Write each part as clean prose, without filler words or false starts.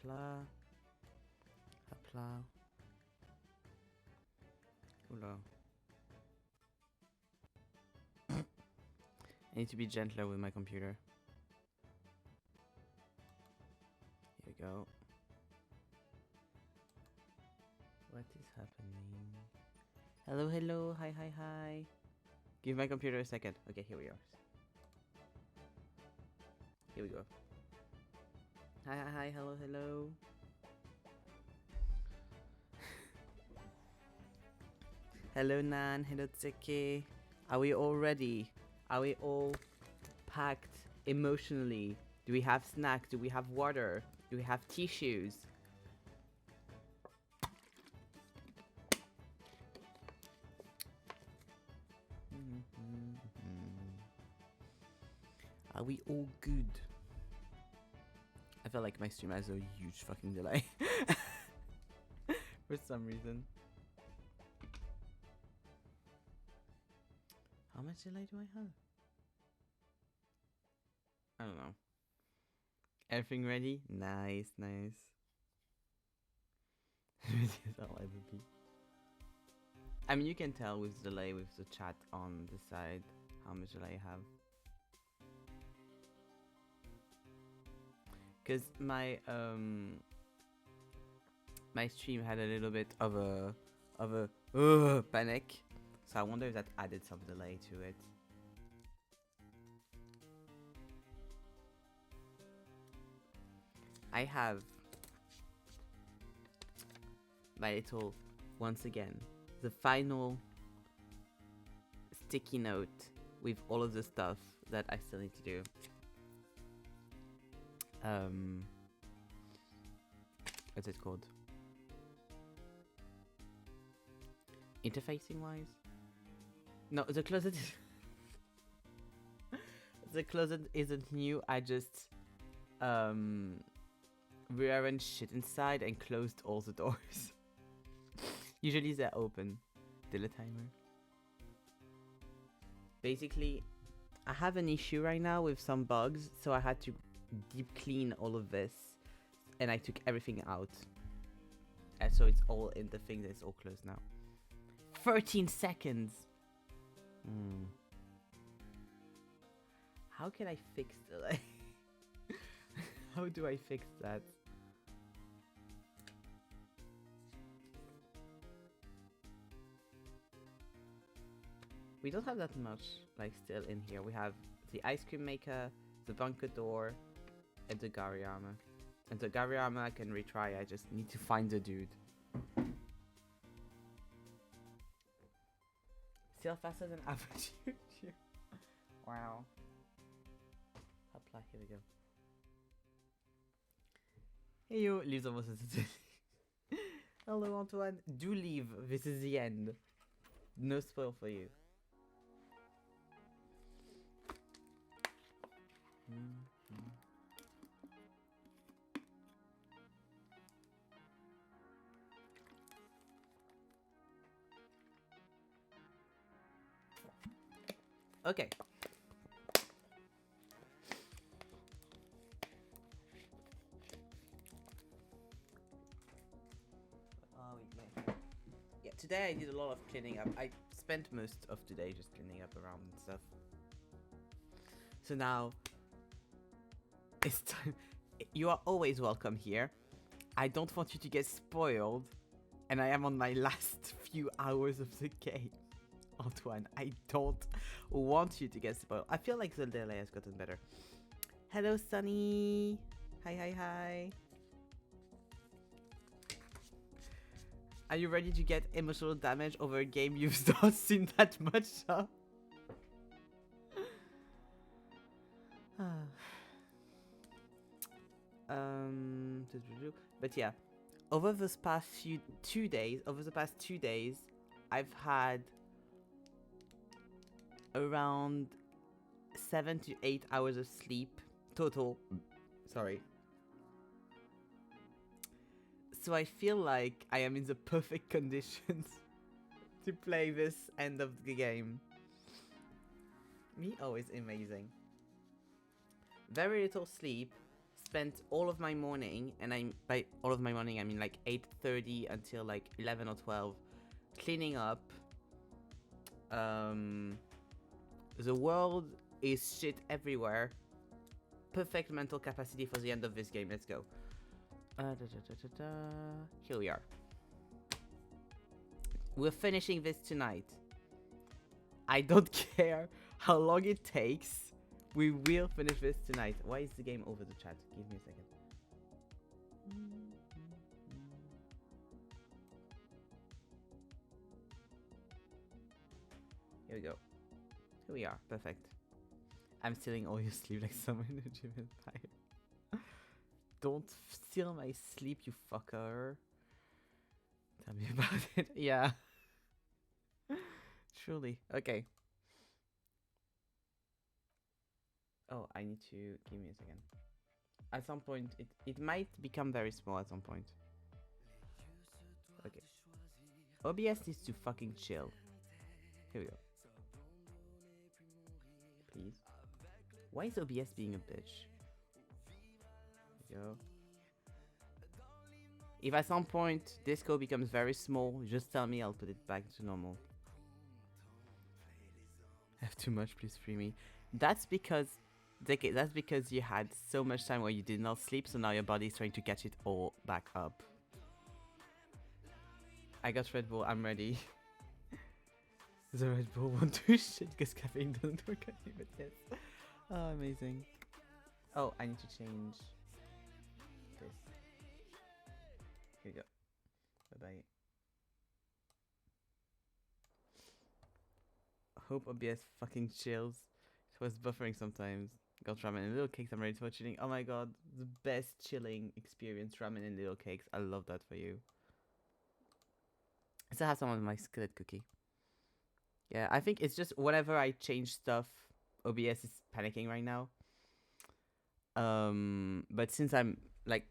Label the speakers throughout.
Speaker 1: là. Hop là. Oula. I need to be gentler with my computer. Here we go. What is happening? Hello, hello, hi, hi, hi. Give my computer a second. Okay, here we are. Here we go. Hi, hi, hi, hello, hello. Hello, Nan, hello, Tseke. Are we all ready? Are we all packed emotionally? Do we have snacks? Do we have water? Do we have tissues? Are we all good? I feel like my stream has a huge fucking delay. For some reason. How much delay do I have? I don't know. Everything ready? Nice, nice. I mean, you can tell with delay with the chat on the side how much delay I have. Cause my my stream had a little bit of a panic, so I wonder if that added some delay to it. I have my little, once again, the final sticky note with all of the stuff that I still need to do. What's it called? Interfacing wise? No, the closet the closet isn't new. I just rearranged shit inside and closed all the doors. Usually they're open. Delete timer. Basically, I have an issue right now with some bugs, so I had to deep clean all of this, and I took everything out, and so it's all in the thing that's all closed now. 13 seconds. How can I fix delay? How do I fix that? We don't have that much, like, still in here. We have the ice cream maker, the bunker door, and the Gary armor. And the Gary armor I can retry, I just need to find the dude. Still faster than average YouTube. Wow. Hopla, here we go. Hey yo, leaves almost Hello Antoine, do leave, this is the end. No spoil for you. Okay. Yeah, today I did a lot of cleaning up. I spent most of today just cleaning up around and stuff. So now it's time. You are always welcome here. I don't want you to get spoiled, and I am on my last few hours of the game. Antoine, I don't want you to get spoiled. I feel like the delay has gotten better. Hello, Sunny. Hi, hi, hi. Are you ready to get emotional damage over a game you've not seen that much of? But yeah, over the past 2 days, I've had around 7 to 8 hours of sleep total. Sorry. So I feel like I am in the perfect conditions to play this end of the game. Me, always amazing. Very little sleep, spent all of my morning, and by all of my morning I mean like 8:30 until like 11 or 12, cleaning up. The world is shit everywhere. Perfect mental capacity for the end of this game. Let's go. Here we are. We're finishing this tonight. I don't care how long it takes. We will finish this tonight. Why is the game over the chat? Give me a second. Here we go. Here we are. Perfect. I'm stealing all your sleep like someone in a gym empire. Don't steal my sleep, you fucker. Tell me about it. Yeah. Truly. Okay. Oh, I need to... Give me a second. At some point, it might become very small at some point. Okay. OBS needs to fucking chill. Here we go. Please. Why is OBS being a bitch? There we go. If at some point Disco becomes very small, just tell me, I'll put it back to normal. I have too much, please free me. That's because you had so much time where you did not sleep, so now your body is trying to catch it all back up. I got Red Bull, I'm ready. The Red Bull won't do shit because caffeine doesn't work on you, but yes. Oh, amazing. Oh, I need to change this. Here we go. Bye-bye. Hope OBS fucking chills. It was buffering sometimes. Got ramen and little cakes. I'm ready for chilling. Oh my god, the best chilling experience. Ramen and little cakes. I love that for you. I still have some of my skillet cookie. Yeah, I think it's just whenever I change stuff, OBS is panicking right now. But since I'm like,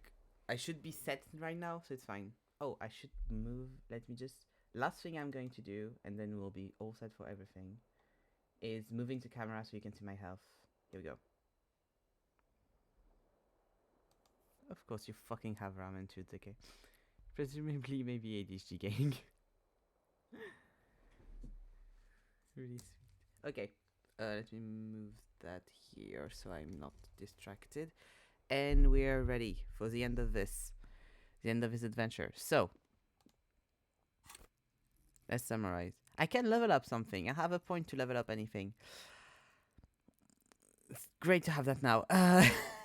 Speaker 1: I should be set right now, so it's fine. Oh, I should move. Let me just. Last thing I'm going to do, and then we'll be all set for everything, is moving to camera so you can see my health. Here we go. Of course, you fucking have ramen too, okay? Presumably, maybe ADHD gang. Really sweet. Okay, let me move that here so I'm not distracted. And we're ready for the end of this. The end of this adventure. So, let's summarize. I can level up something. I have a point to level up anything. It's great to have that now.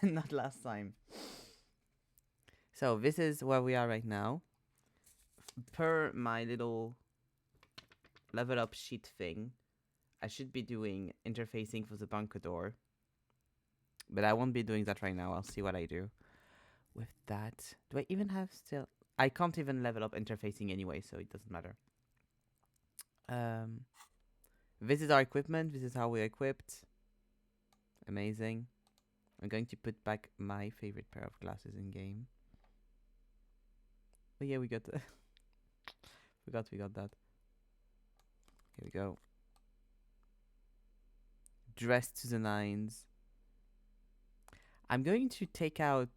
Speaker 1: Not last time. So, this is where we are right now. Per my little level up sheet thing, I should be doing interfacing for the bunker door. But I won't be doing that right now. I'll see what I do with that. Do I even have still... I can't even level up interfacing anyway, so it doesn't matter. This is our equipment. This is how we're equipped. Amazing. I'm going to put back my favorite pair of glasses in game. Oh yeah, we got the... Forgot we got that. Here we go. Dressed to the nines. I'm going to take out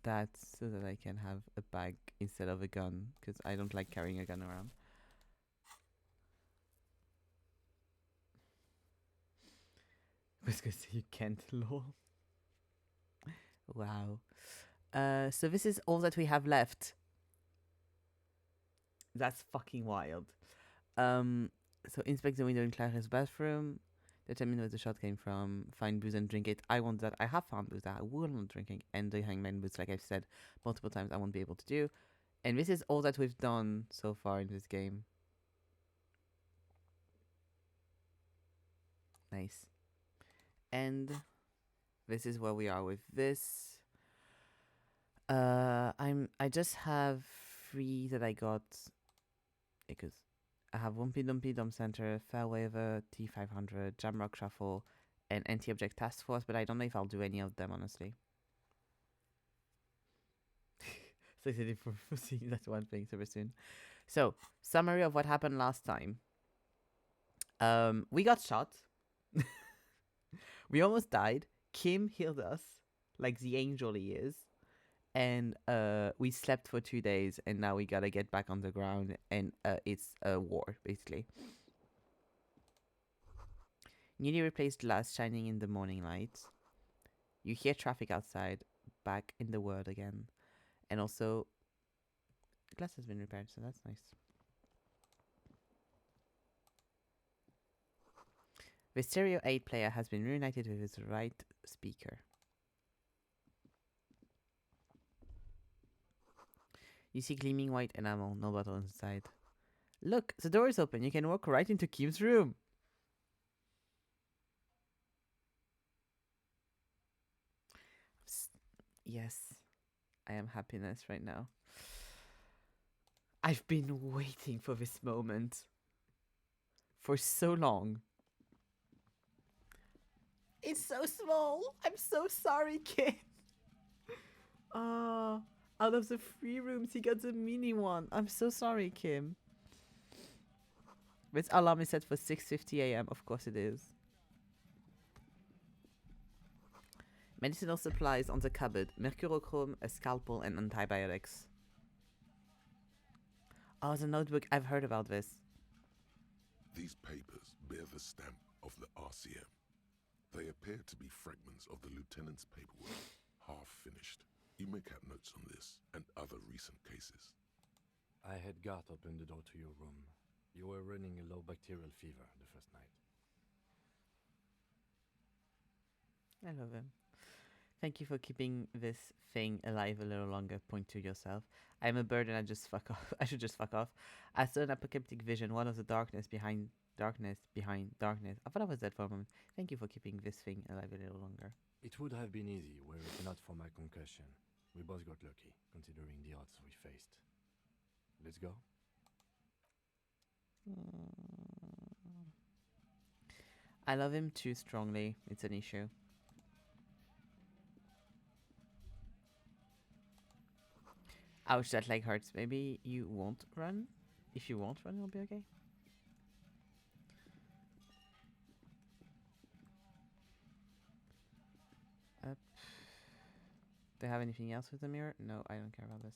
Speaker 1: that so that I can have a bag instead of a gun, because I don't like carrying a gun around. I was gonna say you can't, lol. Wow. So this is all that we have left. That's fucking wild. So inspect the window in Clara's bathroom. Determine where the shot came from. Find booze and drink it. I want that. I have found booze that I will not drinking. And the hangman booze, like I've said multiple times, I won't be able to do. And this is all that we've done so far in this game. Nice. And this is where we are with this. I just have 3 that I got because I have Wumpy Dumpy Dump Center, Fairwaver, T500, Jamrock Shuffle, and Anti-Object Task Force, but I don't know if I'll do any of them, honestly. So excited for seeing that one thing super soon. So, summary of what happened last time. We got shot. We almost died. Kim healed us. like the angel he is. And we slept for 2 days, and now we gotta get back on the ground, and it's a war, basically. Newly replaced glass shining in the morning light. You hear traffic outside, back in the world again. And also, glass has been repaired, so that's nice. The stereo 8 player has been reunited with his right speaker. You see gleaming white enamel, no buttons inside. Look, the door is open. You can walk right into Kim's room. Yes, I am happiness right now. I've been waiting for this moment for so long. It's so small. I'm so sorry, Kim. Oh, out of the 3 rooms, he got the mini one. I'm so sorry, Kim. This alarm is set for 6:50 a.m. Of course it is. Medicinal supplies on the cupboard. Mercurochrome, a scalpel, and antibiotics. Oh, the notebook. I've heard about this.
Speaker 2: These papers bear the stamp of the RCM. They appear to be fragments of the lieutenant's paperwork, half finished. You may have notes on this and other recent cases.
Speaker 3: I had Garth open the door to your room. You were running a low bacterial fever the first night.
Speaker 1: I love him. Thank you for keeping this thing alive a little longer. Point to yourself. I am a bird and I just fuck off. I should just fuck off. I saw an apocalyptic vision. One of the darkness behind darkness. I thought I was dead for a moment. Thank you for keeping this thing alive a little longer.
Speaker 3: It would have been easy were it not for my concussion. We both got lucky, considering the odds we faced. Let's go.
Speaker 1: I love him too strongly. It's an issue. Ouch, that leg hurts. Maybe you won't run? If you won't run, it'll be okay. Up. Do they have anything else with the mirror? No, I don't care about this.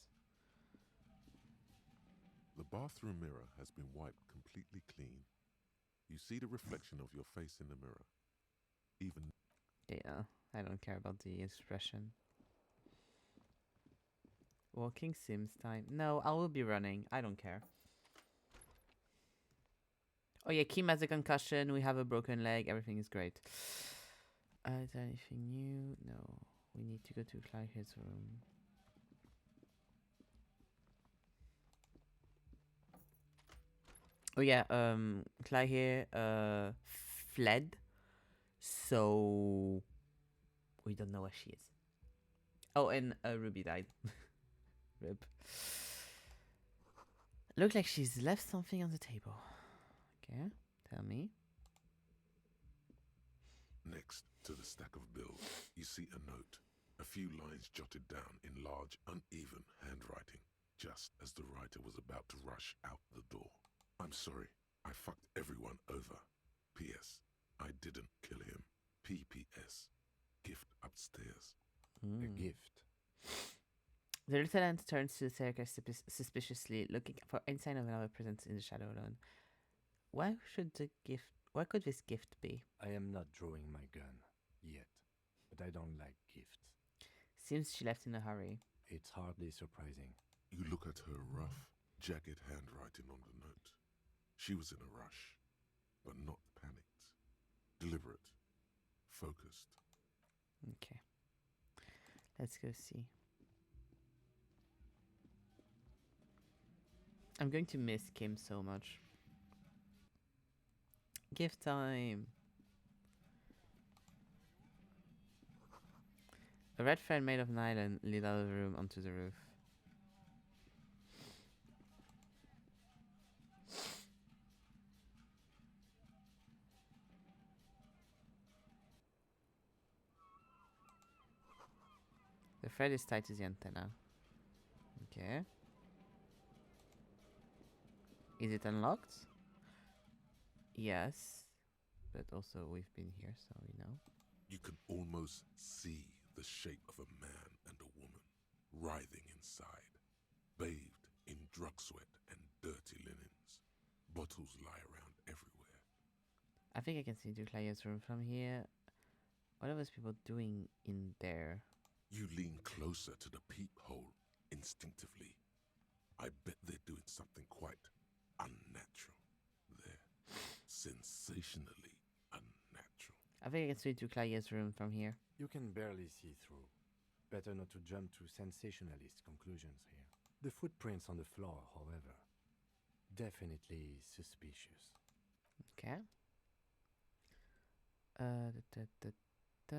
Speaker 2: The bathroom mirror has been wiped completely clean. You see the reflection of your face in the mirror. Even...
Speaker 1: Yeah, I don't care about the expression. Walking Sims time. No, I will be running. I don't care. Oh yeah, Kim has a concussion. We have a broken leg. Everything is great. Is there anything new? No. We need to go to Claire's room. Oh yeah, Claire fled. So we don't know where she is. Oh, and Ruby died. Rip. Look like she's left something on the table. Okay, tell me.
Speaker 2: Next to the stack of bills, you see a note. A few lines jotted down in large, uneven handwriting, just as the writer was about to rush out the door. I'm sorry, I fucked everyone over. P.S. I didn't kill him. P.P.S. Gift upstairs.
Speaker 3: A gift.
Speaker 1: The lieutenant turns to the staircase suspiciously, looking for any sign of another presence in the shadow alone. Why could this gift be?
Speaker 3: I am not drawing my gun yet, but I don't like gifts.
Speaker 1: Seems she left in a hurry.
Speaker 3: It's hardly surprising.
Speaker 2: You look at her rough, jagged handwriting on the note. She was in a rush, but not panicked. Deliberate. Focused.
Speaker 1: Okay. Let's go see. I'm going to miss Kim so much. Gift time. A red thread made of nylon lead out of the room onto the roof. The thread is tied to the antenna. Okay. Is it unlocked? Yes. But also we've been here, so we know.
Speaker 2: You can almost see the shape of writhing inside, bathed in drug sweat and dirty linens. Bottles lie around everywhere.
Speaker 1: I think I can see Claire's room from here. What are those people doing in there?
Speaker 2: You lean closer to the peephole instinctively. I bet they're doing something quite unnatural there. Sensationally unnatural.
Speaker 1: I think I can see Claire's room from here.
Speaker 3: You can barely see through. Better not to jump to sensationalist conclusions here. The footprints on the floor, however, definitely suspicious.
Speaker 1: Okay. Da, da, da.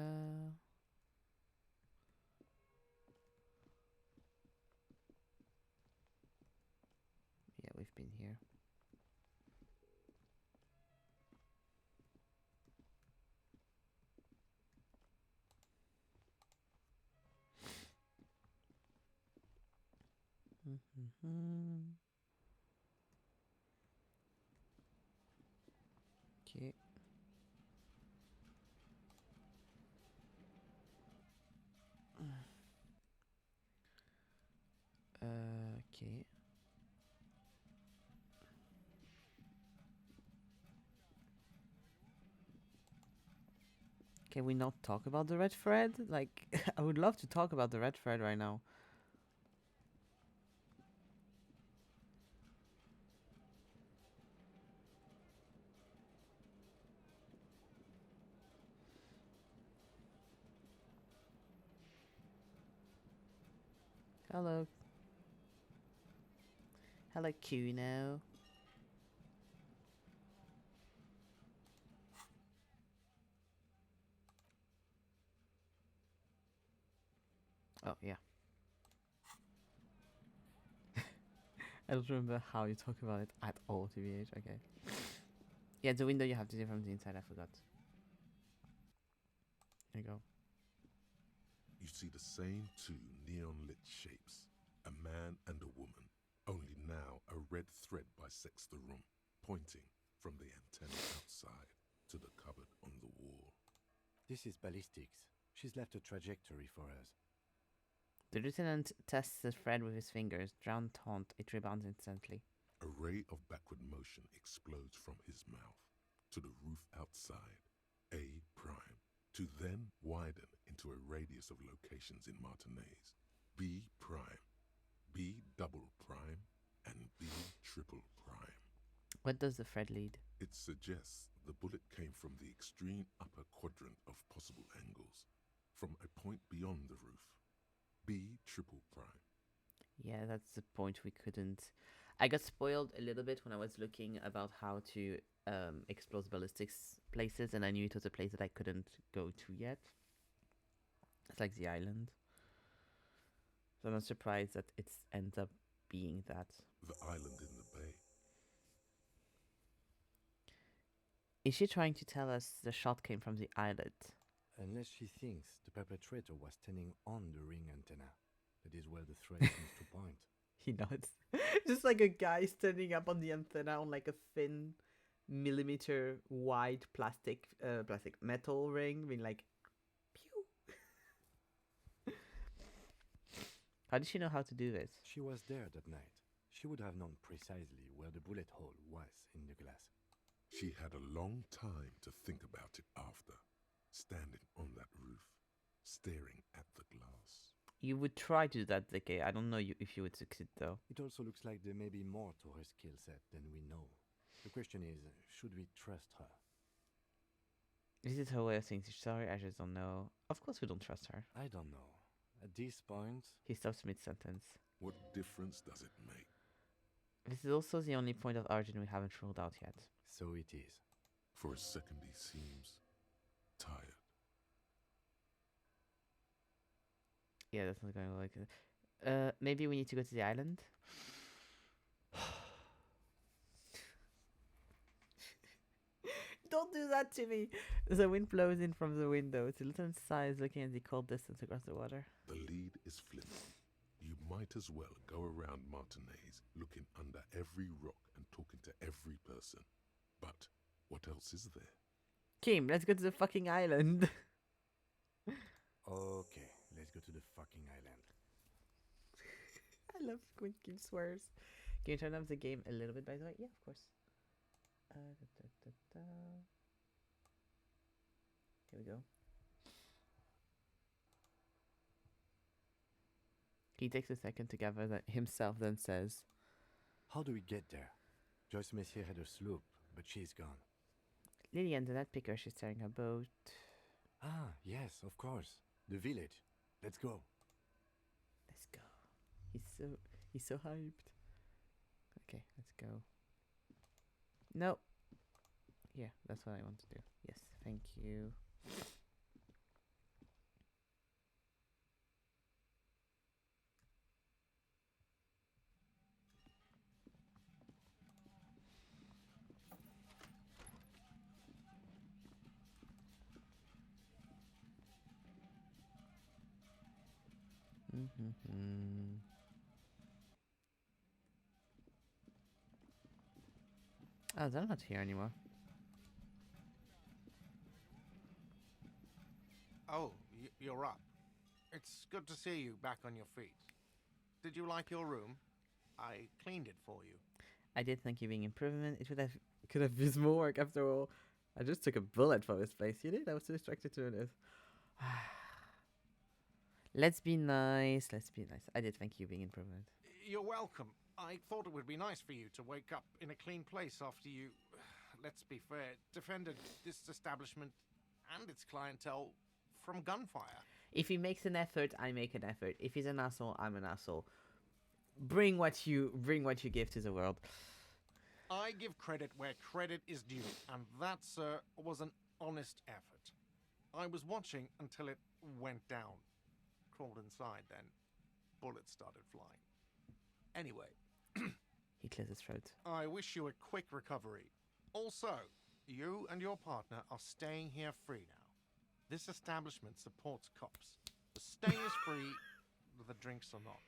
Speaker 1: Yeah, we've been here. Okay. Okay. Can we not talk about the red thread? Like, I would love to talk about the red thread right now. Hello. Hello, Kuno. Oh, yeah. I don't remember how you talk about it at all, TBH. Okay. Yeah, the window you have to see from the inside, I forgot. There you go.
Speaker 2: You see the same two neon-lit shapes, a man and a woman, only now a red thread bisects the room, pointing from the antenna outside to the cupboard on the wall.
Speaker 3: This is ballistics. She's left a trajectory for us.
Speaker 1: The lieutenant tests the thread with his fingers. Drown taunt, it rebounds instantly.
Speaker 2: A ray of backward motion explodes from his mouth to the roof outside, A prime, to then widen into a radius of locations in Martinez, B prime, B double prime, and B triple prime.
Speaker 1: What does the thread lead?
Speaker 2: It suggests the bullet came from the extreme upper quadrant of possible angles, from a point beyond the roof. B triple prime.
Speaker 1: Yeah, that's the point we couldn't... I got spoiled a little bit when I was looking about how to explore ballistics places, and I knew it was a place that I couldn't go to yet. It's like the island. So I'm not surprised that it ends up being that.
Speaker 2: The island in the bay.
Speaker 1: Is she trying to tell us the shot came from the island?
Speaker 3: Unless she thinks the perpetrator was standing on the ring antenna. That is where the thread seems to point.
Speaker 1: He nods. Just like a guy standing up on the antenna on like a thin millimeter wide plastic metal ring, being like, pew. How did she know how to do this?
Speaker 3: She was there that night. She would have known precisely where the bullet hole was in the glass.
Speaker 2: She had a long time to think about it after, standing on that roof, staring at the glass.
Speaker 1: You would try to do that, Deke. I don't know if you would succeed, though.
Speaker 3: It also looks like there may be more to her skill set than we know. The question is, should we trust her?
Speaker 1: Is it her way of saying sorry? I just don't know. Of course we don't trust her.
Speaker 3: I don't know. At this point...
Speaker 1: He stops mid-sentence.
Speaker 2: What difference does it make?
Speaker 1: This is also the only point of origin we haven't ruled out yet.
Speaker 3: So it is.
Speaker 2: For a second he seems tired.
Speaker 1: Yeah, that's not going to work. Maybe we need to go to the island? Don't do that to me! The wind blows in from the window. The lieutenant sighs, looking at the cold distance across the water.
Speaker 2: The lead is flimsy. You might as well go around Martinez, looking under every rock and talking to every person. But what else is there?
Speaker 1: Kim, let's go to the fucking island.
Speaker 3: Okay, let's go to the fucking island.
Speaker 1: I love when Kim swears. Can you turn up the game a little bit, by the way? Yeah, of course. Here we go. He takes a second to gather that himself, then says,
Speaker 3: How do we get there? Joyce Messier had a sloop, but she's gone.
Speaker 1: Lillian, the net picker, she's steering her boat.
Speaker 3: Ah, yes, of course. The village. Let's go.
Speaker 1: Let's go. He's so hyped. Okay, let's go. No. Yeah, that's what I want to do. Yes, thank you. Oh, they're not here anymore.
Speaker 4: Oh, you're up. It's good to see you back on your feet. Did you like your room? I cleaned it for you.
Speaker 1: I did Thanksgiving improvement. It could have used more work after all. I just took a bullet for this place. You did? I was too distracted to this. Let's be nice. Let's be nice. I did Thanksgiving improvement.
Speaker 4: You're welcome. I thought it would be nice for you to wake up in a clean place after you, let's be fair, defended this establishment and its clientele from gunfire.
Speaker 1: If he makes an effort, I make an effort. If he's an asshole, I'm an asshole. Bring what you give to the world.
Speaker 4: I give credit where credit is due, and that, sir, was an honest effort. I was watching until it went down. Crawled inside, then bullets started flying. Anyway.
Speaker 1: He clears his throat.
Speaker 4: I wish you a quick recovery. Also, you and your partner are staying here free now. This establishment supports cops. The stay is free, the drinks are not.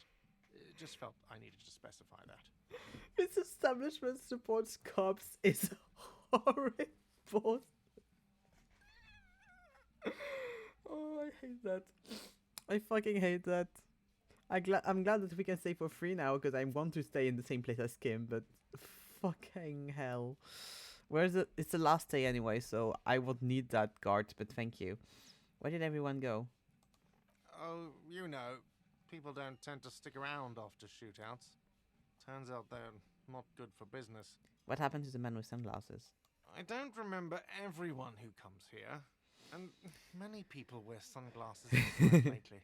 Speaker 4: Just felt I needed to specify that.
Speaker 1: This establishment supports cops is horrible. Oh, I hate that. I fucking hate that. I'm glad that we can stay for free now because I want to stay in the same place as Kim, but fucking hell. Where's it? It's the last day anyway, so I would need that guard, but thank you. Where did everyone go?
Speaker 4: Oh, you know, people don't tend to stick around after shootouts. Turns out they're not good for business.
Speaker 1: What happened to the man with sunglasses?
Speaker 4: I don't remember everyone who comes here, and many people wear sunglasses lately.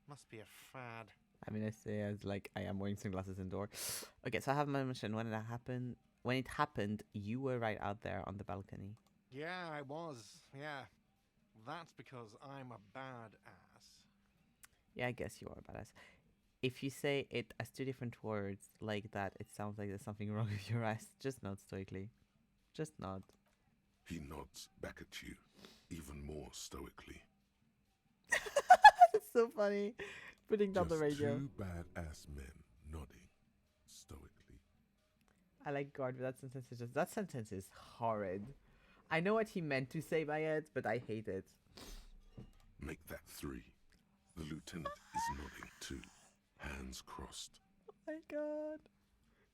Speaker 4: Must be a fad.
Speaker 1: I mean, I say as like I am wearing sunglasses indoor. Okay, so I have my mission. When it happened, you were right out there on the balcony.
Speaker 4: Yeah, I was. Yeah. That's because I'm a badass.
Speaker 1: Yeah, I guess you are a badass. If you say it as two different words like that, it sounds like there's something wrong with your eyes. Just nod stoically. Just nod.
Speaker 2: He nods back at you, even more stoically.
Speaker 1: It's so funny. Putting down
Speaker 2: Just
Speaker 1: the radio.
Speaker 2: two badass men nodding stoically.
Speaker 1: I like guard, but that sentence is horrid. I know what he meant to say by it, but I hate it.
Speaker 2: Make that three. The lieutenant is nodding too, hands crossed.
Speaker 1: Oh my god.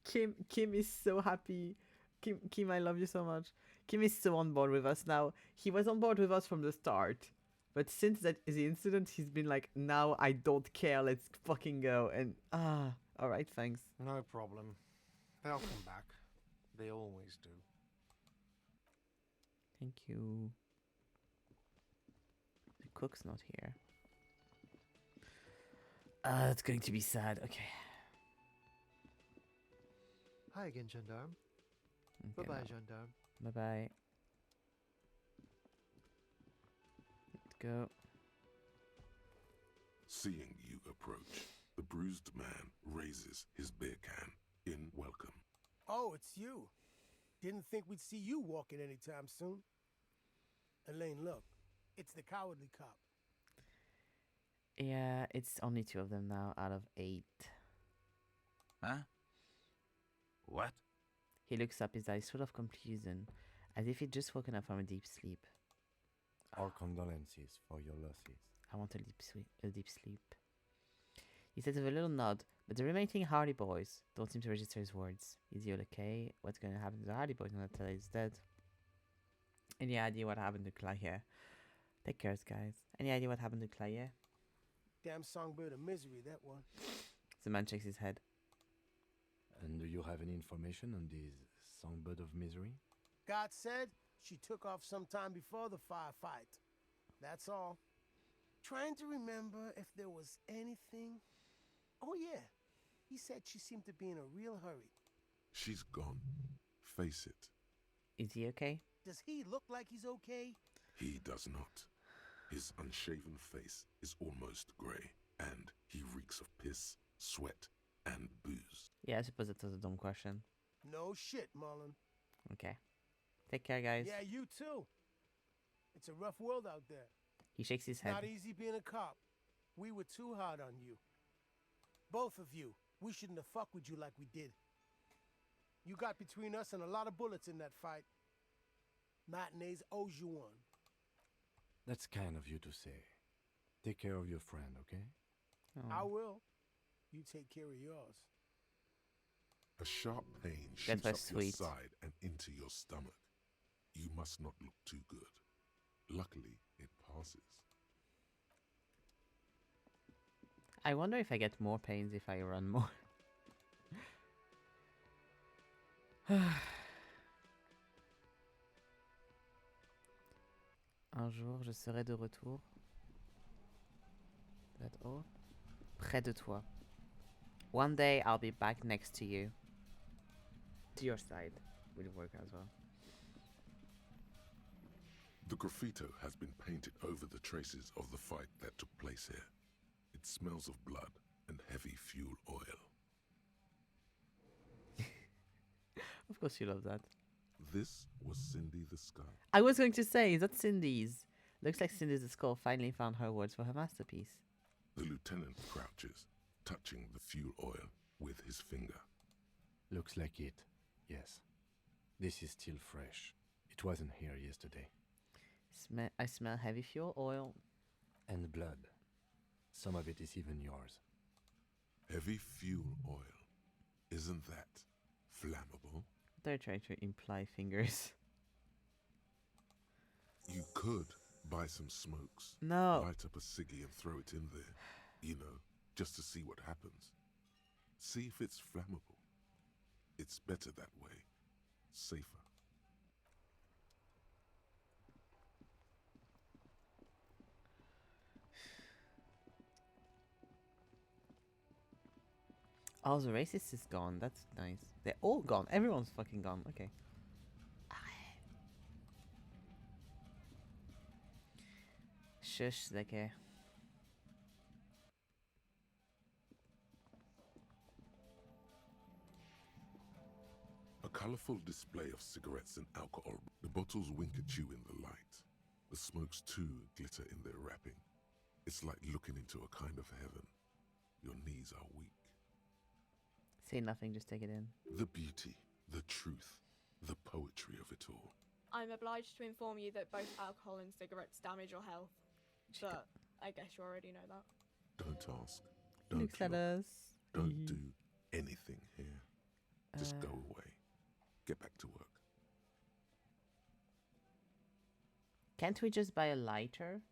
Speaker 1: Kim is so happy. Kim, I love you so much. Kim is so on board with us now. He was on board with us from the start. But since that is the incident, he's been like, now I don't care, let's fucking go. And, alright, thanks.
Speaker 4: No problem. They'll come back. They always do.
Speaker 1: Thank you. The cook's not here. That's going to be sad. Okay.
Speaker 5: Hi again, Gendarme.
Speaker 1: Okay,
Speaker 5: Bye-bye, Gendarme.
Speaker 1: Bye-bye. Let's go.
Speaker 2: Seeing you approach, the bruised man raises his beer can in welcome.
Speaker 6: Oh, it's you. Didn't think we'd see you walking anytime soon. Elaine, look. It's the cowardly cop.
Speaker 1: Yeah, it's only 2 of them now out of 8.
Speaker 7: Huh? What?
Speaker 1: He looks up, his eyes full of confusion, as if he'd just woken up from a deep sleep.
Speaker 3: Our condolences for your losses.
Speaker 1: I want a deep sleep. He says with a little nod, But the remaining Hardy Boys don't seem to register his words. Is he okay? What's going to happen to the Hardy Boys now that Tele is dead? Any idea what happened to Claire? Take care, guys. Any idea what happened to Claire?
Speaker 6: Damn songbird of misery, that one.
Speaker 1: The man shakes his head.
Speaker 3: And do you have any information on this songbird of misery?
Speaker 6: God said she took off sometime before the firefight. That's all. Trying to remember if there was anything. Oh, yeah. He said she seemed to be in a real hurry.
Speaker 2: She's gone. Face it.
Speaker 1: Is he okay?
Speaker 6: Does he look like he's okay?
Speaker 2: He does not. His unshaven face is almost grey, and he reeks of piss, sweat, and booze.
Speaker 1: Yeah, I suppose that was a dumb question.
Speaker 6: No shit, Mullen.
Speaker 1: Okay. Take care, guys.
Speaker 6: Yeah, you too. It's a rough world out there.
Speaker 1: He shakes his head.
Speaker 6: Not easy being a cop. We were too hard on you. Both of you. We shouldn't have fucked with you like we did. You got between us and a lot of bullets in that fight. Matinees owes you one.
Speaker 3: That's kind of you to say. Take care of your friend, okay?
Speaker 6: I
Speaker 1: Oh.
Speaker 6: will. You take care of yours.
Speaker 2: A sharp pain
Speaker 1: That
Speaker 2: shoots
Speaker 1: was
Speaker 2: up your
Speaker 1: sweet.
Speaker 2: side and into your stomach. You must not look too good. Luckily, it passes.
Speaker 1: I wonder if I get more pains if I run more. Un jour, je serai de retour. That all? Près de toi. One day, I'll be back next to you. To your side. Will work as well.
Speaker 2: The graffito has been painted over the traces of the fight that took place here. It smells of blood and heavy fuel oil.
Speaker 1: Of course you love that.
Speaker 2: This was Cindy the Sky.
Speaker 1: I was going to say, is that Cindy's? Looks like Cindy's the skull finally found her words for her masterpiece.
Speaker 2: The lieutenant crouches, touching the fuel oil with his finger.
Speaker 3: Looks like it. Yes. This is still fresh. It wasn't here yesterday.
Speaker 1: I smell heavy fuel oil.
Speaker 3: And blood. Some of it is even yours.
Speaker 2: Heavy fuel oil. Isn't that flammable?
Speaker 1: They're trying to imply fingers.
Speaker 2: You could buy some smokes,
Speaker 1: No.
Speaker 2: light up a ciggy and throw it in there. You know, just to see what happens. See if it's flammable. It's better that way. Safer.
Speaker 1: Oh, the racist is gone. That's nice. They're all gone. Everyone's fucking gone. Okay. Shush, Zeke.
Speaker 2: A colorful display of cigarettes and alcohol. The bottles wink at you in the light. The smokes too glitter in their wrapping. It's like looking into a kind of heaven. Your knees are weak.
Speaker 1: Say nothing, just take it in.
Speaker 2: The beauty, the truth, the poetry of it all.
Speaker 8: I'm obliged to inform you that both alcohol and cigarettes damage your health. But I guess you already know that.
Speaker 2: Don't ask. Don't
Speaker 1: Looks at
Speaker 2: look.
Speaker 1: us.
Speaker 2: Don't do anything here. Just go
Speaker 1: Uh.
Speaker 2: away. Get back to work.
Speaker 1: Can't we just buy a lighter?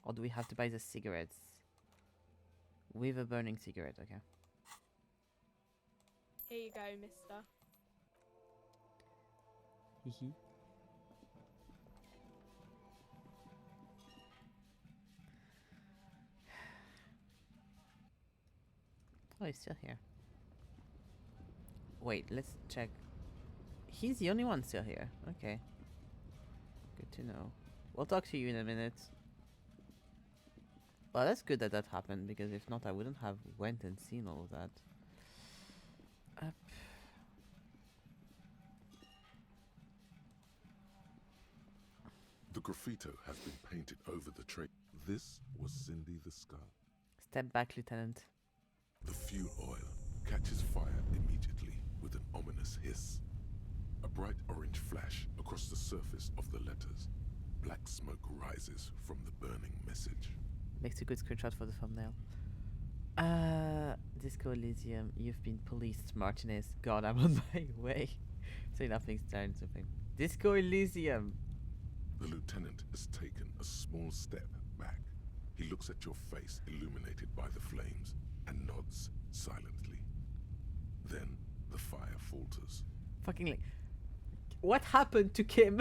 Speaker 1: Or do we have to buy the cigarettes? With a burning cigarette, okay.
Speaker 8: Here you go, mister.
Speaker 1: Hehe. Oh, he's still here. Wait, let's check. He's the only one still here. Okay. Good to know. We'll talk to you in a minute. Well, that's good that that happened, because if not, I wouldn't have went and seen all of that. Up.
Speaker 2: The graffito has been painted over the tray. This was Cindy the Sky.
Speaker 1: Step back, Lieutenant.
Speaker 2: The fuel oil catches fire immediately with an ominous hiss. A bright orange flash across the surface of the letters. Black smoke rises from the burning message.
Speaker 1: Makes a good screenshot for the thumbnail. Disco Elysium, you've been policed, Martinez. God, I'm on my way. Say nothing, starting something. Disco Elysium!
Speaker 2: The lieutenant has taken a small step back. He looks at your face illuminated by the flames and nods silently. Then the fire falters.
Speaker 1: Fucking like. What happened to Kim?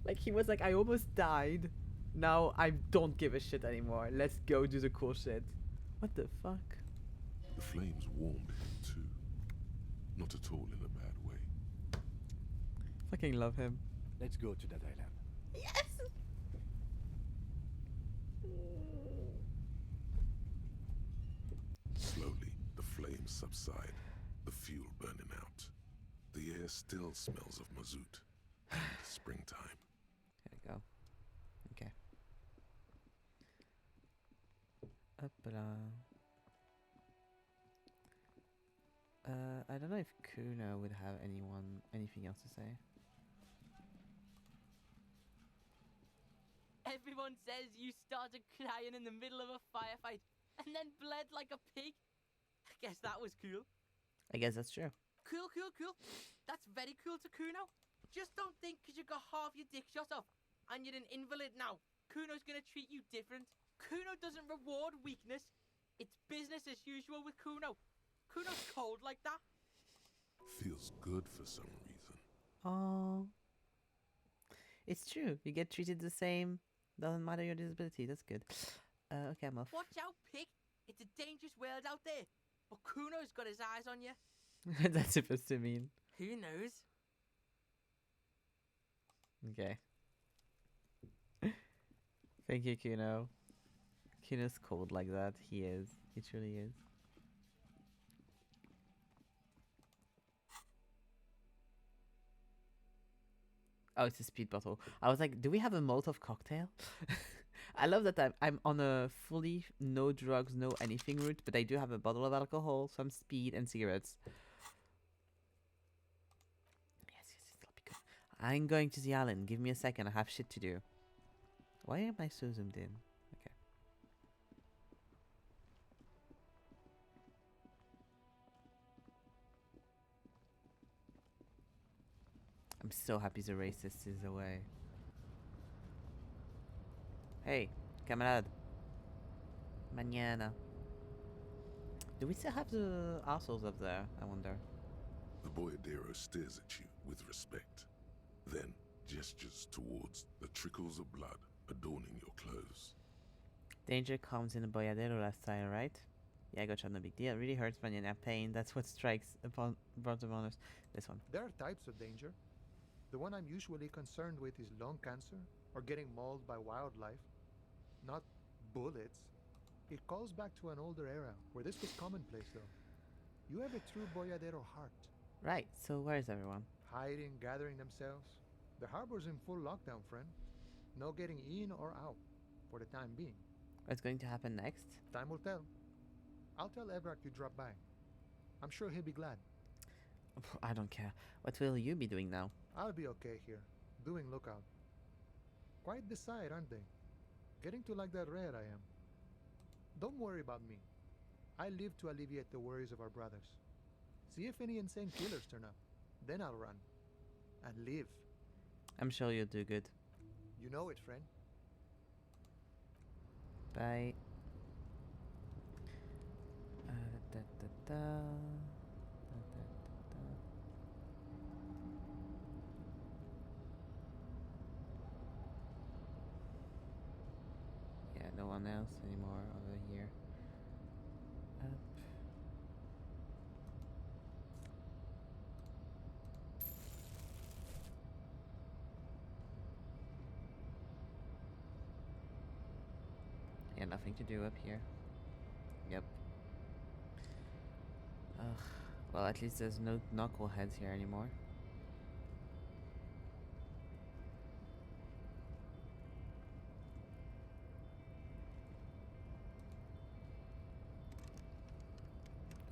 Speaker 1: Like, he was like, I almost died. Now I don't give a shit anymore. Let's go do the cool shit. What the fuck?
Speaker 2: The flames warmed him too. Not at all in a bad way.
Speaker 1: Fucking love him.
Speaker 3: Let's go to that island.
Speaker 1: Yes!
Speaker 2: Slowly, the flames subside, the fuel burning out. The air still smells of mazout and springtime.
Speaker 1: There we go. Okay. Up-a-la. I don't know if Kuno would have anything else to say.
Speaker 9: Everyone says you started crying in the middle of a firefight and then bled like a pig. I guess that was cool.
Speaker 1: I guess that's true.
Speaker 9: Cool. That's very cool to Kuno. Just don't think because you got half your dick shot off and you're an invalid now, Kuno's gonna treat you different. Kuno doesn't reward weakness. It's business as usual with Kuno. Kuno's cold like that.
Speaker 2: Feels good for some reason.
Speaker 1: Oh, it's true. You get treated the same. Doesn't matter your disability. That's good. Okay, I'm off.
Speaker 9: Watch out, pig. It's a dangerous world out there. But Kuno's got his eyes on you.
Speaker 1: That's supposed to mean.
Speaker 9: Who knows?
Speaker 1: Okay. Thank you, Kuno. Kuno's cold like that. He is. He truly is. Oh, it's a speed bottle. I was like, do we have a Molotov cocktail? I love that I'm on a fully no drugs, no anything route, but I do have a bottle of alcohol, some speed, and cigarettes. Yes, that'll be good. I'm going to the island. Give me a second. I have shit to do. Why am I so zoomed in? Okay. I'm so happy the racist is away. Hey, camarade. Mañana. Do we still have the assholes up there? I wonder.
Speaker 2: The boyadero stares at you with respect, then gestures towards the trickles of blood adorning your clothes.
Speaker 1: Danger comes in a boyadero last time, right? Yeah, gotcha, no big deal. Really hurts when you're in pain. That's what strikes upon upon us. This one.
Speaker 5: There are types of danger. The one I'm usually concerned with is lung cancer or getting mauled by wildlife, not bullets. It calls back to an older era where this was commonplace, though. You have a true boyadero heart.
Speaker 1: Right, so where is everyone?
Speaker 5: Hiding, gathering themselves. The harbor's in full lockdown, friend. No getting in or out, for the time being.
Speaker 1: What's going to happen next?
Speaker 5: Time will tell. I'll tell Everett you dropped by. I'm sure he'll be glad.
Speaker 1: I don't care. What will you be doing now?
Speaker 5: I'll be okay here, doing lookout. Quite the sight, aren't they? Getting to like that red I am. Don't worry about me. I live to alleviate the worries of our brothers. See if any insane killers turn up. Then I'll run. And live.
Speaker 1: I'm sure you'll do good.
Speaker 5: You know it, friend.
Speaker 1: Bye. Da, da, da, da. Da, da, da, da. Yeah, no one else anymore over here. Up. Yeah, nothing to do up here. Yep. Ugh. Well, at least there's no knuckleheads here anymore.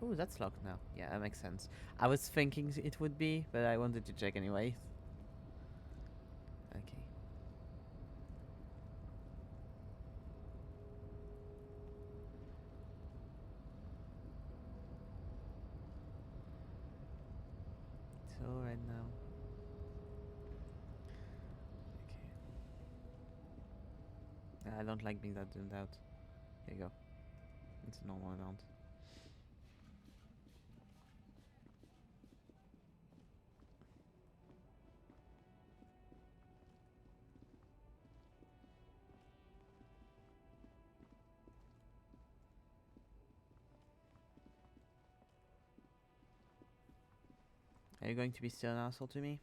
Speaker 1: Ooh, that's locked now. Yeah, that makes sense. I was thinking it would be, but I wanted to check anyway. Okay. so red now. Okay. I don't like being that zoomed out. Here you go. It's a normal amount. Are you going to be still an asshole to me?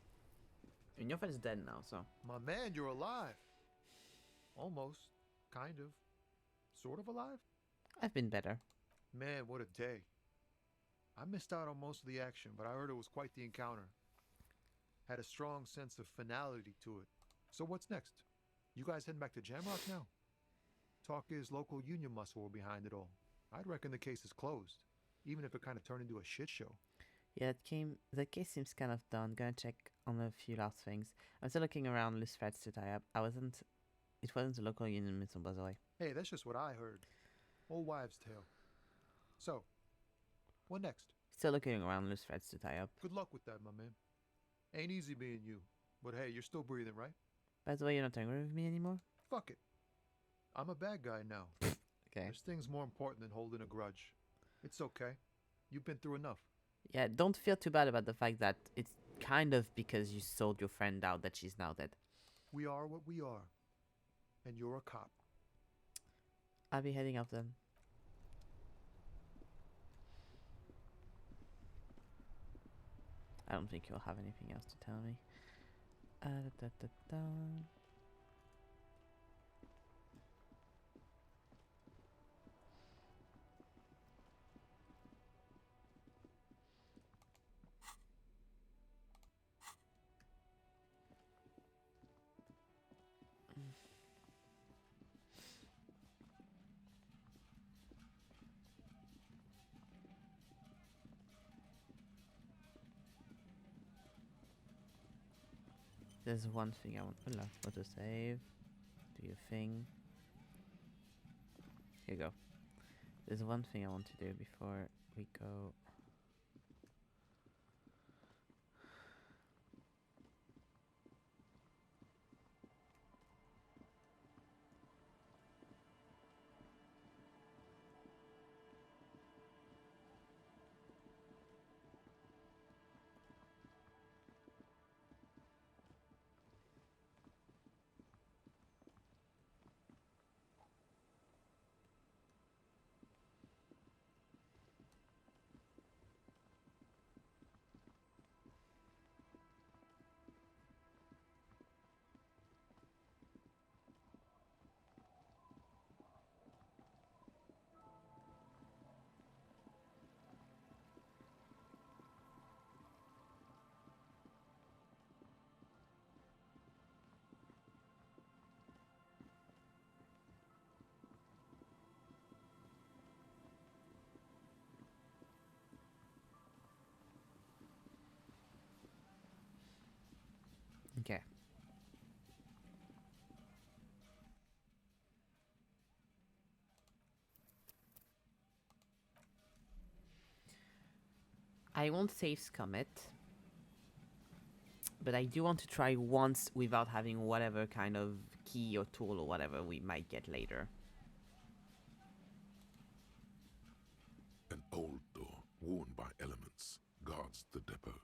Speaker 1: I mean, your friend's dead now, so.
Speaker 5: My man, you're alive. Almost. Kind of. Sort of alive?
Speaker 1: I've been better.
Speaker 5: Man, what a day. I missed out on most of the action, but I heard it was quite the encounter. Had a strong sense of finality to it. So what's next? You guys heading back to Jamrock now? Talk is local union muscle were behind it all. I'd reckon the case is closed, even if it kind of turned into a shit show.
Speaker 1: Yeah, the case seems kind of done. Gonna check on a few last things. I'm still looking around loose threads to tie up. It wasn't a local union missile, by the way.
Speaker 5: Hey, that's just what I heard. Old wives' tale. So, what next?
Speaker 1: Still looking around loose threads to tie up.
Speaker 5: Good luck with that, my man. Ain't easy being you, but hey, you're still breathing, right?
Speaker 1: By the way, you're not angry with me anymore?
Speaker 5: Fuck it. I'm a bad guy now.
Speaker 1: Okay.
Speaker 5: There's things more important than holding a grudge. It's okay. You've been through enough.
Speaker 1: Yeah, don't feel too bad about the fact that it's kind of because you sold your friend out that she's now dead.
Speaker 5: We are what we are. And you're a cop.
Speaker 1: I'll be heading off then. I don't think you'll have anything else to tell me. Da, da, da, da. There's one thing I want. Hello, auto save. Do your thing. Here you go. There's one thing I want to do before we go. Okay. I won't save Scummit, but I do want to try once without having whatever kind of key or tool or whatever we might get later.
Speaker 2: An old door, worn by elements, guards the depot.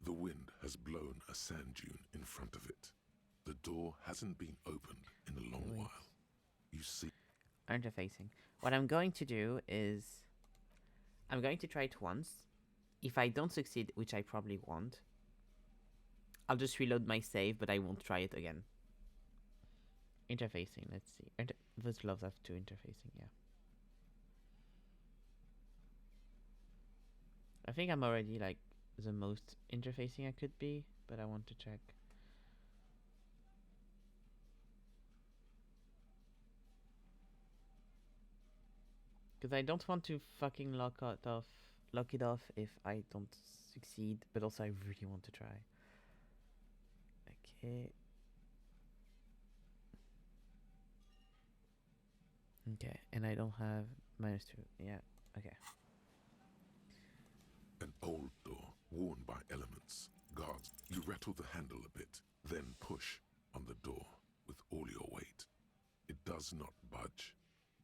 Speaker 2: The wind has blown a sand dune in front of it. The door hasn't been opened in a long
Speaker 1: Wait.
Speaker 2: while. You see...
Speaker 1: Interfacing. What I'm going to do is... I'm going to try it once. If I don't succeed, which I probably won't, I'll just reload my save, but I won't try it again. Interfacing, let's see. Those gloves have two interfacing, yeah. I think I'm already like the most interfacing I could be, but I want to check. Because I don't want to fucking lock it off if I don't succeed, but also I really want to try. Okay. Okay, and I don't have -2. Yeah, okay.
Speaker 2: An old door, worn by elements, Guards, you rattle the handle a bit, then push on the door with all your weight. It does not budge.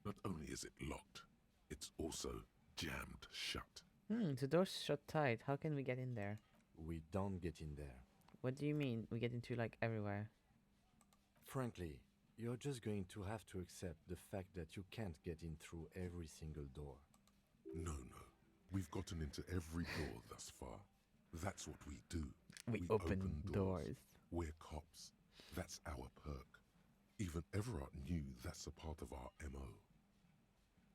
Speaker 2: Not only is it locked, it's also jammed shut.
Speaker 1: The door's shut tight. How can we get in there?
Speaker 3: We don't get in there.
Speaker 1: What do you mean? We get into like everywhere.
Speaker 3: Frankly, you're just going to have to accept the fact that you can't get in through every single door.
Speaker 2: No. We've gotten into every door thus far. That's what we do.
Speaker 1: We open doors.
Speaker 2: We're cops. That's our perk. Even Everard knew that's a part of our MO.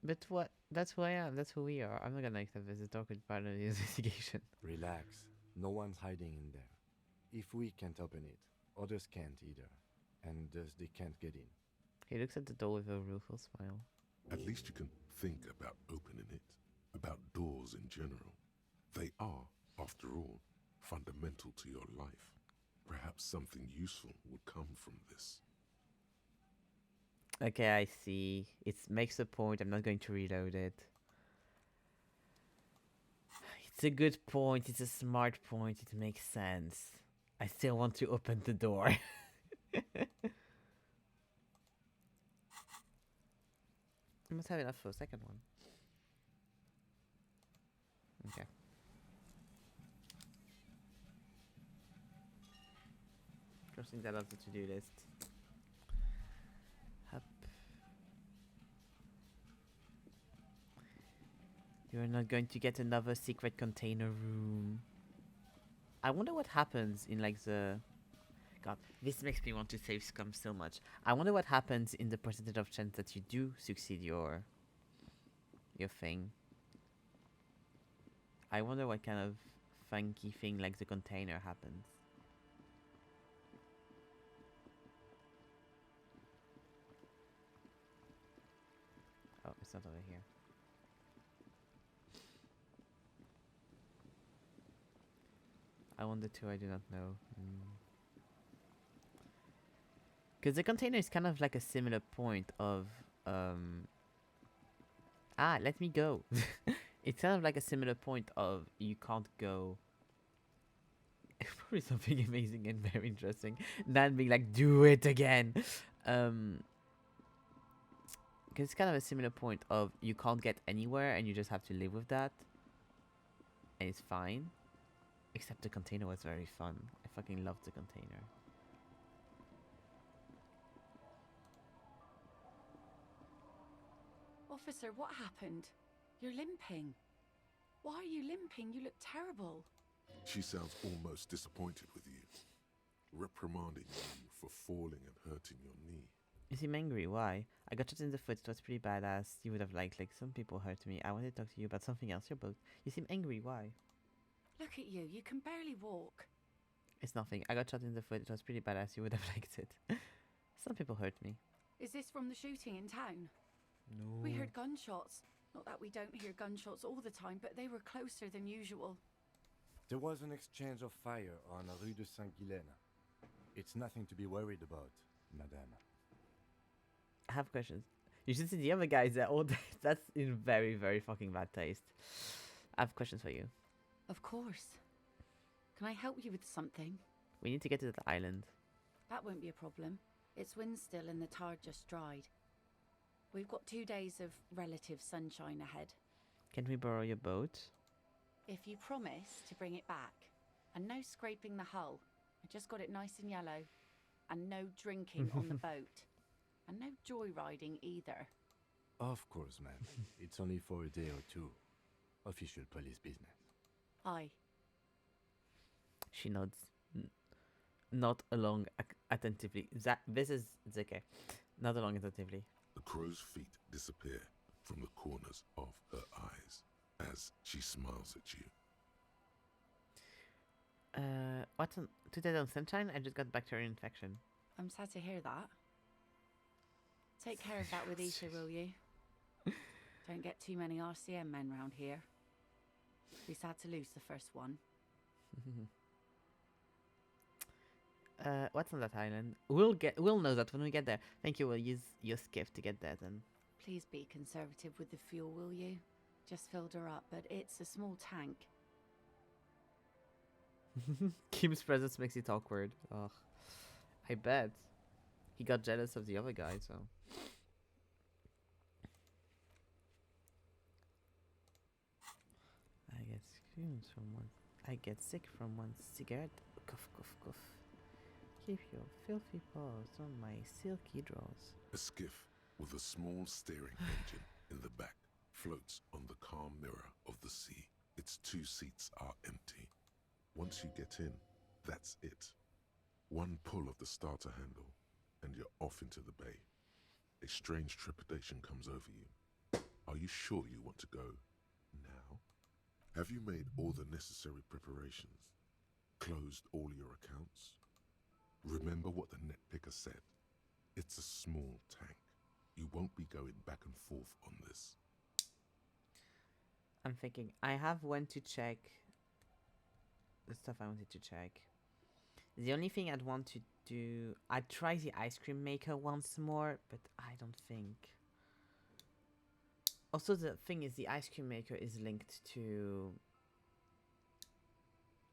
Speaker 1: But what? That's who I am. That's who we are. I'm not gonna accept this. It's awkward part of the investigation.
Speaker 3: Relax. No one's hiding in there. If we can't open it, others can't either. And thus they can't get in.
Speaker 1: He looks at the door with a rueful smile.
Speaker 2: At least you can think about opening it. About doors in general. They are, after all, fundamental to your life. Perhaps something useful would come from this.
Speaker 1: Okay, I see. It makes a point. I'm not going to reload it. It's a good point. It's a smart point. It makes sense. I still want to open the door. I must have enough for a second one. Okay. Crossing that off the to-do list. Up. You're not going to get another secret container room. I wonder what happens in like the... God, this makes me want to save scum so much. I wonder what happens in the percentage of chance that you do succeed your thing. I wonder what kind of funky thing like the container happens. Oh, it's not over here. I wonder too, I do not know. Because the container is kind of like a similar point of... let me go! It's kind of like a similar point of you can't go... Probably something amazing and very interesting. Than being like, do it again! Because it's kind of a similar point of you can't get anywhere and you just have to live with that. And it's fine. Except the container was very fun. I fucking loved the container.
Speaker 10: Officer, what happened? You're limping. Why are you limping? You look terrible.
Speaker 2: She sounds almost disappointed with you. Reprimanding you for falling and hurting your knee.
Speaker 1: You seem angry, why? I got shot in the foot, it was pretty badass. You would have liked, like, some people hurt me. I wanted to talk to you about something else, you're both. You seem angry, why?
Speaker 10: Look at you, you can barely walk.
Speaker 1: It's nothing. I got shot in the foot, it was pretty badass. You would have liked it. Some people hurt me.
Speaker 10: Is this from the shooting in town?
Speaker 1: No.
Speaker 10: We heard gunshots. Not that we don't hear gunshots all the time, but they were closer than usual.
Speaker 3: There was an exchange of fire on Rue de Saint-Guylaine. It's nothing to be worried about, madame.
Speaker 1: I have questions. You should see the other guys there all day. That's in very, very fucking bad taste. I have questions for you.
Speaker 10: Of course. Can I help you with something?
Speaker 1: We need to get to the island.
Speaker 10: That won't be a problem. It's wind still and the tar just dried. We've got 2 days of relative sunshine ahead.
Speaker 1: Can we borrow your boat?
Speaker 10: If you promise to bring it back. And no scraping the hull. I just got it nice and yellow. And no drinking on the boat. And no joyriding either.
Speaker 3: Of course, ma'am. It's only for a day or two. Official police business.
Speaker 10: Aye.
Speaker 1: She nods. Not along attentively. This is... It's okay. Not along attentively.
Speaker 2: The crow's feet disappear from the corners of her eyes as she smiles at you.
Speaker 1: What's on... Today on Sunshine? I just got bacterial infection.
Speaker 10: I'm sad to hear that. Take care of that with Isha, will you? Don't get too many RCM men round here. Be sad to lose the first one.
Speaker 1: What's on that island? We'll know that when we get there. Thank you. We'll use your skiff to get there then.
Speaker 10: Please be conservative with the fuel, will you? Just filled her up, but it's a small tank.
Speaker 1: Kim's presence makes it awkward. Ugh. I bet. He got jealous of the other guy, so. I get screams from one. I get sick from one cigarette. Cough, cough, cough. Keep your filthy paws on my silky drawers.
Speaker 2: A skiff with a small steering engine in the back floats on the calm mirror of the sea. Its 2 seats are empty. Once you get in, that's it. One pull of the starter handle, and you're off into the bay. A strange trepidation comes over you. Are you sure you want to go now? Have you made all the necessary preparations? Closed all your accounts? Remember what the netpicker said. It's a small tank. You won't be going back and forth on this.
Speaker 1: I'm thinking, I have went to check the stuff I wanted to check. The only thing I'd want to do, I'd try the ice cream maker once more, but I don't think. Also, the thing is, the ice cream maker is linked to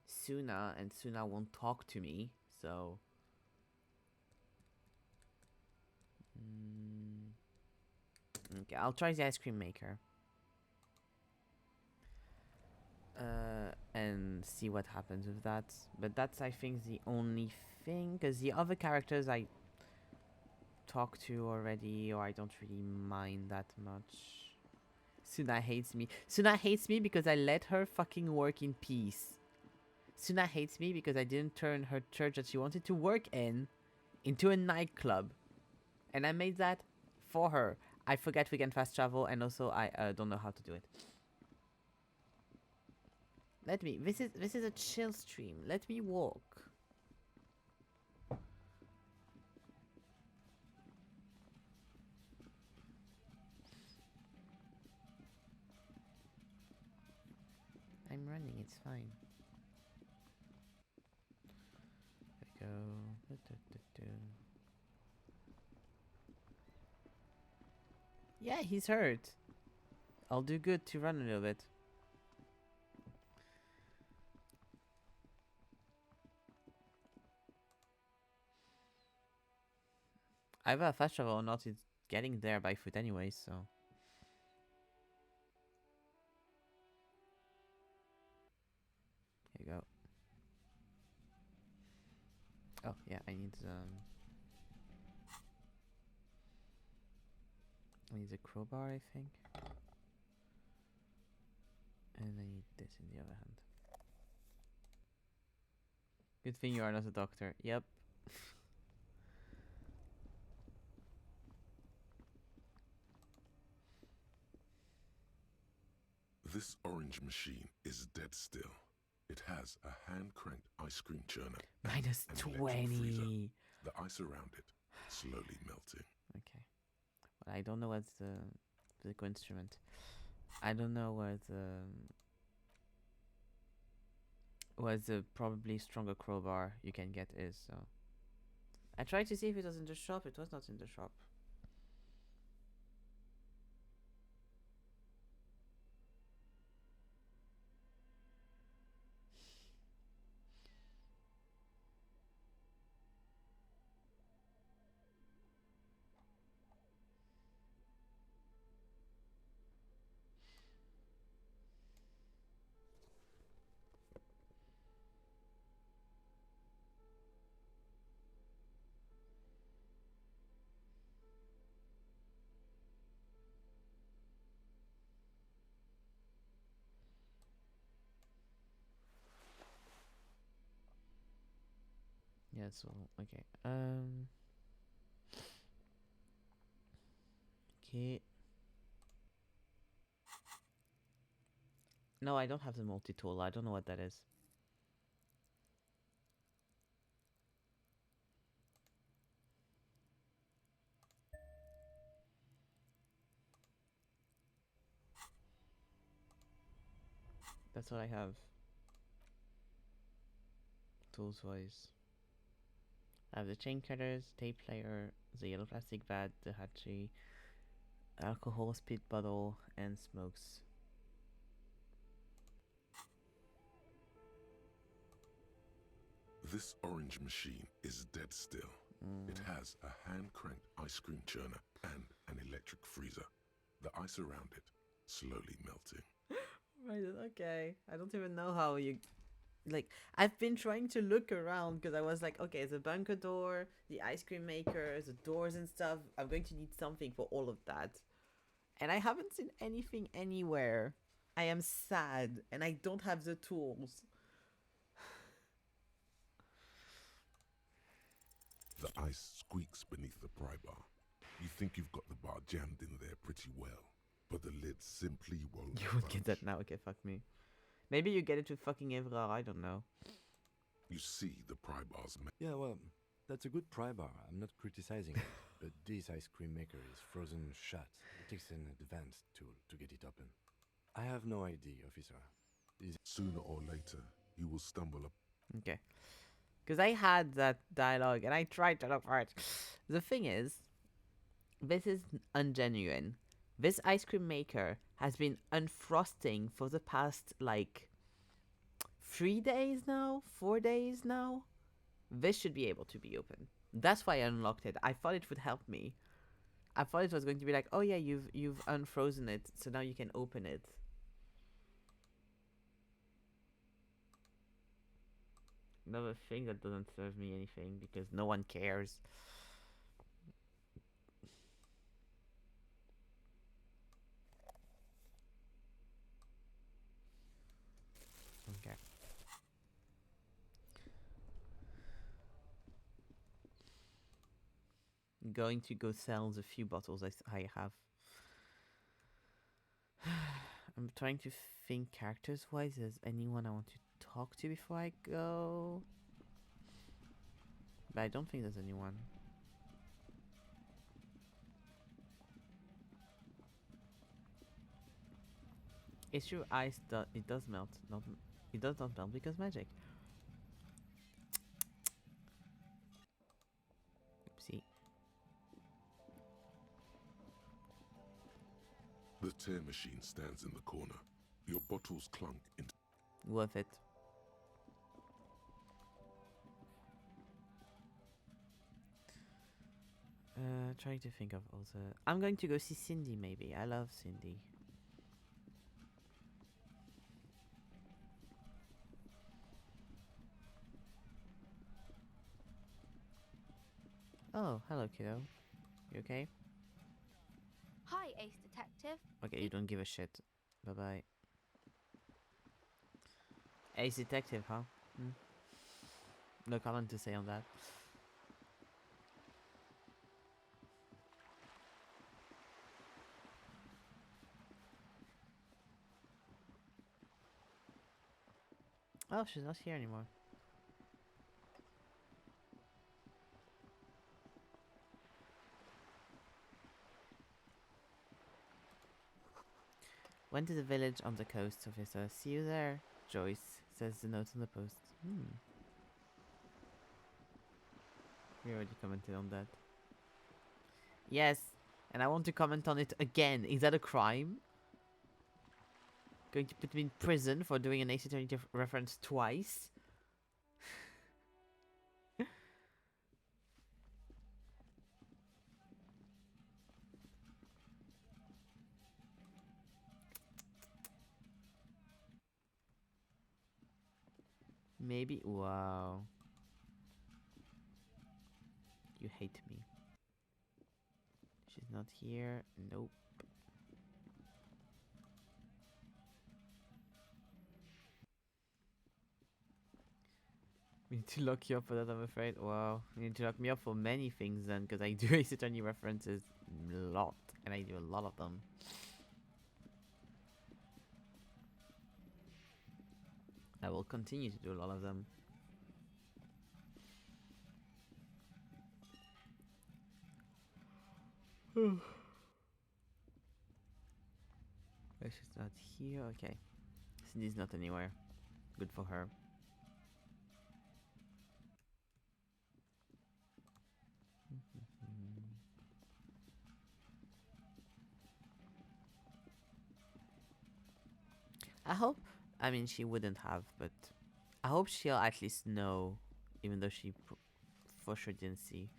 Speaker 1: Suna, and Suna won't talk to me, so. Okay, I'll try the ice cream maker. And see what happens with that. But that's, I think, the only thing, because the other characters I talked to already, or I don't really mind that much. Suna hates me. Suna hates me because I let her fucking work in peace. Suna hates me because I didn't turn her church that she wanted to work in into a nightclub. And I made that for her. I forget we can fast travel, and also I don't know how to do it. Let me. This is a chill stream. Let me walk. I'm running. It's fine. There we go. Yeah, he's hurt. I'll do good to run a little bit. Either fast travel or not, it's getting there by foot anyway, so. Here you go. Oh, yeah, I need a crowbar, I think. And I need this in the other hand. Good thing you are not a doctor. Yep.
Speaker 2: This orange machine is dead still. It has a hand-cranked ice cream churner.
Speaker 1: Minus
Speaker 2: and an electric freezer.
Speaker 1: 20.
Speaker 2: The ice around it slowly melting.
Speaker 1: Okay. Well, I don't know what's the physical instrument. I don't know what the probably stronger crowbar you can get is, so. I tried to see if it was in the shop. It was not in the shop. Yeah, so okay. Okay. No, I don't have the multi-tool. I don't know what that is. That's what I have. Tools wise. I have the chain cutters, tape player, the yellow plastic bat, the hatchet, alcohol spit bottle, and smokes.
Speaker 2: This orange machine is dead still. It has a hand-cranked ice cream churner and an electric freezer. The ice around it slowly melting.
Speaker 1: Right, okay. I don't even know how you... Like, I've been trying to look around because I was like, okay, the bunker door, the ice cream maker, the doors and stuff. I'm going to need something for all of that. And I haven't seen anything anywhere. I am sad and I don't have the tools.
Speaker 2: The ice squeaks beneath the pry bar. You think you've got the bar jammed in there pretty well, but the lid simply won't
Speaker 1: You would
Speaker 2: budge.
Speaker 1: get that now, okay, fuck me. Maybe you get it with fucking Evra, I don't know.
Speaker 2: You see the pry bar's
Speaker 3: Yeah, well, that's a good pry bar. I'm not criticizing it. But this ice cream maker is frozen shut. It takes an advanced tool to get it open. I have no idea, officer.
Speaker 2: Sooner or later, you will stumble up.
Speaker 1: Okay. Because I had that dialogue and I tried to look for it. The thing is, this is ungenuine. This ice cream maker has been unfrosting for the past, like, 3 days now? 4 days now? This should be able to be open. That's why I unlocked it. I thought it would help me. I thought it was going to be like, oh yeah, you've unfrozen it, so now you can open it. Another thing that doesn't serve me anything because no one cares. Okay. Going to go sell the few bottles I have. I'm trying to think characters wise. Is anyone I want to talk to before I go? But I don't think there's anyone. It's true, ice it does melt. It does not melt because magic. Oopsie.
Speaker 2: The tear machine stands in the corner. Your bottles clunk into...
Speaker 1: Worth it. Trying to think of also. I'm going to go see Cindy maybe. I love Cindy. Oh, hello kiddo. You okay?
Speaker 11: Hi, Ace Detective.
Speaker 1: Okay, you don't give a shit. Bye bye. Ace Detective, huh? No comment to say on that. Oh, she's not here anymore. Went to the village on the coast, officer. See you there, Joyce, says the note on the post. We already commented on that. Yes, and I want to comment on it again. Is that a crime? Going to put me in prison for doing an Ace Attorney reference twice? Maybe. Wow. You hate me. She's not here. Nope. We need to lock you up for that, I'm afraid. Wow. We need to lock me up for many things then, because I do Ace Attorney references a lot. And I do a lot of them. I will continue to do a lot of them. She's not here. Okay. Cindy's not anywhere. Good for her. I hope, I mean, she wouldn't have, but I hope she'll at least know even though she for sure didn't see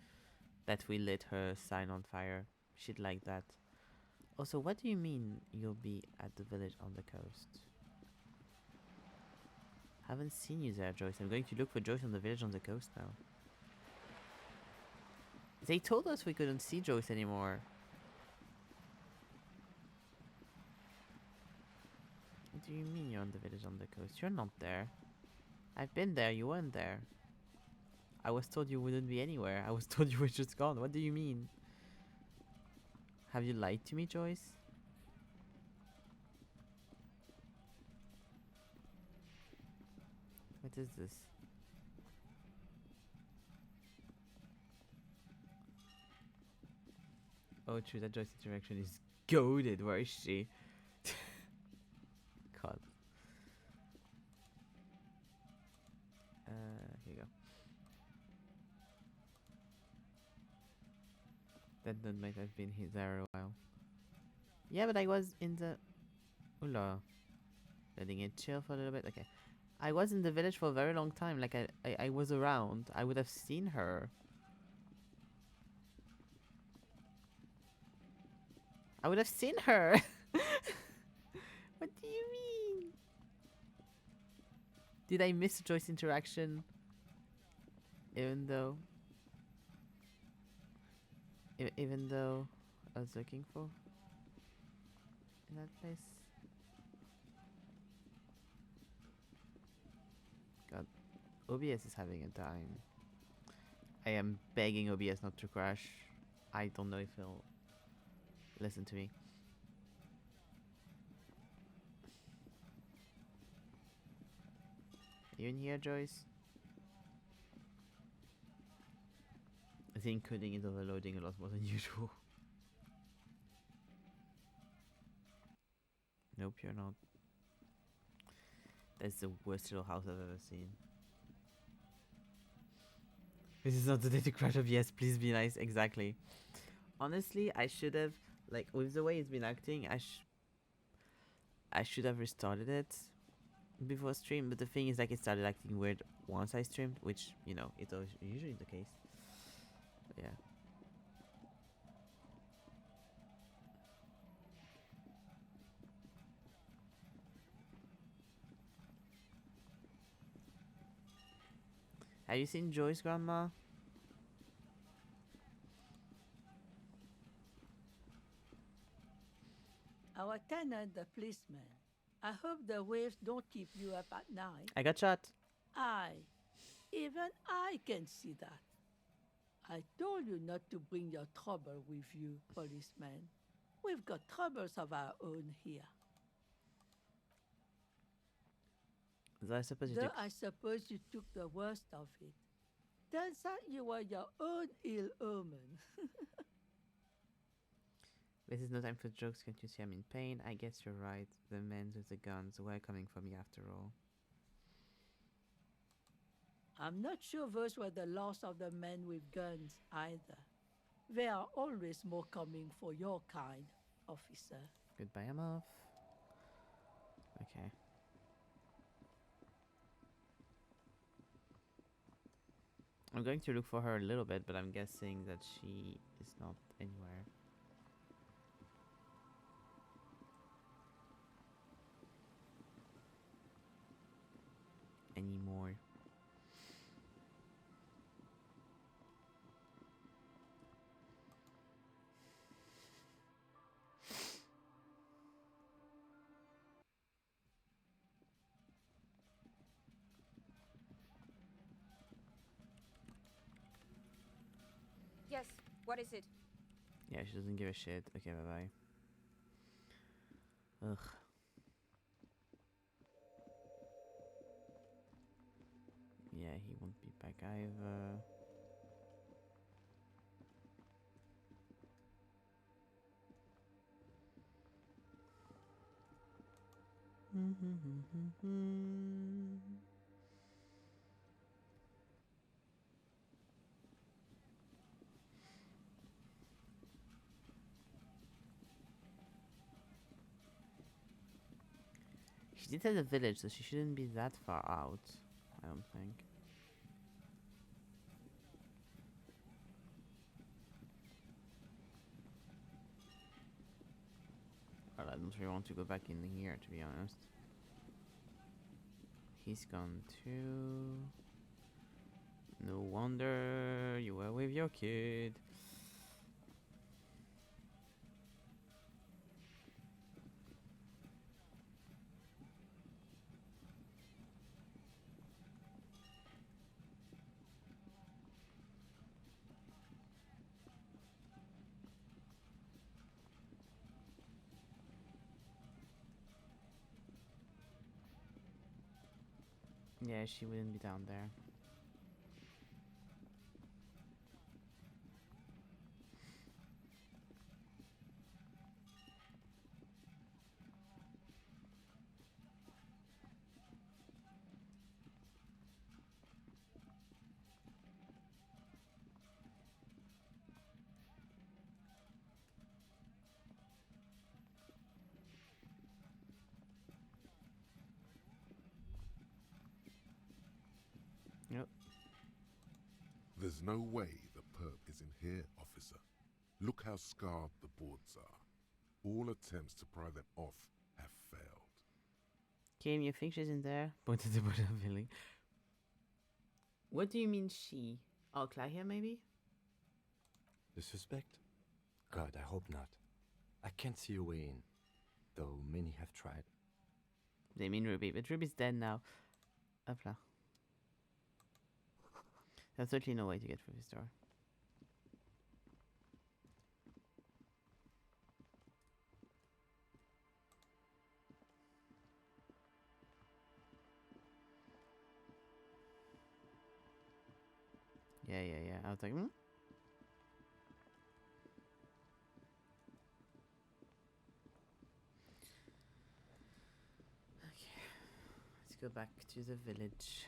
Speaker 1: that we lit her sign on fire. She'd like that. Also, what do you mean you'll be at the village on the coast? Haven't seen you there, Joyce. I'm going to look for Joyce on the village on the coast now. They told us we couldn't see Joyce anymore. What do you mean you're on the village on the coast? You're not there. I've been there, you weren't there. I was told you wouldn't be anywhere. I was told you were just gone. What do you mean? Have you lied to me, Joyce? What is this? Oh, true, that Joyce interaction is goaded. Where is she? God. Here you go. That note might have been there a while. Yeah, but I was in the... Oula. Letting it chill for a little bit. Okay. I was in the village for a very long time. Like, I was around. I would have seen her. I would have seen her! What do you mean? Did I miss Joyce interaction? Even though I was looking for in that place. God, OBS is having a time. I am begging OBS not to crash. I don't know if he'll listen to me. You in here, Joyce? I think coding is overloading a lot more than usual. Nope, you're not. That's the worst little house I've ever seen. This is not the day to crash up. Yes, please be nice. Exactly. Honestly, I should have, like, with the way he's been acting, I should have restarted it before stream. But the thing is, like, it started acting weird once I streamed, which, you know, it's usually the case. But yeah. Have you seen Joy's grandma?
Speaker 12: Our tenant, the policeman. I hope the waves don't keep you up at night.
Speaker 1: I got shot.
Speaker 12: Even I can see that. I told you not to bring your trouble with you, policeman. We've got troubles of our own here.
Speaker 1: So I suppose
Speaker 12: I suppose you took the worst of it. Turns out you were your own ill omen.
Speaker 1: This is no time for jokes. Can't you see I'm in pain? I guess you're right. The men with the guns were coming for me after all.
Speaker 12: I'm not sure those were the last of the men with guns either. There are always more coming for your kind, officer.
Speaker 1: Goodbye, I'm off. Okay. I'm going to look for her a little bit, but I'm guessing that she is not anywhere. Anymore.
Speaker 13: Yes, what is it?
Speaker 1: Yeah, she doesn't give a shit. Okay, bye-bye. Ugh. Yeah, he won't be back either. She did have a village, so she shouldn't be that far out, I don't think. don't really want to go back in here, to be honest. He's gone too. No wonder you were with your kid. Yeah, she wouldn't be down there. Yep.
Speaker 2: There's no way the perp is in here, officer. Look how scarred the boards are. All attempts to pry them off have failed.
Speaker 1: Kim, you think she's in there? Pointed to Billy. What do you mean she? Oh, Claudia, maybe?
Speaker 3: The suspect? God, I hope not. I can't see a way in, though many have tried.
Speaker 1: They mean Ruby, but Ruby's dead now. Hopla. There's certainly no way to get through this door. Yeah. I was like, hmm? Okay. Let's go back to the village.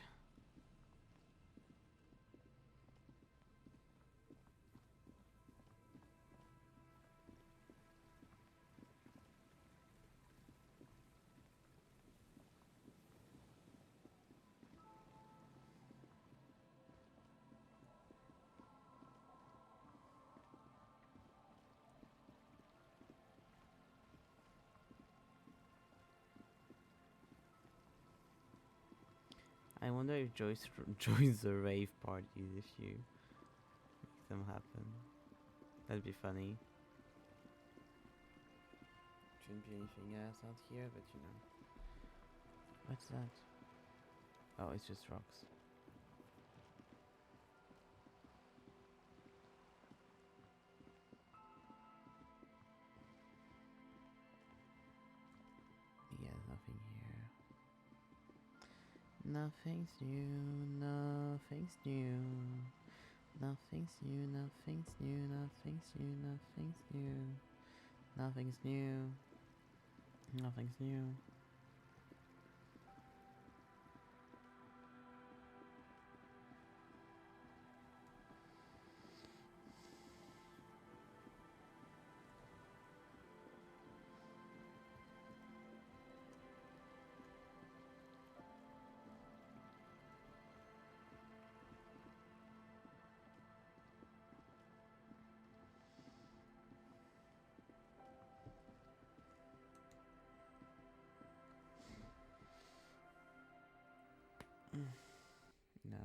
Speaker 1: I wonder if Joyce joins the rave parties if you make them happen. That'd be funny. Shouldn't be anything else out here, but you know. What's that? Oh, it's just rocks. Yeah, nothing here. Nothing's new, nothing's new. Nothing's new, nothing's new, nothing's new, nothing's new. Nothing's new. Nothing's new. No.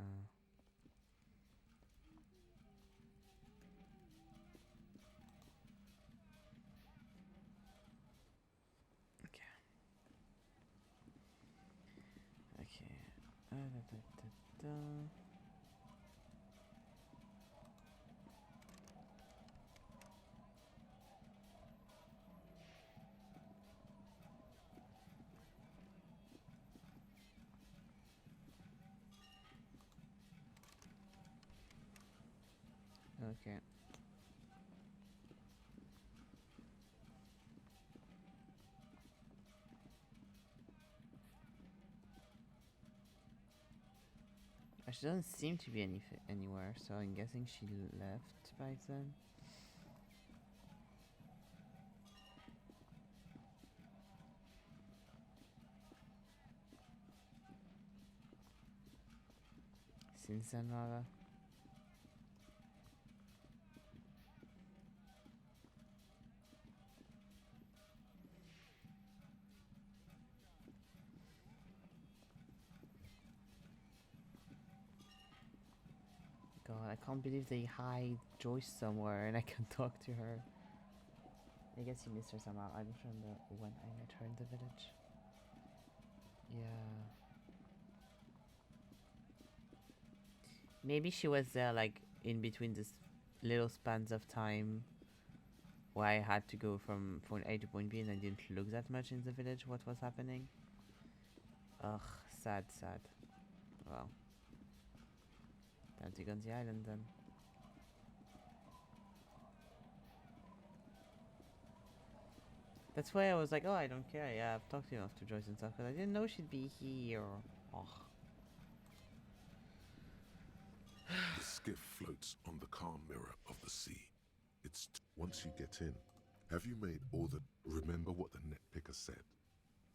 Speaker 1: Okay. Okay. Da. Okay. She doesn't seem to be anywhere, so I'm guessing she left by then. Since then, rather. I can't believe they hide Joyce somewhere and I can talk to her. I guess he missed her somehow. I don't remember when I met her in the village. Yeah. Maybe she was there like in between this little spans of time where I had to go from point A to point B and I didn't look that much in the village what was happening. Ugh, sad. Well. Time to go on the island then. That's why I was like, oh, I don't care. Yeah, I've talked enough to Joyce and stuff, because I didn't know she'd be here. Oh.
Speaker 2: The skiff floats on the calm mirror of the sea. Once you get in, have you made all the... Remember what the net picker said?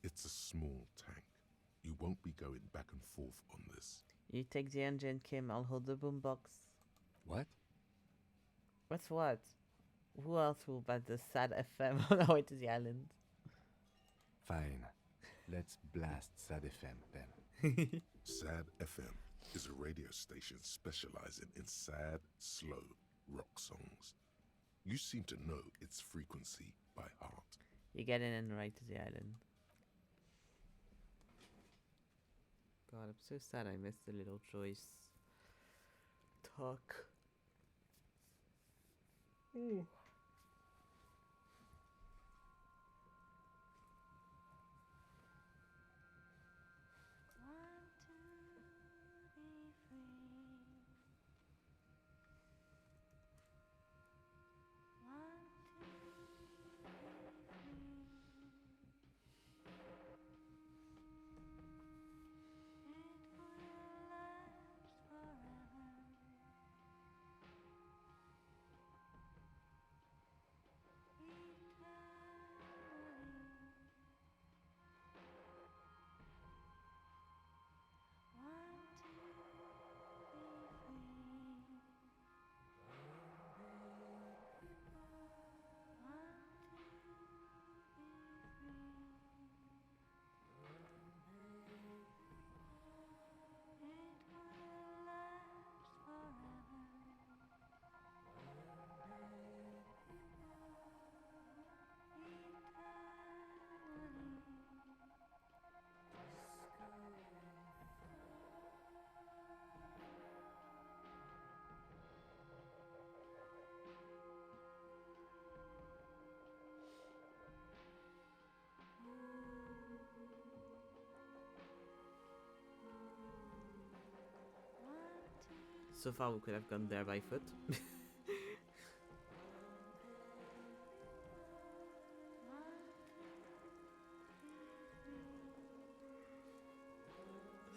Speaker 2: It's a small tank. You won't be going back and forth on this.
Speaker 1: You take the engine, Kim. I'll hold the boombox.
Speaker 3: What?
Speaker 1: What's what? Who else will bet the sad FM on our way to the island?
Speaker 3: Fine. Let's blast Sad FM then.
Speaker 2: Sad FM is a radio station specializing in sad, slow rock songs. You seem to know its frequency by heart.
Speaker 1: You get in and right to the island. God, I'm so sad I missed the little Joyce talk. Ooh. So far we could have gone there by foot.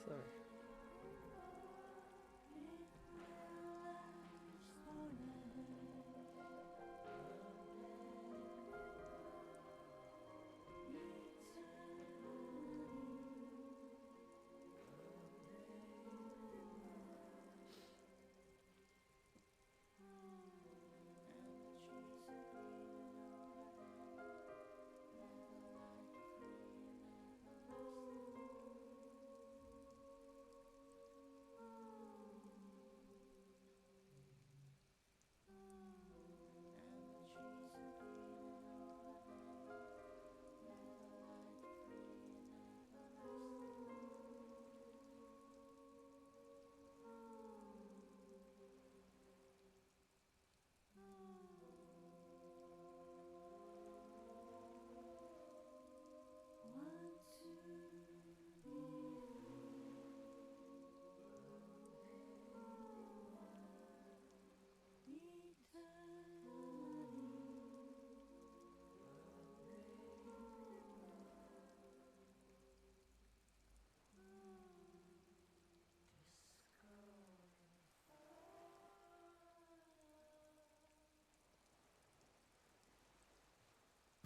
Speaker 1: Sorry.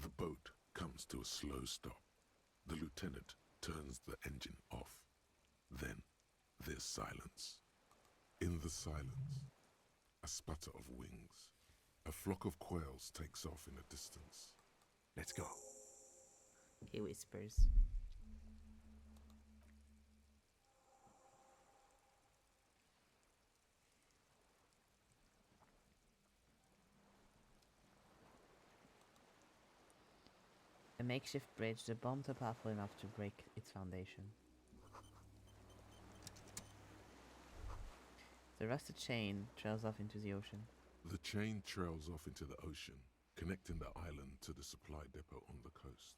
Speaker 2: The boat comes to a slow stop. The lieutenant turns the engine off. Then there's silence. In the silence, a sputter of wings. A flock of quails takes off in the distance.
Speaker 3: Let's go.
Speaker 1: He whispers. A makeshift bridge, the bombs are powerful enough to break its foundation. The rusted chain trails off into the ocean.
Speaker 2: The chain trails off into the ocean, connecting the island to the supply depot on the coast.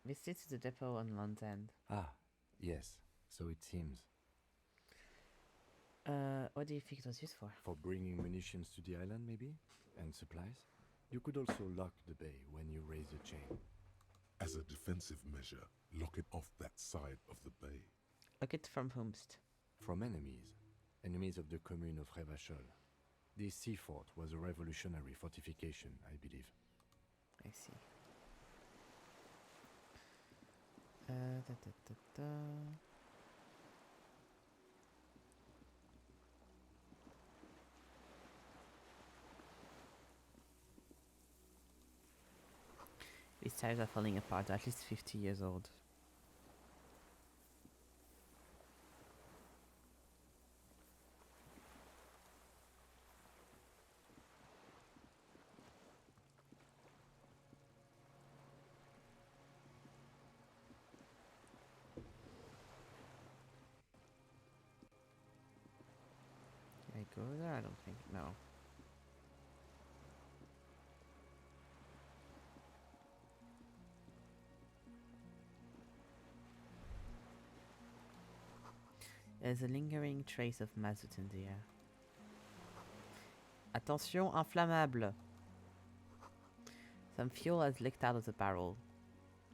Speaker 1: This is the depot on Land's End.
Speaker 3: Ah, yes, so it seems.
Speaker 1: What do you think it was used for?
Speaker 3: For bringing munitions to the island, maybe? And supplies? You could also lock the bay when you raise the chain.
Speaker 2: As a defensive measure, lock it off that side of the bay.
Speaker 1: Look it from whomst?
Speaker 3: From enemies. Enemies of the commune of Revachol. This sea fort was a revolutionary fortification, I believe.
Speaker 1: I see. Da, da, da, da. These tires are falling apart, they're at least 50 years old. Can I go there? I don't think. No. There's a lingering trace of mazout in the air. Attention, inflammable! Some fuel has leaked out of the barrel.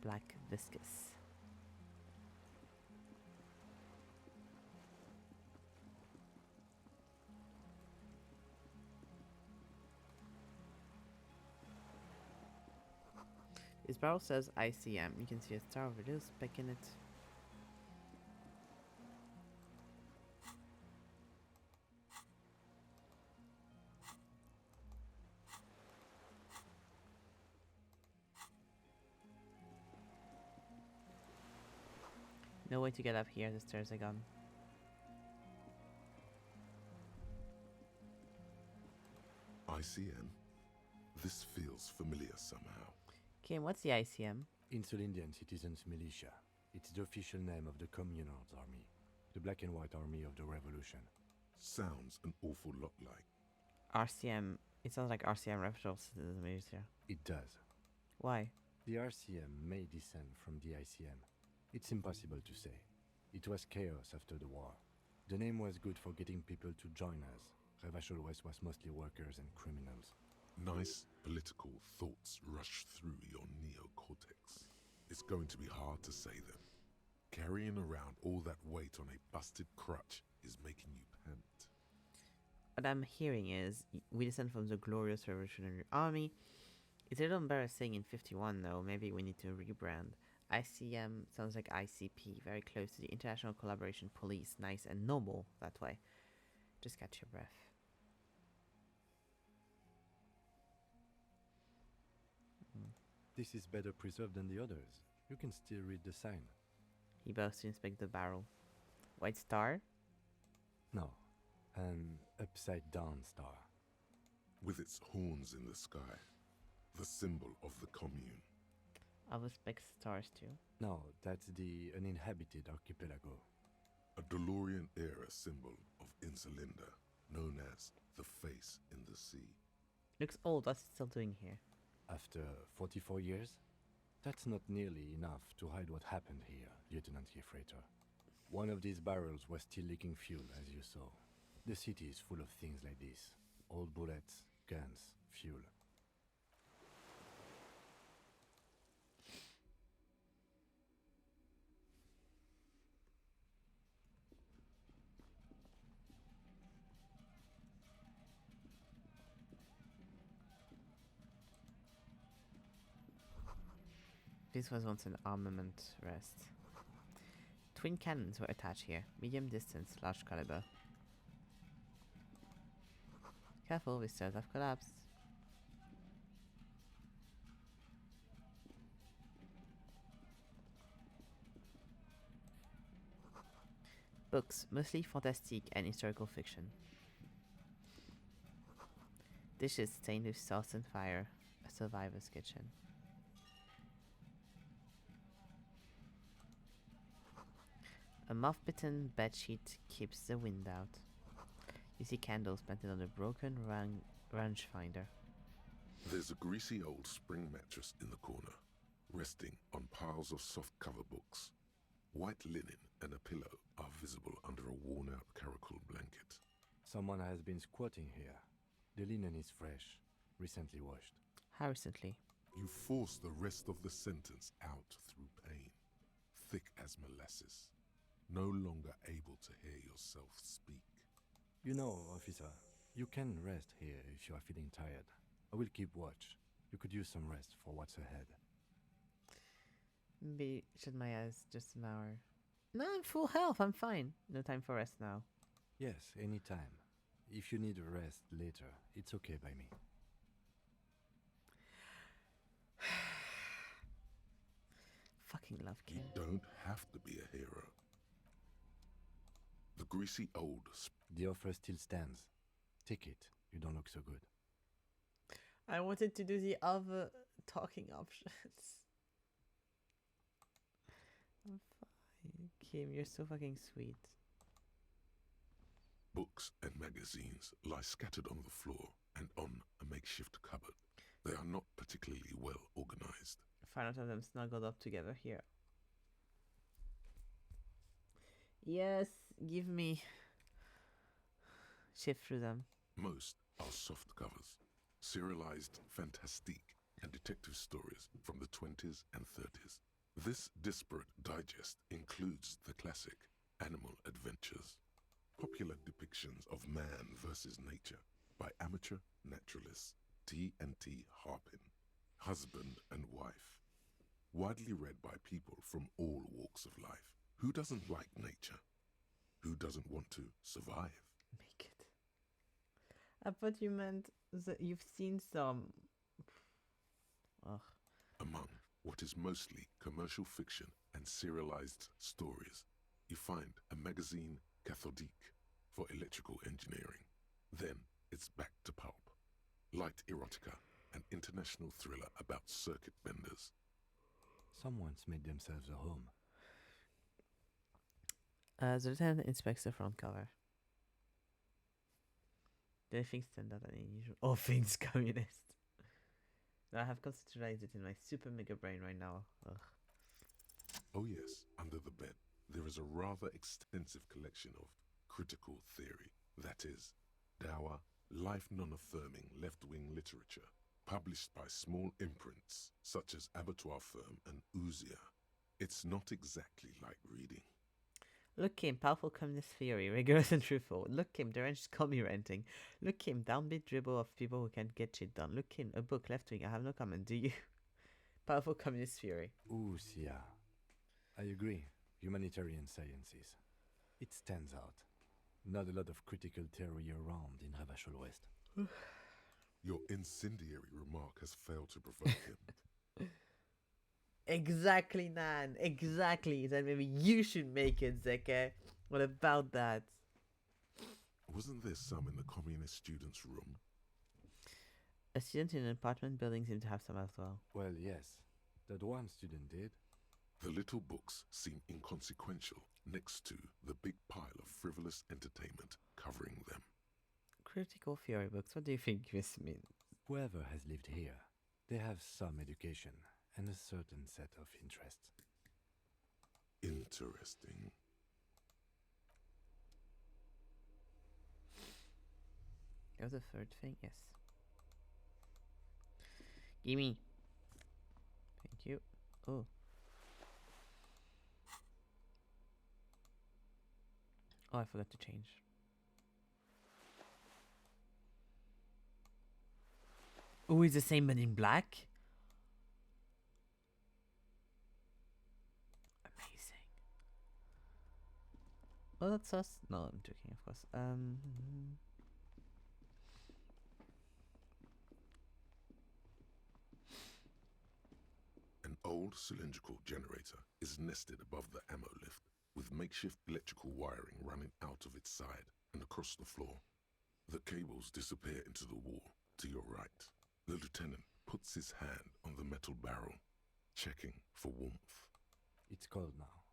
Speaker 1: Black viscous. This barrel says ICM. You can see a star of reduced spec in it. No way to get up here, the stairs are gone.
Speaker 2: ICM? This feels familiar somehow.
Speaker 1: Okay, what's the ICM?
Speaker 3: Insulindian Citizens Militia. It's the official name of the Communards Army. The black and white army of the revolution.
Speaker 2: Sounds an awful lot like.
Speaker 1: RCM. It sounds like RCM Revolutionary Citizens Militia.
Speaker 3: It does.
Speaker 1: Why?
Speaker 3: The RCM may descend from the ICM. It's impossible to say. It was chaos after the war. The name was good for getting people to join us. Revachol West was mostly workers and criminals.
Speaker 2: Nice political thoughts rush through your neocortex. It's going to be hard to say them. Carrying around all that weight on a busted crutch is making you pant.
Speaker 1: What I'm hearing is, we descend from the glorious Revolutionary Army. It's a little embarrassing in 51 though, maybe we need to rebrand. ICM sounds like ICP, very close to the International Collaboration Police, nice and noble that way. Just catch your breath.
Speaker 3: This is better preserved than the others. You can still read the sign.
Speaker 1: He bows to inspect the barrel. White star?
Speaker 3: No, an upside-down star.
Speaker 2: With its horns in the sky, the symbol of the commune.
Speaker 1: I will spec stars too.
Speaker 3: No, that's the uninhabited archipelago.
Speaker 2: A DeLorean-era symbol of Insulinda, known as the face in the sea.
Speaker 1: Looks old, what's it still doing here?
Speaker 3: After 44 years? That's not nearly enough to hide what happened here, Lieutenant Gefreiter. One of these barrels was still leaking fuel, as you saw. The city is full of things like this. Old bullets, guns, fuel.
Speaker 1: This was once an armament rest. Twin cannons were attached here. Medium distance, large caliber. Careful, the stairs have collapsed. Books, mostly fantastic and historical fiction. Dishes stained with sauce and fire. A survivor's kitchen. A moth-bitten bedsheet keeps the wind out. You see candles planted on a broken rangefinder.
Speaker 2: There's a greasy old spring mattress in the corner, resting on piles of soft-cover books. White linen and a pillow are visible under a worn-out caracal blanket.
Speaker 3: Someone has been squatting here. The linen is fresh, recently washed.
Speaker 1: How recently?
Speaker 2: You force the rest of the sentence out through pain, thick as molasses, no longer able to hear yourself speak.
Speaker 3: You know, officer, you can rest here if you are feeling tired. I will keep watch. You could use some rest for what's ahead.
Speaker 1: Maybe shut my eyes just an hour. No, I'm full health. I'm fine. No time for rest now.
Speaker 3: Yes, anytime. If you need a rest later, it's okay by me.
Speaker 1: Fucking love Kim.
Speaker 2: You don't have to be a hero. The greasy old...
Speaker 3: The offer still stands. Take it. You don't look so good.
Speaker 1: I wanted to do the other talking options. I'm fine. Kim, you're so fucking sweet.
Speaker 2: Books and magazines lie scattered on the floor and on a makeshift cupboard. They are not particularly well organized.
Speaker 1: 5 of them snuggled up together here. Yes, give me. Shift through them.
Speaker 2: Most are soft covers, serialized fantastique and detective stories from the 20s and 30s. This disparate digest includes the classic Animal Adventures, popular depictions of man versus nature by amateur naturalists T&T Harpin, husband and wife, widely read by people from all walks of life. Who doesn't like nature? Who doesn't want to survive?
Speaker 1: Make it. I thought you meant that you've seen some. Ugh.
Speaker 2: Among what is mostly commercial fiction and serialized stories, you find a magazine cathodique for electrical engineering. Then it's back to pulp. Light erotica, an international thriller about circuit benders.
Speaker 3: Someone's made themselves a home.
Speaker 1: The lieutenant inspects the front cover. Do anything stand out any unusual? All things communist. Now I have conceptualized it in my super mega brain right now. Ugh.
Speaker 2: Oh yes, under the bed, there is a rather extensive collection of critical theory, that is, dour, life non-affirming left-wing literature, published by small imprints such as Abattoir Firm and Ouzia. It's not exactly like reading.
Speaker 1: Look, Kim, powerful communist theory, rigorous and truthful. Look, Kim, deranged commie renting. Look, Kim, downbeat dribble of people who can't get shit done. Look, Kim, a book left wing. I have no comment. Do you? Powerful communist theory.
Speaker 3: Ouzia. I agree. Humanitarian sciences. It stands out. Not a lot of critical theory around in Ravachol West.
Speaker 2: Your incendiary remark has failed to provoke him.
Speaker 1: Exactly, Nan. Exactly. Then maybe you should make it, Zeke. What about that?
Speaker 2: Wasn't there some in the communist students' room?
Speaker 1: A student in an apartment building seemed to have some as well.
Speaker 3: Well, yes. That one student did.
Speaker 2: The little books seem inconsequential next to the big pile of frivolous entertainment covering them.
Speaker 1: Critical theory books. What do you think this means?
Speaker 3: Whoever has lived here, they have some education and a certain set of interests.
Speaker 2: Interesting.
Speaker 1: That was a third thing? Yes. Gimme. Thank you. Oh. Oh, I forgot to change. Oh, it's the same but in black? Amazing. Oh, that's us. No, I'm joking, of course.
Speaker 2: An old cylindrical generator is nested above the ammo lift, with makeshift electrical wiring running out of its side and across the floor. The cables disappear into the wall to your right. The lieutenant puts his hand on the metal barrel, checking for warmth.
Speaker 3: It's cold now.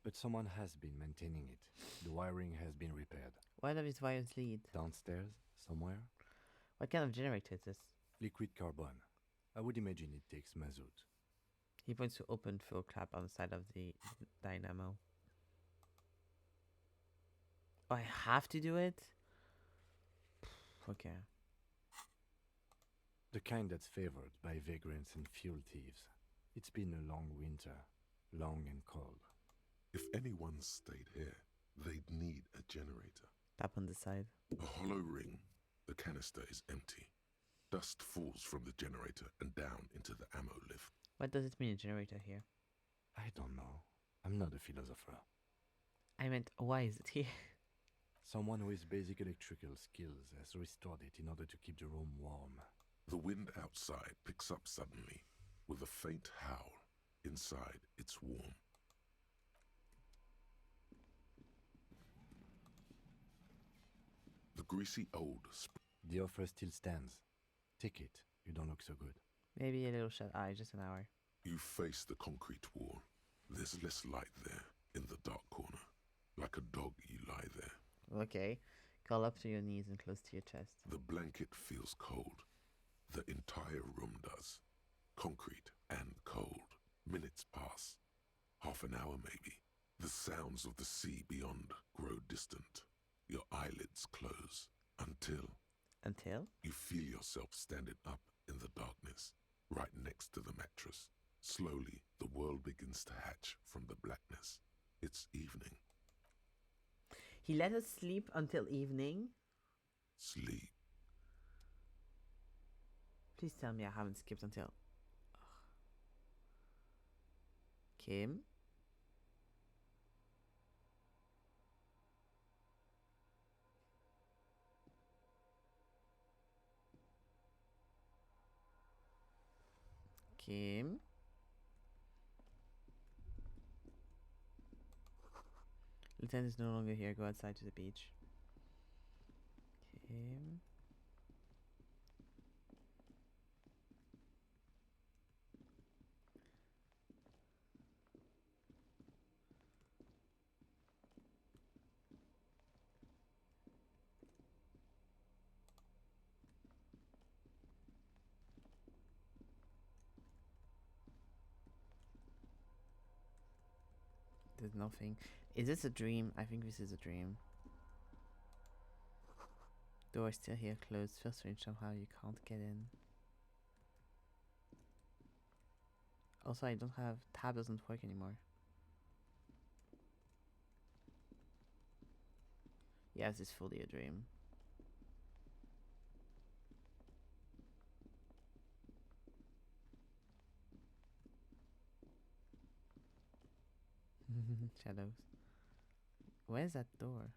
Speaker 3: But someone has been maintaining it. The wiring has been repaired.
Speaker 1: Where do these wires lead?
Speaker 3: Downstairs, somewhere?
Speaker 1: What kind of generator is this?
Speaker 3: Liquid carbon. I would imagine it takes mazout.
Speaker 1: He points to open fuel cap on the side of the dynamo. Oh, I have to do it? Okay.
Speaker 3: The kind that's favored by vagrants and fuel thieves. It's been a long winter, long and cold.
Speaker 2: If anyone stayed here, they'd need a generator.
Speaker 1: Tap on the side.
Speaker 2: A hollow ring. The canister is empty. Dust falls from the generator and down into the ammo lift.
Speaker 1: What does it mean, a generator here?
Speaker 3: I don't know. I'm not a philosopher.
Speaker 1: I meant, why is it here?
Speaker 3: Someone with basic electrical skills has restored it in order to keep the room warm.
Speaker 2: The wind outside picks up suddenly, with a faint howl. Inside, it's warm. The greasy old...
Speaker 3: The offer still stands. Take it. You don't look so good.
Speaker 1: Maybe a little shut eye, just an hour.
Speaker 2: You face the concrete wall. There's less light there, in the dark corner. Like a dog, you lie there.
Speaker 1: Okay. Crawl up to your knees and close to your chest.
Speaker 2: The blanket feels cold. The entire room does. Concrete and cold. Minutes pass. Half an hour maybe. The sounds of the sea beyond grow distant. Your eyelids close. Until you feel yourself standing up in the darkness, right next to the mattress. Slowly, the world begins to hatch from the blackness. It's evening.
Speaker 1: He let us sleep until evening?
Speaker 2: Sleep.
Speaker 1: Please tell me I haven't skipped until... Kim? Kim? Lieutenant is no longer here. Go outside to the beach. Kim? There's nothing. Is this a dream? I think this is a dream. Door still here closed. Feels strange somehow. You can't get in. Also, I don't have... Tab doesn't work anymore. Yes, it's fully a dream. Shadows. Where's that door?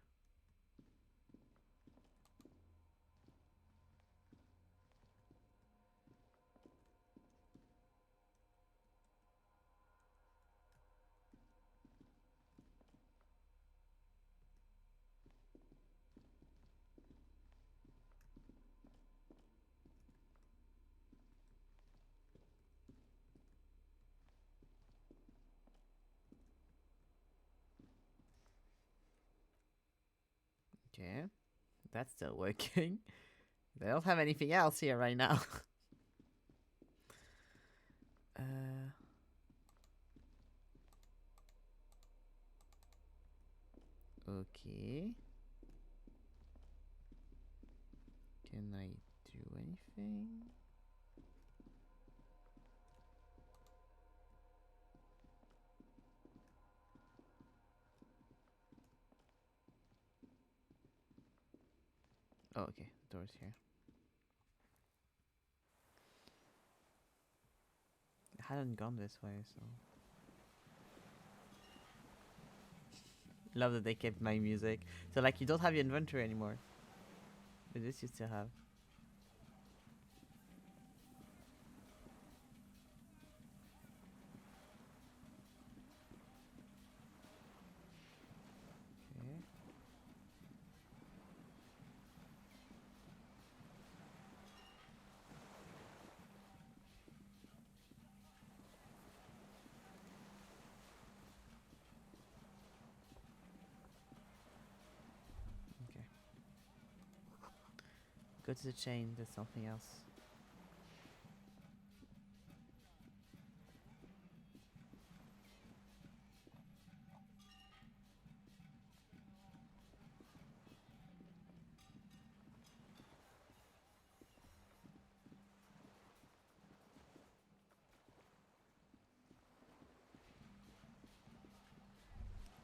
Speaker 1: Okay, that's still working. They don't have anything else here right now. Okay. Can I do anything? Oh, okay. The door's here. I hadn't gone this way, so... Love that they kept my music. So, like, you don't have your inventory anymore. But this you still have. Okay. Go to the chain, there's something else.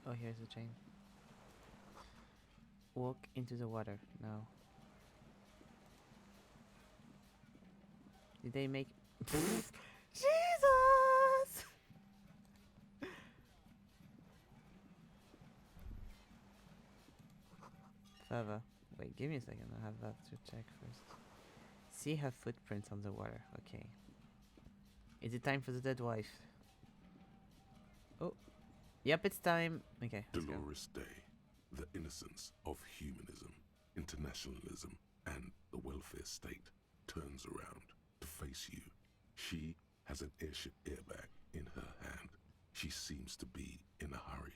Speaker 1: Oh, here's the chain. Walk into the water now. Did they make... Jesus! Further. Wait, give me a second. I have that to check first. See her footprints on the water. Okay. Is it time for the dead wife? Oh. Yep, it's time. Okay, let's go.
Speaker 2: Dolores Day, the innocence of humanism, internationalism, and the welfare state turns around to face you. She has an airship airbag in her hand. She seems to be in a hurry.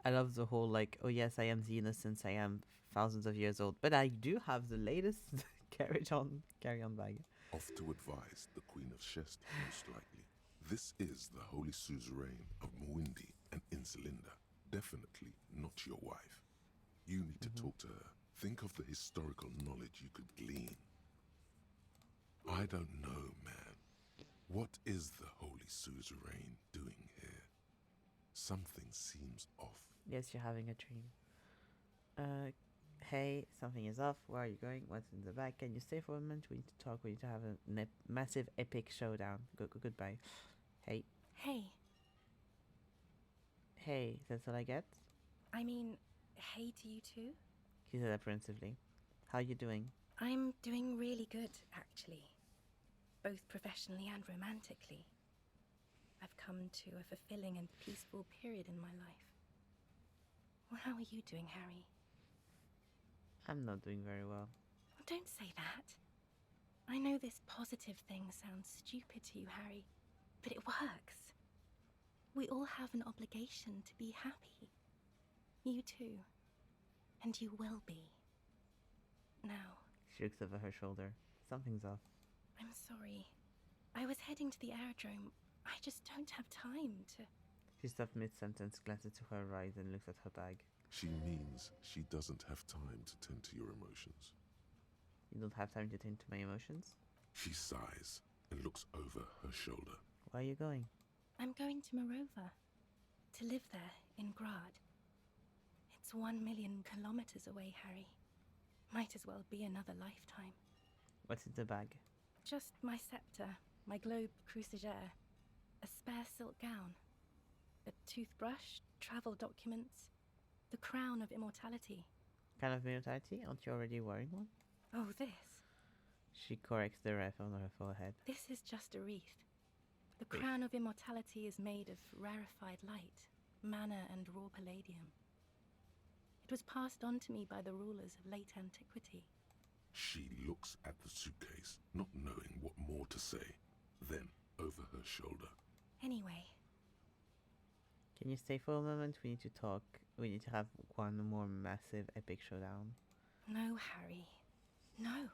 Speaker 1: I love the whole like, oh yes, I am the innocence, I am thousands of years old, but I do have the latest carry-on bag.
Speaker 2: Off to advise the Queen of Shest, most likely. This is the Holy Suzerain of Mwindi and Insulinda. Definitely not your wife. You need to talk to her. Think of the historical knowledge you could glean. I don't know, man. What is the Holy Suzerain doing here? Something seems off.
Speaker 1: Yes, you're having a dream. Hey, something is off. Where are you going? What's in the bag? Can you stay for a moment? We need to talk. We need to have a massive epic showdown. Goodbye. Hey.
Speaker 14: Hey.
Speaker 1: Hey, that's all I get?
Speaker 14: I mean, hey to you too?
Speaker 1: She said apprehensively. How you doing?
Speaker 14: I'm doing really good, actually. Both professionally and romantically. I've come to a fulfilling and peaceful period in my life. Well, how are you doing, Harry?
Speaker 1: I'm not doing very well.
Speaker 14: Well, don't say that. I know this positive thing sounds stupid to you, Harry, but it works. We all have an obligation to be happy. You too. And you will be. Now.
Speaker 1: She looks over her shoulder. Something's off.
Speaker 14: I'm sorry. I was heading to the aerodrome. I just don't have time to...
Speaker 1: She stopped mid-sentence, glances to her right, and looks at her bag.
Speaker 2: She means she doesn't have time to tend to your emotions.
Speaker 1: You don't have time to tend to my emotions?
Speaker 2: She sighs and looks over her shoulder.
Speaker 1: Where are you going?
Speaker 14: I'm going to Morova. To live there, in Grad. It's 1 million kilometers away, Harry. Might as well be another lifetime.
Speaker 1: What's in the bag?
Speaker 14: Just my scepter, my globe cruciger, a spare silk gown, a toothbrush, travel documents, the crown of immortality.
Speaker 1: Kind of immortality? Aren't you already wearing one?
Speaker 14: Oh, this.
Speaker 1: She corrects the wreath on her forehead.
Speaker 14: This is just a wreath. The crown of immortality is made of rarefied light, mana and raw palladium. It was passed on to me by the rulers of late antiquity.
Speaker 2: She looks at the suitcase, not knowing what more to say. Then, over her shoulder.
Speaker 14: Anyway.
Speaker 1: Can you stay for a moment? We need to talk. We need to have one more massive epic showdown.
Speaker 14: No, Harry. No.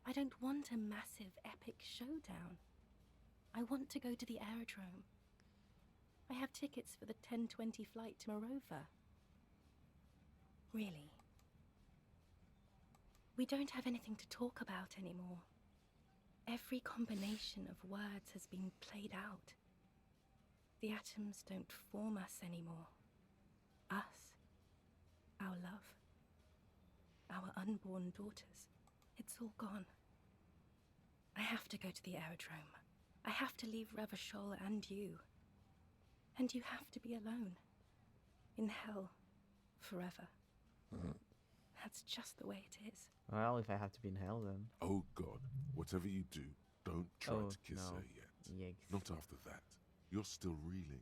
Speaker 14: I don't want a massive epic showdown. I want to go to the aerodrome. I have tickets for the 10:20 flight to Morova. Really. We don't have anything to talk about anymore. Every combination of words has been played out. The atoms don't form us anymore. Us. Our love. Our unborn daughters. It's all gone. I have to go to the aerodrome. I have to leave Revachol and you. And you have to be alone. In hell. Forever. That's just the way it is.
Speaker 1: Well, if I have to be in hell, then...
Speaker 2: Oh God, whatever you do, don't try to kiss
Speaker 1: no.
Speaker 2: her yet.
Speaker 1: Yikes.
Speaker 2: Not after that. You're still reeling.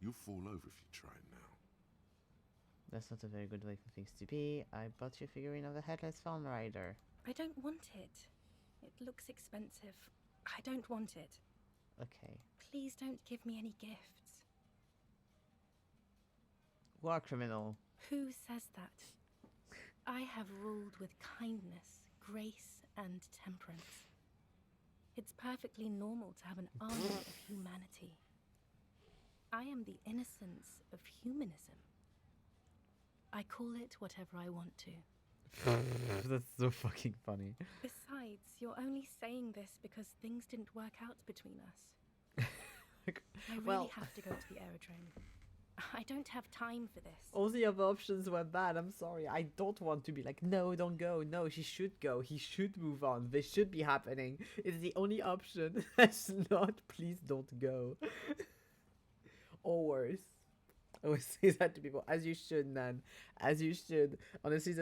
Speaker 2: You'll fall over if you try now.
Speaker 1: That's not a very good way for things to be. I bought you a figurine of the Headless Farm Rider.
Speaker 14: I don't want it. It looks expensive. I don't want it.
Speaker 1: Okay.
Speaker 14: Please don't give me any gifts.
Speaker 1: War criminal.
Speaker 14: Who says that? I have ruled with kindness, grace, and temperance. It's perfectly normal to have an army of humanity. I am the innocence of humanism. I call it whatever I want to.
Speaker 1: That's so fucking funny.
Speaker 14: Besides, you're only saying this because things didn't work out between us. I really
Speaker 1: well-
Speaker 14: have to go to the aerodrome. I don't have time for this.
Speaker 1: All the other options were bad. I'm sorry. I don't want to be like, no, don't go. No, she should go. He should move on. This should be happening. It's the only option. That's not. Please don't go. Or worse. I always say that to people. As you should, Nan. As you should. Honestly,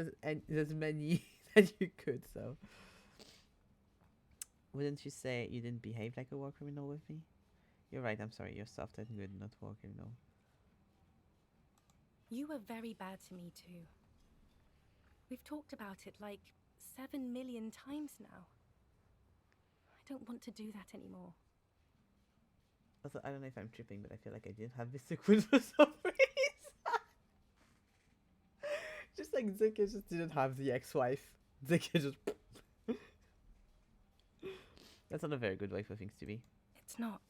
Speaker 1: there's many that you could, so. Wouldn't you say you didn't behave like a war criminal with me? You're right. I'm sorry. You're soft and good, not war criminal.
Speaker 14: You were very bad to me too. We've talked about it like 7 million times now. I don't want to do that anymore.
Speaker 1: Also, I don't know if I'm tripping, but I feel like I did have this sequence for some reason. Just like Zika just didn't have the ex-wife. Zika just... That's not a very good way for things to be.
Speaker 14: It's not.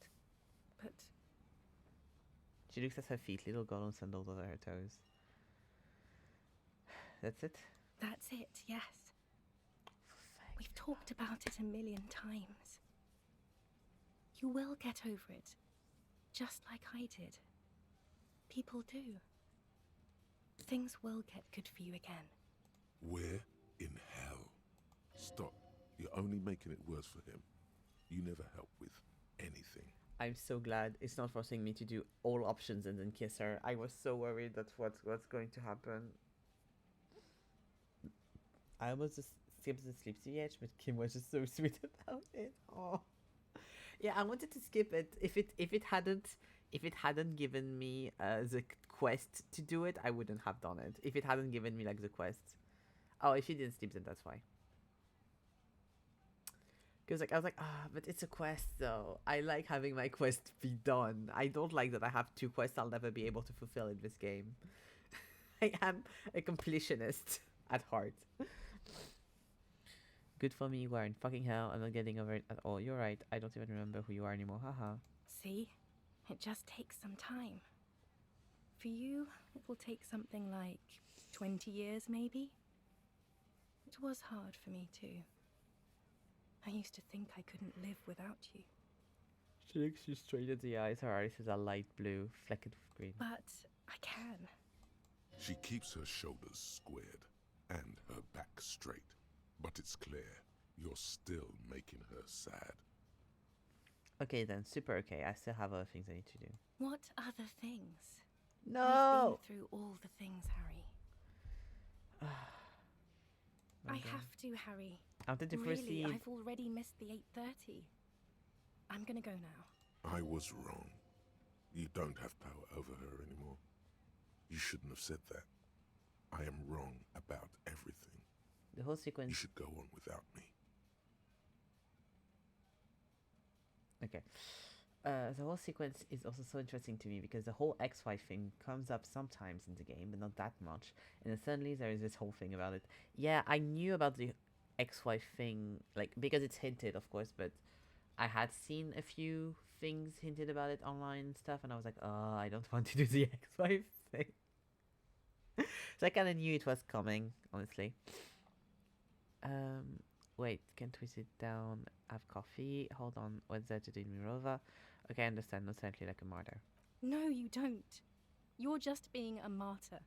Speaker 14: But
Speaker 1: She looks at her feet, little golden sandals over her toes. That's it?
Speaker 14: that's it, yes. We've talked about it a million times. You will get over it. Just like I did. People do. Things will get good for you again.
Speaker 2: Where in hell? Stop. You're only making it worse for him. You never help with anything.
Speaker 1: I'm so glad it's not forcing me to do all options and then kiss her. I was so worried that's what's going to happen. I almost just skipped the sleep CH, but Kim was just so sweet about it. Oh, yeah, I wanted to skip it. If it hadn't given me the quest to do it, I wouldn't have done it. If it hadn't given me like the quest. Oh, if you didn't sleep, then that's why. Because like I was like, but it's a quest though. I like having my quest be done. I don't like that I have 2 quests I'll never be able to fulfill in this game. I am a completionist at heart. Good for me, you are in fucking hell. I'm not getting over it at all. You're right. I don't even remember who you are anymore. Haha.
Speaker 14: See? It just takes some time. For you, it will take something like 20 years, maybe? It was hard for me too. I used to think I couldn't live without you.
Speaker 1: She looks you straight at the eyes. Her eyes are light blue, flecked with green.
Speaker 14: But I can.
Speaker 2: She keeps her shoulders squared and her back straight. But it's clear you're still making her sad.
Speaker 1: Okay then, super okay. I still have other things I need to do.
Speaker 14: What other things?
Speaker 1: No!
Speaker 14: We've been through all the things, Harry. I have to, Harry.
Speaker 1: I wanted to
Speaker 14: Really,
Speaker 1: proceed.
Speaker 14: I've already missed the 8:30. I'm gonna go now.
Speaker 2: I was wrong. You don't have power over her anymore. You shouldn't have said that. I am wrong about everything.
Speaker 1: The whole sequence.
Speaker 2: You should go on without me.
Speaker 1: Okay. The whole sequence is also so interesting to me because the whole ex-wife thing comes up sometimes in the game, but not that much. And then suddenly there is this whole thing about it. Yeah, I knew about the ex-wife thing, like, because it's hinted, of course, but I had seen a few things hinted about it online and stuff, and I was like, oh, I don't want to do the ex-wife thing. So I kind of knew it was coming, honestly. Wait, can't we sit down, have coffee? Hold on, what's there to do in Mirova? Okay, I understand, not silently like a martyr.
Speaker 14: No, you don't. You're just being a martyr.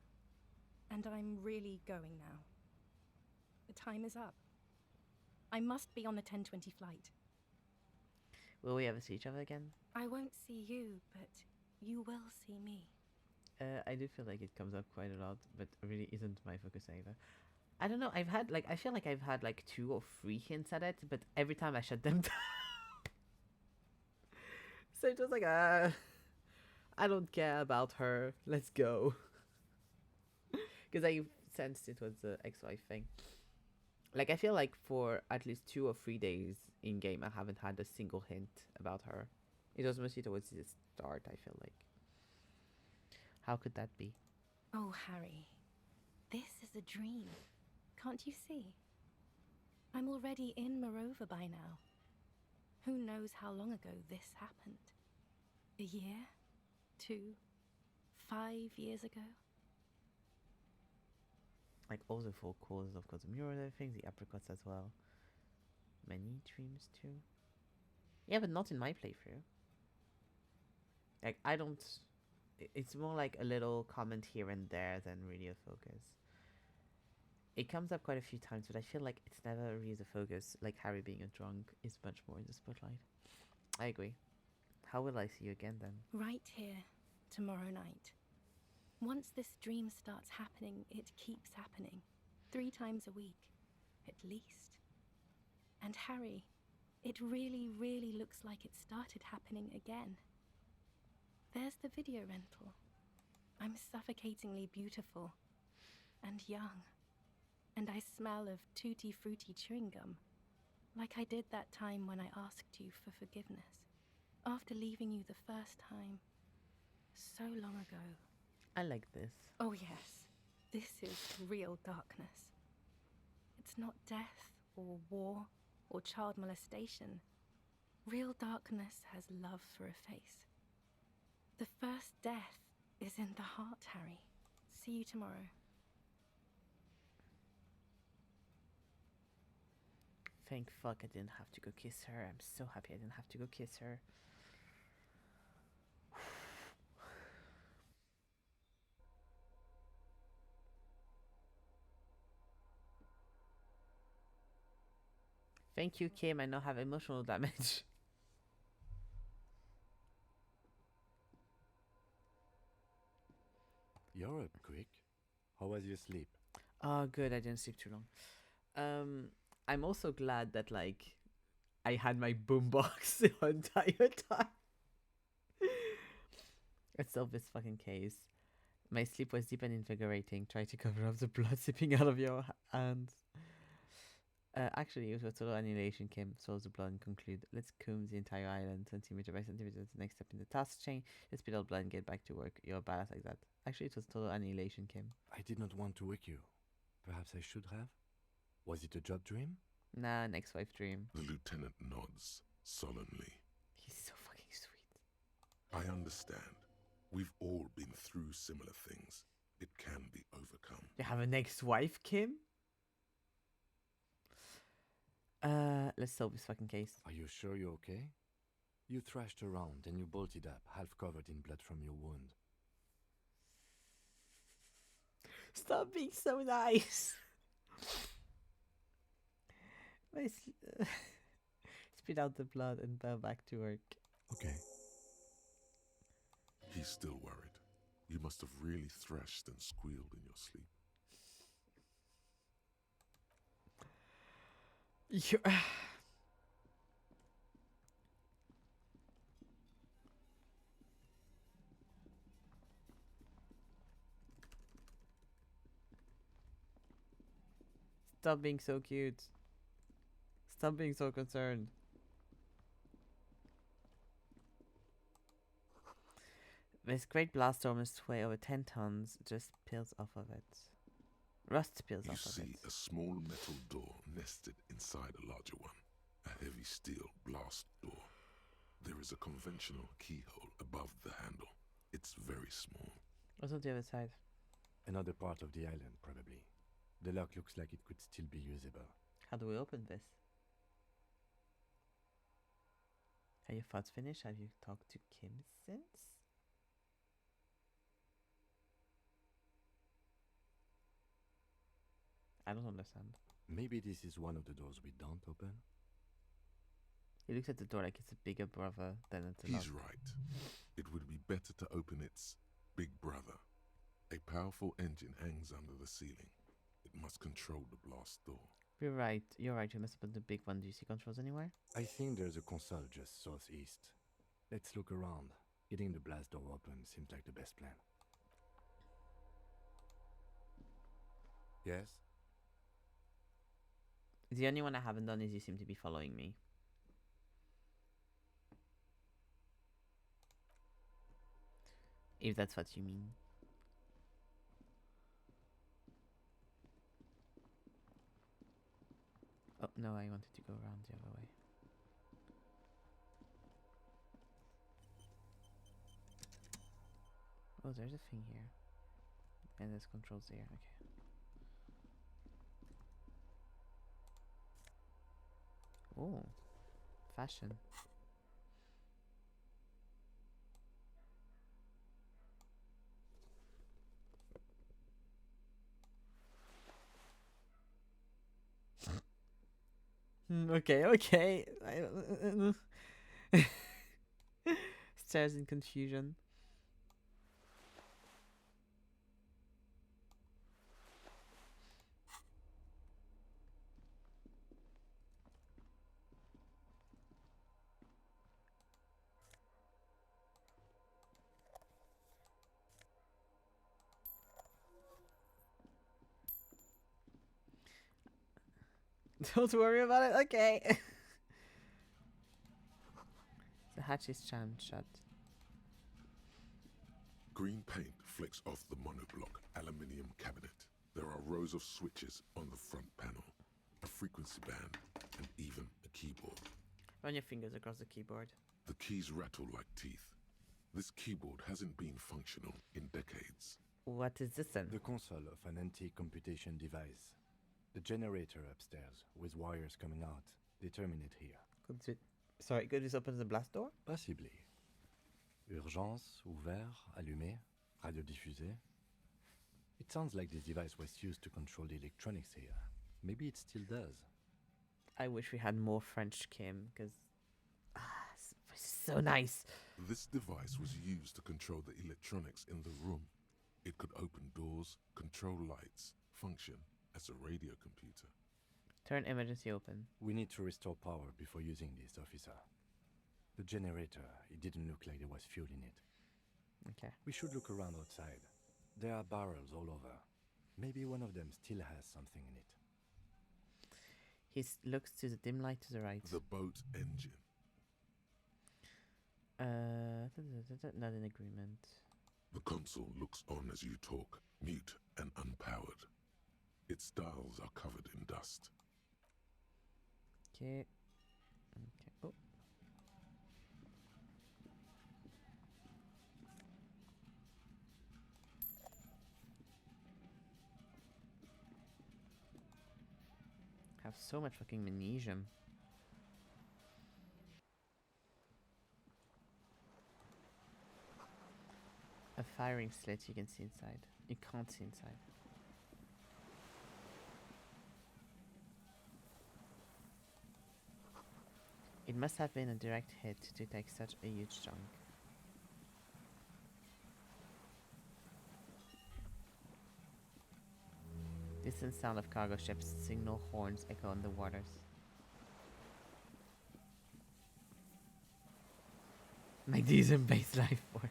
Speaker 14: And I'm really going now. The time is up. I must be on the 10:20 flight.
Speaker 1: Will we ever see each other again?
Speaker 14: I won't see you, but you will see me.
Speaker 1: I do feel like it comes up quite a lot, but really isn't my focus either. I don't know, I feel like I've had like 2 or 3 hints at it, but every time I shut them down. So it was like, I don't care about her, let's go. Because I sensed it was the ex-wife thing. Like, I feel like for at least 2 or 3 days in game, I haven't had a single hint about her. It was mostly towards the start, I feel like. How could that be?
Speaker 14: Oh, Harry. This is a dream. Can't you see? I'm already in Morova by now. Who knows how long ago this happened? A year? 2? 5 years ago?
Speaker 1: Like all the four cores, of course, the mural and everything, the apricots as well. Many dreams too. Yeah, but not in my playthrough. Like, I don't... It's more like a little comment here and there than really a focus. It comes up quite a few times, but I feel like it's never really the focus. Like Harry being a drunk is much more in the spotlight. I agree. How will I see you again then?
Speaker 14: Right here, tomorrow night. Once this dream starts happening, it keeps happening. 3 times a week, at least. And Harry, it really, really looks like it started happening again. There's the video rental. I'm suffocatingly beautiful. And young. And I smell of tutti frutti chewing gum. Like I did that time when I asked you for forgiveness. After leaving you the first time. So long ago.
Speaker 1: I like this.
Speaker 14: Oh yes. This is real darkness. It's not death or war or child molestation. Real darkness has love for a face. The first death is in the heart, Harry. See you tomorrow.
Speaker 1: Thank fuck I didn't have to go kiss her. I'm so happy I didn't have to go kiss her. Thank you, Kim. I now have emotional damage.
Speaker 3: You're up quick. How was your sleep?
Speaker 1: Oh, good. I didn't sleep too long. I'm also glad that, like, I had my boombox the entire time. Let's solve this fucking case. My sleep was deep and invigorating. Try to cover up the blood seeping out of your hands. Actually, it was a total annihilation came, solve the blood and conclude. Let's comb the entire island centimeter by centimeter. That's the next step in the task chain. Let's spit out blood and get back to work. You're a badass like that. Actually, it was total annihilation, Kim.
Speaker 3: I did not want to wake you. Perhaps I should have? Was it a job dream?
Speaker 1: Nah, an ex-wife dream.
Speaker 2: The lieutenant nods solemnly.
Speaker 1: He's so fucking sweet.
Speaker 2: I understand. We've all been through similar things. It can be overcome.
Speaker 1: You have an ex-wife, Kim? Let's solve this fucking case.
Speaker 3: Are you sure you're okay? You thrashed around and you bolted up, half covered in blood from your wound.
Speaker 1: Stop being so nice. Spit out the blood and go back to work.
Speaker 3: Okay.
Speaker 2: He's still worried. You must have really thrashed and squealed in your sleep.
Speaker 1: Stop being so cute. Stop being so concerned. This great blast storm must weigh over 10 tons. Just peels off of it. Rust peels off of it.
Speaker 2: You see a small metal door nested inside a larger one. A heavy steel blast door. There is a conventional keyhole above the handle. It's very small.
Speaker 1: What's on the other side?
Speaker 3: Another part of the island, probably. The lock looks like it could still be usable.
Speaker 1: How do we open this? Are your thoughts finished? Have you talked to Kim since? I don't understand.
Speaker 3: Maybe this is one of the doors we don't open?
Speaker 1: He looks at the door like it's a bigger brother than it's a lock.
Speaker 2: He's right. It would be better to open its big brother. A powerful engine hangs under the ceiling. It must control the blast door.
Speaker 1: You're right. You're right. You must open the big one. Do you see controls anywhere?
Speaker 3: I think there's a console just southeast. Let's look around. Getting the blast door open seems like the best plan. Yes?
Speaker 1: The only one I haven't done is you seem to be following me. If that's what you mean. Oh. No, I wanted to go around the other way. Oh, there's a thing here. And there's controls there, okay. Oh, fashion. Okay, okay. Stares in confusion. Don't worry about it. Okay. The hatch is jammed shut.
Speaker 2: Green paint flecks off the monoblock aluminium cabinet. There are rows of switches on the front panel, a frequency band, and even a keyboard.
Speaker 1: Run your fingers across the keyboard.
Speaker 2: The keys rattle like teeth. This keyboard hasn't been functional in decades.
Speaker 1: What is this then?
Speaker 3: The console of an antique computation device. The generator upstairs, with wires coming out. They terminate here.
Speaker 1: Sorry, could this open the blast door?
Speaker 3: Possibly. Urgence, ouvert, allumé, radiodiffusé. It sounds like this device was used to control the electronics here. Maybe it still does.
Speaker 1: I wish we had more French Kim, because it's so nice.
Speaker 2: This device was used to control the electronics in the room. It could open doors, control lights, function as a radio computer.
Speaker 1: Turn emergency open.
Speaker 3: We need to restore power before using this, officer. The generator, it didn't look like there was fuel in it.
Speaker 1: Okay.
Speaker 3: We should look around outside. There are barrels all over. Maybe one of them still has something in it.
Speaker 1: He looks to the dim light to the right.
Speaker 2: The boat engine.
Speaker 1: Not in agreement.
Speaker 2: The console looks on as you talk, mute and unpowered. Its dials are covered in dust.
Speaker 1: Okay. Oh. Have so much fucking magnesium. A firing slit you can see inside. You can't see inside. It must have been a direct hit to take such a huge chunk. Distant sound of cargo ships, signal horns echo on the waters. Magnesium-based life form.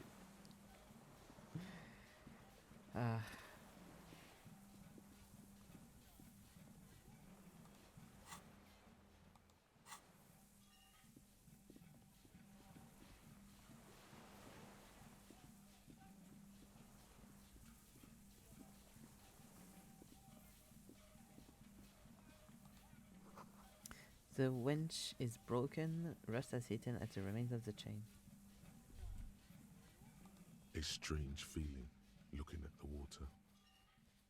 Speaker 1: The winch is broken, rust has eaten at the remains of the chain.
Speaker 2: A strange feeling, looking at the water.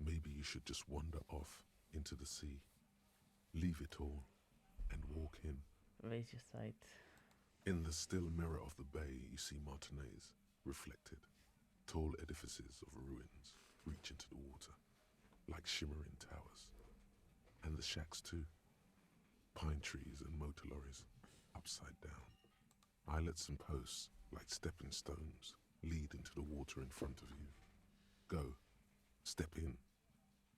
Speaker 2: Maybe you should just wander off into the sea. Leave it all and walk in.
Speaker 1: Raise your sight.
Speaker 2: In the still mirror of the bay, you see Martinez, reflected. Tall edifices of ruins reach into the water, like shimmering towers. And the shacks too. Pine trees and motor lorries, upside down. Islets and posts, like stepping stones, lead into the water in front of you. Go. Step in.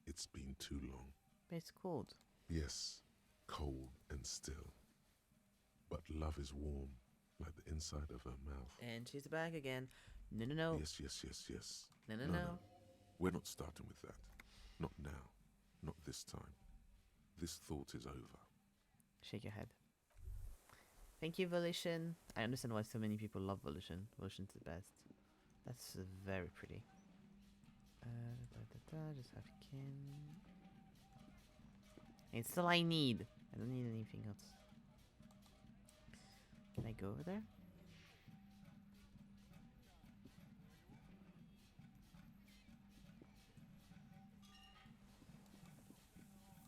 Speaker 2: It's been too long.
Speaker 1: But it's cold.
Speaker 2: Yes, cold and still. But love is warm, like the inside of her mouth.
Speaker 1: And she's back again. No, no, no.
Speaker 2: Yes, yes, yes, yes.
Speaker 1: No, no, no.
Speaker 2: We're not starting with that. Not now. Not this time. This thought is over.
Speaker 1: Shake your head. Thank you, Volition. I understand why so many people love Volition. Volition's the best. That's very pretty. Just have kin. It's all I need. I don't need anything else. Can I go over there?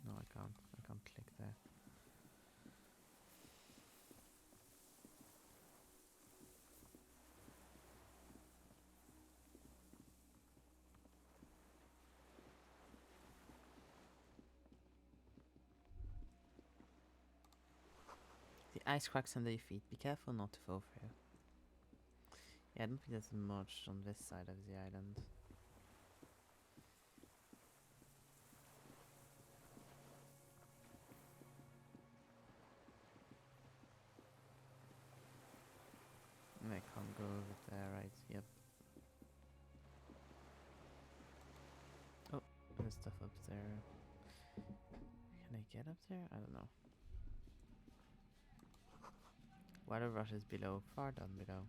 Speaker 1: No, I can't. I can't click there. The ice cracks under your feet. Be careful not to fall through. Yeah, I don't think there's much on this side of the island. I can't go over there, right? Yep. Oh, there's stuff up there. Can I get up there? I don't know. Water rushes below, far down below.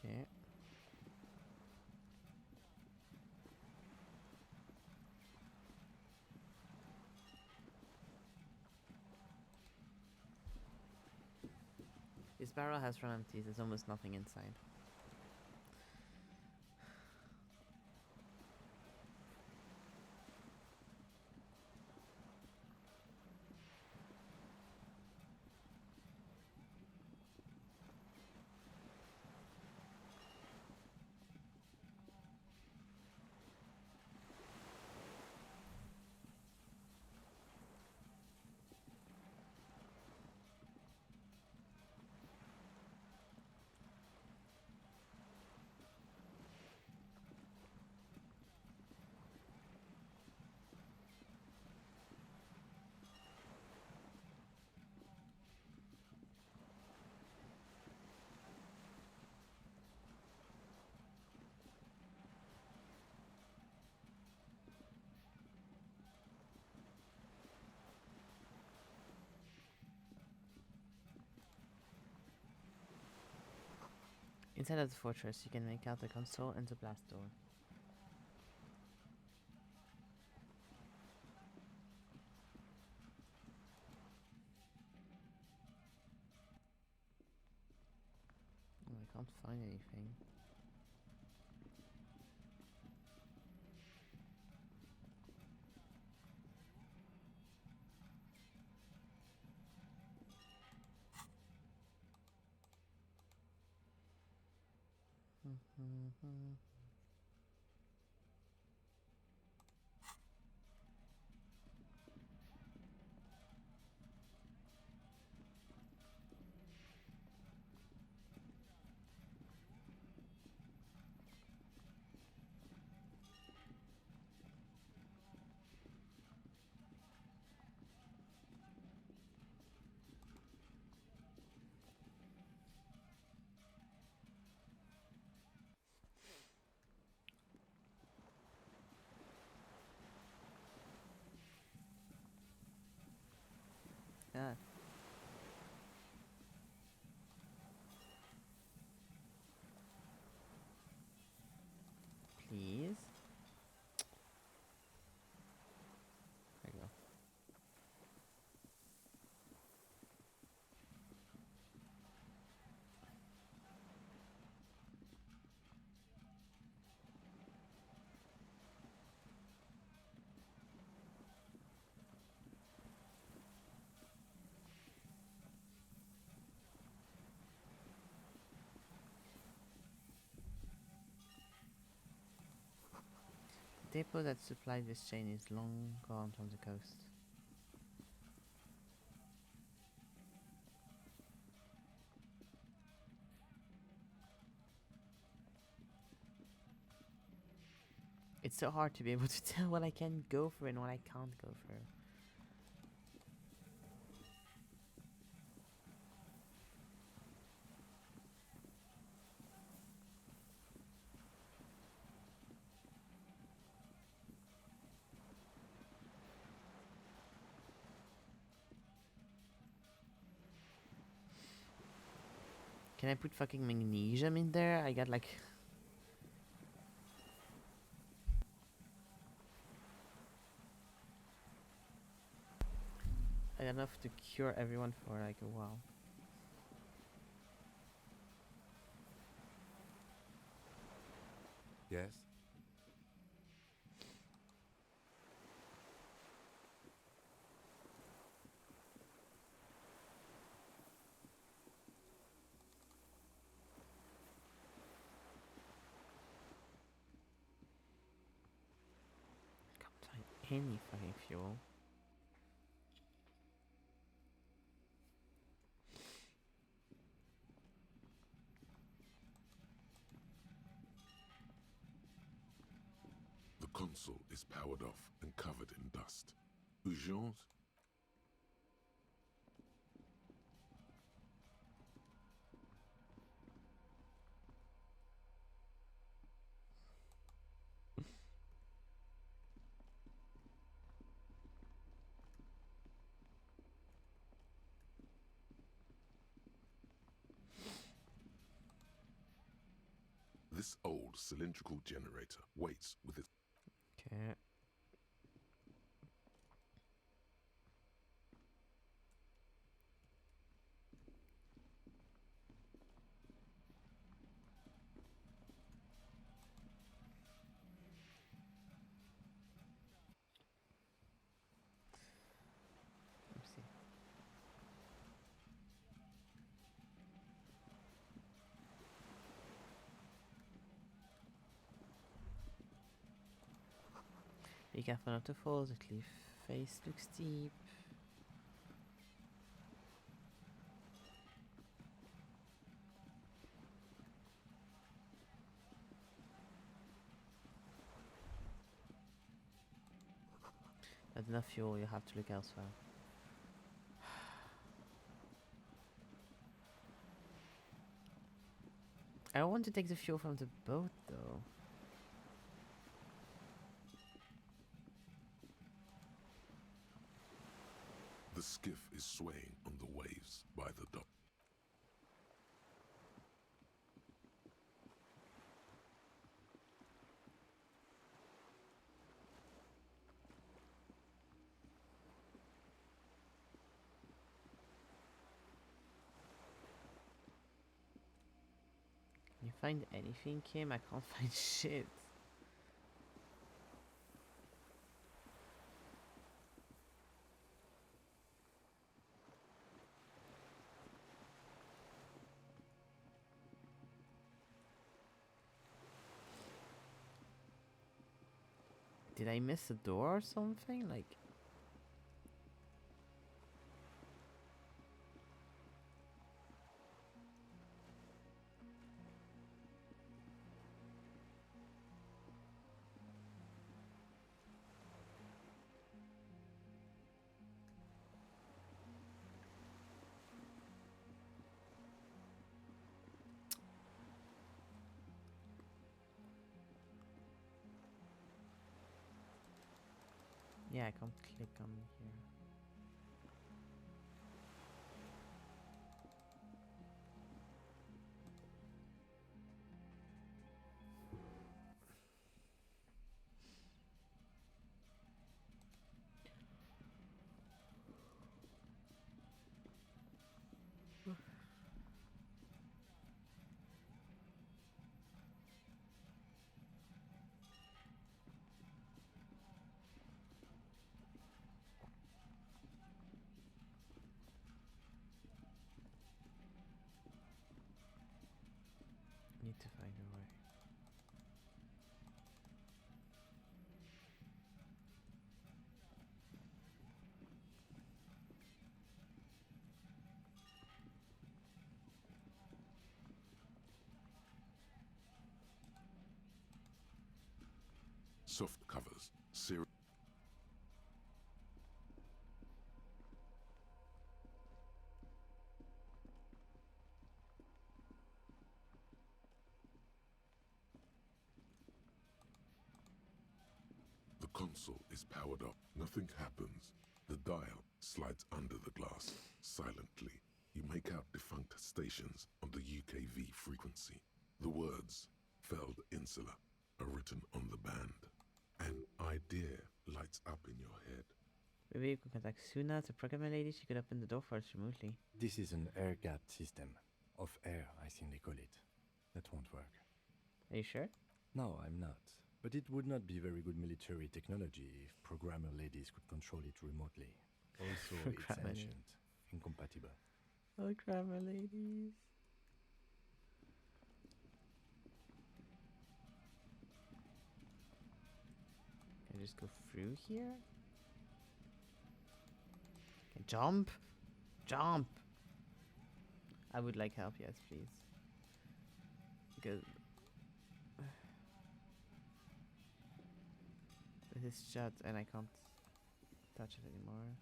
Speaker 1: Okay. This barrel has run empty, there's almost nothing inside. Inside of the fortress, you can make out the console and the blast door. Oh, I can't find anything. Yeah. Please. There you go. The depot that supplied this chain is long gone from the coast. It's so hard to be able to tell what I can go for and what I can't go for. Can I put fucking magnesium in there? I got like... I got enough to cure everyone for like a while.
Speaker 3: Yes?
Speaker 1: Can't find any fucking fuel.
Speaker 2: The console is powered off and covered in dust. Urgence? This old cylindrical generator waits with its...
Speaker 1: Okay. Oopsie. Be careful not to fall, the cliff face looks steep. Not enough fuel, you have to look elsewhere. I don't want to take the fuel from the boat though.
Speaker 2: The skiff is swaying on the waves by the dock.
Speaker 1: Can you find anything, Kim? I can't find shit. Did I miss a door or something? Like... Yeah, I can't click on here.
Speaker 2: soft covers, serious. The console is powered up. Nothing happens. The dial slides under the glass. Silently, you make out defunct stations on the UKV frequency. The words, Feld Insula, are written on the band. An idea lights up in your head.
Speaker 1: Maybe you could contact Suna to program a lady. She could open the door for us remotely.
Speaker 3: This is an air-gapped system. Of air, I think they call it. That won't work.
Speaker 1: Are you sure?
Speaker 3: No, I'm not. But it would not be very good military technology if programmer ladies could control it remotely. Also, it's
Speaker 1: Programmer
Speaker 3: ancient. Incompatible.
Speaker 1: Programmer ladies. Can I just go through here? Okay, jump! Jump! I would like help, yes, please. Because this is shut and I can't touch it anymore.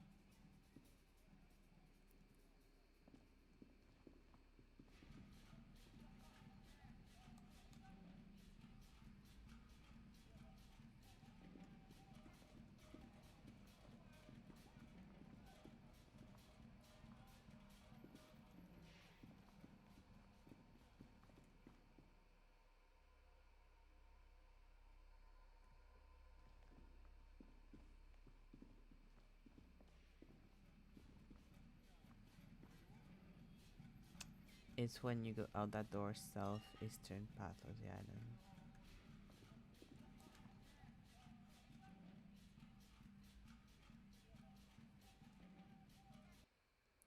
Speaker 1: It's when you go out that door, southeastern path of the island.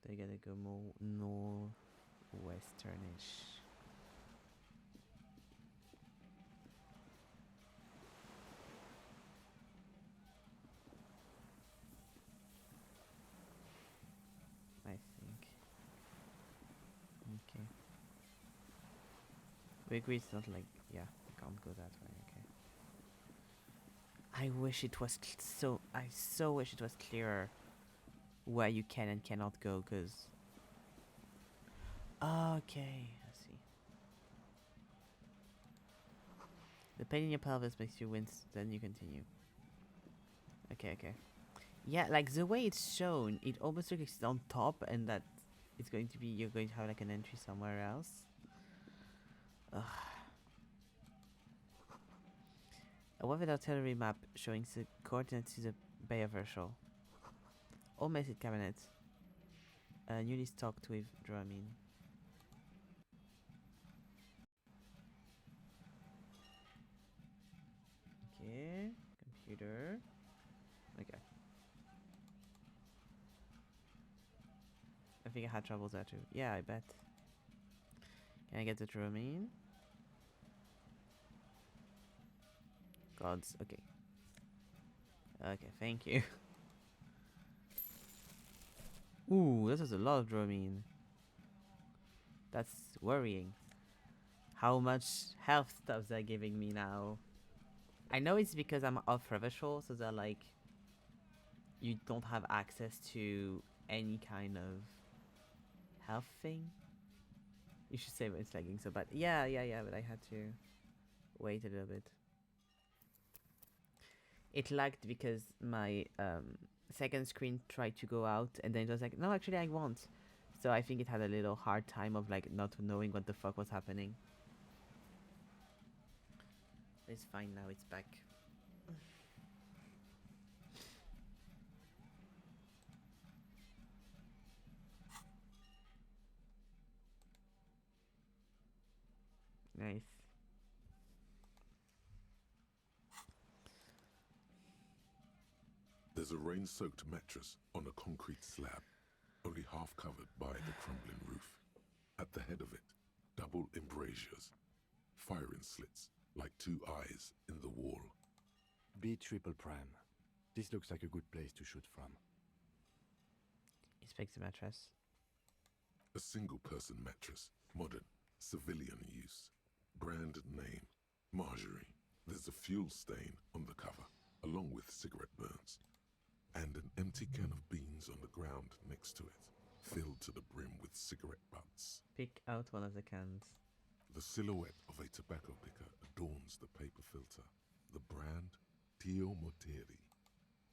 Speaker 1: They gotta go more northwesternish. I think. Okay. We agree it's not like, yeah, we can't go that way, okay. I wish it was I so wish it was clearer where you can and cannot go, cause okay, I see. The pain in your pelvis makes you wince, then you continue. Okay, okay. Yeah, like the way it's shown, it almost looks like it's on top and that it's going to be, you're going to have like an entry somewhere else. Ugh. A weather artillery map showing the coordinates to the Bay of Herschel. All message cabinets. Newly stocked with Dramine. Okay, computer. Okay. I think I had troubles there too. Yeah, I bet. Can I get the Dramine? Gods, okay. Okay, thank you. Ooh, this is a lot of Dramine. That's worrying. How much health stuff they're giving me now. I know it's because I'm off Revachol, so they're like, you don't have access to any kind of health thing. You should say it's lagging so bad. Yeah, but I had to wait a little bit. It lagged because my second screen tried to go out and then it was like, no, actually I won't. So I think it had a little hard time of like not knowing what the fuck was happening. It's fine now, it's back. Nice.
Speaker 2: There's a rain-soaked mattress on a concrete slab, only half covered by the crumbling roof. At the head of it, double embrasures, firing slits like two eyes in the wall.
Speaker 3: B triple prime. This looks like a good place to shoot from.
Speaker 1: Inspect the mattress.
Speaker 2: A single-person mattress, modern, civilian use. Brand name, Marjorie. There's a fuel stain on the cover, along with cigarette burns, and an empty can of beans on the ground next to it, filled to the brim with cigarette butts.
Speaker 1: Pick out one of the cans.
Speaker 2: The silhouette of a tobacco picker adorns the paper filter, the brand Tio Moteri.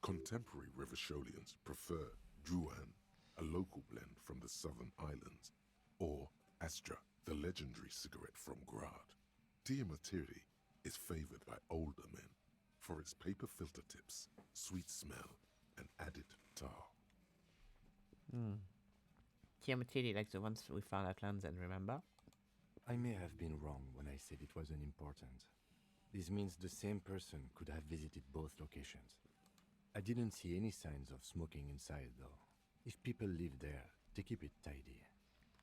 Speaker 2: Contemporary Revacholians prefer Juan, a local blend from the southern islands, or Astra, the legendary cigarette from Grad. Tio Moteri is favored by older men for its paper filter tips, sweet smell, and added tar.
Speaker 1: Tiamatiri, like the ones we found at London, remember?
Speaker 3: I may have been wrong when I said it wasn't important. This means the same person could have visited both locations. I didn't see any signs of smoking inside, though. If people live there, they keep it tidy.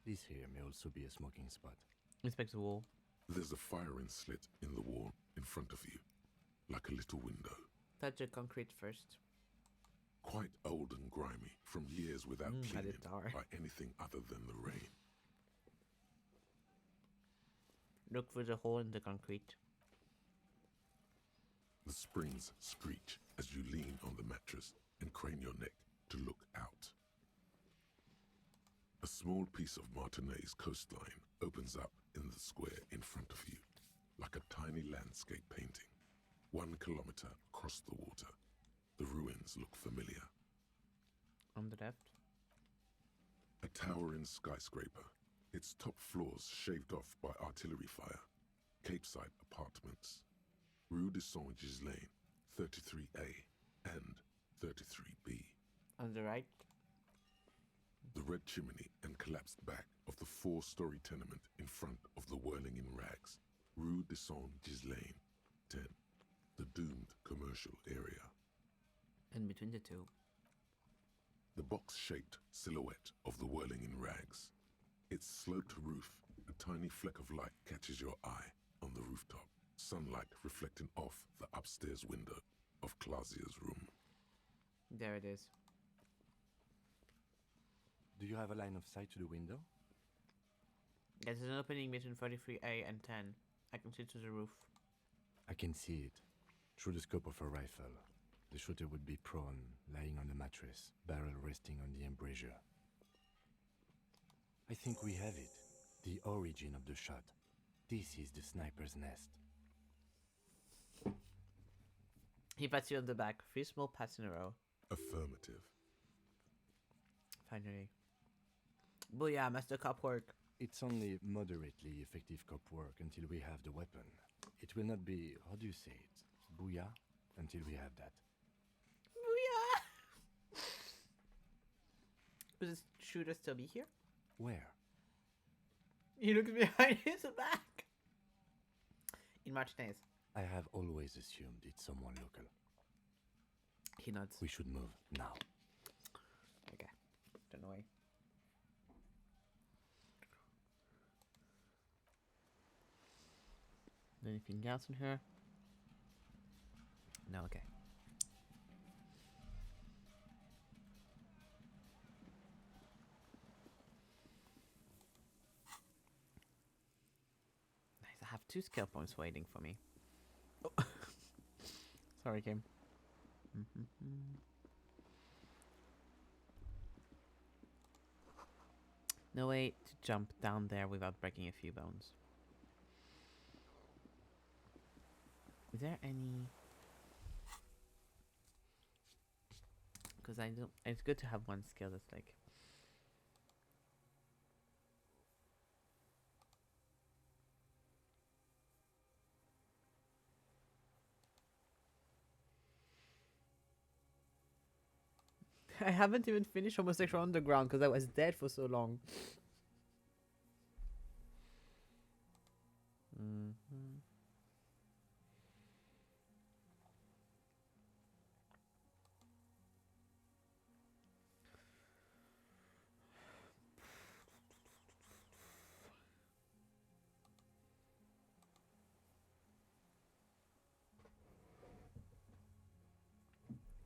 Speaker 3: This here may also be a smoking spot.
Speaker 1: Inspect the wall.
Speaker 2: There's a firing slit in the wall in front of you, like a little window.
Speaker 1: Touch the concrete first.
Speaker 2: Quite old and grimy from years without cleaning by anything other than the rain.
Speaker 1: Look for the hole in the concrete.
Speaker 2: The springs screech as you lean on the mattress and crane your neck to look out. A small piece of Martinez coastline opens up in the square in front of you, like a tiny landscape painting. 1 kilometer across the water. The ruins look familiar.
Speaker 1: On the left.
Speaker 2: A towering skyscraper, its top floors shaved off by artillery fire. Capeside apartments. Rue de Saint-Ghislain, 33A and 33B.
Speaker 1: On the right.
Speaker 2: The red chimney and collapsed back of the 4-story tenement in front of the Whirling in Rags. Rue de Saint-Ghislain, 10. The doomed commercial area.
Speaker 1: In between the two.
Speaker 2: The box-shaped silhouette of the Whirling in Rags. Its sloped roof, a tiny fleck of light catches your eye on the rooftop. Sunlight reflecting off the upstairs window of Clausia's room.
Speaker 1: There it is.
Speaker 3: Do you have a line of sight to the window?
Speaker 1: There's an opening between 33A and 10. I can see to the roof.
Speaker 3: I can see it. Through the scope of a rifle. The shooter would be prone, lying on the mattress, barrel resting on the embrasure. I think we have it. The origin of the shot. This is the sniper's nest.
Speaker 1: He pats you on the back. 3 small pats in a row.
Speaker 2: Affirmative.
Speaker 1: Finally. Booyah, master cop work.
Speaker 3: It's only moderately effective cop work until we have the weapon. It will not be, how do you say it? Booyah? Until we have that.
Speaker 1: Booyah! Will the shooter still be here?
Speaker 3: Where?
Speaker 1: He looks behind his back. In Martinez.
Speaker 3: I have always assumed it's someone local.
Speaker 1: He nods.
Speaker 3: We should move now.
Speaker 1: Okay. Don't worry. Anything else in here? No, okay. Nice, I have 2 skill points waiting for me. Oh. Sorry, Kim. No way to jump down there without breaking a few bones. Is there any... Because I don't... It's good to have one skill that's like... I haven't even finished Homosexual Underground because I was dead for so long.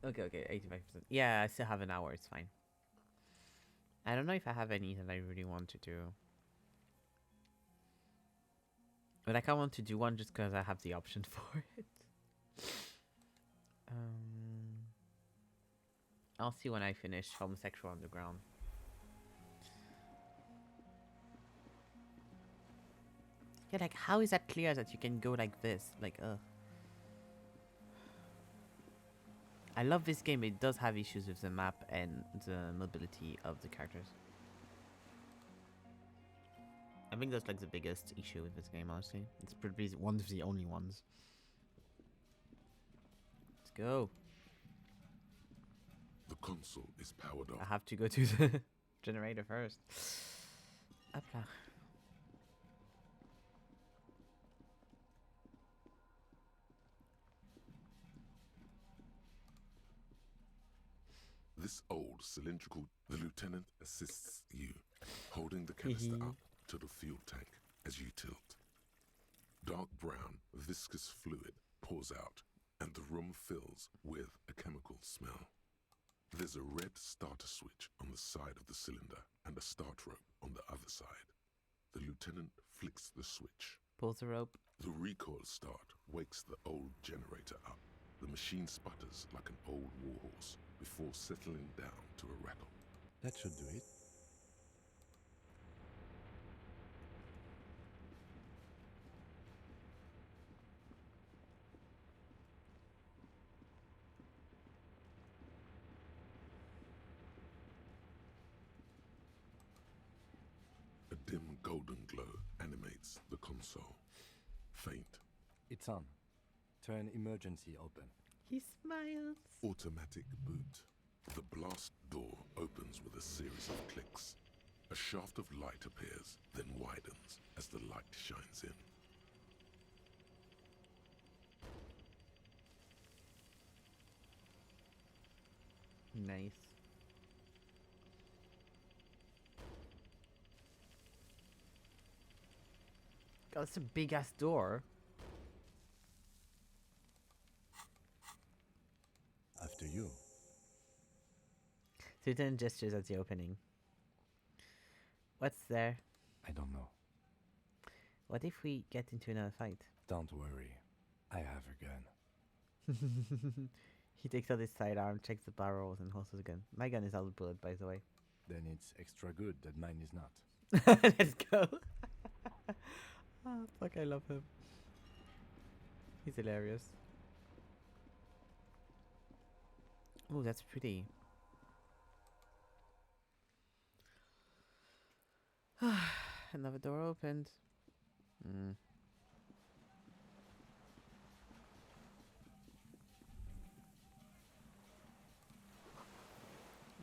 Speaker 1: Okay, 85%. Yeah, I still have an hour, it's fine. I don't know if I have any that I really want to do. But like, I want to do one just because I have the option for it. I'll see when I finish Homosexual Underground. Yeah, like, how is that clear that you can go like this? Like, I love this game, but it does have issues with the map and the mobility of the characters. I think that's like the biggest issue with this game, honestly. It's probably one of the only ones. Let's go.
Speaker 2: The console is powered
Speaker 1: I
Speaker 2: up.
Speaker 1: have to go to the generator first. Hopla.
Speaker 2: This old cylindrical, the lieutenant assists you, holding the canister up to the fuel tank as you tilt. Dark brown, viscous fluid pours out, and the room fills with a chemical smell. There's a red starter switch on the side of the cylinder and a start rope on the other side. The lieutenant flicks the switch.
Speaker 1: Pulls the rope.
Speaker 2: The recoil start wakes the old generator up. The machine sputters like an old warhorse before settling down to a rattle.
Speaker 3: That should do it.
Speaker 2: A dim golden glow animates the console. Faint.
Speaker 3: It's on. Turn emergency open.
Speaker 1: He smiles.
Speaker 2: Automatic boot. The blast door opens with a series of clicks. A shaft of light appears, then widens as the light shines in.
Speaker 1: Nice. God, that's a big ass door.
Speaker 3: After you.
Speaker 1: Lieutenant gestures at the opening. What's there?
Speaker 3: I don't know.
Speaker 1: What if we get into another fight?
Speaker 3: Don't worry. I have a gun.
Speaker 1: He takes out his sidearm, checks the barrels, and holsters the gun. My gun is out of bullet, by the way.
Speaker 3: Then it's extra good that mine is not.
Speaker 1: Let's go. Oh, fuck, I love him. He's hilarious. Oh, that's pretty. Another door opened.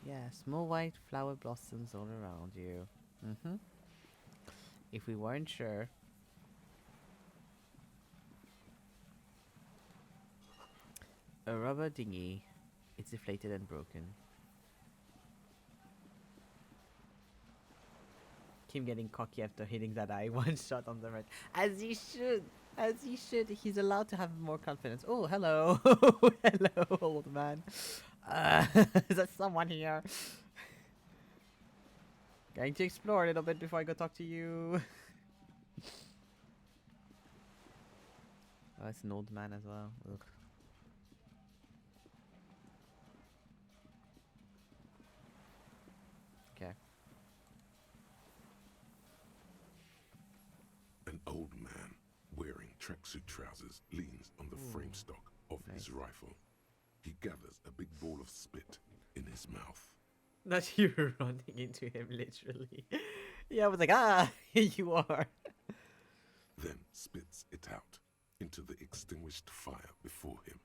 Speaker 1: Yeah, small white flower blossoms all around you. If we weren't sure. A rubber dinghy. It's deflated and broken. Kim getting cocky after hitting that eye. One shot on the right. As he should. As he should. He's allowed to have more confidence. Oh, hello. Hello, old man. Is there someone here? Going to explore a little bit before I go talk to you. Oh, it's an old man as well. Ugh. Okay.
Speaker 2: An old man wearing tracksuit trousers leans on the frame stock of his rifle. He gathers a big ball of spit in his mouth.
Speaker 1: Not you running into him, literally. Yeah, I was like, here you are.
Speaker 2: Then spits it out into the extinguished fire before him.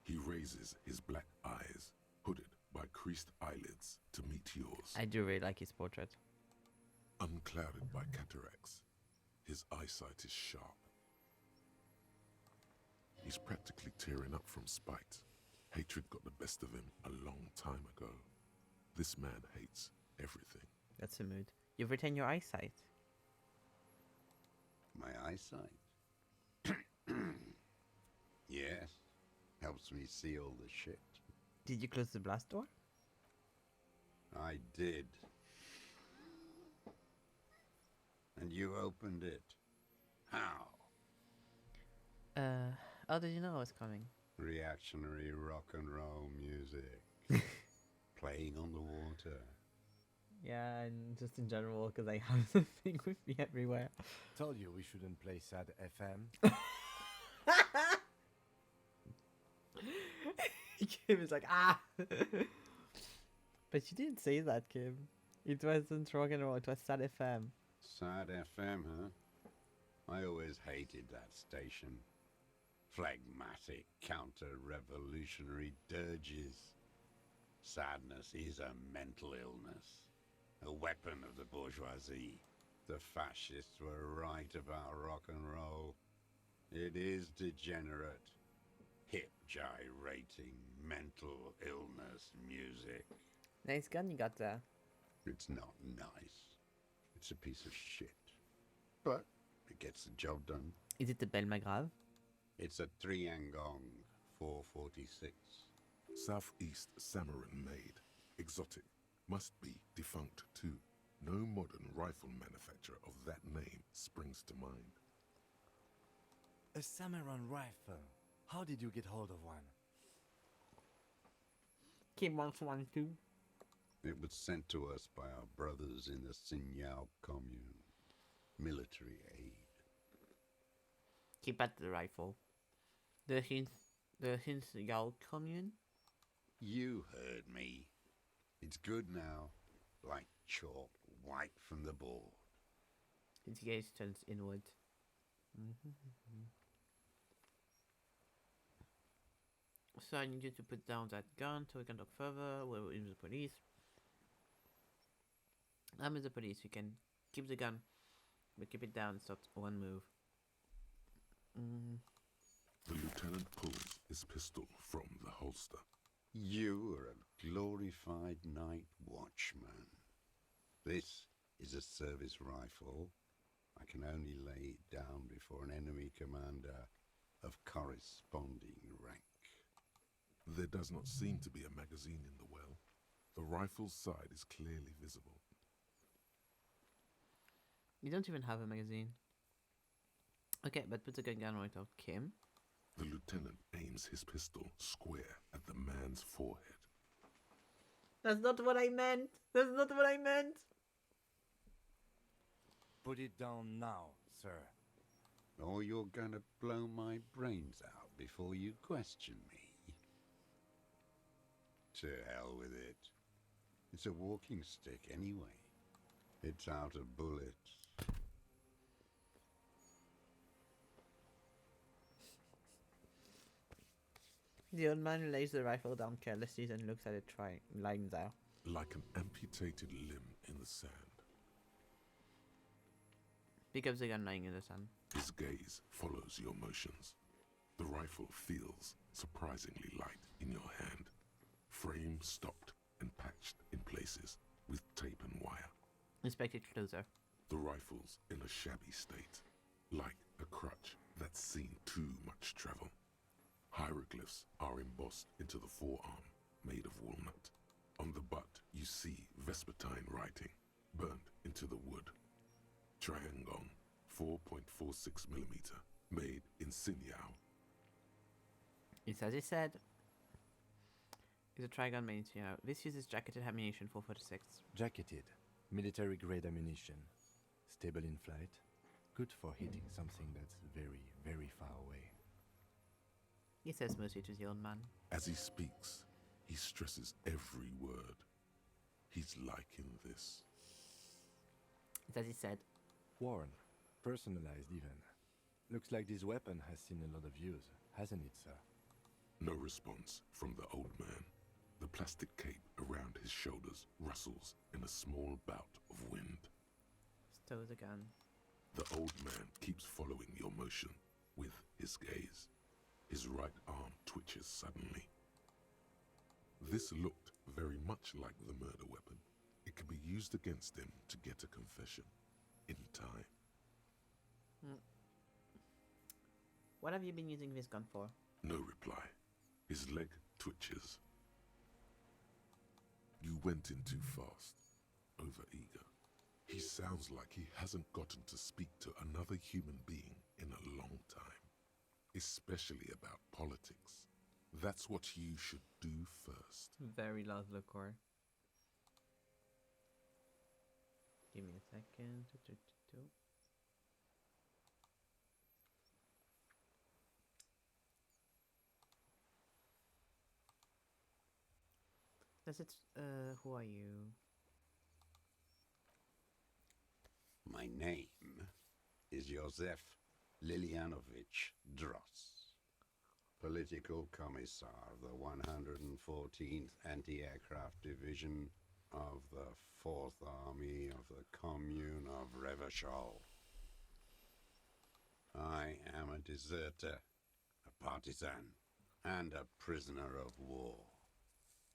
Speaker 2: He raises his black eyes, hooded by creased eyelids, to meet yours.
Speaker 1: I do really like his portrait.
Speaker 2: Unclouded by cataracts, his eyesight is sharp. He's practically tearing up from spite. Hatred got the best of him a long time ago. This man hates everything.
Speaker 1: That's a mood. You've retained your eyesight.
Speaker 15: My eyesight? Yes. Helps me see all the shit.
Speaker 1: Did you close the blast door?
Speaker 15: I did. And you opened it. How?
Speaker 1: How did you know I was coming?
Speaker 15: Reactionary rock and roll music. Playing on the water.
Speaker 1: Yeah, and just in general, because I have the thing with me everywhere.
Speaker 3: Told you we shouldn't play sad FM.
Speaker 1: Kim is like, ah! But you didn't say that, Kim. It wasn't rock and roll, it was sad FM.
Speaker 15: Sad FM, huh? I always hated that station. Phlegmatic, counter-revolutionary dirges. Sadness is a mental illness, a weapon of the bourgeoisie. The fascists were right about rock and roll. It is degenerate, hip gyrating, mental illness music.
Speaker 1: Nice gun you got there.
Speaker 15: It's not nice. It's a piece of shit. But it gets the job done.
Speaker 1: Is it the Belle Magrave?
Speaker 15: It's a Triangong 446.
Speaker 2: Southeast Samarin made. Exotic. Must be defunct too. No modern rifle manufacturer of that name springs to mind.
Speaker 3: A Samaran rifle. How did you get hold of one?
Speaker 1: Kim wants one too.
Speaker 15: It was sent to us by our brothers in the Signal commune. Military aid.
Speaker 1: Keep at the rifle. The Hinsyal commune?
Speaker 15: You heard me. It's good now. Like chalk, white from the board.
Speaker 1: His gaze turns inward. So I need you to put down that gun so we can talk further. We're in the police. I'm in the police. You can keep the gun, but keep it down. Stop one move.
Speaker 2: The lieutenant pulls his pistol from the holster.
Speaker 15: You are a glorified night watchman. This is a service rifle. I can only lay it down before an enemy commander of corresponding rank.
Speaker 2: There does not seem to be a magazine in the well. The rifle's side is clearly visible.
Speaker 1: You don't even have a magazine. Okay, but put the gun down right out. Kim?
Speaker 2: The lieutenant aims his pistol square at the man's forehead.
Speaker 1: That's not what I meant! That's not what I meant!
Speaker 3: Put it down now, sir.
Speaker 15: Or you're gonna blow my brains out before you question me. To hell with it. It's a walking stick anyway. It's out of bullets.
Speaker 1: The old man lays the rifle down carelessly and looks at it lying there.
Speaker 2: Like an amputated limb in the sand.
Speaker 1: Pick up the gun lying in the sand.
Speaker 2: His gaze follows your motions. The rifle feels surprisingly light in your hand. Frame stopped and patched in places with tape and wire.
Speaker 1: Inspect it closer.
Speaker 2: The rifle's in a shabby state, like a crutch that's seen too much travel. Hieroglyphs are embossed into the forearm, made of walnut. On the butt, you see Vespertine writing, burnt into the wood. Triangong, 4.46mm, made in Sinyao.
Speaker 1: It's as he said. It's a Trigon made in Sinyao. This uses jacketed ammunition 446.
Speaker 3: Jacketed. Military grade ammunition. Stable in flight. Good for hitting something that's very, very far away.
Speaker 1: He says mostly to the old man.
Speaker 2: As he speaks, he stresses every word. He's liking this.
Speaker 1: It's as he said.
Speaker 3: Worn. Personalized even. Looks like this weapon has seen a lot of use, hasn't it, sir?
Speaker 2: No response from the old man. The plastic cape around his shoulders rustles in a small bout of wind.
Speaker 1: Stow the gun.
Speaker 2: The old man keeps following your motion with his gaze. His right arm twitches suddenly. This looked very much like the murder weapon. It could be used against him to get a confession. In time.
Speaker 1: What have you been using this gun for?
Speaker 2: No reply. His leg twitches. You went in too fast. Over-eager. He sounds like he hasn't gotten to speak to another human being in a long time. Especially about politics. That's what you should do first.
Speaker 1: Very loud liquor. Give me a second. Does it, who are you?
Speaker 15: My name is Josef Lilianovich Dross, Political Commissar of the 114th Anti-Aircraft Division of the 4th Army of the Commune of Revachol. I am a deserter, a partisan, and a prisoner of war.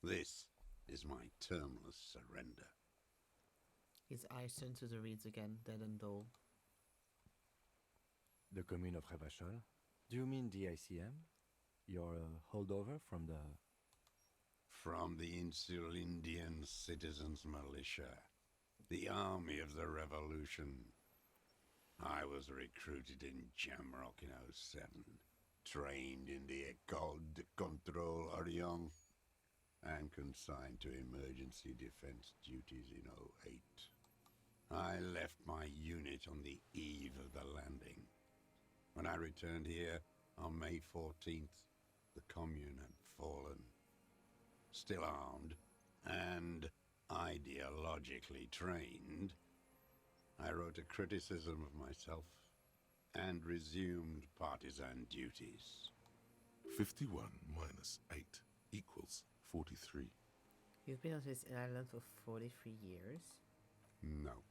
Speaker 15: This is my termless surrender.
Speaker 1: His eyes turn to the reeds again, dead and dull.
Speaker 3: The commune of Revachol? Do you mean the ICM? Your holdover from the...
Speaker 15: From the Insular Indian Citizens Militia, the army of the revolution. I was recruited in Jamrock in '07, trained in the École de Contrôle Orient, and consigned to emergency defense duties in '08. I left my unit on the eve of the landing. When I returned here on May 14th, the commune had fallen. Still armed and ideologically trained, I wrote a criticism of myself and resumed partisan duties.
Speaker 2: 51 minus 8 equals 43.
Speaker 1: You've been on this island for 43 years?
Speaker 15: No.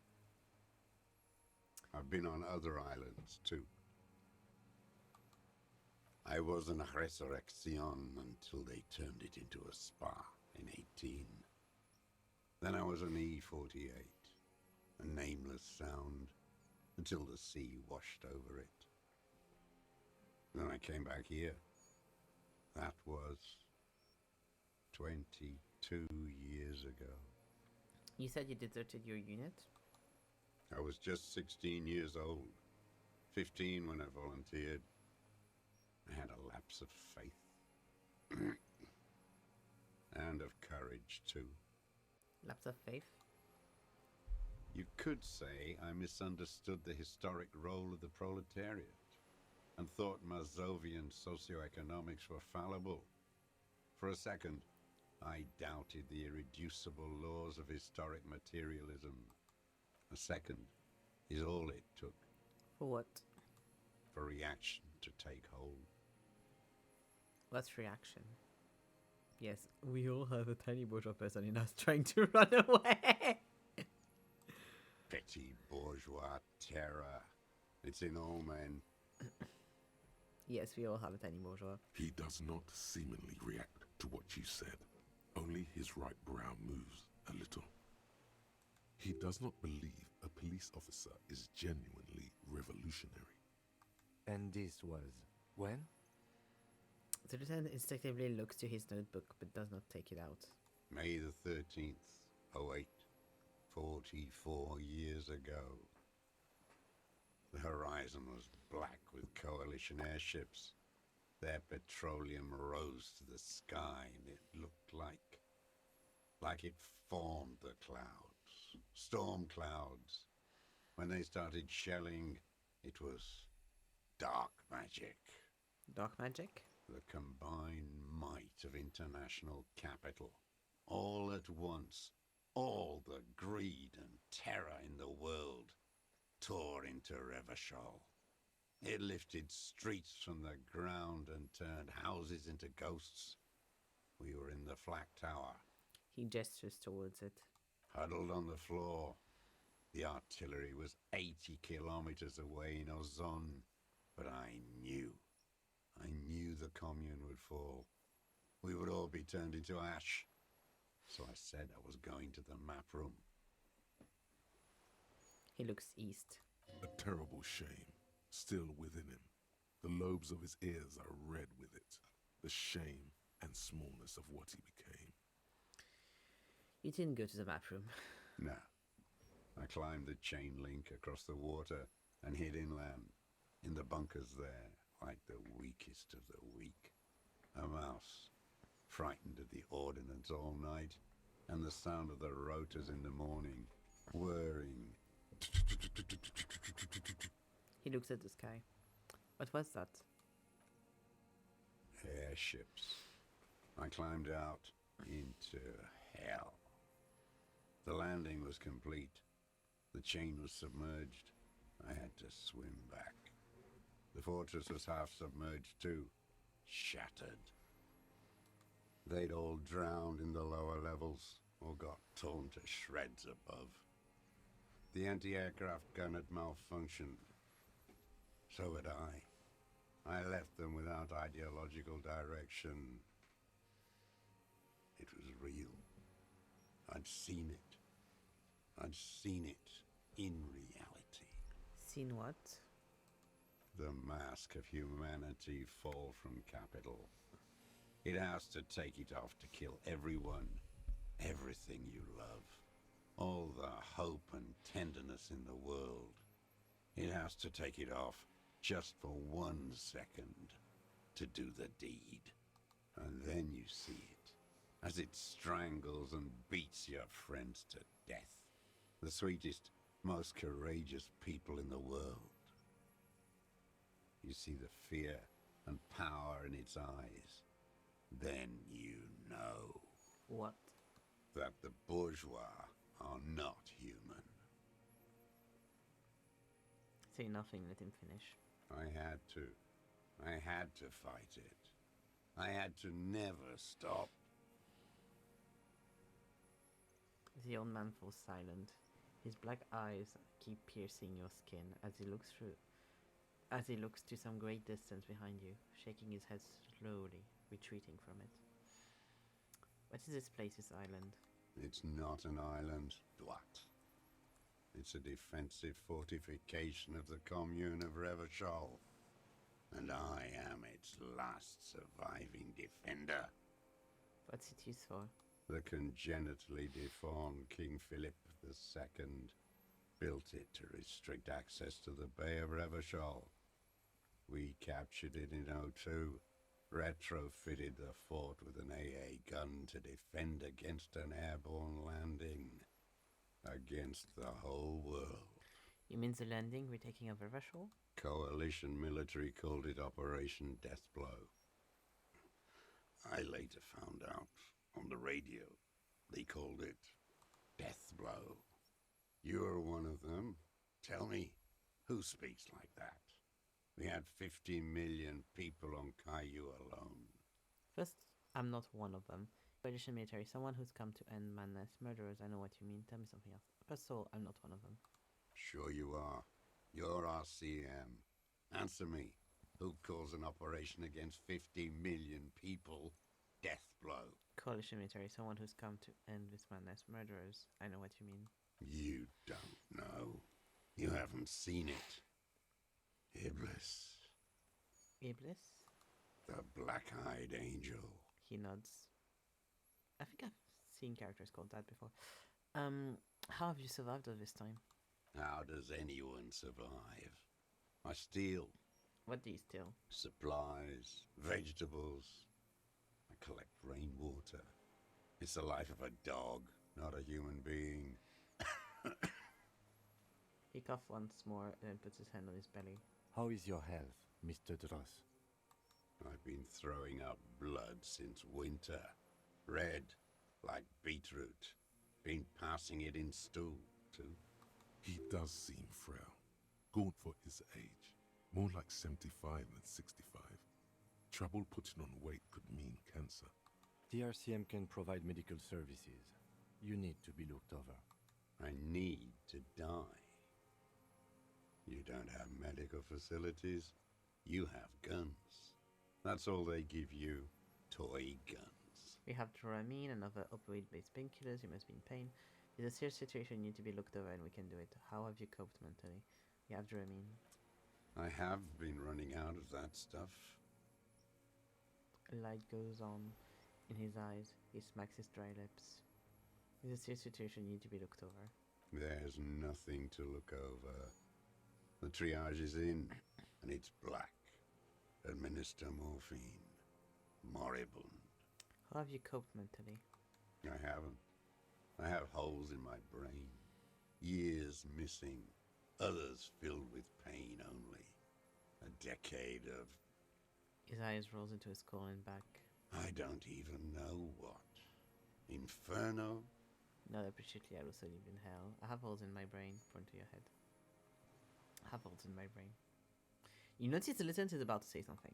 Speaker 15: I've been on other islands too. I was in Resurrection until they turned it into a spa in 18. Then I was an E48, a nameless sound, until the sea washed over it. Then I came back here. That was 22 years ago.
Speaker 1: You said you deserted your unit?
Speaker 15: I was just 16 years old. 15 when I volunteered. I had a lapse of faith. And of courage, too.
Speaker 1: Lapse of faith?
Speaker 15: You could say I misunderstood the historic role of the proletariat and thought Mazovian socioeconomics were fallible. For a second, I doubted the irreducible laws of historic materialism. A second is all it took.
Speaker 1: For what?
Speaker 15: For reaction to take hold.
Speaker 1: What's reaction? Yes, we all have a tiny bourgeois person in us trying to run away.
Speaker 15: Petty bourgeois terror. It's in all men.
Speaker 1: Yes, we all have a tiny bourgeois.
Speaker 2: He does not seemingly react to what you said. Only his right brow moves a little. He does not believe a police officer is genuinely revolutionary.
Speaker 3: And this was when?
Speaker 1: The lieutenant instinctively looks to his notebook but does not take it out.
Speaker 15: May the 13th, '08, 44 years ago. The horizon was black with coalition airships. Their petroleum rose to the sky and it looked like it formed the clouds. Storm clouds. When they started shelling, it was dark magic.
Speaker 1: Dark magic?
Speaker 15: The combined might of international capital. All at once, all the greed and terror in the world tore into Revachol. It lifted streets from the ground and turned houses into ghosts. We were in the flak tower.
Speaker 1: He gestures towards it.
Speaker 15: Huddled on the floor. The artillery was 80 kilometers away in Ozon, but I knew the commune would fall. We would all be turned into ash. So I said I was going to the map room.
Speaker 1: He looks east.
Speaker 2: A terrible shame still within him. The lobes of his ears are red with it. The shame and smallness of what he became.
Speaker 1: You didn't go to the map room.
Speaker 15: No. I climbed the chain link across the water and hid inland, in the bunkers there, like the weakest of the weak. A mouse, frightened at the ordnance all night, and the sound of the rotors in the morning, whirring.
Speaker 1: He looks at the sky. What was that?
Speaker 15: Airships. I climbed out into hell. The landing was complete. The chain was submerged. I had to swim back. The fortress was half submerged too, shattered. They'd all drowned in the lower levels or got torn to shreds above. The anti-aircraft gun had malfunctioned. So had I. I left them without ideological direction. It was real. I'd seen it. I'd seen it in reality.
Speaker 1: Seen what?
Speaker 15: The mask of humanity fall from capital. It has to take it off to kill everyone, everything you love. All the hope and tenderness in the world. It has to take it off just for 1 second to do the deed. And then you see it, as it strangles and beats your friends to death. The sweetest, most courageous people in the world. You see the fear and power in its eyes. Then you know.
Speaker 1: What?
Speaker 15: That the bourgeois are not human.
Speaker 1: Say nothing, let him finish.
Speaker 15: I had to. I had to fight it. I had to never stop.
Speaker 1: The old man falls silent. His black eyes keep piercing your skin as he looks to some great distance behind you, shaking his head slowly, retreating from it. What is this place, this island?
Speaker 15: It's not an island, Dwat. It's a defensive fortification of the commune of Revachol. And I am its last surviving defender.
Speaker 1: What's it used for?
Speaker 15: The congenitally deformed King Philip II built it to restrict access to the Bay of Revachol. We captured it in '02, retrofitted the fort with an AA gun to defend against an airborne landing. Against the whole world.
Speaker 1: You mean the landing retaking of Revachol?
Speaker 15: Coalition military called it Operation Deathblow. I later found out on the radio they called it Deathblow. You're one of them. Tell me, who speaks like that? We had 50 million people on Caillou alone.
Speaker 1: First, I'm not one of them. Coalition military, someone who's come to end madness, murderers, I know what you mean. Tell me something else. First of all, I'm not one of them.
Speaker 15: Sure you are. You're RCM. Answer me. Who calls an operation against 50 million people Deathblow?
Speaker 1: Coalition military, someone who's come to end this madness, murderers, I know what you mean.
Speaker 15: You don't know. You haven't seen it. Iblis.
Speaker 1: Iblis?
Speaker 15: The black-eyed angel.
Speaker 1: He nods. I think I've seen characters called that before. How have you survived all this time?
Speaker 15: How does anyone survive? I steal.
Speaker 1: What do you steal?
Speaker 15: Supplies, vegetables. I collect rainwater. It's the life of a dog, not a human being.
Speaker 1: He coughs once more and then puts his hand on his belly.
Speaker 3: How is your health, Mr. Dross?
Speaker 15: I've been throwing up blood since winter. Red, like beetroot. Been passing it in stool, too.
Speaker 2: He does seem frail. Gaunt for his age. More like 75 than 65. Trouble putting on weight could mean cancer.
Speaker 3: The RCM can provide medical services. You need to be looked over.
Speaker 15: I need to die. You don't have medical facilities. You have guns. That's all they give you. Toy guns.
Speaker 1: We have Dramamine and other opioid-based painkillers. You must be in pain. It's a serious situation. You need to be looked over and we can do it. How have you coped mentally? You have Dramamine.
Speaker 15: I have been running out of that stuff.
Speaker 1: A light goes on in his eyes. He smacks his dry lips. It's a serious situation. You need to be looked over.
Speaker 15: There's nothing to look over. The triage is in, and it's black. Administer morphine. moribund.
Speaker 1: How have you coped mentally?
Speaker 15: I haven't. I have holes in my brain. Years missing. Others filled with pain only. A decade of...
Speaker 1: His eyes rolls into his skull and back.
Speaker 15: I don't even know what. Inferno?
Speaker 1: No, I appreciate I also live in hell. I have holes in my brain. Point to your head. I have holes in my brain. You notice the lieutenant is about to say something.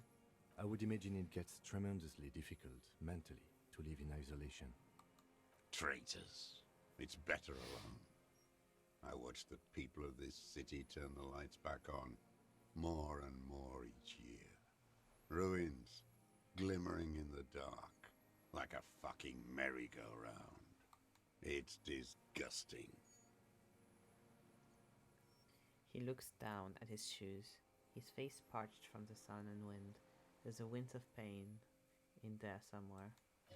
Speaker 3: I would imagine it gets tremendously difficult mentally to live in isolation.
Speaker 15: Traitors. It's better alone. I watch the people of this city turn the lights back on more and more each year. Ruins glimmering in the dark like a fucking merry-go-round. It's disgusting.
Speaker 1: He looks down at his shoes, his face parched from the sun and wind. There's a wince of pain in there somewhere.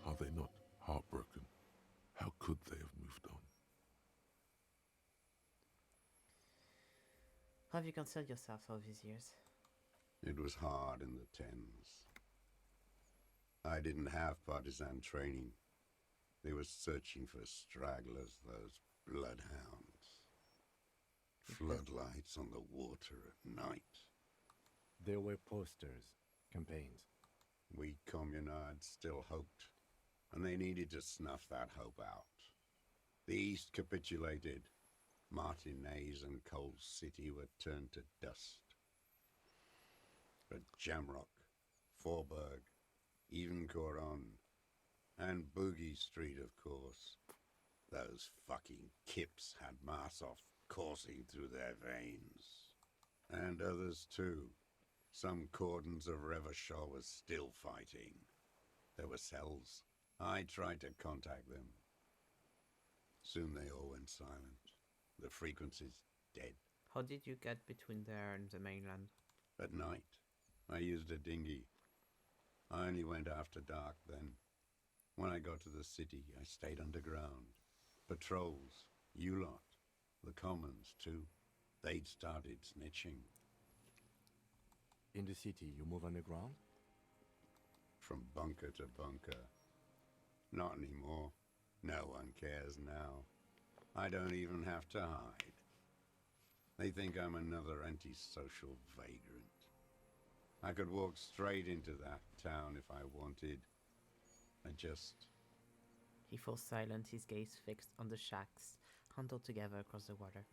Speaker 2: Are they not heartbroken? How could they have moved on?
Speaker 1: How have you considered yourself all these years?
Speaker 15: It was hard in the Thames. I didn't have partisan training. They were searching for stragglers, those bloodhounds. Floodlights on the water at night.
Speaker 3: There were posters, campaigns.
Speaker 15: We communards still hoped, and they needed to snuff that hope out. The East capitulated. Martinez and Cold City were turned to dust. But Jamrock, Forburg, even Coron, and Boogie Street, of course. Those fucking kips had Marsov coursing through their veins. And others too. Some cordons of Revachol was still fighting. There were cells. I tried to contact them. Soon they all went silent. The frequency's dead.
Speaker 1: How did you get between there and the mainland?
Speaker 15: At night, I used a dinghy. I only went after dark then. When I got to the city, I stayed underground. Patrols, you lot, the commons too. They'd started snitching.
Speaker 3: In the city, you move underground?
Speaker 15: From bunker to bunker. Not anymore. No one cares now. I don't even have to hide. They think I'm another antisocial vagrant. I could walk straight into that town if I wanted. I just...
Speaker 1: He falls silent, his gaze fixed on the shacks, huddled together across the water.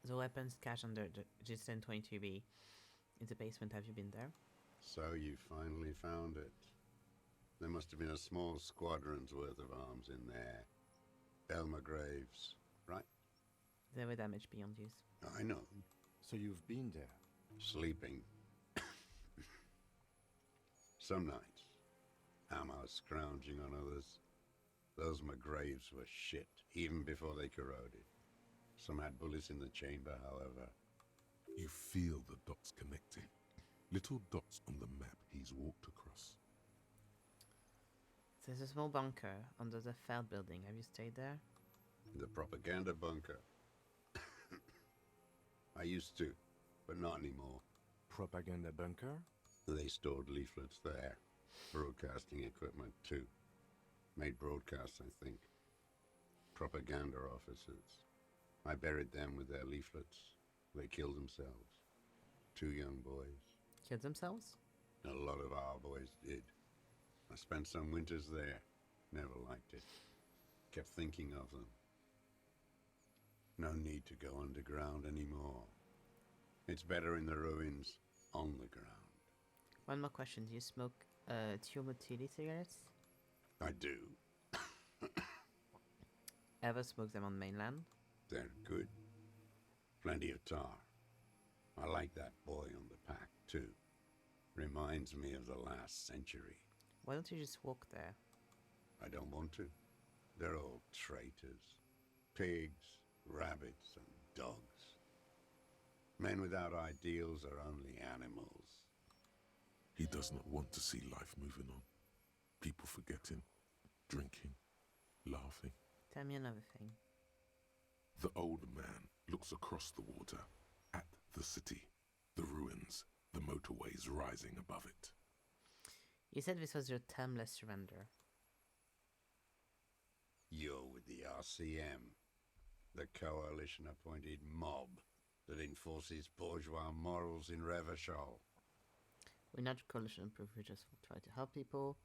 Speaker 1: The weapons cached under the G10 22B. In the basement, have you been there?
Speaker 15: So you finally found it. There must have been a small squadron's worth of arms in there. Elmer Graves, right?
Speaker 1: They were damaged beyond use.
Speaker 15: I know.
Speaker 3: So you've been there?
Speaker 15: Sleeping. Some nights. Ammo scrounging on others. Those McGraves were shit, even before they corroded. Some had bullets in the chamber, however.
Speaker 2: You feel the dots connecting. Little dots on the map he's walked across.
Speaker 1: There's a small bunker under the Feld building. Have you stayed there?
Speaker 15: The propaganda bunker. I used to, but not anymore.
Speaker 3: Propaganda bunker?
Speaker 15: They stored leaflets there. Broadcasting equipment, too. Made broadcasts, I think. Propaganda officers. I buried them with their leaflets. They killed themselves. 2 young boys.
Speaker 1: Killed themselves?
Speaker 15: A lot of our boys did. I spent some winters there. Never liked it. Kept thinking of them. No need to go underground anymore. It's better in the ruins, on the ground.
Speaker 1: One more question. Do you smoke Tiomotili cigarettes?
Speaker 15: I do.
Speaker 1: Ever smoke them on mainland?
Speaker 15: They're good. Plenty of tar. I like that boy on the pack, too. Reminds me of the last century.
Speaker 1: Why don't you just walk there?
Speaker 15: I don't want to. They're all traitors. Pigs, rabbits, and dogs. Men without ideals are only animals.
Speaker 2: He does not want to see life moving on. People forgetting, drinking, laughing.
Speaker 1: Tell me another thing.
Speaker 2: The old man looks across the water at the city, the ruins, the motorways rising above it.
Speaker 1: You said this was your termless surrender.
Speaker 15: You're with the RCM, the coalition-appointed mob that enforces bourgeois morals in Revachol.
Speaker 1: We're not coalition proof, we just try to help people.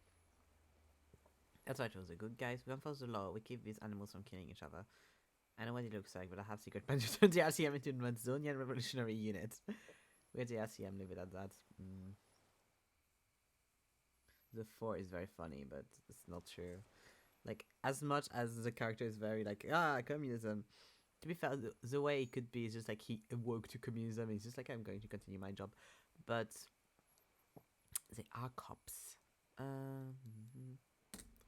Speaker 1: That's why I chose the good guys. We enforce the law, we keep these animals from killing each other. I know what it looks like, but I have secret plans to turn the RCM into an Amazonian revolutionary unit. We're the RCM, leave it at that. The 4 is very funny, but it's not true. Like, as much as the character is very like, communism, to be fair, the way it could be is just like he awoke to communism. He's just like, I'm going to continue my job. But they are cops.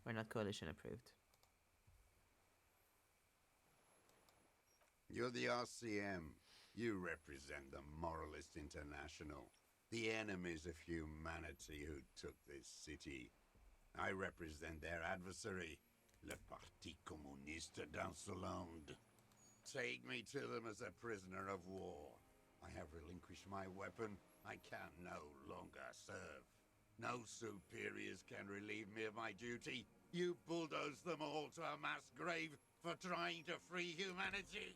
Speaker 1: We're not coalition approved.
Speaker 15: You're the RCM. You represent the Moralist International, the enemies of humanity who took this city. I represent their adversary, le Parti Communiste d'Insolande. Take me to them as a prisoner of war. I have relinquished my weapon. I can no longer serve. No superiors can relieve me of my duty. You bulldoze them all to a mass grave for trying to free humanity.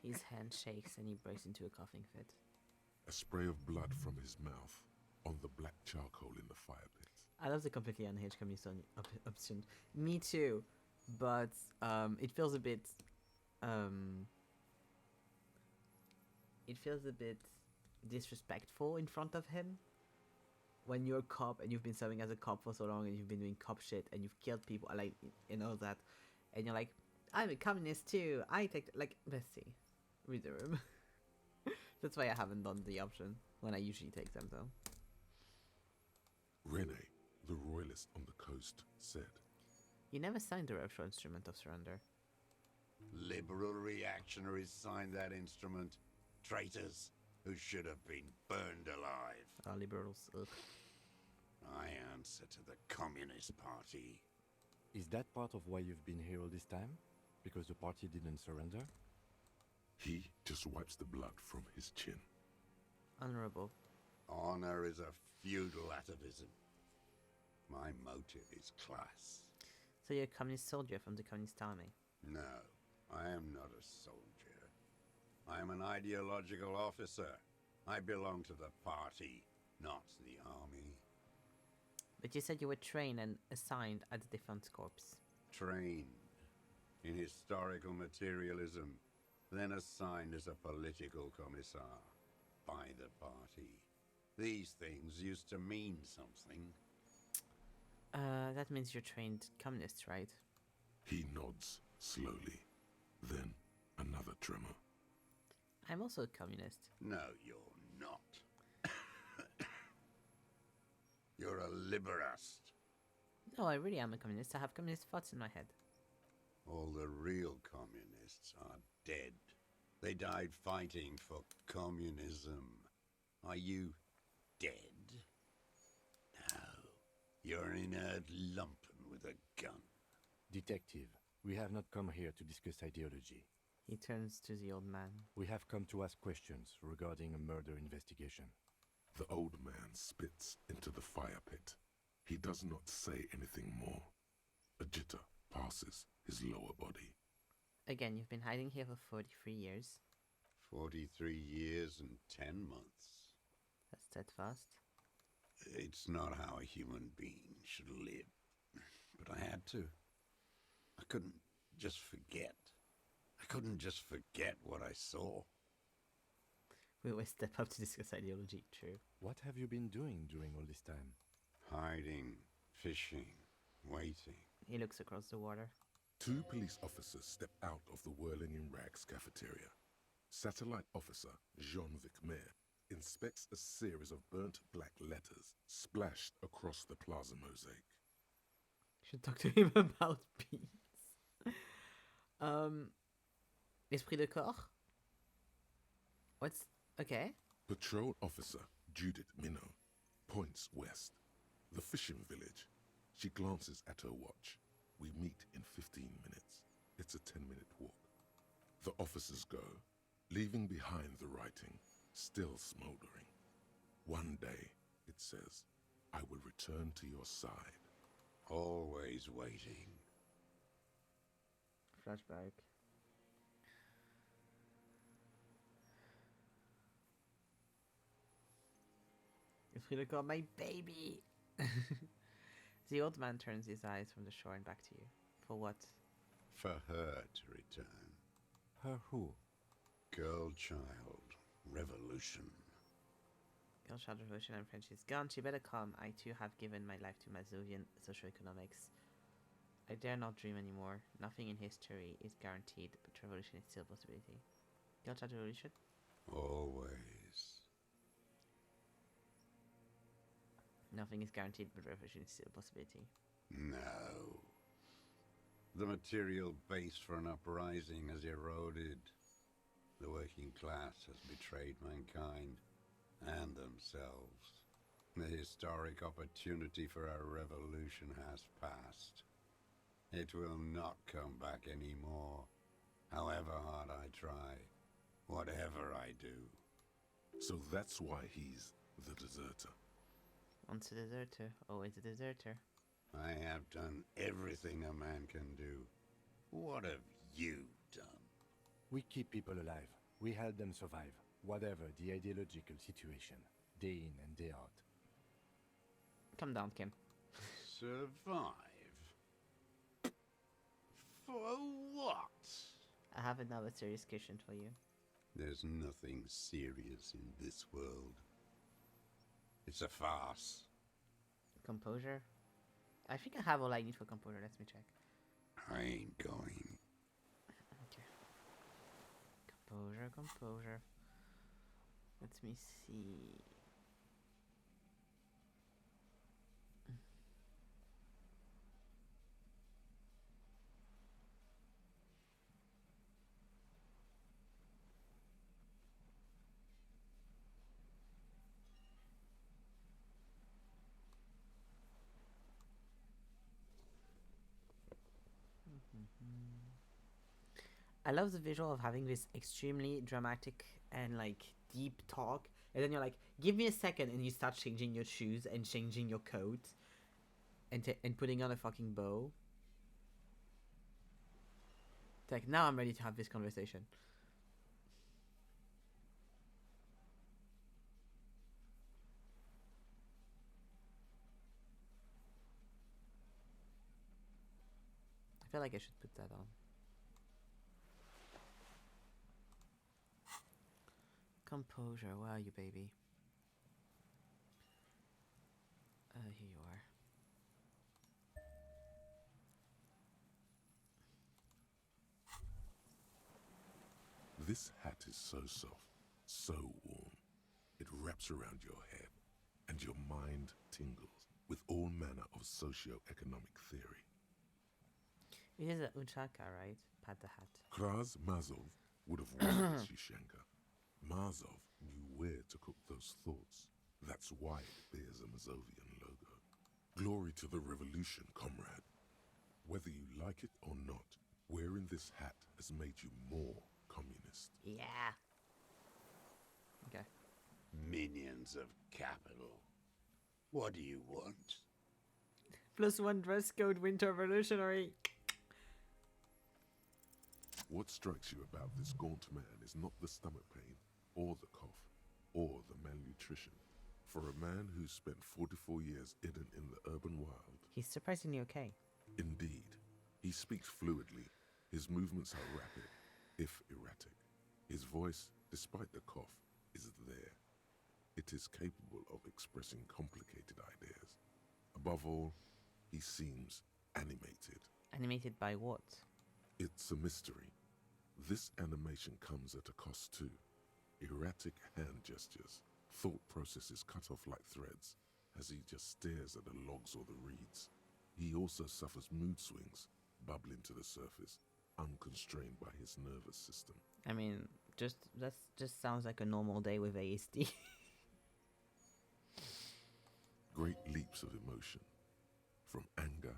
Speaker 1: His hand shakes and he breaks into a coughing fit.
Speaker 2: A spray of blood from his mouth on the black charcoal in the fire pit.
Speaker 1: I love the completely unhinged communist option. Me too, but it feels a bit disrespectful in front of him. When you're a cop and you've been serving as a cop for so long and you've been doing cop shit and you've killed people, like, you know that, and you're like, I'm a communist too. I take let's see, read the room. That's why I haven't done the option when I usually take them though.
Speaker 2: Rene, the royalist on the coast, said,
Speaker 1: You never signed the Revachol instrument of surrender.
Speaker 15: Liberal reactionaries signed that instrument. Traitors who should have been burned alive.
Speaker 1: Liberals, ugh.
Speaker 15: I answer to the Communist Party.
Speaker 3: Is that part of why you've been here all this time? Because the party didn't surrender?
Speaker 2: He just wipes the blood from his chin.
Speaker 1: Honorable.
Speaker 15: Honor is a feudal atavism. My motive is class.
Speaker 1: So you're a communist soldier from the communist army?
Speaker 15: No, I am not a soldier. I am an ideological officer. I belong to the party, not the army.
Speaker 1: But you said you were trained and assigned at the Defense Corps.
Speaker 15: Trained in historical materialism, then assigned as a political commissar by the party. These things used to mean something.
Speaker 1: That means you're trained communist, right?
Speaker 2: He nods slowly, then another tremor.
Speaker 1: I'm also a communist.
Speaker 15: No, you're not. You're a liberast.
Speaker 1: No, I really am a communist. I have communist thoughts in my head.
Speaker 15: All the real communists are dead. They died fighting for communism. Are you dead? No. You're an inert lumpen with a gun.
Speaker 3: Detective, we have not come here to discuss ideology.
Speaker 1: He turns to the old man.
Speaker 3: We have come to ask questions regarding a murder investigation.
Speaker 2: The old man spits into the fire pit. He does not say anything more. A jitter passes his lower body.
Speaker 1: Again, you've been hiding here for 43 years.
Speaker 15: 43 years and 10 months.
Speaker 1: That's steadfast.
Speaker 15: It's not how a human being should live. But I had to. I couldn't just forget. I couldn't just forget what I saw.
Speaker 1: We always step up to discuss ideology, true.
Speaker 3: What have you been doing during all this time?
Speaker 15: Hiding, fishing, waiting.
Speaker 1: He looks across the water.
Speaker 2: 2 police officers step out of the Whirling in Rags cafeteria. Satellite officer Jean-Vic Mayer inspects a series of burnt black letters splashed across the plaza mosaic.
Speaker 1: Should talk to him about peace. Esprit de corps? What's... okay.
Speaker 2: Patrol officer Judith Minot points west. The fishing village. She glances at her watch. We meet in 15 minutes. It's a 10-minute walk. The officers go, leaving behind the writing, still smoldering. One day, it says, I will return to your side.
Speaker 15: Always waiting.
Speaker 1: Flashback. If we look at my baby. The old man turns his eyes from the shore and back to you. For what?
Speaker 15: For her to return.
Speaker 3: Her who?
Speaker 15: Girl child. Revolution.
Speaker 1: Girl child revolution and French is gone. She better come. I too have given my life to Mazovian socioeconomics. I dare not dream anymore. Nothing in history is guaranteed, but revolution is still a possibility. Girl child revolution?
Speaker 15: Always.
Speaker 1: Nothing is guaranteed, but revolution is still a possibility.
Speaker 15: No. The material base for an uprising has eroded. The working class has betrayed mankind and themselves. The historic opportunity for a revolution has passed. It will not come back anymore, however hard I try, whatever I do.
Speaker 2: So that's why he's the deserter.
Speaker 1: Once a deserter, always a deserter.
Speaker 15: I have done everything a man can do. What have you done?
Speaker 3: We keep people alive. We help them survive, whatever the ideological situation, day in and day out.
Speaker 1: Come down, Kim.
Speaker 15: Survive? For what?
Speaker 1: I have another serious question for you.
Speaker 15: There's nothing serious in this world. It's a farce.
Speaker 1: Composure? I think I have all I need for composure. Let me check.
Speaker 15: I ain't going.
Speaker 1: Okay. Composure, composure. Let me see. I love the visual of having this extremely dramatic and like deep talk, and then you're like, "Give me a second," and you start changing your shoes and changing your coat, and putting on a fucking bow. It's like, now I'm ready to have this conversation. I feel like I should put that on. Composure, where are you, baby? Here you are.
Speaker 2: This hat is so soft, so warm. It wraps around your head, and your mind tingles with all manner of socio-economic theory.
Speaker 1: It is a Uchaka, right? Pat the hat.
Speaker 2: Kraz Mazov would have worn this Yushenka. Mazov knew where to cook those thoughts. That's why it bears a Mazovian logo. Glory to the revolution, comrade. Whether you like it or not, wearing this hat has made you more communist.
Speaker 1: Yeah. Okay.
Speaker 15: Minions of capital. What do you want?
Speaker 1: +1 dress code, winter revolutionary.
Speaker 2: What strikes you about this gaunt man is not the stomach pain, or the cough, or the malnutrition. For a man who spent 44 years hidden in the urban wild.
Speaker 1: He's surprisingly okay.
Speaker 2: Indeed. He speaks fluidly. His movements are rapid, if erratic. His voice, despite the cough, is there. It is capable of expressing complicated ideas. Above all, he seems animated.
Speaker 1: Animated by what?
Speaker 2: It's a mystery. This animation comes at a cost too. Erratic hand gestures, thought processes cut off like threads, as he just stares at the logs or the reeds. He also suffers mood swings, bubbling to the surface, unconstrained by his nervous system.
Speaker 1: I mean, that just sounds like a normal day with ASD.
Speaker 2: Great leaps of emotion, from anger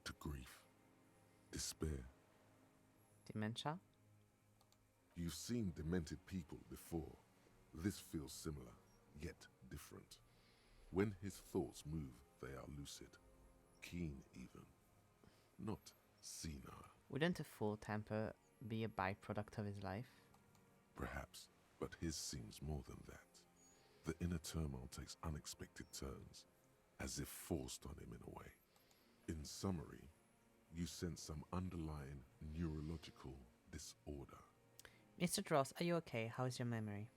Speaker 2: to grief, despair.
Speaker 1: Dementia?
Speaker 2: You've seen demented people before. This feels similar, yet different. When his thoughts move, they are lucid, keen even, not senile.
Speaker 1: Wouldn't a full temper be a byproduct of his life?
Speaker 2: Perhaps, but his seems more than that. The inner turmoil takes unexpected turns, as if forced on him in a way. In summary, you sense some underlying neurological disorder.
Speaker 1: Mr. Dross, are you okay? How is your memory?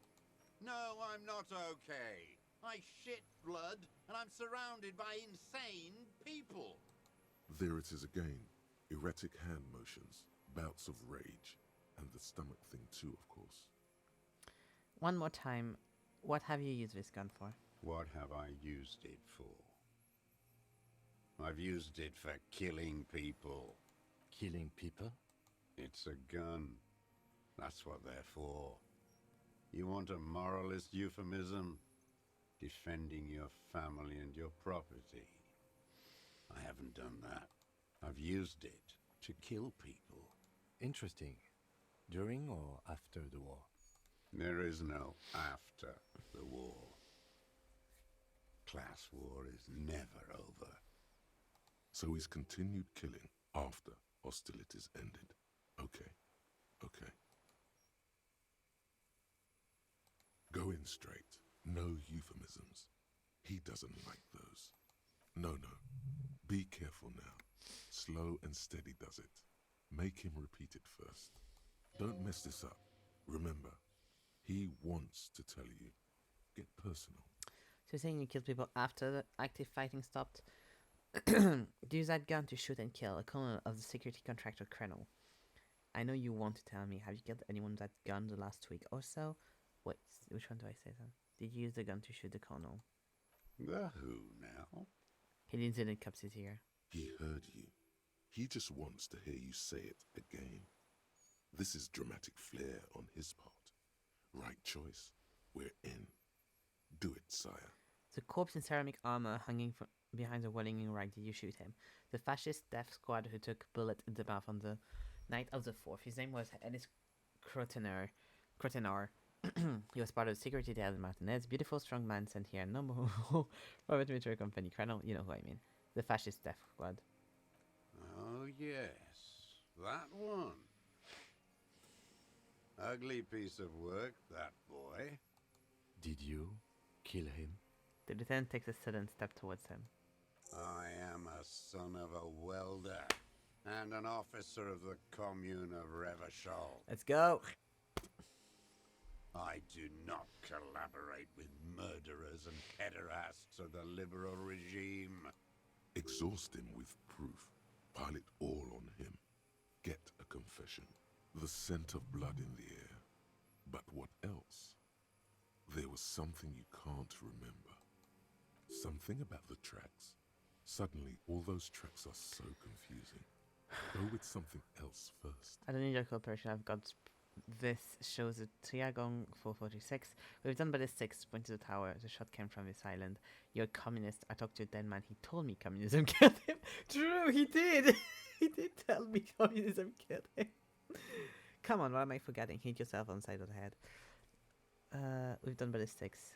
Speaker 15: No, I'm not okay. I shit blood, and I'm surrounded by insane people.
Speaker 2: There it is again. Erratic hand motions, bouts of rage, and the stomach thing too, of course.
Speaker 1: One more time, what have you used this gun for?
Speaker 15: What have I used it for? I've used it for killing people.
Speaker 3: Killing people?
Speaker 15: It's a gun. That's what they're for. You want a moralist euphemism? Defending your family and your property. I haven't done that. I've used it to kill people.
Speaker 3: Interesting. During or after the war?
Speaker 15: There is no after the war. Class war is never over.
Speaker 2: So he's continued killing after hostilities ended. Okay, okay. Go in straight. No euphemisms. He doesn't like those. No. Be careful now. Slow and steady does it. Make him repeat it first. Don't mess this up. Remember, he wants to tell you. Get personal.
Speaker 1: So you're saying you killed people after the active fighting stopped? Use that gun to shoot and kill a colonel of the security contractor Krenel. I know you want to tell me. Have you killed anyone with that gun the last week or so? Wait, which one do I say then? Did you use the gun to shoot the colonel?
Speaker 15: The who now?
Speaker 1: He leans in and cups his ear.
Speaker 2: He heard you. He just wants to hear you say it again. This is dramatic flair on his part. Right choice. We're in. Do it, sire.
Speaker 1: The corpse in ceramic armor hanging behind the Wellington rag. Did you shoot him? The fascist death squad who took bullet in the mouth on the night of the 4th. His name was Ellis Crotenar. He was part of the security detail in Martinez. Beautiful, strong man sent here. No more private military company. Krenel, you know who I mean. The fascist death squad.
Speaker 15: Oh, yes. That one. Ugly piece of work, that boy.
Speaker 3: Did you kill him?
Speaker 1: The lieutenant takes a sudden step towards him.
Speaker 15: I am a son of a welder and an officer of the commune of Revachol.
Speaker 1: Let's go.
Speaker 15: I do not collaborate with murderers and pederasts of the liberal regime.
Speaker 2: Exhaust him with proof. Pile it all on him. Get a confession. The scent of blood in the air. But what else? There was something you can't remember. Something about the tracks. Suddenly, all those tracks are so confusing. Go with something else first.
Speaker 1: I don't need your cooperation. I've got this. Shows a Triagon 446. We've done ballistics. Went to the tower. The shot came from this island. You're a communist. I talked to a dead man. He told me communism killed him. True, he did. He did tell me communism killed him. Come on, what am I forgetting? Hit yourself on the side of the head. We've done ballistics.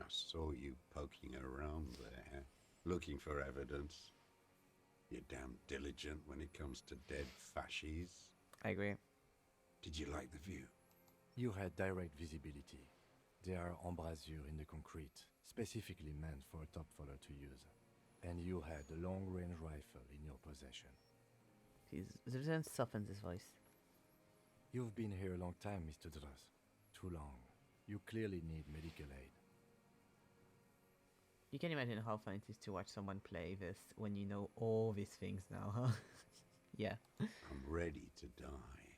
Speaker 15: I saw you poking around there, looking for evidence. You're damn diligent when it comes to dead fascies.
Speaker 1: I agree.
Speaker 15: Did you like the view?
Speaker 3: You had direct visibility. There are embrasures in the concrete, specifically meant for a top follower to use. And you had a long-range rifle in your possession.
Speaker 1: The lieutenant softens his voice.
Speaker 3: You've been here a long time, Mr. Dross. Too long. You clearly need medical aid.
Speaker 1: You can imagine how fun it is to watch someone play this when you know all these things now, huh? Yeah.
Speaker 15: I'm ready to die.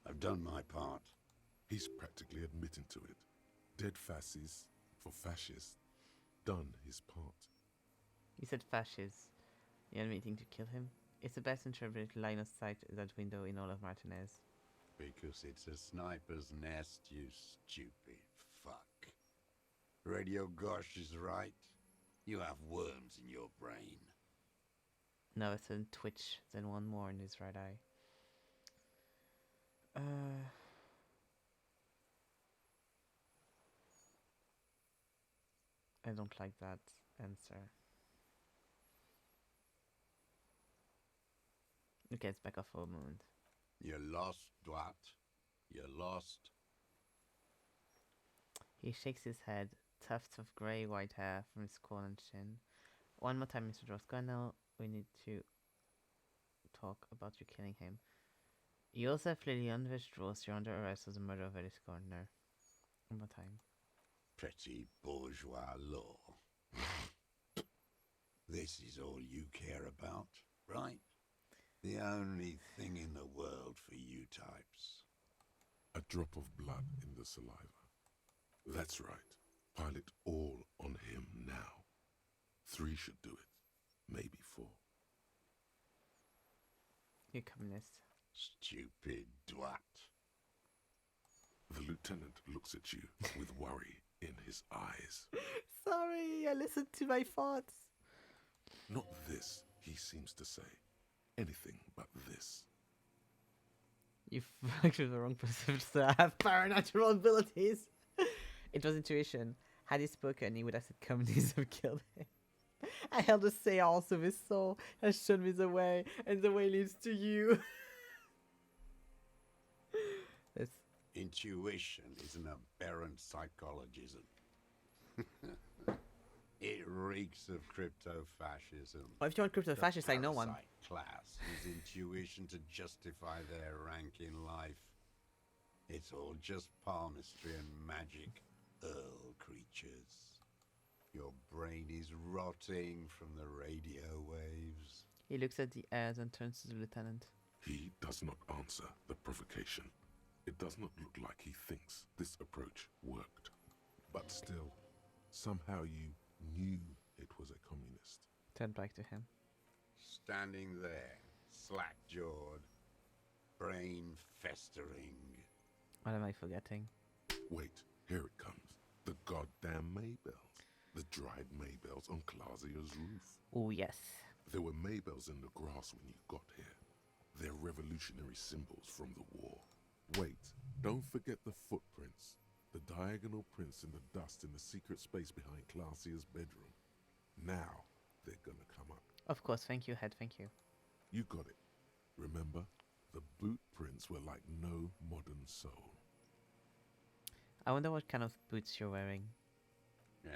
Speaker 15: I've done my part.
Speaker 2: He's practically admitting to it. Dead fascists for fascists. Done his part.
Speaker 1: You said fascists. You're admitting to kill him? It's the best interpreted line of sight that window in all of Martinez.
Speaker 15: Because it's a sniper's nest, you stupid fuck. Radio Gosh is right. You have worms in your brain.
Speaker 1: No, it's a twitch, then one more in his right eye. I don't like that answer. Okay, it's back off for a moment.
Speaker 15: You're lost, Dwat. You're lost.
Speaker 1: He shakes his head, tufts of grey-white hair from his skull and chin. One more time, Mr. Droska. Now we need to talk about you killing him. Josef Lilian Vestros, you're under arrest for the murder of Alice Gardner. One more time.
Speaker 15: Petty bourgeois law. This is all you care about, right? The only thing in the world for you types.
Speaker 2: A drop of blood in the saliva. That's right. Pile it all on him now. 3 should do it. Maybe 4.
Speaker 1: You communist.
Speaker 15: Stupid Dwat.
Speaker 2: The lieutenant looks at you with worry in his eyes.
Speaker 1: Sorry, I listened to my thoughts.
Speaker 2: Not this, he seems to say. Anything but this.
Speaker 1: You fucked with the wrong person, so I have paranatural abilities. It was intuition. Had he spoken, he would have said communism killed him. I held a seance of his soul, has shown me the way, and the way leads to you. That's...
Speaker 15: Intuition is an aberrant psychologism. It reeks of crypto-fascism.
Speaker 1: Well, if you want crypto-fascist, I know one.
Speaker 15: The parasite class use intuition to justify their rank in life. It's all just palmistry and magic, Earl creatures. Your brain is rotting from the radio waves.
Speaker 1: He looks at the airs and turns to the lieutenant.
Speaker 2: He does not answer the provocation. It does not look like he thinks this approach worked. But still, somehow you knew it was a communist.
Speaker 1: Turn back to him.
Speaker 15: Standing there, slack-jawed, brain festering.
Speaker 1: What am I forgetting?
Speaker 2: Wait, here it comes. The goddamn Maybells. The dried Maybells on Clausia's roof.
Speaker 1: Oh, yes.
Speaker 2: There were Maybells in the grass when you got here. They're revolutionary symbols from the war. Wait, don't forget the footprints. The diagonal prints in the dust in the secret space behind Clausia's bedroom. Now, they're gonna come up.
Speaker 1: Of course, thank you, Head, thank you.
Speaker 2: You got it. Remember, the boot prints were like no modern soul.
Speaker 1: I wonder what kind of boots you're wearing.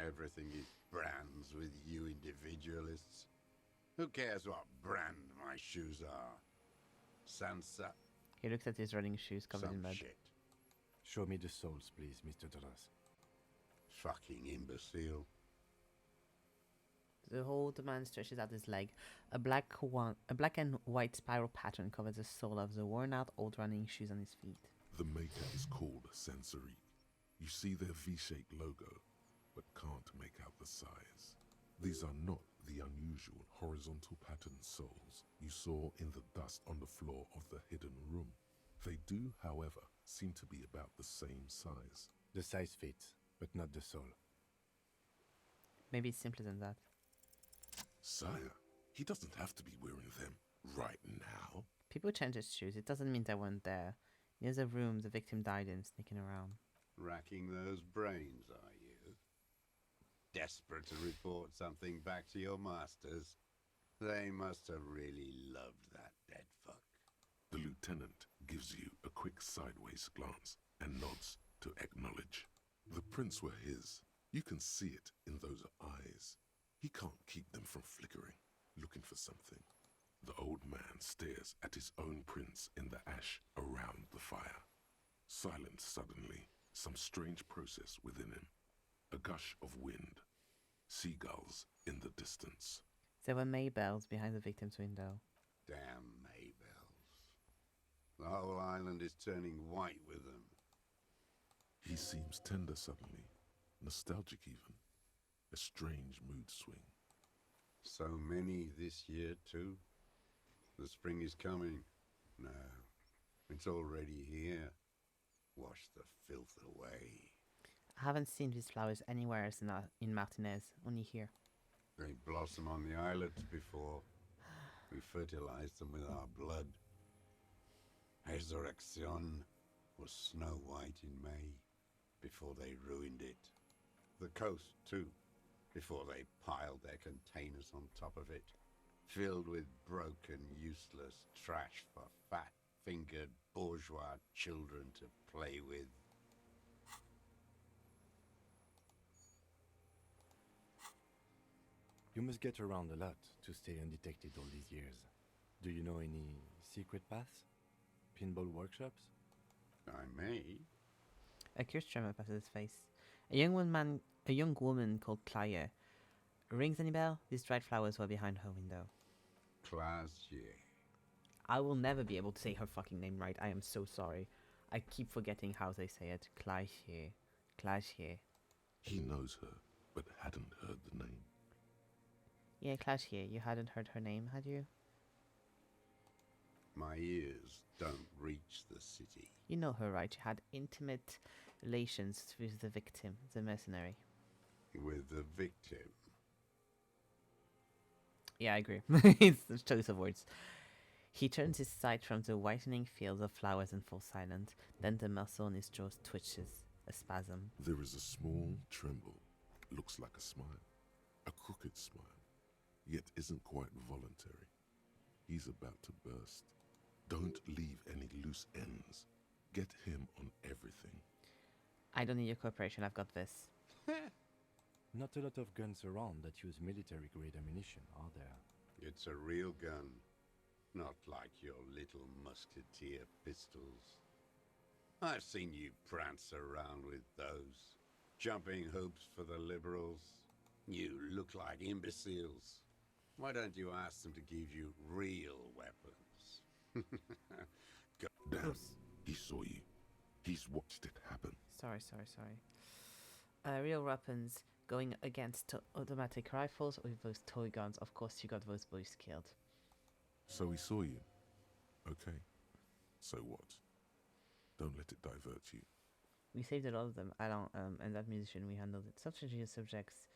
Speaker 15: Everything is brands with you individualists. Who cares what brand my shoes are? Sansa.
Speaker 1: He looks at his running shoes covered
Speaker 15: Some
Speaker 1: in mud.
Speaker 15: shit.
Speaker 3: Show me the souls, please, Mr. Duras.
Speaker 15: Fucking imbecile.
Speaker 1: The old man stretches out his leg. A black and white spiral pattern covers the sole of the worn-out old running shoes on his feet.
Speaker 2: The maker is called Sensory. You see their V-shaped logo, but can't make out the size. These are not the unusual horizontal pattern soles you saw in the dust on the floor of the hidden room. They do, however, seem to be about the same size.
Speaker 3: The size fits, but not the sole.
Speaker 1: Maybe it's simpler than that.
Speaker 2: Sire, he doesn't have to be wearing them right now.
Speaker 1: People change his shoes. It doesn't mean they weren't there. Near the room the victim died in, sneaking around.
Speaker 15: Racking those brains, are you? Desperate to report something back to your masters? They must have really loved that dead fuck.
Speaker 2: The lieutenant gives you a quick sideways glance and nods to acknowledge. The prints were his. You can see it in those eyes. He can't keep them from flickering, looking for something. The old man stares at his own prints in the ash around the fire. Silent suddenly, some strange process within him. A gush of wind. Seagulls in the distance.
Speaker 1: There were Maybells behind the victim's window.
Speaker 15: Damn Maybells. The whole island is turning white with them.
Speaker 2: He seems tender suddenly, nostalgic even. A strange mood swing.
Speaker 15: So many this year, too? The spring is coming. No, it's already here. Wash the filth away.
Speaker 1: I haven't seen these flowers anywhere else in Martinez, only here.
Speaker 15: They blossom on the islets before. We fertilize them with our blood. Resurrection was snow white in May, before they ruined it. The coast, too. before they piled their containers on top of it, filled with broken, useless trash for fat-fingered bourgeois children to play with.
Speaker 3: You must get around a lot to stay undetected all these years. Do you know any secret paths? Pinball workshops?
Speaker 15: I may.
Speaker 1: A curious tremor passes his face. A young woman called Claire. Rings any bell? These dried flowers were behind her window.
Speaker 15: Classier.
Speaker 1: I will never be able to say her fucking name right. I am so sorry. I keep forgetting how they say it. Claire. Claire.
Speaker 2: He knows her, but hadn't heard the name.
Speaker 1: Yeah, Claire. You hadn't heard her name, had you?
Speaker 15: My ears don't reach the city.
Speaker 1: You know her, right? You had intimate relations with the victim, the mercenary.
Speaker 15: With the victim?
Speaker 1: Yeah, I agree. It's a choice of words. He turns his sight from the whitening fields of flowers and falls silent. Then the muscle in his jaws twitches, a spasm.
Speaker 2: There is a small tremble. Looks like a smile. A crooked smile. Yet isn't quite voluntary. He's about to burst. Don't leave any loose ends. Get him on everything.
Speaker 1: I don't need your cooperation. I've got this.
Speaker 3: Not a lot of guns around that use military-grade ammunition, are there?
Speaker 15: It's a real gun. Not like your little musketeer pistols. I've seen you prance around with those. Jumping hoops for the liberals. You look like imbeciles. Why don't you ask them to give you real weapons?
Speaker 2: Damn, he saw you. He's watched it happen.
Speaker 1: Sorry. Real weapons going against automatic rifles with those toy guns. Of course, you got those boys killed.
Speaker 2: So he saw you. Okay. So what? Don't let it divert you.
Speaker 1: We saved a lot of them. I don't. And that musician, we handled it. Subterfuge subjects.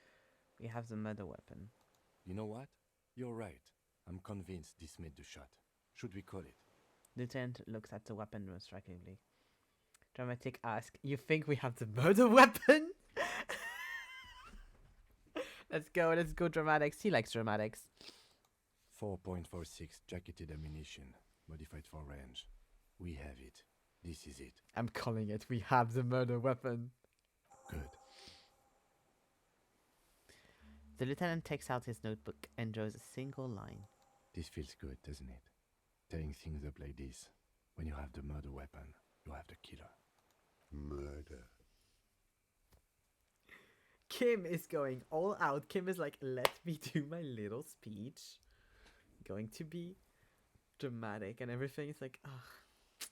Speaker 1: We have the murder weapon.
Speaker 3: You know what? You're right. I'm convinced this made the shot. Should we call it?
Speaker 1: Lieutenant looks at the weapon most strikingly. Dramatic ask, you think we have the murder weapon? Let's go dramatics. He likes dramatics.
Speaker 3: 4.46 jacketed ammunition, modified for range. We have it. This is it.
Speaker 1: I'm calling it. We have the murder weapon.
Speaker 3: Good.
Speaker 1: The lieutenant takes out his notebook and draws a single line.
Speaker 3: This feels good, doesn't it? Tearing things up like this. When you have the murder weapon, you have the killer.
Speaker 15: Murder.
Speaker 1: Kim is going all out. Kim is like, let me do my little speech. Going to be dramatic and everything. It's like, ugh.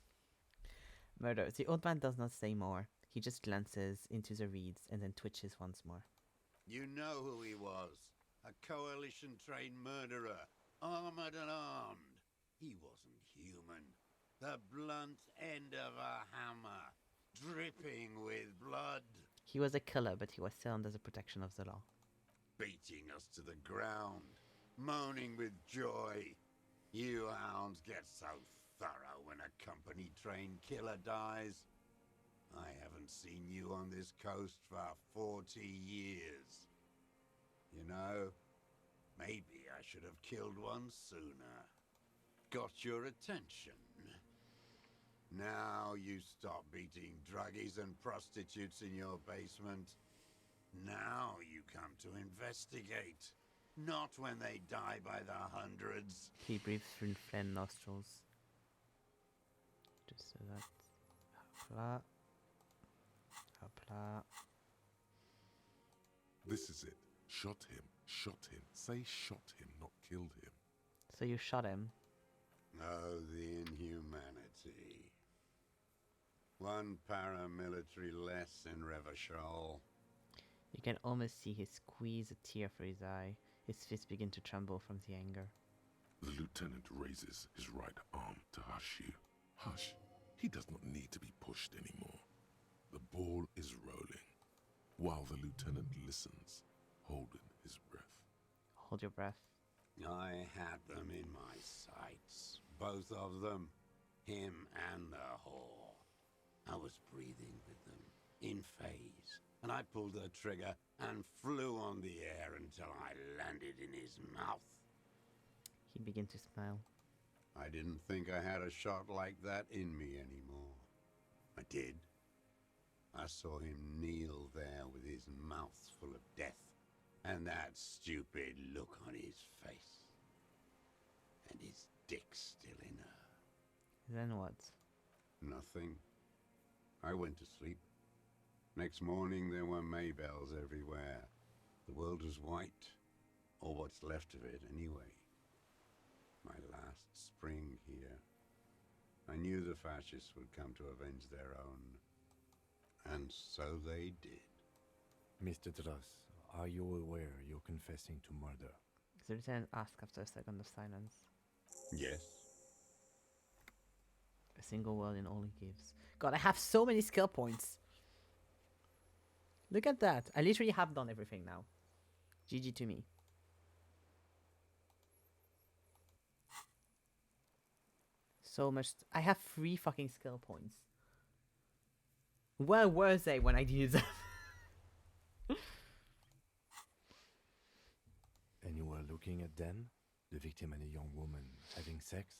Speaker 1: Murder. The old man does not say more. He just glances into the reeds and then twitches once more.
Speaker 15: You know who he was. A coalition-trained murderer. Armored and armed. He wasn't human. The blunt end of a hammer. Dripping with blood.
Speaker 1: He was a killer, but he was still under the protection of the law.
Speaker 15: Beating us to the ground. Moaning with joy. You hounds get so thorough when a company-trained killer dies. I haven't seen you on this coast for 40 years. You know, maybe I should have killed one sooner. Got your attention. Now you stop beating druggies and prostitutes in your basement. Now you come to investigate. Not when they die by the hundreds.
Speaker 1: He breathes through flame nostrils. Just so that... Hopla. Hopla.
Speaker 2: This is it. Shot him. Shot him. Say shot him, not killed him.
Speaker 1: So you shot him?
Speaker 15: Oh, the inhumanity. One paramilitary less in Revachol.
Speaker 1: You can almost see he squeeze a tear for his eye. His fists begin to tremble from the anger.
Speaker 2: The lieutenant raises his right arm to hush you. Hush. He does not need to be pushed anymore. The ball is rolling. While the lieutenant listens, holding his breath.
Speaker 1: Hold your breath.
Speaker 15: I had them in my sights. Both of them. Him and the whore. I was breathing with them. in phase, and I pulled the trigger and flew on the air until I landed in his mouth.
Speaker 1: He began to smile.
Speaker 15: I didn't think I had a shot like that in me anymore. I did. I saw him kneel there with his mouth full of death, and that stupid look on his face. And his dick still in her.
Speaker 1: Then what?
Speaker 15: Nothing. I went to sleep. Next morning there were Maybells everywhere. The world was white, or what's left of it anyway. My last spring here. I knew the fascists would come to avenge their own. And so they did.
Speaker 3: Mr. Dross, are you aware you're confessing to murder?
Speaker 1: The lieutenant asked after a second of silence.
Speaker 15: Yes.
Speaker 1: A single word in all he gives. God, I have so many skill points. Look at that. I literally have done everything now. GG to me. So much. I have 3 fucking skill points. Where were they when I needed them?
Speaker 3: And you were looking at them, the victim and a young woman, having sex,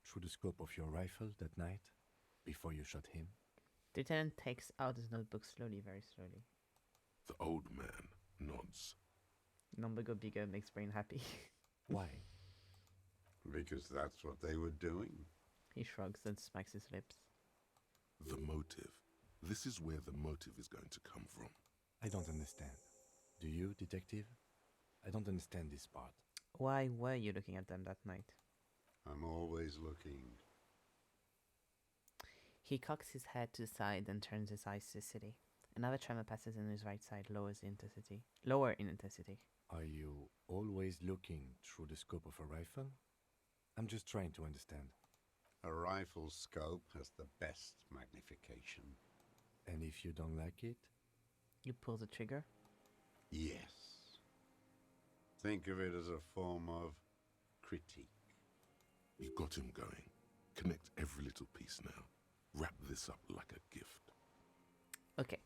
Speaker 3: through the scope of your rifle that night, before you shot him?
Speaker 1: The lieutenant takes out his notebook slowly, very slowly.
Speaker 2: The old man nods.
Speaker 1: Number go bigger makes brain happy.
Speaker 3: Why?
Speaker 15: Because that's what they were doing.
Speaker 1: He shrugs and smacks his lips.
Speaker 2: The motive. This is where the motive is going to come from.
Speaker 3: I don't understand. Do you, detective? I don't understand this part.
Speaker 1: Why were you looking at them that night?
Speaker 15: I'm always looking.
Speaker 1: He cocks his head to the side and turns his eyes to the city. Another tremor passes in his right side, lower in intensity.
Speaker 3: Are you always looking through the scope of a rifle? I'm just trying to understand.
Speaker 15: A rifle scope has the best magnification.
Speaker 3: And if you don't like it?
Speaker 1: You pull the trigger?
Speaker 15: Yes. Think of it as a form of critique.
Speaker 2: You got him going. Connect every little piece now. Wrap this up like a gift.
Speaker 1: Okay.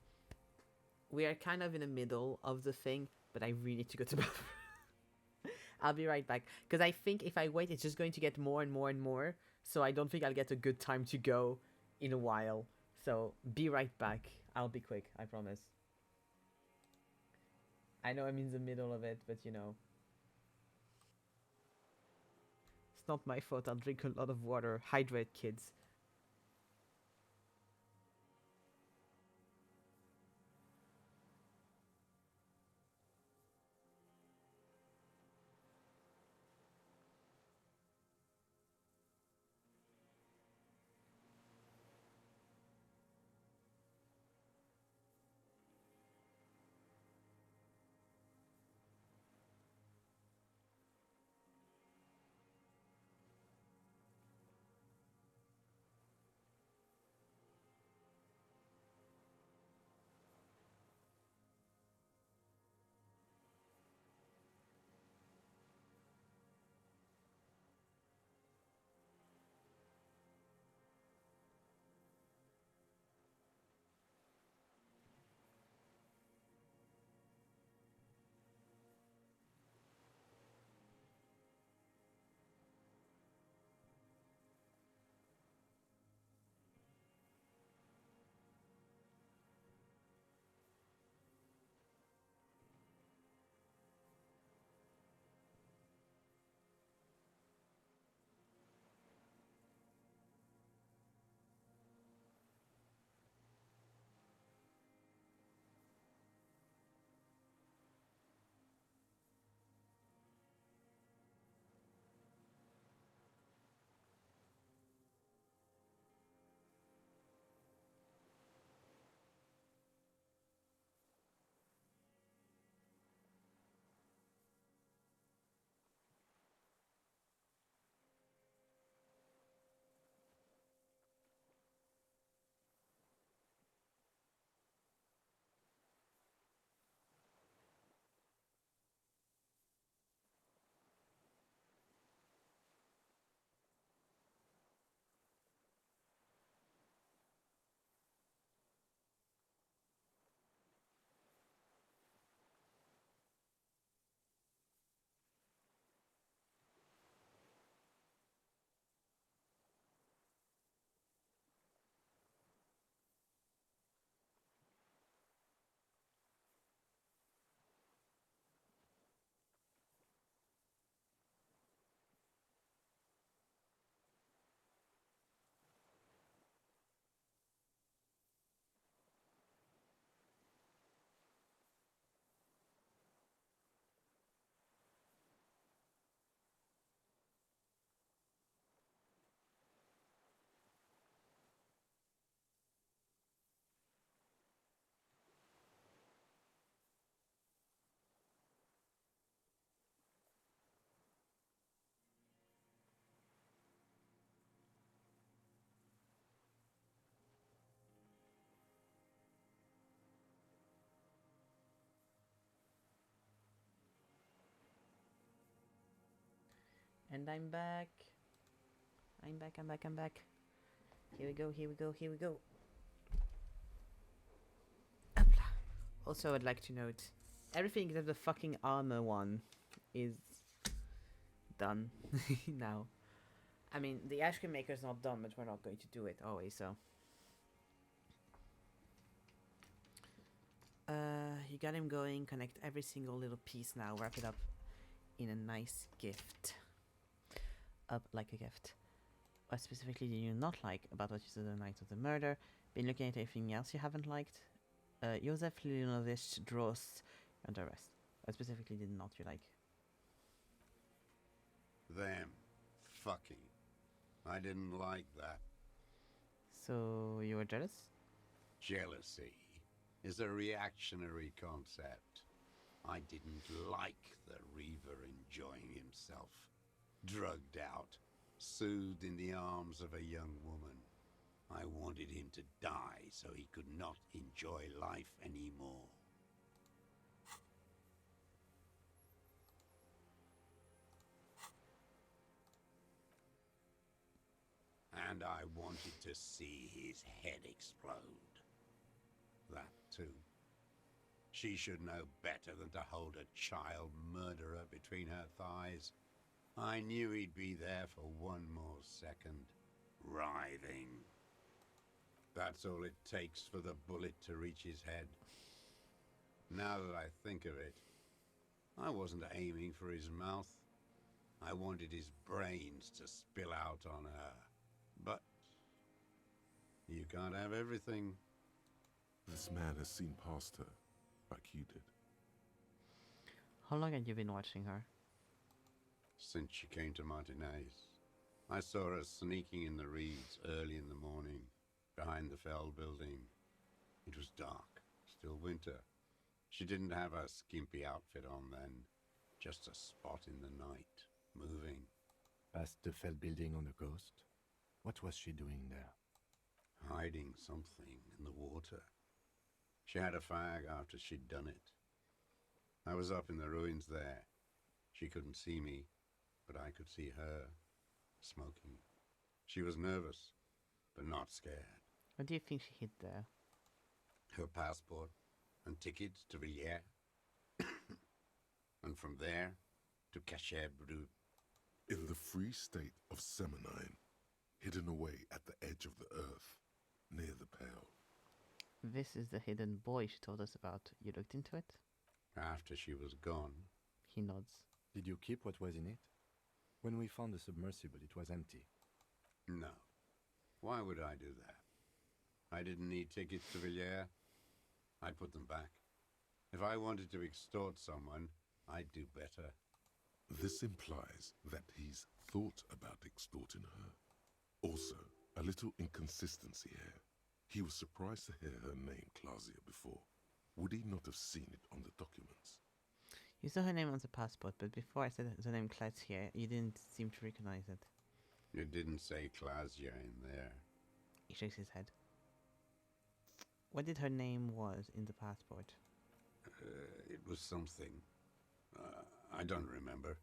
Speaker 1: We are kind of in the middle of the thing, but I really need to go to the bathroom. I'll be right back. Because I think if I wait, it's just going to get more and more and more. So I don't think I'll get a good time to go in a while. So be right back. I'll be quick, I promise. I know I'm in the middle of it, but you know. It's not my fault. I'll drink a lot of water. Hydrate, kids. And I'm back. I'm back. Here we go. Hopla. Also, I'd like to note, everything except the fucking armor one is done now. I mean, the ice cream maker's not done, but we're not going to do it always, so. You got him going, connect every single little piece now, wrap it up in a nice gift. Up like a gift. What specifically did you not like about what you saw the night of the murder? Been looking at anything else you haven't liked? Josef Linovich draws under arrest. What specifically did not you like?
Speaker 15: Them. Fucking. I didn't like that.
Speaker 1: So, you were jealous?
Speaker 15: Jealousy is a reactionary concept. I didn't like the Reaver enjoying himself. Drugged out, soothed in the arms of a young woman. I wanted him to die so he could not enjoy life anymore. And I wanted to see his head explode. That too. She should know better than to hold a child murderer between her thighs. I knew he'd be there for one more second, writhing. That's all it takes for the bullet to reach his head. Now that I think of it, I wasn't aiming for his mouth. I wanted his brains to spill out on her. But you can't have everything.
Speaker 2: This man has seen past her, like you did.
Speaker 1: How long had you been watching her?
Speaker 15: Since she came to Martinez. I saw her sneaking in the reeds early in the morning, behind the Fell building. It was dark, still winter. She didn't have a skimpy outfit on then, just a spot in the night, moving.
Speaker 3: Past the Fell building on the coast? What was she doing there?
Speaker 15: Hiding something in the water. She had a fag after she'd done it. I was up in the ruins there. She couldn't see me, but I could see her, smoking. She was nervous, but not scared.
Speaker 1: What do you think she hid there?
Speaker 15: Her passport and tickets to Villiers. And from there to Cachet Brut.
Speaker 2: In the free state of Seminine, hidden away at the edge of the earth, near the Pale.
Speaker 1: This is the hidden boy she told us about. You looked into it?
Speaker 15: After she was gone.
Speaker 1: He nods.
Speaker 3: Did you keep what was in it? When we found the submersible, it was empty.
Speaker 15: No. Why would I do that? I didn't need tickets to Villiers. I put them back. If I wanted to extort someone, I'd do better.
Speaker 2: This implies that he's thought about extorting her. Also, a little inconsistency here. He was surprised to hear her name Clausia before. Would he not have seen it on the documents?
Speaker 1: You saw her name on the passport, but before I said the name Claudia, you didn't seem to recognize it.
Speaker 15: You didn't say Clausia in there.
Speaker 1: He shakes his head. What did her name was in the passport?
Speaker 15: It was something. I don't remember.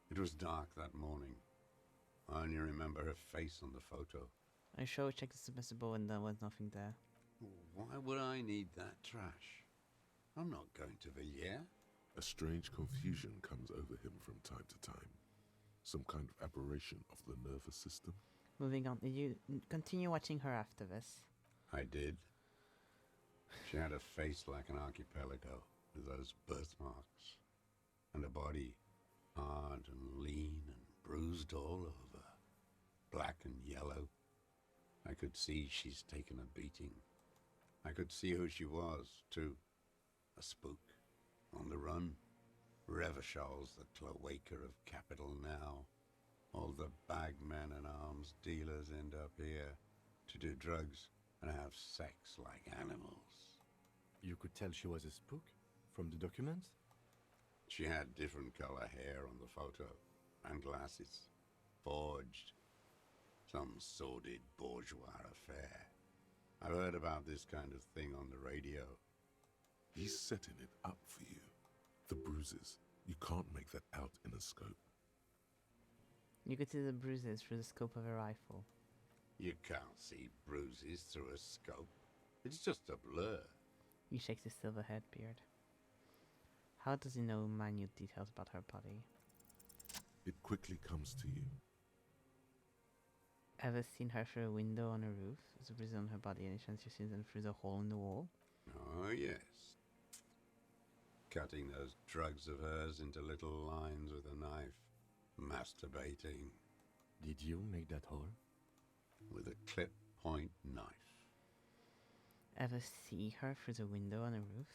Speaker 15: It was dark that morning. I only remember her face on the photo.
Speaker 1: I sure checked the submersible and there was nothing there.
Speaker 15: Why would I need that trash? I'm not going to Villiers.
Speaker 2: A strange confusion comes over him from time to time. Some kind of aberration of the nervous system.
Speaker 1: Moving on, did you continue watching her after this?
Speaker 15: I did. She had a face like an archipelago with those birthmarks. And a body hard and lean and bruised all over. Black and yellow. I could see she's taken a beating. I could see who she was, too. A spook. On the run. Revachol's the cloaca of capital now. All the bagmen and arms dealers end up here to do drugs and have sex like animals.
Speaker 3: You could tell she was a spook from the documents?
Speaker 15: She had different color hair on the photo and glasses. Forged. Some sordid bourgeois affair. I've heard about this kind of thing on the radio.
Speaker 2: He's setting it up for you. The bruises, you can't make that out in a scope.
Speaker 1: You could see the bruises through the scope of a rifle.
Speaker 15: You can't see bruises through a scope. It's just a blur.
Speaker 1: He shakes his silver head beard. How does he know minute details about her body?
Speaker 2: It quickly comes to you.
Speaker 1: Ever seen her through a window on a roof? There's a bruise on her body, any chance you've seen them through the hole in the wall?
Speaker 15: Oh, yes. Cutting those drugs of hers into little lines with a knife. Masturbating.
Speaker 3: Did you make that hole?
Speaker 15: With a clip point knife.
Speaker 1: Ever see her through the window on a roof?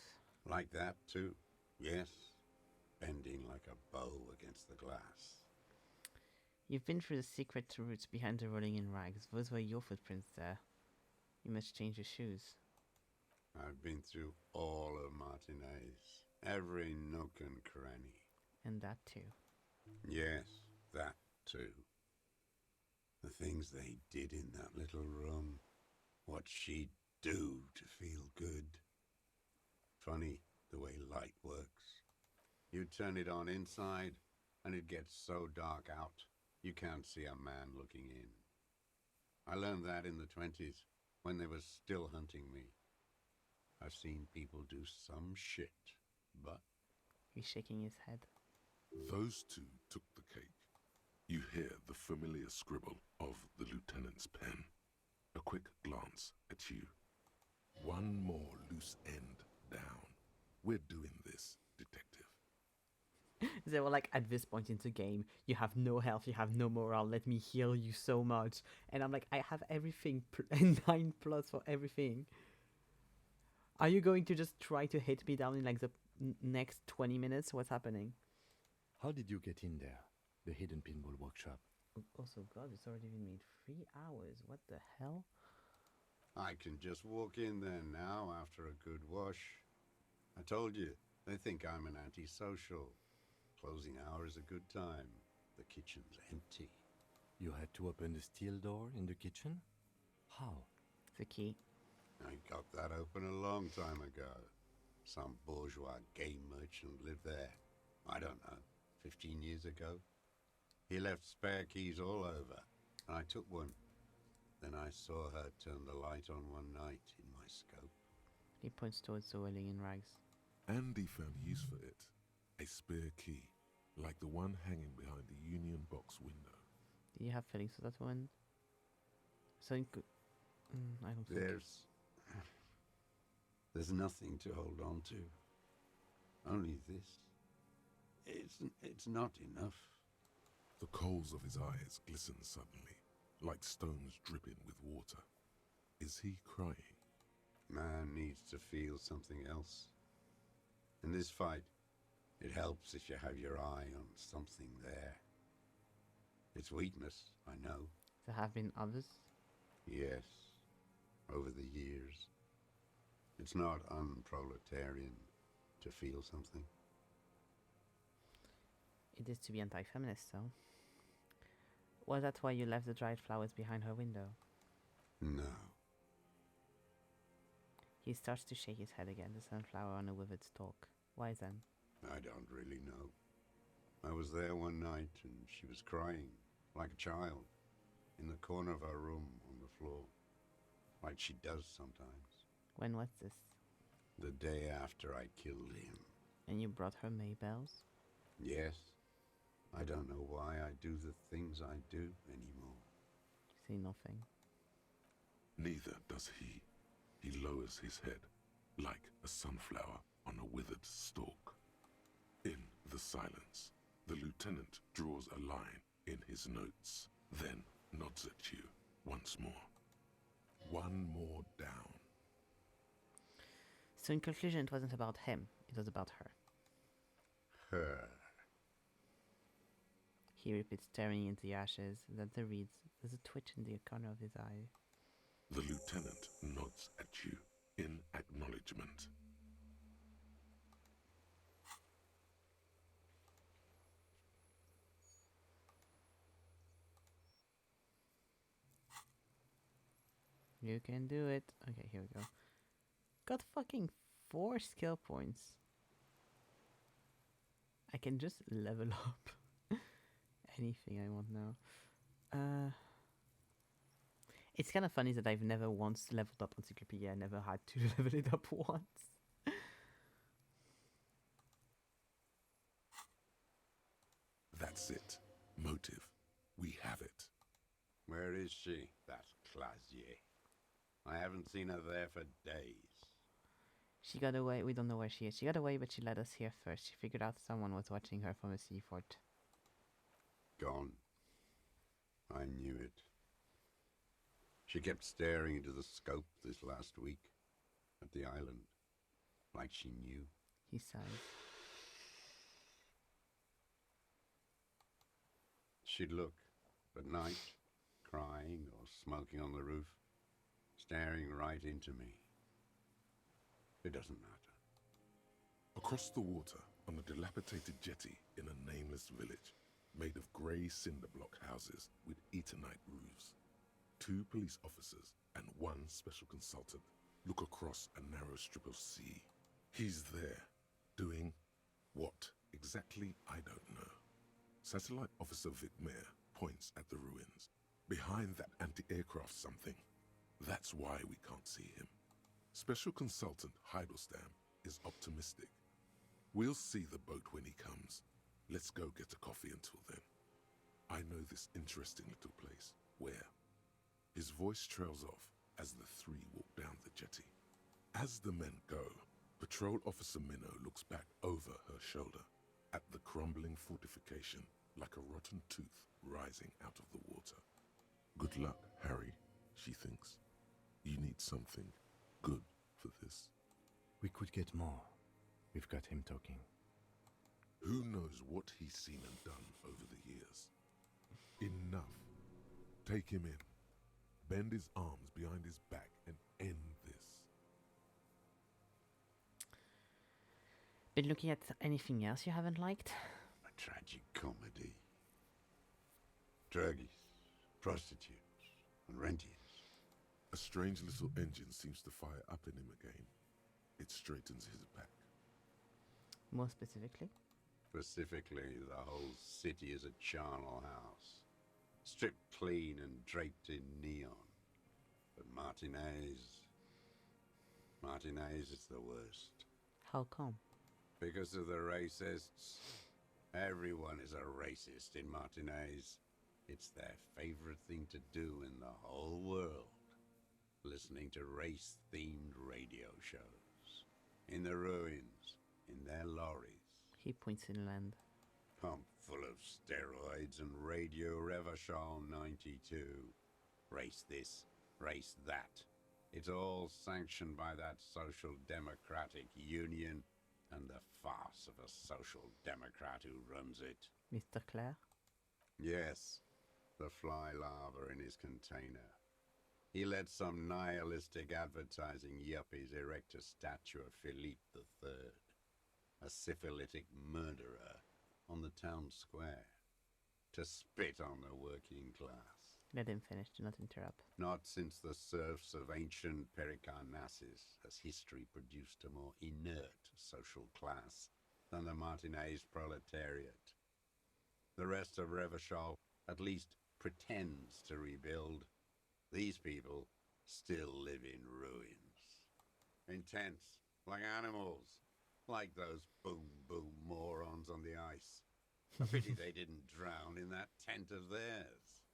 Speaker 15: Like that, too. Yes. Bending like a bow against the glass.
Speaker 1: You've been through the secret routes behind the rolling in rags. Those were your footprints there. You must change your shoes.
Speaker 15: I've been through all of Martinez. Every nook and cranny.
Speaker 1: And that too.
Speaker 15: Yes, that too. The things they did in that little room. What she'd do to feel good. Funny the way light works. You turn it on inside, and it gets so dark out, you can't see a man looking in. I learned that in the 20s, when they were still hunting me. I've seen people do some shit, but...
Speaker 1: He's shaking his head.
Speaker 2: Those two took the cake. You hear the familiar scribble of the lieutenant's pen. A quick glance at you. One more loose end down. We're doing this, detective.
Speaker 1: They were like, at this point in the game, you have no health, you have no morale, let me heal you so much. And I'm like, I have everything, 9 plus for everything. Are you going to just try to hit me down in like the next 20 minutes? What's happening?
Speaker 3: How did you get in there? The hidden pinball workshop.
Speaker 1: Also, God, it's already been made 3 hours. What the hell?
Speaker 15: I can just walk in there now after a good wash. I told you, they think I'm an antisocial. Closing hour is a good time. The kitchen's empty.
Speaker 3: You had to open the steel door in the kitchen? How?
Speaker 1: The key.
Speaker 15: I got that open a long time ago. Some bourgeois game merchant lived there. I don't know, 15 years ago. He left spare keys all over, and I took one. Then I saw her turn the light on one night in my scope.
Speaker 1: He points towards the wailing in rags.
Speaker 2: Andy found use for it. A spare key, like the one hanging behind the Union Box window.
Speaker 1: Do you have feelings for that one? So I don't think.
Speaker 15: There's nothing to hold on to. Only this. It's not enough.
Speaker 2: The coals of his eyes glisten suddenly, like stones dripping with water. Is he crying?
Speaker 15: Man needs to feel something else. In this fight, it helps if you have your eye on something there. It's weakness, I know.
Speaker 1: There have been others?
Speaker 15: Yes, over the years. It's not unproletarian to feel something.
Speaker 1: It is to be anti-feminist, though. Was that why you left the dried flowers behind her window?
Speaker 15: No.
Speaker 1: He starts to shake his head again, the sunflower on a withered stalk. Why then?
Speaker 15: I don't really know. I was there one night and she was crying, like a child, in the corner of our room on the floor, like she does sometimes.
Speaker 1: When was this?
Speaker 15: The day after I killed him.
Speaker 1: And you brought her Maybells?
Speaker 15: Yes. I don't know why I do the things I do anymore.
Speaker 1: See nothing.
Speaker 2: Neither does he. He lowers his head, like a sunflower on a withered stalk. In the silence, the lieutenant draws a line in his notes, then nods at you once more. One more down.
Speaker 1: So in conclusion, it wasn't about him, it was about her.
Speaker 15: Her.
Speaker 1: He repeats, staring into the ashes, then the reeds. There's a twitch in the corner of his eye.
Speaker 2: The lieutenant nods at you in acknowledgement.
Speaker 1: You can do it. Okay, here we go. Got fucking 4 skill points. I can just level up anything I want now. It's kind of funny that I've never once leveled up Encyclopedia. I never had to level it up once.
Speaker 2: That's it. Motive. We have it.
Speaker 15: Where is she, that Clasier? I haven't seen her there for days.
Speaker 1: She got away. We don't know where she is. She got away, but she let us here first. She figured out someone was watching her from a seafort.
Speaker 15: Gone. I knew it. She kept staring into the scope this last week at the island, like she knew.
Speaker 1: He sighed.
Speaker 15: She'd look at night, crying or smoking on the roof, staring right into me. It doesn't matter.
Speaker 2: Across the water, on a dilapidated jetty in a nameless village, made of grey cinder block houses with Eternite roofs, 2 police officers and 1 special consultant look across a narrow strip of sea. He's there, doing what exactly, I don't know. Satellite Officer Vic Mayer points at the ruins. Behind that anti-aircraft something. That's why we can't see him. Special Consultant Heidelstein is optimistic. We'll see the boat when he comes. Let's go get a coffee until then. I know this interesting little place. Where? His voice trails off as the 3 walk down the jetty. As the men go, Patrol Officer Minnow looks back over her shoulder at the crumbling fortification like a rotten tooth rising out of the water. Good luck, Harry, she thinks. You need something good for this.
Speaker 3: We could get more. We've got him talking.
Speaker 2: Who knows what he's seen and done over the years? Enough. Take him in. Bend his arms behind his back and end this.
Speaker 1: Been looking at anything else you haven't liked?
Speaker 15: A tragic comedy. Druggies, prostitutes, and rentiers.
Speaker 2: A strange little engine seems to fire up in him again. It straightens his back.
Speaker 1: More specifically?
Speaker 15: Specifically, the whole city is a charnel house. Stripped clean and draped in neon. But Martinez is the worst.
Speaker 1: How come?
Speaker 15: Because of the racists. Everyone is a racist in Martinez. It's their favorite thing to do in the whole world. Listening to race-themed radio shows. In the ruins, in their lorries.
Speaker 1: He points inland.
Speaker 15: Pumped full of steroids and Radio Revachol 92. Race this, race that. It's all sanctioned by that Social Democratic Union and the farce of a Social Democrat who runs it.
Speaker 1: Mr. Clare?
Speaker 15: Yes, the fly larva in his container. He let some nihilistic advertising yuppies erect a statue of Philippe III, a syphilitic murderer, on the town square, to spit on the working class.
Speaker 1: Let him finish, do not interrupt.
Speaker 15: Not since the serfs of ancient Pericarnassus has history produced a more inert social class than the Martinez proletariat. The rest of Revachol at least pretends to rebuild. These people still live in ruins. In tents, like animals, like those boom-boom morons on the ice. A pity they didn't drown in that tent of theirs.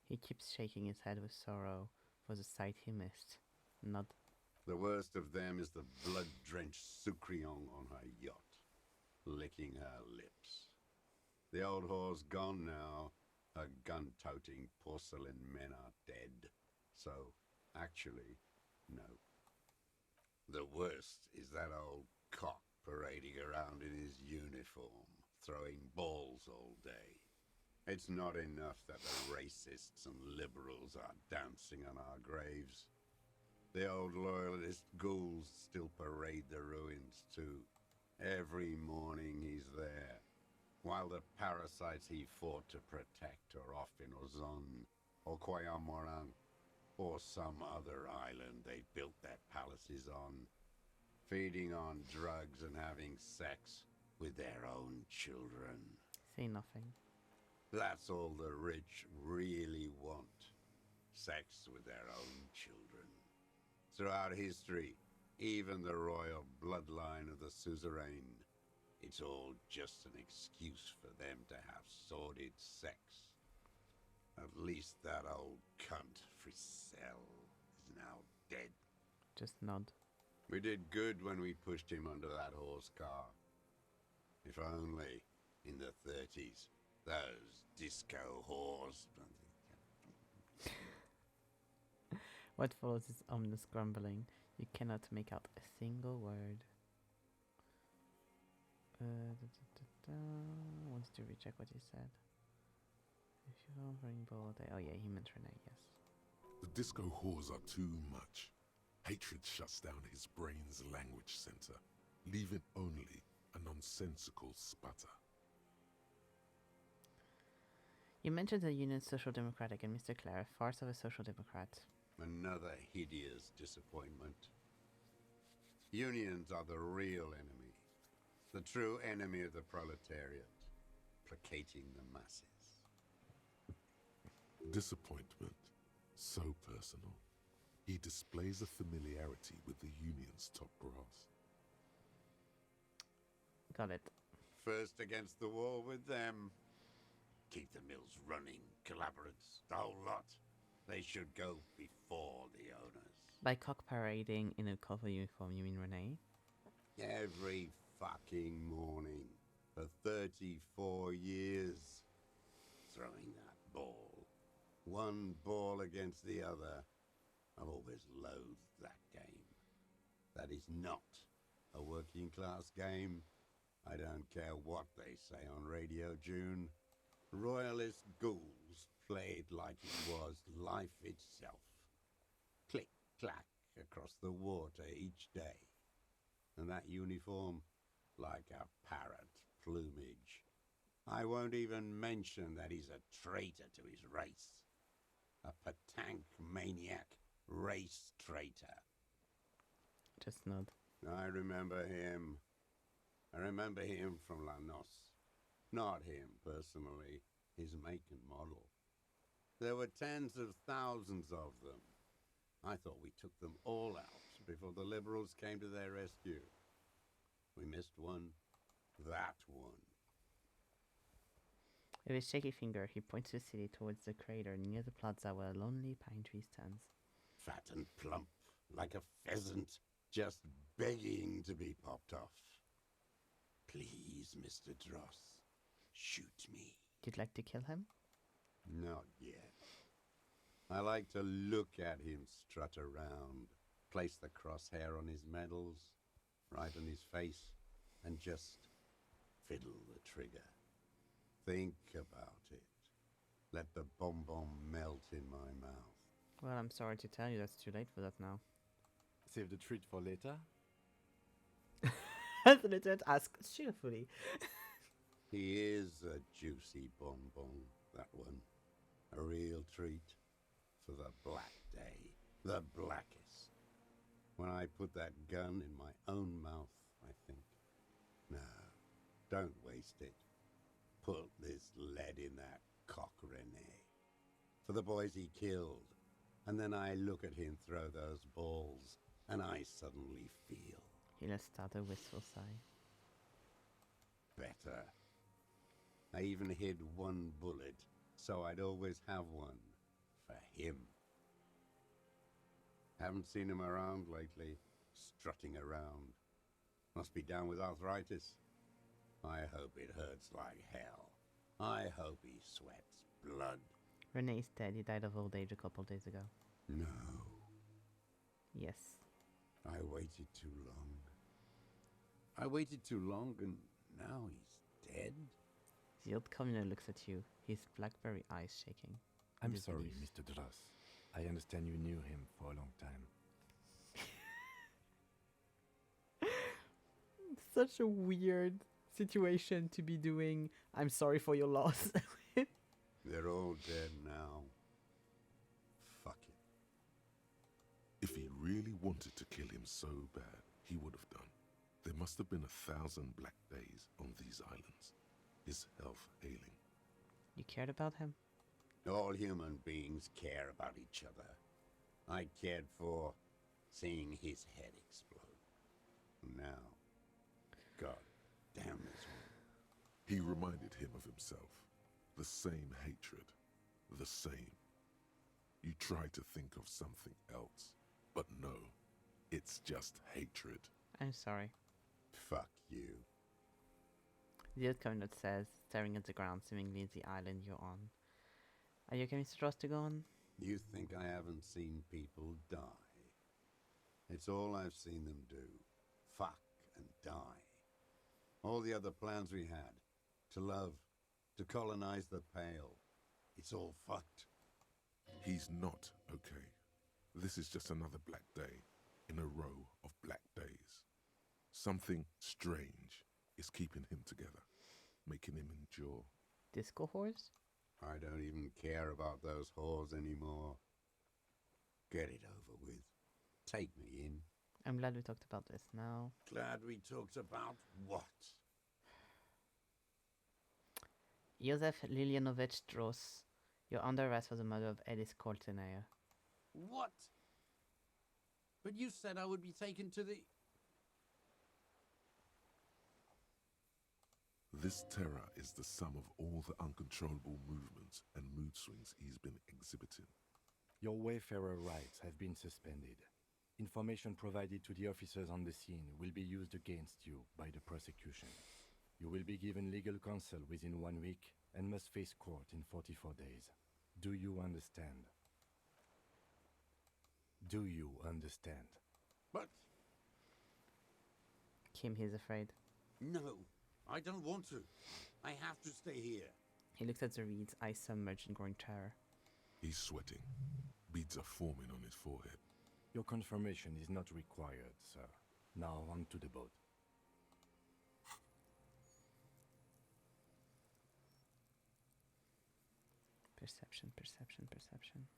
Speaker 1: He keeps shaking his head with sorrow for the sight he missed. Nod.
Speaker 15: The worst of them is the blood-drenched Sucrion on her yacht, licking her lips. The old whore's gone now. Her gun-toting porcelain men are dead. So, actually, no. The worst is that old cock parading around in his uniform, throwing balls all day. It's not enough that the racists and liberals are dancing on our graves. The old loyalist ghouls still parade the ruins too. Every morning he's there, while the parasites he fought to protect are off in Ozon, or Coyamoran, or some other island they built their palaces on, feeding on drugs and having sex with their own children.
Speaker 1: Say nothing.
Speaker 15: That's all the rich really want. Sex with their own children. Throughout history, even the royal bloodline of the suzerain, it's all just an excuse for them to have sordid sex. At least that old cunt, Frisell, is now dead.
Speaker 1: Just nod.
Speaker 15: We did good when we pushed him under that horse car. If only, in the 30s, those disco whores...
Speaker 1: What follows is ominous grumbling. You cannot make out a single word. Wants to recheck what he said. If you don't bring ball day. Oh yeah, he meant Renee, yes.
Speaker 2: The disco whores are too much. Hatred shuts down his brain's language center, leaving only a nonsensical sputter.
Speaker 1: You mentioned the Union's Social Democratic and Mr. Clare, farce of a Social Democrat.
Speaker 15: Another hideous disappointment. Unions are the real enemy. The true enemy of the proletariat. Placating the masses.
Speaker 2: Disappointment. So personal. He displays a familiarity with the Union's top brass.
Speaker 1: Got it.
Speaker 15: First against the wall with them. Keep the mills running, collaborates, the whole lot. They should go before the owners.
Speaker 1: By cock parading in a cover uniform, you mean Renee?
Speaker 15: Every fucking morning for 34 years. Throwing that ball. One ball against the other. I've always loathed that game. That is not a working class game. I don't care what they say on Radio June. Royalist ghouls played like it was life itself. Click, clack across the water each day. And that uniform, like a parrot plumage. I won't even mention that he's a traitor to his race. A petanque maniac race traitor.
Speaker 1: Just nod.
Speaker 15: I remember him. I remember him from La Noce. Not him, personally. His make and model. There were tens of thousands of them. I thought we took them all out before the Liberals came to their rescue. We missed one. That one.
Speaker 1: With his shaky finger, he points the city towards the crater near the plaza where a lonely pine tree stands.
Speaker 15: Fat and plump, like a pheasant, just begging to be popped off. Please, Mr. Dross, shoot me.
Speaker 1: You'd like to kill him?
Speaker 15: Not yet. I like to look at him strut around, place the crosshair on his medals, right on his face, and just fiddle the trigger. Think about it. Let the bomb melt in my mouth.
Speaker 1: Well, I'm sorry to tell you that's too late for that now.
Speaker 3: Save the treat for later.
Speaker 1: The lieutenant asks cheerfully.
Speaker 15: He is a juicy bonbon, that one. A real treat for the black day, the blackest. When I put that gun in my own mouth, I think, no, don't waste it. Put this lead in that cock, Renee. For the boys he killed. And then I look at him throw those balls, and I suddenly feel...
Speaker 1: He lets out a wistful sigh.
Speaker 15: Better. I even hid one bullet, so I'd always have one. For him. Haven't seen him around lately, strutting around. Must be down with arthritis. I hope it hurts like hell. I hope he sweats blood.
Speaker 1: Renee's dead. He died of old age a couple days ago.
Speaker 15: No.
Speaker 1: Yes.
Speaker 15: I waited too long. I waited too long and now he's dead?
Speaker 1: The old commoner looks at you, his blackberry eyes shaking.
Speaker 3: I'm sorry, Mr. Dross. I understand you knew him for a long time.
Speaker 1: Such a weird situation to be doing. I'm sorry for your loss.
Speaker 15: They're all dead now. Fuck it.
Speaker 2: If he really wanted to kill him so bad, he would have done. There must have been 1,000 black days on these islands. His health ailing.
Speaker 1: You cared about him?
Speaker 15: All human beings care about each other. I cared for seeing his head explode. Now, God damn this one.
Speaker 2: He reminded him of himself. The same hatred. The same. You try to think of something else, but no. It's just hatred.
Speaker 1: I'm sorry.
Speaker 15: Fuck you.
Speaker 1: The outcome note says, staring at the ground, seemingly the island you're on. Are you okay, Mr. Ross, to go on?
Speaker 15: You think I haven't seen people die? It's all I've seen them do. Fuck and die. All the other plans we had. To love. To colonize the Pale. It's all fucked.
Speaker 2: He's not okay. This is just another black day in a row of black days. Something strange is keeping him together, making him endure.
Speaker 1: Disco whores?
Speaker 15: I don't even care about those whores anymore. Get it over with. Take me in.
Speaker 1: I'm glad we talked about this now.
Speaker 15: Glad we talked about what?
Speaker 1: Josef Lilianovich Dross, you're under arrest for the murder of Elis Kolteneyer.
Speaker 15: What? But you said I would be taken to the...
Speaker 2: This terror is the sum of all the uncontrollable movements and mood swings he's been exhibiting.
Speaker 3: Your Wayfarer rights have been suspended. Information provided to the officers on the scene will be used against you by the prosecution. You will be given legal counsel within 1 week and must face court in 44 days. Do you understand? Do you understand?
Speaker 15: But...
Speaker 1: Kim, he's afraid.
Speaker 15: No, I don't want to. I have to stay here.
Speaker 1: He looks at the reeds, eyes submerged in growing terror.
Speaker 2: He's sweating. Beads are forming on his forehead.
Speaker 3: Your confirmation is not required, sir. Now on to the boat.
Speaker 1: Perception, perception, perception.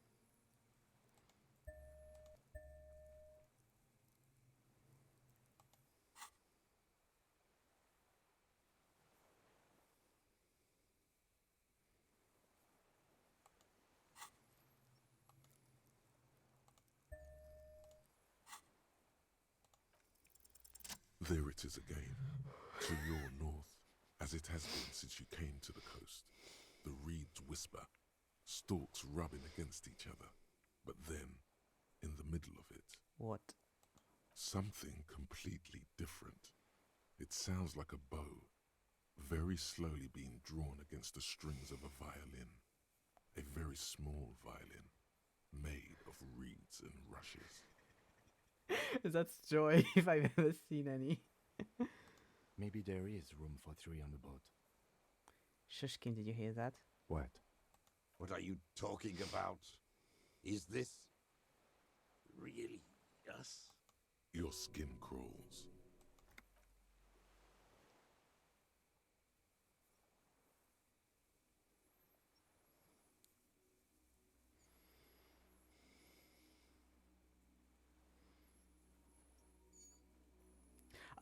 Speaker 2: There it is again, to your north, as it has been since you came to the coast. The reeds whisper, stalks rubbing against each other. But then, in the middle of it...
Speaker 1: What?
Speaker 2: Something completely different. It sounds like a bow, very slowly being drawn against the strings of a violin. A very small violin, made of reeds and rushes.
Speaker 1: That's joy if I've ever seen any.
Speaker 3: Maybe there is room for 3 on the boat.
Speaker 1: Shushkin, did you hear that?
Speaker 3: What?
Speaker 15: What are you talking about? Is this really us?
Speaker 2: Your skin crawls.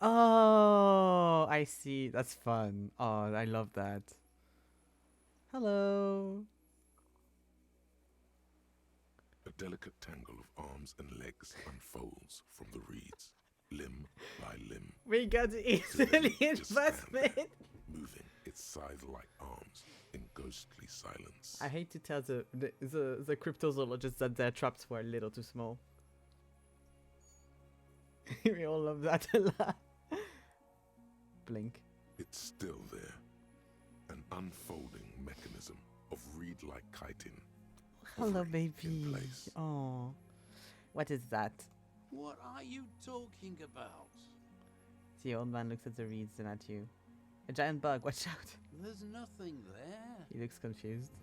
Speaker 1: Oh, I see. That's fun. Oh, I love that. Hello.
Speaker 2: A delicate tangle of arms and legs unfolds from the reeds, limb by limb.
Speaker 1: We got easily investment.
Speaker 2: Moving its scythe-like arms in ghostly silence.
Speaker 1: I hate to tell the cryptozoologists that their traps were a little too small. We all love that a lot. Blink.
Speaker 2: It's still there. An unfolding mechanism of reed-like chitin.
Speaker 1: Hello, baby. Oh, what is that?
Speaker 15: What are you talking about?
Speaker 1: The old man looks at the reeds and at you. A giant bug, watch out.
Speaker 15: There's nothing there.
Speaker 1: He looks confused.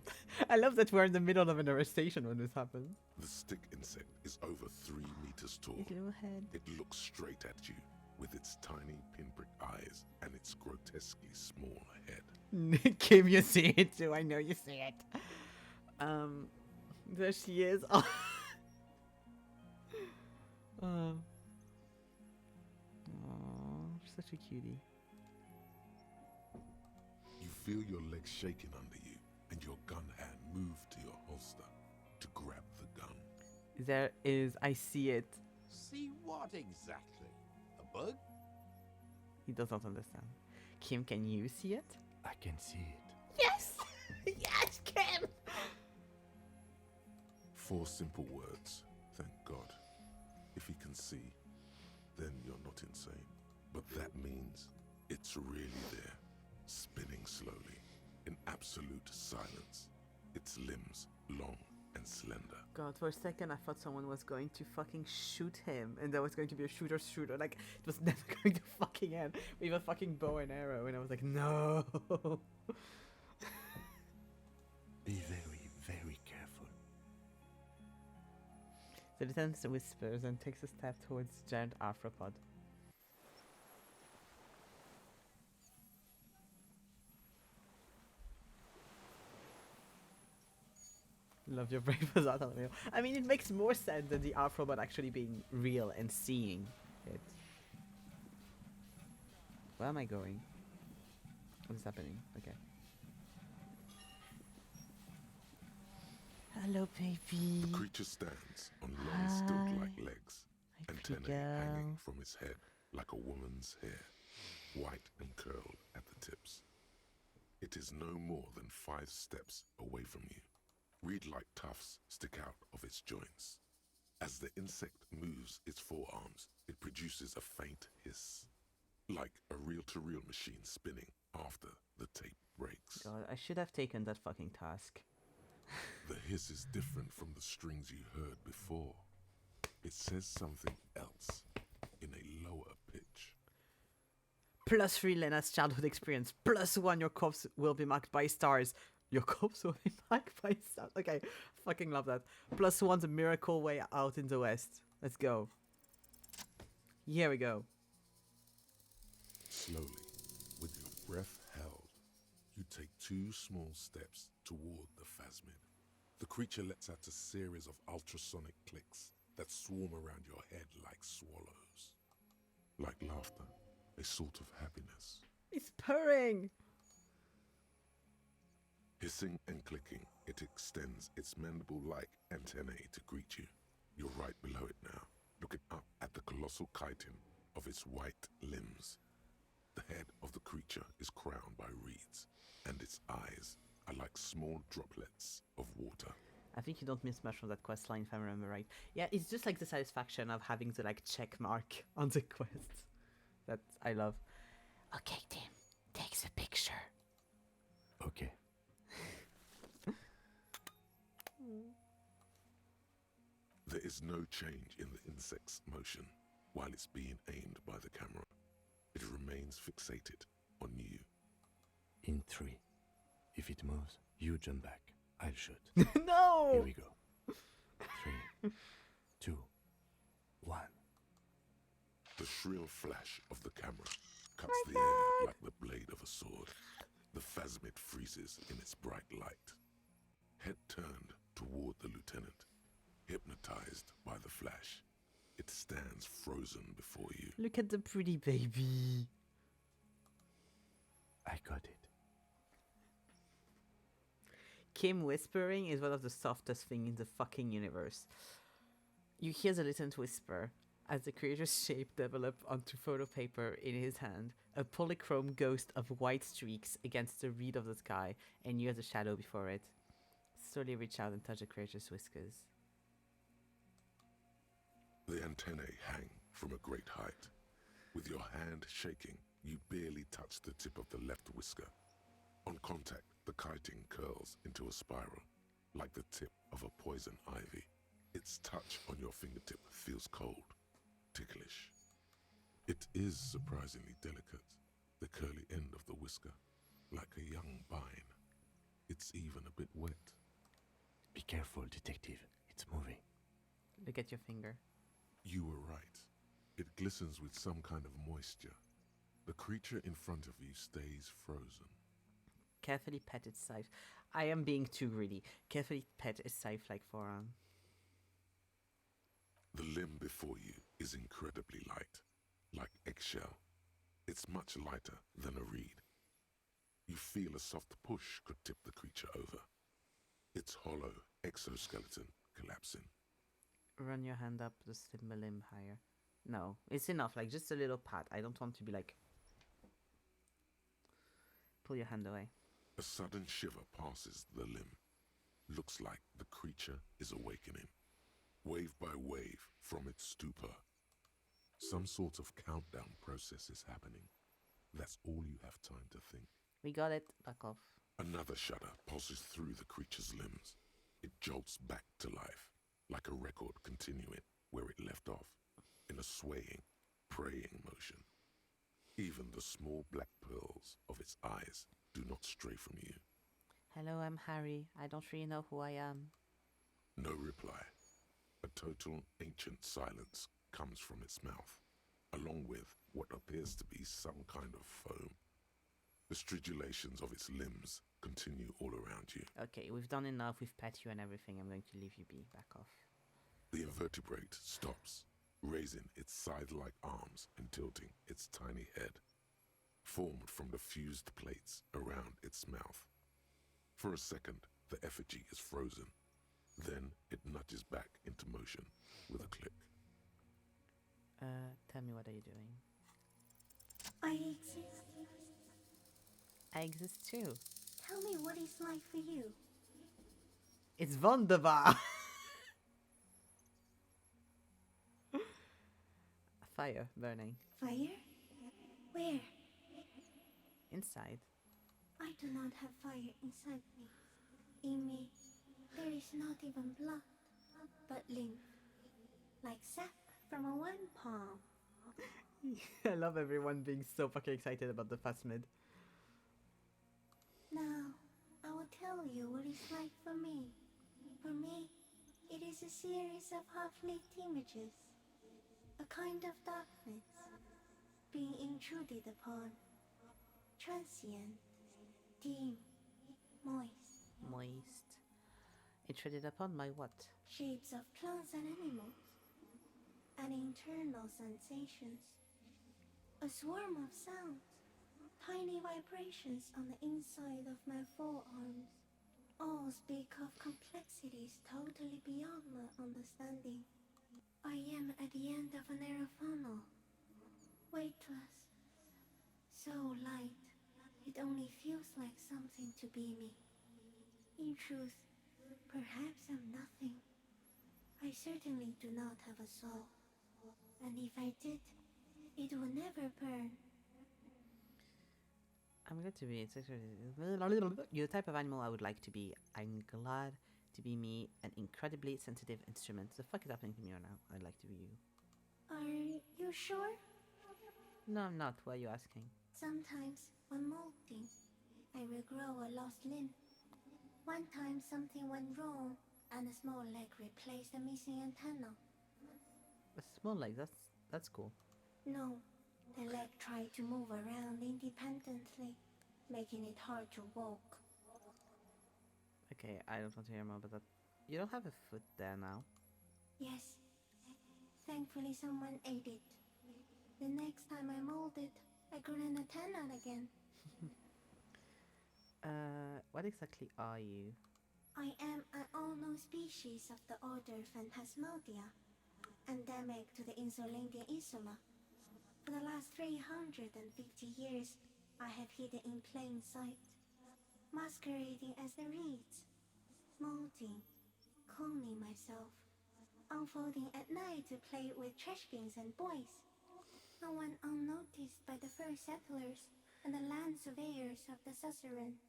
Speaker 1: I love that we're in the middle of an arrestation when this happens.
Speaker 2: The stick insect is over 3 meters tall.
Speaker 1: His little head.
Speaker 2: It looks straight at you with its tiny pinprick eyes and its grotesquely small head.
Speaker 1: Kim, you see it too. I know you see it. There she is. Oh, such a cutie.
Speaker 2: You feel your legs shaking under you and your gun hand moved to your holster to grab the gun.
Speaker 1: There is, I see it.
Speaker 15: See what exactly? A bug?
Speaker 1: He does not understand. Kim, can you see it?
Speaker 3: I can see it.
Speaker 1: Yes! Yes, Kim!
Speaker 2: 4 simple words, thank God. If he can see, then you're not insane. But that means it's really there, spinning slowly, in absolute silence. Its limbs long and slender.
Speaker 1: God, for a second I thought someone was going to fucking shoot him, and there was going to be a shooter. Like, it was never going to fucking end with a fucking bow and arrow, and I was like, no!
Speaker 3: Be very, very careful.
Speaker 1: The lieutenant whispers and takes a step towards the giant arthropod. Love your brave facade on the wheel. I mean, it makes more sense than the arthropod actually being real and seeing it. Where am I going? What is happening? Okay. Hello, baby.
Speaker 2: The creature stands on long stilt-like legs, antennae hanging from its head like a woman's hair, white and curled at the tips. It is no more than 5 steps away from you. Reed-like tufts stick out of its joints. As the insect moves its forearms, it produces a faint hiss, like a reel-to-reel machine spinning after the tape breaks.
Speaker 1: God, I should have taken that fucking task.
Speaker 2: The hiss is different from the strings you heard before. It says something else in a lower pitch.
Speaker 1: +3 Lena's childhood experience. +1 your corpse will be marked by stars. Your corpse will be marked by stars. Okay, fucking love that. +1's a miracle way out in the west. Let's go. Here we go.
Speaker 2: Slowly, with your breath held, you take 2 small steps toward the phasmid. The creature lets out a series of ultrasonic clicks that swarm around your head like swallows. Like laughter, a sort of happiness.
Speaker 1: It's purring!
Speaker 2: Hissing and clicking, it extends its mandible-like antennae to greet you. You're right below it now, looking up at the colossal chitin of its white limbs. The head of the creature is crowned by reeds, and its eyes are like small droplets of water.
Speaker 1: I think you don't miss much from that quest line if I remember right. Yeah, it's just like the satisfaction of having the like check mark on the quest. That I love. Okay, Tim, takes a picture.
Speaker 3: Okay.
Speaker 2: There is no change in the insect's motion while it's being aimed by the camera. It remains fixated on you.
Speaker 3: In 3. If it moves, you jump back. I'll shoot.
Speaker 1: No!
Speaker 3: Here we go. 3, 2, 1.
Speaker 2: The shrill flash of the camera cuts the air like the blade of a sword. The phasmid freezes in its bright light. Head turned toward the lieutenant, hypnotized by the flash. It stands frozen before you.
Speaker 1: Look at the pretty baby.
Speaker 3: I got it.
Speaker 1: Kim whispering is one of the softest things in the fucking universe. You hear the lieutenant whisper as the creature's shape develops onto photo paper in his hand, a polychrome ghost of white streaks against the reed of the sky, and you as a shadow before it. Slowly reach out and touch the creature's whiskers.
Speaker 2: The antennae hang from a great height. With your hand shaking, you barely touch the tip of the left whisker. On contact, the chitin curls into a spiral, like the tip of a poison ivy. Its touch on your fingertip feels cold, ticklish. It is surprisingly delicate, the curly end of the whisker, like a young vine. It's even a bit wet.
Speaker 3: Be careful, detective. It's moving.
Speaker 1: Look at your finger.
Speaker 2: You were right. It glistens with some kind of moisture. The creature in front of you stays frozen.
Speaker 1: Carefully pet its scythe. I am being too greedy. Carefully pet its scythe-like forearm.
Speaker 2: The limb before you is incredibly light, like eggshell. It's much lighter than a reed. You feel a soft push could tip the creature over. Its hollow exoskeleton collapsing.
Speaker 1: Run your hand up the symbol limb higher. No, it's enough. Like just a little pat. I don't want to be like. Pull your hand away.
Speaker 2: A sudden shiver passes the limb. Looks like the creature is awakening, wave by wave from its stupor. Some sort of countdown process is happening. That's all you have time to think.
Speaker 1: We got it. Back off.
Speaker 2: Another shudder pulses through the creature's limbs. It jolts back to life, like a record continuing where it left off, in a swaying, praying motion. Even the small black pearls of its eyes do not stray from you.
Speaker 1: Hello, I'm Harry. I don't really know who I am.
Speaker 2: No reply. A total ancient silence comes from its mouth, along with what appears to be some kind of foam. The stridulations of its limbs continue all around you.
Speaker 1: Okay, we've done enough. We've pet you and everything. I'm going to leave you be. Back off.
Speaker 2: The invertebrate stops, raising its scythe-like arms and tilting its tiny head, formed from the fused plates around its mouth. For a second, the effigy is frozen. Then it nudges back into motion with a click.
Speaker 1: Tell me, what are you doing?
Speaker 16: I exist.
Speaker 1: I exist too.
Speaker 16: Tell me what it's like for you.
Speaker 1: It's wunderbar. Fire burning.
Speaker 16: Fire? Where?
Speaker 1: Inside.
Speaker 16: I do not have fire inside me. In me, there is not even blood, but lymph, like sap from a one palm.
Speaker 1: I love everyone being so fucking excited about the Phasmid.
Speaker 16: Now, I will tell you what it's like for me. For me, it is a series of half-lit images. A kind of darkness, being intruded upon. Transient, dim, moist.
Speaker 1: Moist. Intruded upon my what?
Speaker 16: Shapes of plants and animals. And internal sensations. A swarm of sounds. Tiny vibrations on the inside of my forearms. All speak of complexities totally beyond my understanding. I am at the end of a narrow funnel. Weightless. So light, it only feels like something to be me. In truth, perhaps I'm nothing. I certainly do not have a soul. And if I did, it would never burn.
Speaker 1: I'm glad to be. You're the type of animal I would like to be. I'm glad to be me, an incredibly sensitive instrument. The fuck is happening to me right now? I'd like to be you.
Speaker 16: Are you sure?
Speaker 1: No, I'm not. Why are you asking?
Speaker 16: Sometimes, when molting, I will grow a lost limb. One time something went wrong, and a small leg replaced a missing antenna.
Speaker 1: A small leg, that's cool.
Speaker 16: No, the leg tried to move around independently, making it hard to walk.
Speaker 1: Okay, I don't want to hear more about that. You don't have a foot there now.
Speaker 16: Yes. Thankfully someone ate it. The next time I molded, I grew an antenna again.
Speaker 1: What exactly are you?
Speaker 16: I am an unknown species of the order Phantasmadia, endemic to the Insulandian Insula. For the last 350 years, I have hidden in plain sight, masquerading as the reeds, molding, cloning myself, unfolding at night to play with trash bins and boys. I went unnoticed by the first settlers and the land surveyors of the suzerain.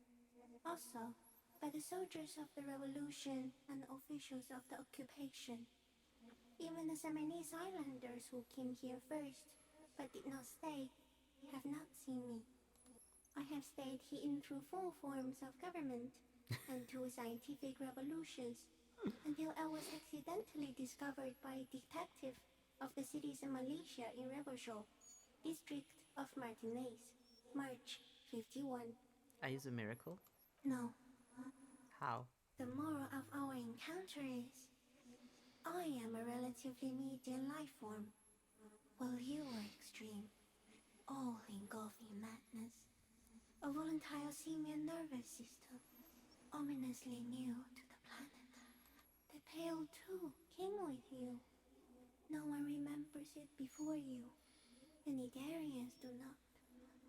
Speaker 16: Also, by the soldiers of the revolution and the officials of the occupation. Even the Seminese islanders who came here first, but did not stay, have not seen me. I have stayed hidden through 4 forms of government and 2 scientific revolutions, until I was accidentally discovered by a detective of the citizen militia in Rebelshaw, district of Martinez, March 51.
Speaker 1: Are you a miracle?
Speaker 16: No.
Speaker 1: How?
Speaker 16: The moral of our encounter is, I am a relatively medium life form, while you are extreme, all engulfing madness. A volatile simian nervous system, ominously new to the planet. The Pale too came with you. No one remembers it before you. The Nidarians do not.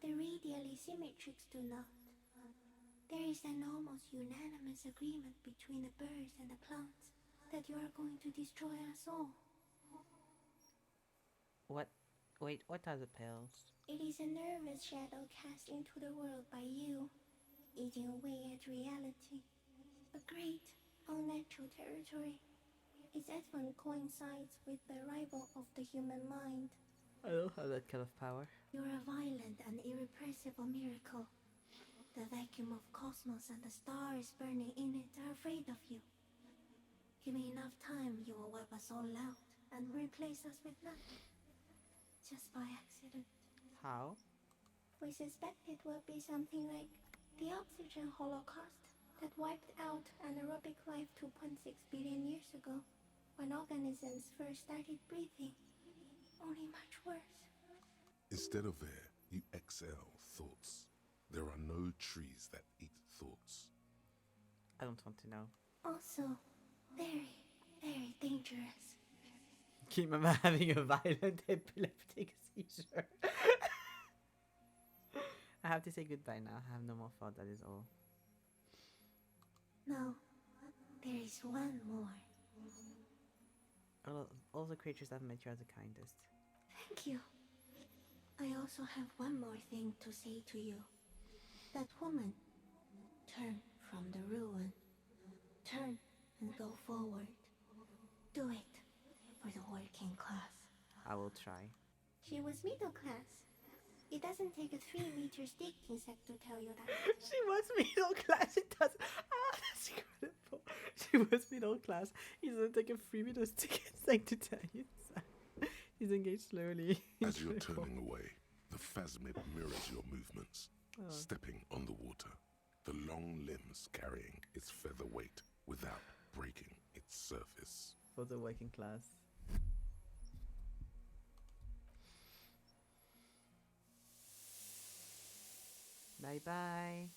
Speaker 16: The radially symmetrics do not. There is an almost unanimous agreement between the birds and the plants that you are going to destroy us all.
Speaker 1: What? Wait, what are the pills?
Speaker 16: It is a nervous shadow cast into the world by you, eating away at reality. A great, unnatural territory. Its advent coincides with the arrival of the human mind.
Speaker 1: I don't have that kind of power.
Speaker 16: You're a violent and irrepressible miracle. The vacuum of cosmos and the stars burning in it are afraid of you. Give me enough time, you will wipe us all out and replace us with nothing. Just by accident.
Speaker 1: How?
Speaker 16: We suspect it will be something like the oxygen holocaust that wiped out anaerobic life 2.6 billion years ago, when organisms first started breathing. Only much worse.
Speaker 2: Instead of air, you exhale thoughts. There are no trees that eat thoughts.
Speaker 1: I don't want to know.
Speaker 16: Also, very, very dangerous.
Speaker 1: Keep my man having a violent epileptic seizure. I have to say goodbye now. I have no more thought, that is all.
Speaker 16: No, there is one more.
Speaker 1: All the creatures I've met, you are the kindest.
Speaker 16: Thank you. I also have one more thing to say to you. That woman, turn from the ruin. Turn and go forward. Do it for the working class.
Speaker 1: I will try.
Speaker 16: She was middle class. It doesn't take a 3-meter stick insect to tell you that.
Speaker 1: She was middle class. It does. Ah, that's incredible. She was middle class. It doesn't take a 3-meter stick insect to tell you that. He's engaged slowly.
Speaker 2: As you're turning away, the phasmid mirrors your movements, stepping on the water, the long limbs carrying its feather weight without breaking its surface.
Speaker 1: For the working class. Bye bye.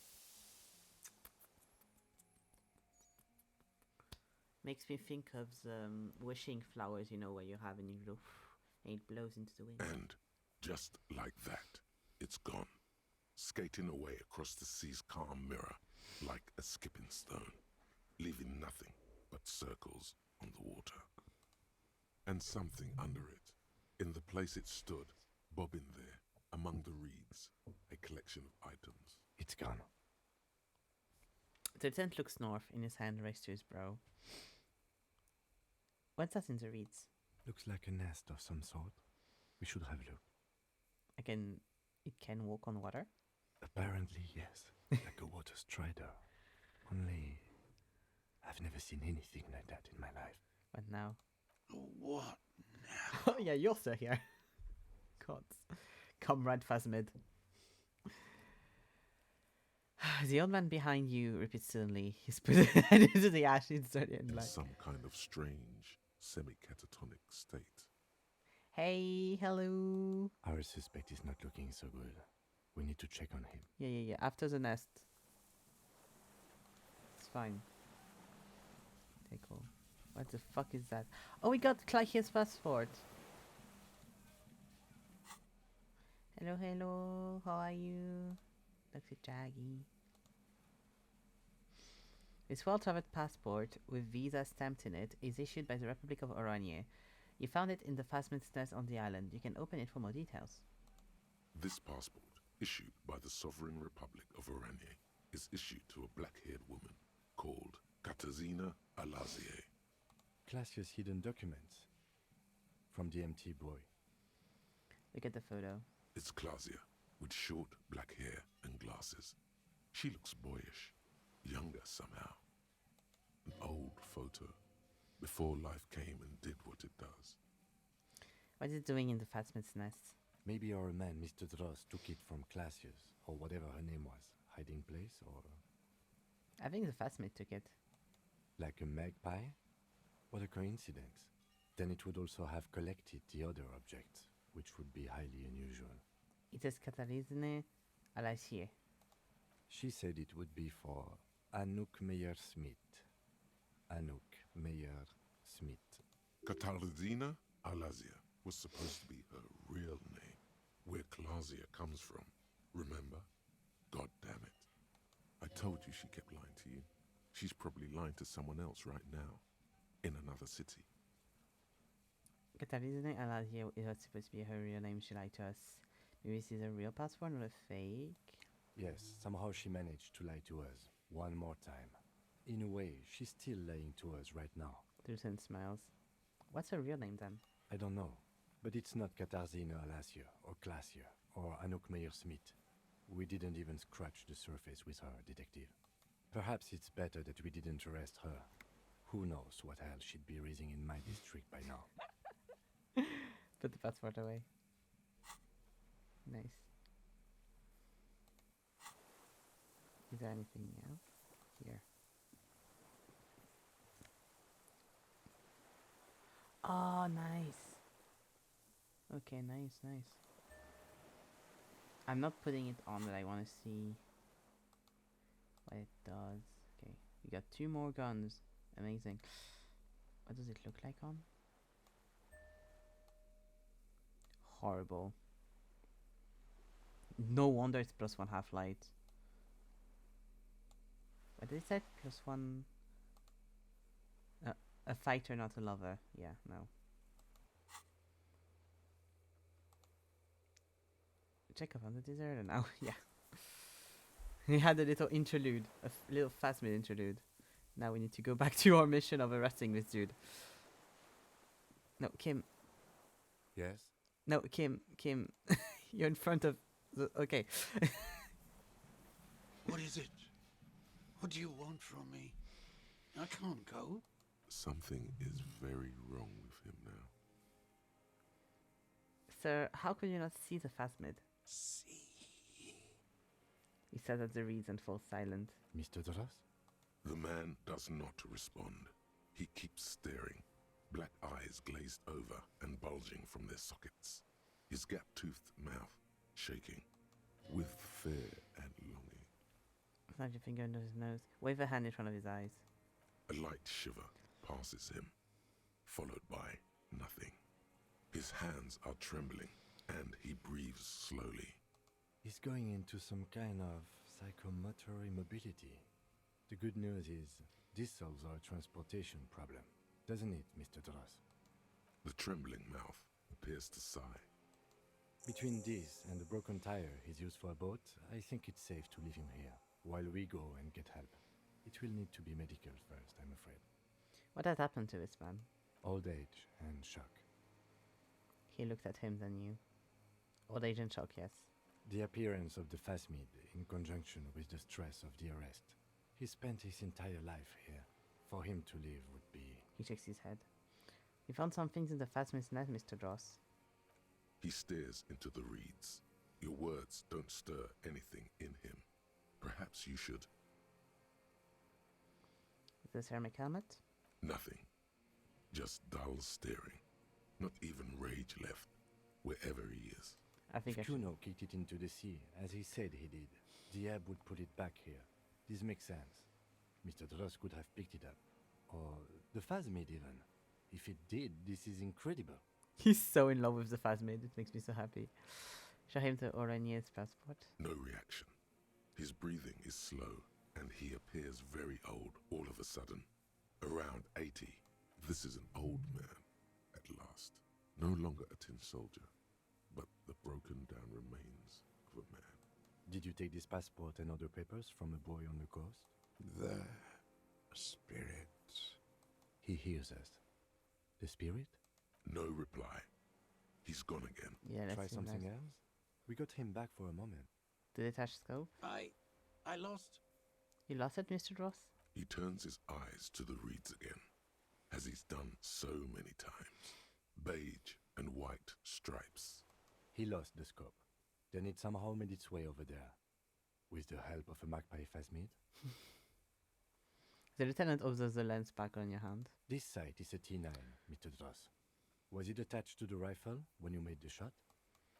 Speaker 1: Makes me think of the wishing flowers, you know, where you have and you go and it blows into the wind.
Speaker 2: And just like that, it's gone, skating away across the sea's calm mirror like a skipping stone, leaving nothing but circles on the water. And something under it, in the place it stood, bobbing there, among the reeds, a collection of items.
Speaker 3: It's gone.
Speaker 1: The lieutenant looks north, in his hand raised to his brow. What's that in the reeds?
Speaker 3: Looks like a nest of some sort. We should have a look.
Speaker 1: It can walk on water?
Speaker 3: Apparently, yes. Like a water strider. Only, I've never seen anything like that in my life.
Speaker 1: What now?
Speaker 7: What
Speaker 1: Oh yeah, you're still here. God. Comrade Phasmid. The old man behind you repeats suddenly. He's put his head into the ashes, dirty and
Speaker 2: In
Speaker 1: black.
Speaker 2: some kind of strange, semi-catatonic state.
Speaker 1: Hey, hello.
Speaker 3: Our suspect is not looking so good. We need to check on him.
Speaker 1: Yeah. After the nest. It's fine. Take all. What the fuck is that? Oh, we got Claudia's passport. Hello. How are you? Dr. Jaggy. This well-traveled passport with visa stamped in it is issued by the Republic of Oranje. You found it in the Phasmid's nest on the island. You can open it for more details.
Speaker 2: This passport, issued by the Sovereign Republic of Oranje, is issued to a black-haired woman called Katarzyna Alazier.
Speaker 3: Classia's hidden documents from the MT boy.
Speaker 1: Look at the photo.
Speaker 2: It's Claudia, with short black hair and glasses. She looks boyish, younger somehow. An old photo, before life came and did what it does.
Speaker 1: What is it doing in the Phasmid's nest?
Speaker 3: Maybe our man, Mr. Dross, took it from Classia's, or whatever her name was. Hiding place, or...
Speaker 1: I think the Phasmid took it.
Speaker 3: Like a magpie? What a coincidence. Then it would also have collected the other objects, which would be highly unusual.
Speaker 1: It says Katarzyna Alazier.
Speaker 3: She said it would be for Anouk Meyer-Smith. Anouk Meyer-Smith.
Speaker 2: Katarzyna Alazia was supposed to be her real name, where Klazia comes from. Remember? God damn it. I told you she kept lying to you. She's probably lying to someone else right now, in another city.
Speaker 1: Katarzyna Alazia is not supposed to be her real name. She lied to us. Maybe this is a real passport, not a fake.
Speaker 3: Yes, somehow she managed to lie to us one more time. In a way, she's still lying to us right now.
Speaker 1: Dulcin smiles. What's her real name then?
Speaker 3: I don't know, but it's not Katarzyna Alazia or Klasia or Anouk Meyer-Smith. We didn't even scratch the surface with her, detective. Perhaps it's better that we didn't arrest her. Who knows what hell she'd be raising in my district by now.
Speaker 1: Put the passport away. Nice. Is there anything else? Here. Oh, nice. Okay, nice, nice. I'm not putting it on, but I want to see what it does. Okay, we got 2 more guns. Amazing. What does it look like on? Horrible. No wonder it's +1 half-light. What did it say? +1... a fighter, not a lover. Yeah, no. Chekhov on the deserter now. Yeah. We had a little interlude. A little fast-mid interlude. Now we need to go back to our mission of arresting this dude. No, Kim.
Speaker 3: Yes?
Speaker 1: No, Kim. You're in front of... okay.
Speaker 15: What is it? What do you want from me? I can't go.
Speaker 2: Something is very wrong with him now.
Speaker 1: Sir, how could you not see the phasmid?
Speaker 15: See.
Speaker 1: He said as the reeds and falls silent.
Speaker 3: Mr. Dras?
Speaker 2: The man does not respond. He keeps staring, black eyes glazed over and bulging from their sockets. His gap-toothed mouth shaking, with fear and longing.
Speaker 1: Slide your finger under his nose. Wave a hand in front of his eyes.
Speaker 2: A light shiver passes him, followed by nothing. His hands are trembling, and he breathes slowly.
Speaker 3: He's going into some kind of psychomotor immobility. The good news is, this solves our transportation problem, doesn't it, Mr. Dras?
Speaker 2: The trembling mouth appears to sigh.
Speaker 3: Between this and the broken tire he's used for a boat, I think it's safe to leave him here, while we go and get help. It will need to be medical first, I'm afraid.
Speaker 1: What has happened to this man?
Speaker 3: Old age and shock.
Speaker 1: He looked at him, then you. Old age and shock, yes.
Speaker 3: The appearance of the phasmid, in conjunction with the stress of the arrest. He spent his entire life here. For him to leave would be...
Speaker 1: He shakes his head. You found some things in the phasmid's net, Mr. Dross.
Speaker 2: He stares into the reeds. Your words don't stir anything in him. Perhaps you should.
Speaker 1: Is this ceramic helmet?
Speaker 2: Nothing. Just dull staring. Not even rage left, wherever he is.
Speaker 1: I think
Speaker 3: if Kuno kicked it into the sea, as he said he did, the ebb would put it back here. This makes sense. Mr. Dross could have picked it up. Or the phasmid even. If it did, this is incredible.
Speaker 1: He's so in love with the phasmid, it makes me so happy. Show him the Oranier's passport.
Speaker 2: No reaction. His breathing is slow, and he appears very old all of a sudden. Around 80. This is an old man, at last. No longer a tin soldier, but the broken down remains of a man.
Speaker 3: Did you take this passport and other papers from a boy on the coast?
Speaker 15: The spirit.
Speaker 3: He hears us. The spirit?
Speaker 2: No reply. He's gone again.
Speaker 1: Yeah,
Speaker 3: Try something else? We got him back for a moment.
Speaker 1: The detached scope?
Speaker 15: I lost.
Speaker 1: You lost it, Mr. Dross?
Speaker 2: He turns his eyes to the reeds again, as he's done so many times. Beige and white stripes.
Speaker 3: He lost the scope. Then it somehow made its way over there. With the help of a magpie phasmid.
Speaker 1: The lieutenant observes the lens back on your hand.
Speaker 3: This sight is a T9, Mr. Dross. Was it attached to the rifle when you made the shot?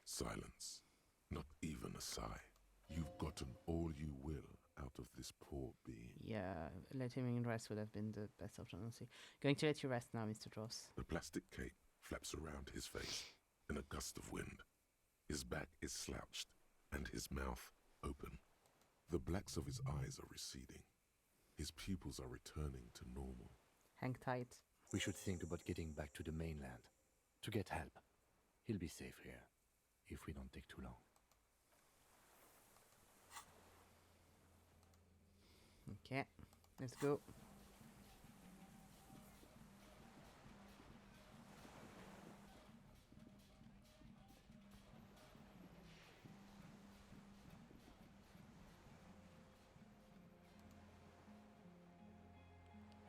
Speaker 2: Silence. Not even a sigh. You've gotten all you will out of this poor being.
Speaker 1: Yeah, letting him rest would have been the best option, honestly. Going to let you rest now, Mr. Dross.
Speaker 2: The plastic cape flaps around his face in a gust of wind. His back is slouched and his mouth open. The blacks of his eyes are receding. His pupils are returning to normal.
Speaker 1: Hang tight.
Speaker 3: We should think about getting back to the mainland to get help. He'll be safe here if we don't take too long.
Speaker 1: Okay, let's go.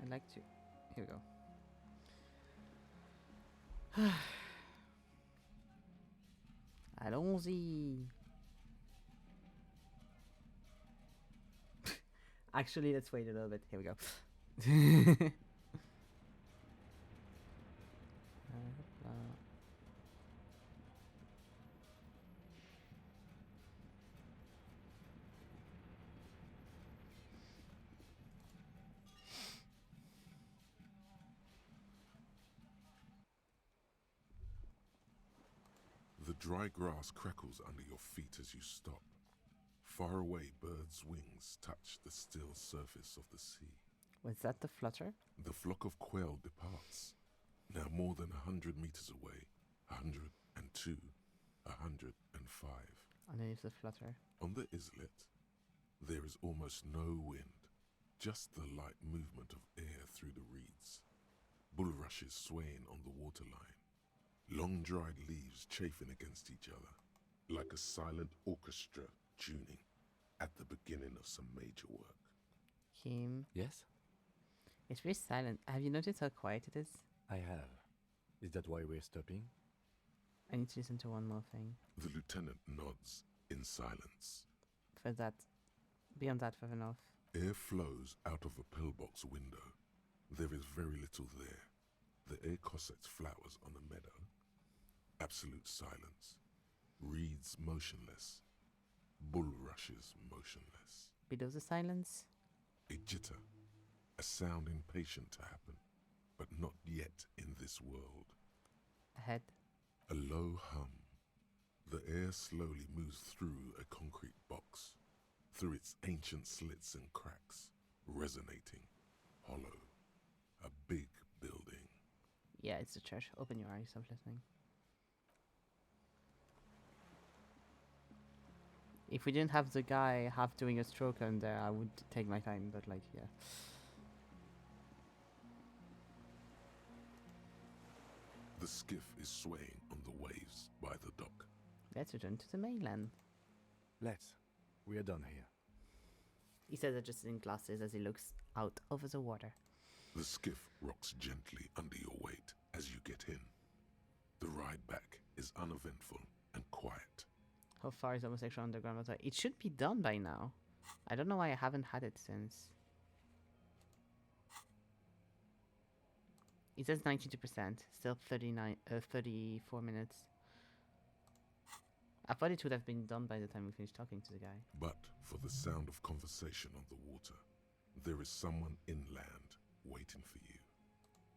Speaker 1: I'd like to. Here we go. Allons-y. Actually, let's wait a little bit. Here we go.
Speaker 2: The dry grass crackles under your feet as you stop. Far away, birds' wings touch the still surface of the sea.
Speaker 1: Was that the flutter?
Speaker 2: The flock of quail departs. Now more than 100 meters away. 102, 105.
Speaker 1: Underneath the flutter.
Speaker 2: On the islet, there is almost no wind, just the light movement of air through the reeds. Bulrushes swaying on the waterline. Long dried leaves chafing against each other, like a silent orchestra tuning at the beginning of some major work.
Speaker 1: Kim.
Speaker 3: Yes?
Speaker 1: It's very silent. Have you noticed how quiet it is?
Speaker 3: I have. Is that why we're stopping?
Speaker 1: I need to listen to one more thing.
Speaker 2: The lieutenant nods in silence.
Speaker 1: For that. Beyond that, further north.
Speaker 2: Air flows out of a pillbox window. There is very little there. The air cossets flowers on a meadow. Absolute silence. Reeds motionless. Bulrushes motionless.
Speaker 1: Below the silence?
Speaker 2: A jitter. A sound impatient to happen, but not yet in this world.
Speaker 1: Ahead.
Speaker 2: A low hum. The air slowly moves through a concrete box, through its ancient slits and cracks, resonating, hollow. A big building.
Speaker 1: Yeah, it's the church. Open your eyes, stop listening. If we didn't have the guy half doing a stroke on there, I would take my time, but like, yeah.
Speaker 2: The skiff is swaying on the waves by the dock.
Speaker 1: Let's return to the mainland.
Speaker 3: Let's. We are done here.
Speaker 1: He says, adjusting glasses as he looks out over the water.
Speaker 2: The skiff rocks gently under your weight as you get in. The ride back is uneventful and quiet.
Speaker 1: How far is homosexual underground water? It should be done by now. I don't know why I haven't had it since. It says 92%. Still 34 minutes. I thought it would have been done by the time we finished talking to the guy.
Speaker 2: But for the sound of conversation on the water, there is someone inland waiting for you.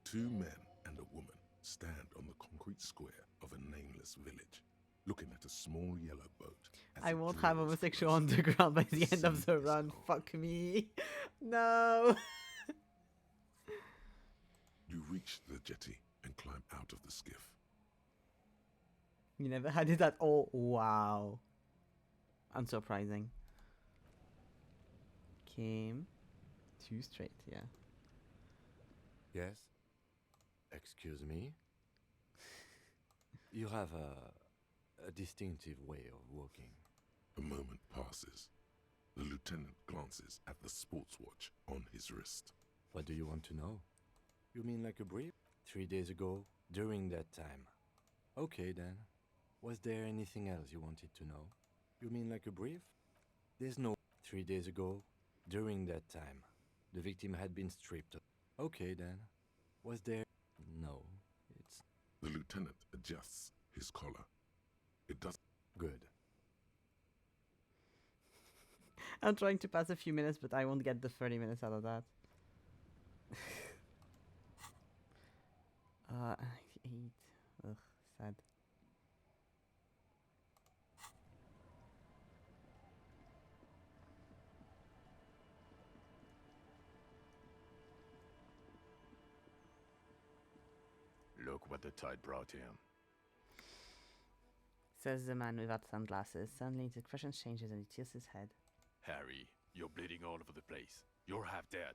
Speaker 2: 2 men and a woman stand on the concrete square of a nameless village, looking at a small yellow boat.
Speaker 1: I won't have homosexual underground by the end of the run. Fuck me. No.
Speaker 2: You reach the jetty and climb out of the skiff.
Speaker 1: You never had it at all. Wow. Unsurprising. Kim. 2 straight, yeah.
Speaker 3: Yes? Excuse me? You have a distinctive way of walking.
Speaker 2: A moment passes. The lieutenant glances at the sports watch on his wrist.
Speaker 3: What do you want to know? You mean like a brief? 3 days ago, during that time. Okay then. Was there anything else you wanted to know? You mean like a brief? There's no 3 days ago, during that time. The victim had been stripped. Okay then. Was there... No, it's...
Speaker 2: The lieutenant adjusts his collar. It does...
Speaker 3: Good.
Speaker 1: I'm trying to pass a few minutes, but I won't get the 30 minutes out of that. 8. Ugh, sad.
Speaker 3: Look what the tide brought him.
Speaker 1: Says the man without sunglasses. Suddenly his expression changes and he tilts his head.
Speaker 3: Harry, you're bleeding all over the place. You're half dead.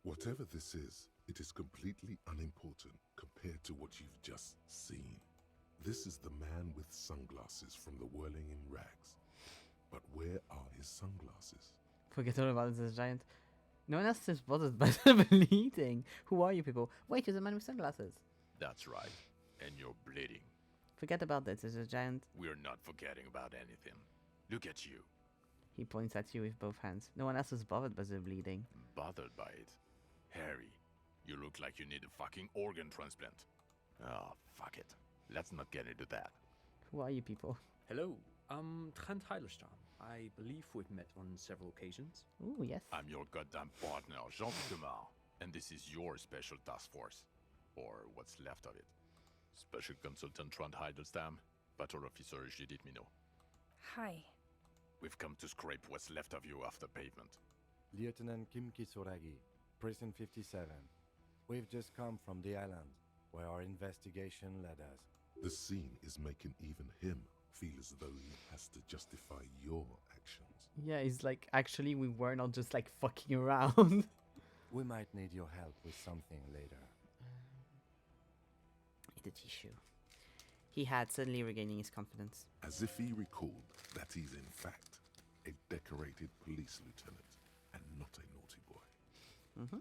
Speaker 2: Whatever this is, it is completely unimportant compared to what you've just seen. This is the man with sunglasses from the whirling in rags. But where are his sunglasses?
Speaker 1: Forget all about this giant. No one else is bothered by the bleeding. Who are you people? Wait, you're the man with sunglasses.
Speaker 3: That's right. And you're bleeding.
Speaker 1: Forget about this, there's a giant.
Speaker 3: We're not forgetting about anything. Look at you.
Speaker 1: He points at you with both hands. No one else is bothered by the bleeding.
Speaker 3: Bothered by it? Harry, you look like you need a fucking organ transplant. Oh, fuck it. Let's not get into that.
Speaker 1: Who are you people?
Speaker 17: Hello, I'm Trent Heilerstein. I believe we've met on several occasions.
Speaker 1: Ooh, yes.
Speaker 3: I'm your goddamn partner, Jean Thomas, and this is your special task force. Or what's left of it. Special Consultant Trent Heidelstein, Battle Officer Judith Minot.
Speaker 14: Hi.
Speaker 3: We've come to scrape what's left of you off the pavement. Lieutenant Kim Kisuragi, Prison 57. We've just come from the island, where our investigation led us.
Speaker 2: The scene is making even him feel as though he has to justify your actions.
Speaker 1: Yeah, it's like, actually, we were not just like fucking around.
Speaker 3: We might need your help with something later.
Speaker 1: The tissue. He had, suddenly regaining his confidence.
Speaker 2: As if he recalled that he's in fact a decorated police lieutenant and not a naughty boy.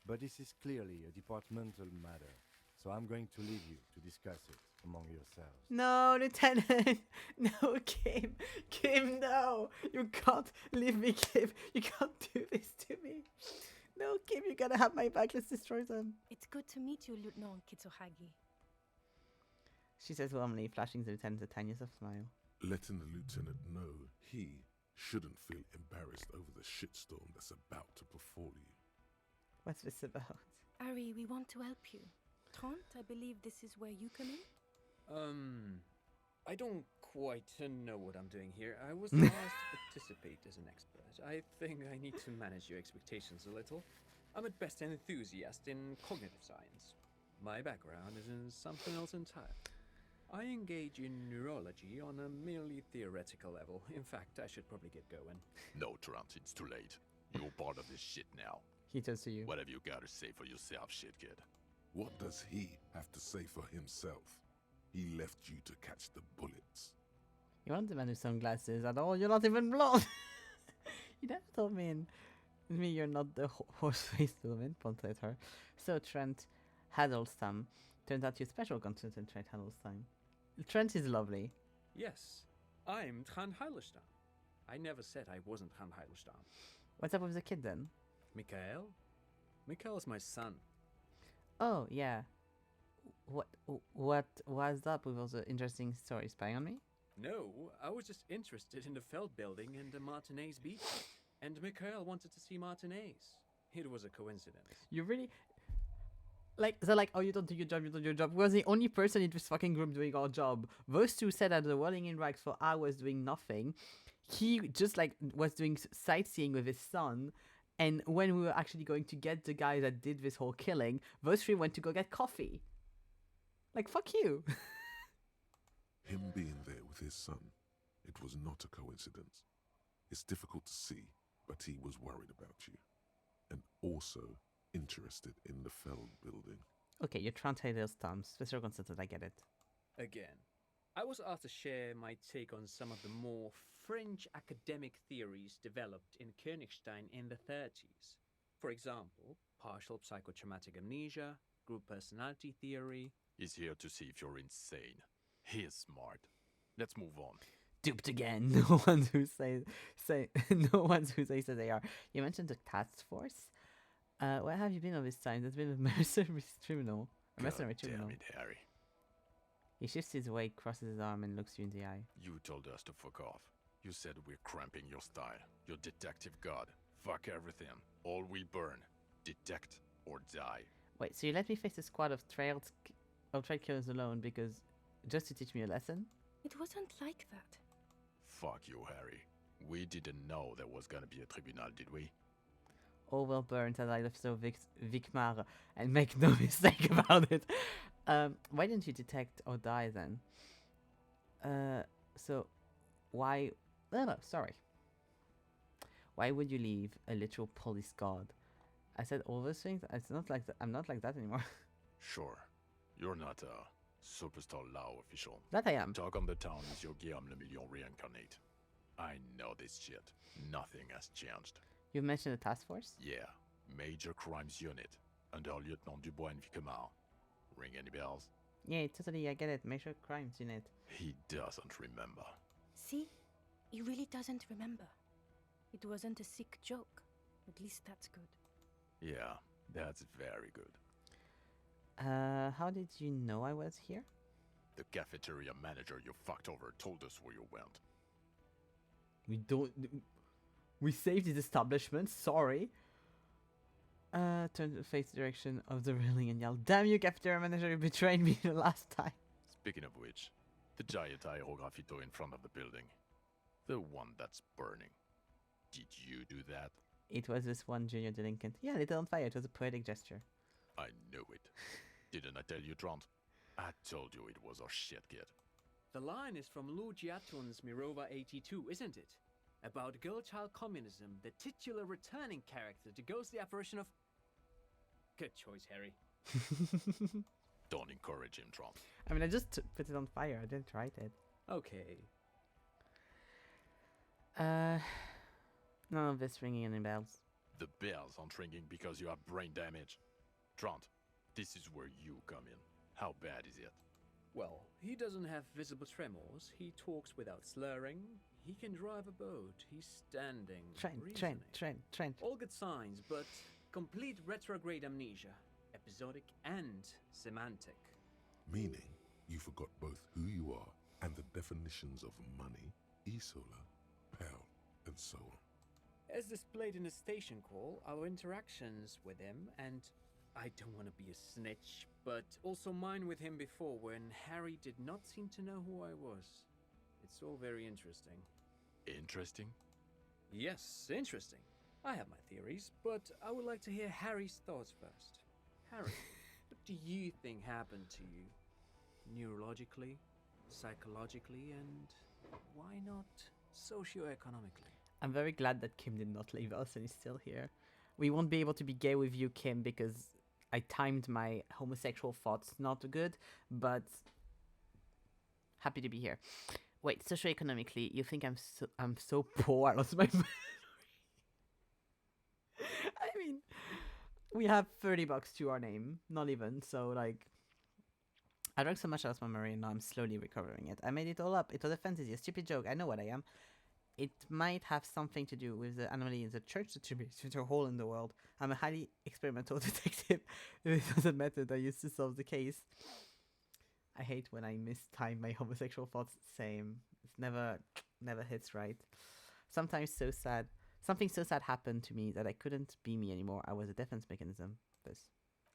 Speaker 3: But this is clearly a departmental matter, so I'm going to leave you to discuss it among yourselves.
Speaker 1: No, Lieutenant! No, Kim! Kim, no! You can't leave me, Kim! You can't do this to me! No, Kim, you gotta have my back. Let's destroy them.
Speaker 14: It's good to meet you, Lieutenant Kitsuhagi.
Speaker 1: She says warmly, flashing the lieutenant the tiniest of smile.
Speaker 2: Letting the lieutenant know he shouldn't feel embarrassed over the shitstorm that's about to befall you.
Speaker 1: What's this about?
Speaker 14: Ari, we want to help you. Trent, I believe this is where you come in?
Speaker 17: I don't quite know what I'm doing here. I was asked to participate as an expert. I think I need to manage your expectations a little. I'm at best an enthusiast in cognitive science. My background is in something else entirely. I engage in neurology on a merely theoretical level. In fact, I should probably get going.
Speaker 3: No, Trent, it's too late. You're part of this shit now.
Speaker 1: He turns to you.
Speaker 3: What have you got to say for yourself, shit kid?
Speaker 2: What does he have to say for himself? He left you to catch the bullets.
Speaker 1: You want the man with sunglasses at all? You're not even blonde! You never told me you're not the horse-faced woman, pointed at her. So Trent Hiddleston. Turns out you're special consultant Trent Hiddleston. Trent is lovely.
Speaker 17: Yes, I'm Trent Heilerstein. I never said I wasn't Trent Heilerstein.
Speaker 1: What's up with the kid then?
Speaker 17: Mikael? Mikael's my son.
Speaker 1: Oh, yeah. What was up with all the interesting stories spying on me?
Speaker 17: No, I was just interested in the Feld building and the Martinez beach. And Mikael wanted to see Martinez. It was a coincidence.
Speaker 1: You really... Like, they're like, oh, you don't do your job, you don't do your job. We're the only person in this fucking group doing our job. Those two sat at the Whirling in Rags for hours doing nothing. He just, like, was doing sightseeing with his son. And when we were actually going to get the guy that did this whole killing, those three went to go get coffee. Like, fuck you.
Speaker 2: Him being there with his son, it was not a coincidence. It's difficult to see, but he was worried about you. And also interested in the Feld building.
Speaker 1: Okay, you're trying to those terms. Special consultant, I get it.
Speaker 17: Again, I was asked to share my take on some of the more fringe academic theories developed in Königstein in the 30s. For example, partial psychotraumatic amnesia, group personality theory.
Speaker 3: He's here to see if you're insane. He is smart. Let's move on.
Speaker 1: Duped again. No one's who says that they are. You mentioned the task force. Where have you been all this time? There's been a mercenary criminal.
Speaker 3: Damn it, Harry.
Speaker 1: He shifts his weight, crosses his arm, and looks you in the eye.
Speaker 3: You told us to fuck off.
Speaker 18: You said we're cramping your style. You're detective god. Fuck everything. All we burn. Detect or die.
Speaker 1: Wait, so you let me face a squad of trailed killers alone because just to teach me a lesson?
Speaker 14: It wasn't like that.
Speaker 18: Fuck you, Harry. We didn't know there was gonna be a tribunal, did we?
Speaker 1: All well burnt as I left so Vicmar and make no mistake about it. Why didn't you detect or die then? So why? No, sorry. Why would you leave a literal police guard? I said all those things. It's not like I'm not like that anymore.
Speaker 18: Sure. You're not a superstar law official.
Speaker 1: That I am.
Speaker 18: Talk on the town is your Guillaume Le Million reincarnate. I know this shit. Nothing has changed.
Speaker 1: You mentioned the task force?
Speaker 18: Yeah. Major Crimes Unit. Under Lieutenant Dubois and Vicomar. Ring any bells?
Speaker 1: Yeah, totally, I get it. Major Crimes Unit.
Speaker 18: He doesn't remember.
Speaker 14: See? He really doesn't remember. It wasn't a sick joke. At least that's good.
Speaker 18: Yeah, that's very good.
Speaker 1: How did you know I was here?
Speaker 18: The cafeteria manager you fucked over told us where you went.
Speaker 1: We saved his establishment, sorry. Turn to face the direction of the railing and yell, "Damn you, cafeteria manager, you betrayed me the last time."
Speaker 18: Speaking of which, the giant aerograffito in front of the building. The one that's burning. Did you do that?
Speaker 1: It was this one junior delinquent. Yeah, lit on fire. It was a poetic gesture.
Speaker 18: I knew it. Didn't I tell you, Trant? I told you it was our shit, kid.
Speaker 17: The line is from Lou Giaton's Mirova 82, isn't it? About girl-child communism, the titular returning character to ghost the apparition of... Good choice, Harry.
Speaker 18: Don't encourage him, Trant.
Speaker 1: I mean, I just put it on fire. I didn't write it.
Speaker 17: Okay.
Speaker 1: None of this ringing any bells.
Speaker 18: The bells aren't ringing because you have brain damage. Trant, this is where you come in. How bad is it?
Speaker 17: Well, he doesn't have visible tremors, he talks without slurring, he can drive a boat, he's standing,
Speaker 1: Trent.
Speaker 17: All good signs, but complete retrograde amnesia, episodic and semantic.
Speaker 2: Meaning, you forgot both who you are and the definitions of money, Isola, Pal, and so on.
Speaker 17: As displayed in the station call, our interactions with him, and I don't want to be a snitch, but also mine with him before when Harry did not seem to know who I was. It's all very interesting.
Speaker 18: Interesting?
Speaker 17: Yes, interesting. I have my theories, but I would like to hear Harry's thoughts first. Harry, what do you think happened to you? Neurologically, psychologically, and why not socioeconomically?
Speaker 1: I'm very glad that Kim did not leave us and is still here. We won't be able to be gay with you, Kim, because I timed my homosexual thoughts not good, but happy to be here. Wait, socioeconomically, you think I'm so poor? I lost my memory. I mean, we have $30 to our name, not even. So like, I drank so much I lost my memory, and now I'm slowly recovering it. I made it all up. It was a fantasy, a stupid joke. I know what I am. It might have something to do with the anomaly in the church distribution to a hole in the world. I'm a highly experimental detective. It doesn't matter. I used to solve the case. I hate when I mistime my homosexual thoughts. Same. It's never hits right. Sometimes so sad. Something so sad happened to me that I couldn't be me anymore. I was a defense mechanism. This.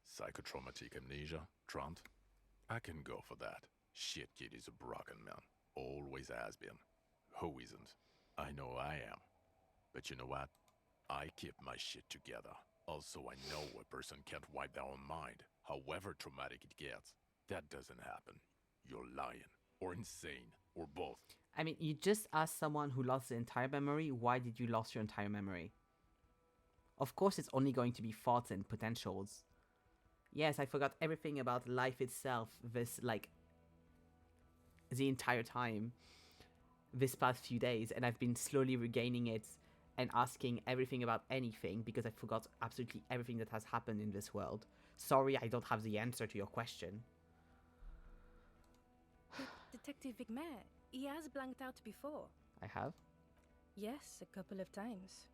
Speaker 18: Psychotraumatic amnesia, Trant? I can go for that. Shit kid is a broken man. Always has been. Who isn't? I know I am. But you know what? I keep my shit together. Also, I know a person can't wipe their own mind, however traumatic it gets. That doesn't happen. You're lying, or insane, or both.
Speaker 1: I mean, you just asked someone who lost the entire memory, why did you lose your entire memory? Of course it's only going to be thoughts and potentials. Yes, I forgot everything about life itself, the entire time. This past few days, and I've been slowly regaining it and asking everything about anything because I forgot absolutely everything that has happened in this world. Sorry, I don't have the answer to your question.
Speaker 14: But Detective Vigmer, he has blanked out before.
Speaker 1: I have?
Speaker 14: Yes, a couple of times.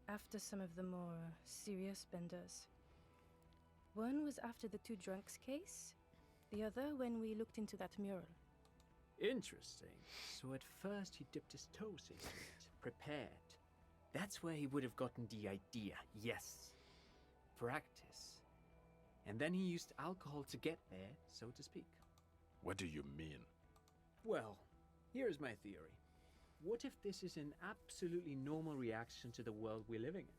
Speaker 14: After some of the more serious benders. One was after the two drunks case, the other when we looked into that mural.
Speaker 17: Interesting. So at first he dipped his toes into it, prepared. That's where he would have gotten the idea, yes. Practice. And then he used alcohol to get there, so to speak.
Speaker 18: What do you mean?
Speaker 17: Well, here's my theory. What if this is an absolutely normal reaction to the world we're living in?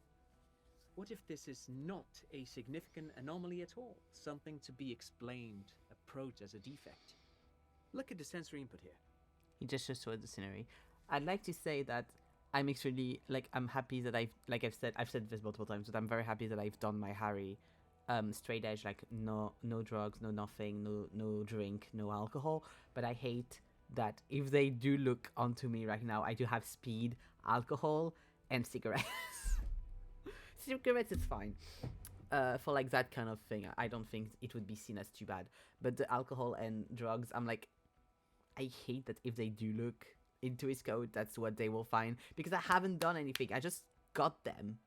Speaker 17: What if this is not a significant anomaly at all? Something to be explained, approached as a defect? Look at the sensory input here.
Speaker 1: He just shows towards the scenery. I'd like to say that I'm extremely, like, I'm happy that I've said this multiple times, but I'm very happy that I've done my Harry straight edge, like no drugs, no nothing, no drink, no alcohol. But I hate that if they do look onto me right now, I do have speed, alcohol, and cigarettes. Cigarettes is fine. For like that kind of thing, I don't think it would be seen as too bad. But the alcohol and drugs, I'm like, I hate that if they do look into his code, that's what they will find. Because I haven't done anything. I just got them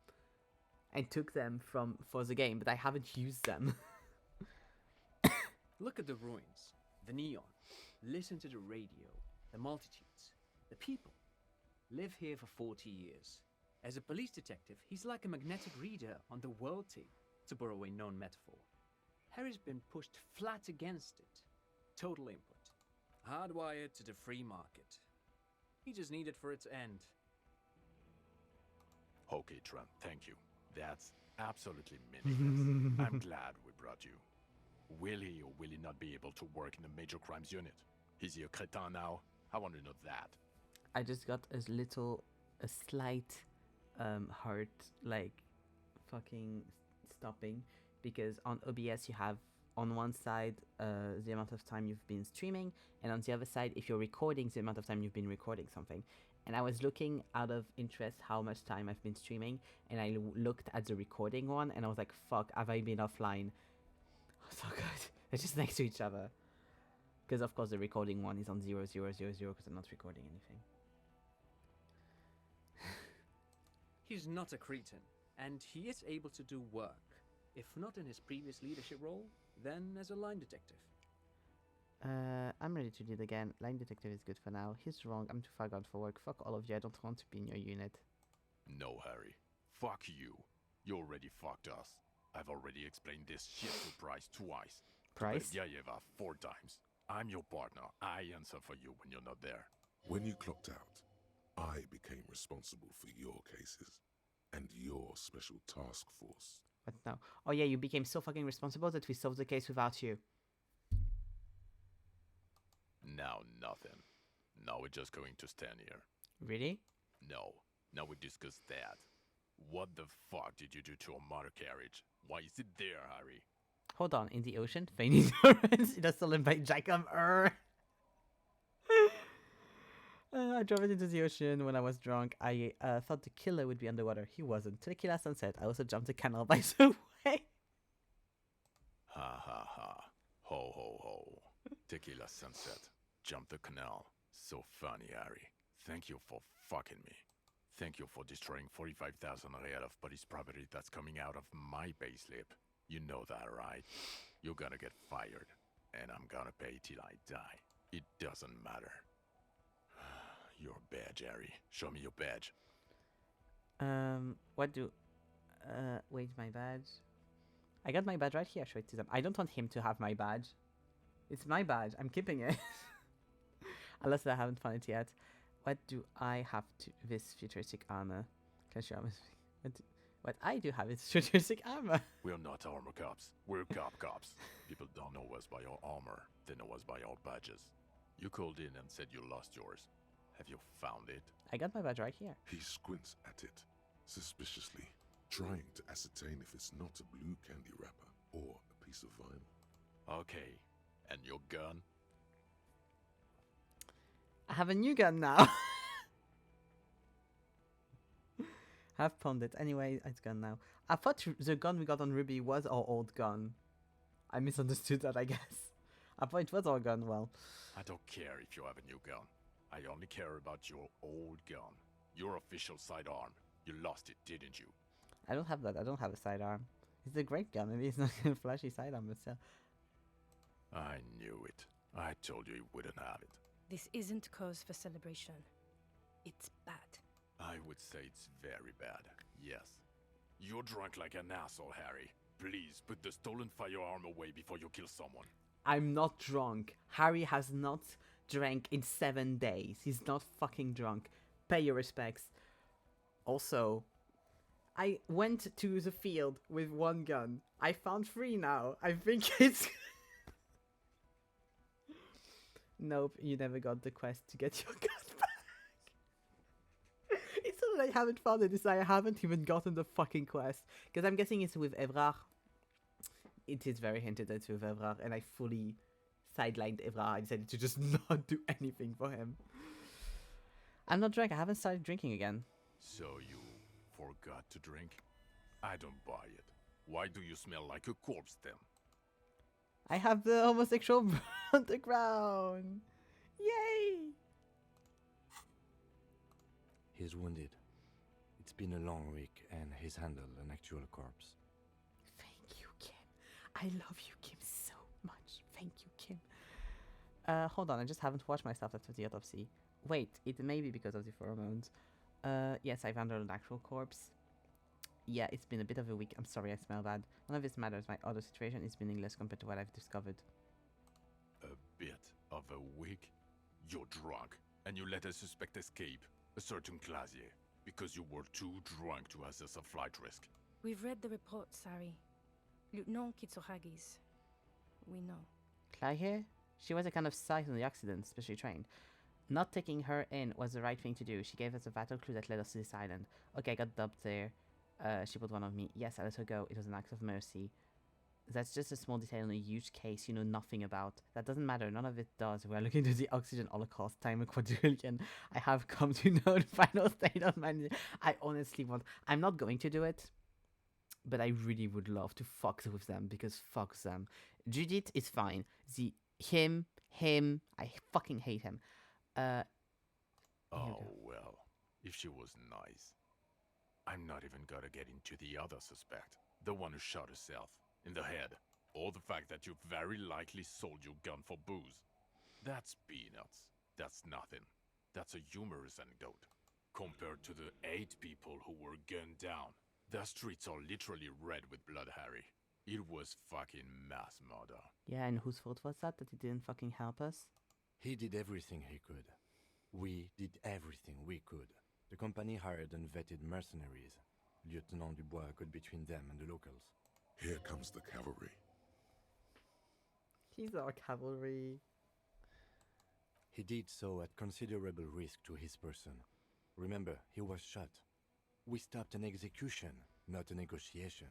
Speaker 1: and took them for the game, but I haven't used them.
Speaker 17: Look at the ruins, the neon. Listen to the radio, the multitudes, the people. Live here for 40 years. As a police detective, he's like a magnetic reader on the world tape, to borrow a known metaphor. Harry's been pushed flat against it. Total input. Hardwired to the free market. He just needed for it to end.
Speaker 18: Okay, Trent, thank you. That's absolutely meaningless. I'm glad we brought you. Will he or will he not be able to work in the major crimes unit? Is he a crétin now? I want to know that.
Speaker 1: I just got a slight heart, like, fucking stopping, because on OBS you have on one side the amount of time you've been streaming, and on the other side, if you're recording, the amount of time you've been recording something. And I was looking out of interest how much time I've been streaming, and I looked at the recording one, and I was like, fuck, have I been offline? Oh, so good. They're just next to each other. Because of course the recording one is on 0000 because I'm not recording anything.
Speaker 17: He's not a cretin, and he is able to do work. If not in his previous leadership role, then as a line detective.
Speaker 1: I'm ready to do it again. Line detective is good for now. He's wrong. I'm too far gone for work. Fuck all of you. I don't want to be in your unit.
Speaker 18: No, Harry. Fuck you. You already fucked us. I've already explained this shit to Price twice.
Speaker 1: Price?
Speaker 18: To Berdyaeva 4 times. I'm your partner. I answer for you when you're not there.
Speaker 2: When you clocked out, I became responsible for your cases and your special task force.
Speaker 1: What now? Oh yeah, you became so fucking responsible that we solved the case without you.
Speaker 18: Now nothing. Now we're just going to stand here.
Speaker 1: Really?
Speaker 18: No. Now we discuss that. What the fuck did you do to a motor carriage? Why is it there, Harry?
Speaker 1: Hold on, in the ocean? Feigning ignorance? It was stolen by Jacob. I drove it into the ocean when I was drunk. I thought the killer would be underwater. He wasn't. Tequila sunset. I also jumped the canal by the way.
Speaker 18: Ha ha ha. Ho ho ho. Tequila sunset. Jump the canal. So funny, Harry. Thank you for fucking me. Thank you for destroying 45,000 real of police property that's coming out of my payslip. You know that, right? You're gonna get fired. And I'm gonna pay till I die. It doesn't matter. Your badge, Harry. Show me your badge.
Speaker 1: What do... wait, my badge? I got my badge right here. Show it to them. I don't want him to have my badge. It's my badge. I'm keeping it. Unless I haven't found it yet. What do I have to... This futuristic armor. Can I show me? What I do have is futuristic armor.
Speaker 18: We're not armor cops. We're cops. People don't know us by our armor. They know us by our badges. You called in and said you lost yours. Have you found it?
Speaker 1: I got my badge right here.
Speaker 2: He squints at it, suspiciously, trying to ascertain if it's not a blue candy wrapper or a piece of vinyl.
Speaker 18: Okay. And your gun?
Speaker 1: I have a new gun now. I've pawned it. Anyway, it's gone now. I thought the gun we got on Ruby was our old gun. I misunderstood that, I guess. I thought it was our gun, well.
Speaker 18: I don't care if you have a new gun. I only care about your old gun. Your official sidearm. You lost it, didn't you?
Speaker 1: I don't have that. I don't have a sidearm. It's a great gun. Maybe it's not a flashy sidearm, but still.
Speaker 18: I knew it. I told you wouldn't have it.
Speaker 14: This isn't cause for celebration. It's bad.
Speaker 18: I would say it's very bad, yes. You're drunk like an asshole, Harry. Please put the stolen firearm away before you kill someone.
Speaker 1: I'm not drunk. Harry has not drank in 7 days. He's not fucking drunk. Pay your respects. Also, I went to the field with 1 gun. I found 3 now. I think it's... Nope, you never got the quest to get your gun back. It's not that I haven't found it, it's that I haven't even gotten the fucking quest. Because I'm guessing it's with Evrard. It is very hinted at with Evrard, and I fully sidelined Evrard. I decided to just not do anything for him. I'm not drunk, I haven't started drinking again.
Speaker 18: So you forgot to drink? I don't buy it. Why do you smell like a corpse then?
Speaker 1: I have the homosexual on the ground. Yay!
Speaker 3: He's wounded. It's been a long week, and he's handled an actual corpse.
Speaker 1: Thank you, Kim. I love you, Kim, so much. Thank you, Kim. Hold on, I just haven't watched myself after the autopsy. Wait, it may be because of the pheromones. Yes, I've handled an actual corpse. Yeah, it's been a bit of a week. I'm sorry, I smell bad. None of this matters. My other situation is meaningless compared to what I've discovered.
Speaker 18: A bit of a week? You're drunk, and you let a suspect escape, a certain Clasier, because you were too drunk to assess a flight risk.
Speaker 14: We've read the report, Sari. Lieutenant Kitsuhagi's. We know.
Speaker 1: Claire? She was a kind of sight on the accident, specially trained. Not taking her in was the right thing to do. She gave us a vital clue that led us to this island. Okay, I got dubbed there. She put one of me. Yes, I let her go. It was an act of mercy. That's just a small detail in a huge case you know nothing about. That doesn't matter. None of it does. We are looking into the oxygen holocaust. Time a quadrillion. I have come to know the final state of my... I honestly want... I'm not going to do it. But I really would love to fuck with them. Because fuck them. Judith is fine. Him. I fucking hate him.
Speaker 18: Oh, well. If she was nice. I'm not even gonna get into the other suspect. The one who shot herself. In the head. Or the fact that you very likely sold your gun for booze. That's peanuts. That's nothing. That's a humorous anecdote. Compared to the 8 people who were gunned down. The streets are literally red with blood, Harry. It was fucking mass murder.
Speaker 1: Yeah, and whose fault was that he didn't fucking help us?
Speaker 3: He did everything he could. We did everything we could. The company hired unvetted mercenaries. Lieutenant Dubois got between them and the locals.
Speaker 2: Here comes the cavalry.
Speaker 1: He's our cavalry.
Speaker 3: He did so at considerable risk to his person. Remember, he was shot. We stopped an execution, not a negotiation.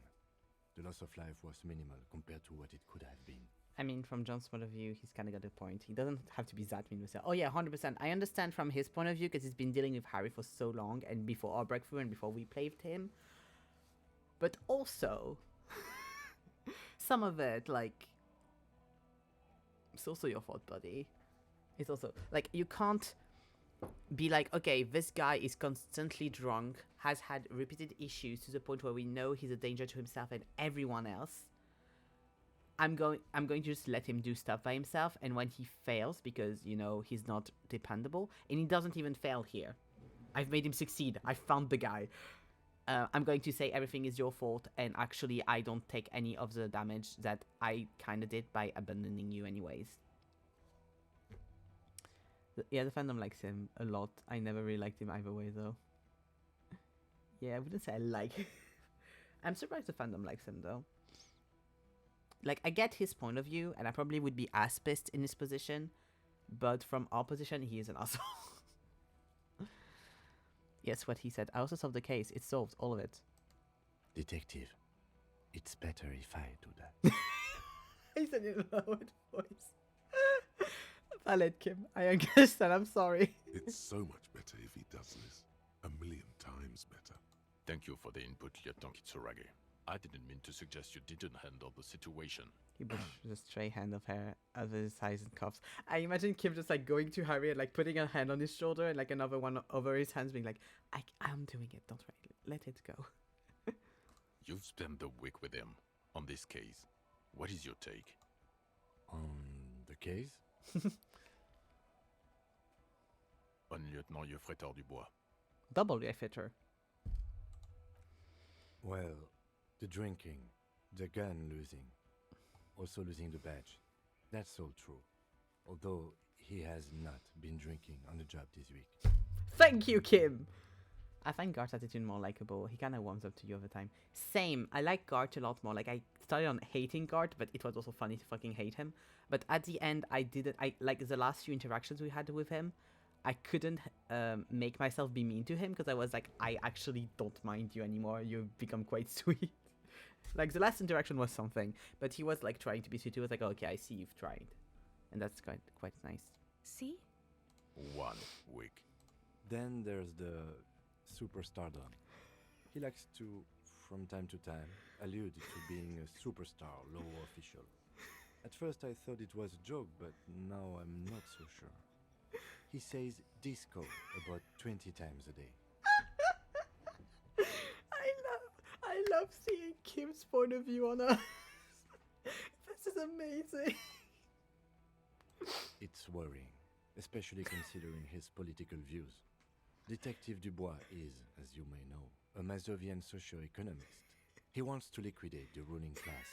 Speaker 3: The loss of life was minimal compared to what it could have been.
Speaker 1: I mean, from John's point of view, he's kind of got a point. He doesn't have to be that mean with it. Oh yeah, 100%. I understand from his point of view because he's been dealing with Harry for so long and before our breakthrough and before we played him. But also, some of it, like, it's also your fault, buddy. It's also, like, you can't be like, okay, this guy is constantly drunk, has had repeated issues to the point where we know he's a danger to himself and everyone else. I'm going to just let him do stuff by himself, and when he fails, because, you know, he's not dependable, and he doesn't even fail here. I've made him succeed. I found the guy. I'm going to say everything is your fault, and actually I don't take any of the damage that I kind of did by abandoning you anyways. Yeah, the fandom likes him a lot. I never really liked him either way, though. Yeah, I wouldn't say I like him. I'm surprised the fandom likes him, though. Like, I get his point of view, and I probably would be as pissed in his position, but from our position, he is an asshole. Yes, what he said. I also solved the case. It's solved, all of it.
Speaker 3: Detective, it's better if I do that.
Speaker 1: He said in a loud voice. Valid, Kim. I understand. I'm sorry.
Speaker 2: It's so much better if he does this. 1,000,000 times better.
Speaker 18: Thank you for the input, Lieutenant Kitsuragi. I didn't mean to suggest you didn't handle the situation.
Speaker 1: He pushed the stray hand of hair over his eyes and cuffs. I imagine Kim just like going to Harry and like putting a hand on his shoulder and like another one over his hands, being like, I'm doing it, don't worry, let it go.
Speaker 18: You've spent the week with him on this case. What is your take?
Speaker 3: On the case?
Speaker 18: lieutenant Fréteur du Bois?
Speaker 1: Double fitter.
Speaker 3: Well, the drinking, the gun losing, also losing the badge. That's all true. Although he has not been drinking on the job this week.
Speaker 1: Thank you, Kim! I find Gart's attitude more likable. He kind of warms up to you over time. Same. I like Gart a lot more. Like, I started on hating Gart, but it was also funny to fucking hate him. But at the end, I like, the last few interactions we had with him, I couldn't make myself be mean to him, because I was like, I actually don't mind you anymore. You've become quite sweet. Like, the last interaction was something, but he was, like, trying to be sweet. He was like, okay, I see you've tried. And that's quite nice.
Speaker 14: See?
Speaker 18: 1 week.
Speaker 3: Then there's the superstardom. He likes to, from time to time, allude to being a superstar law official. At first I thought it was a joke, but now I'm not so sure. He says disco about 20 times a day.
Speaker 1: I love seeing Kim's point of view on us. This is amazing.
Speaker 3: It's worrying, especially considering his political views. Detective Dubois is, as you may know, a Mazovian socio-economist. He wants to liquidate the ruling class,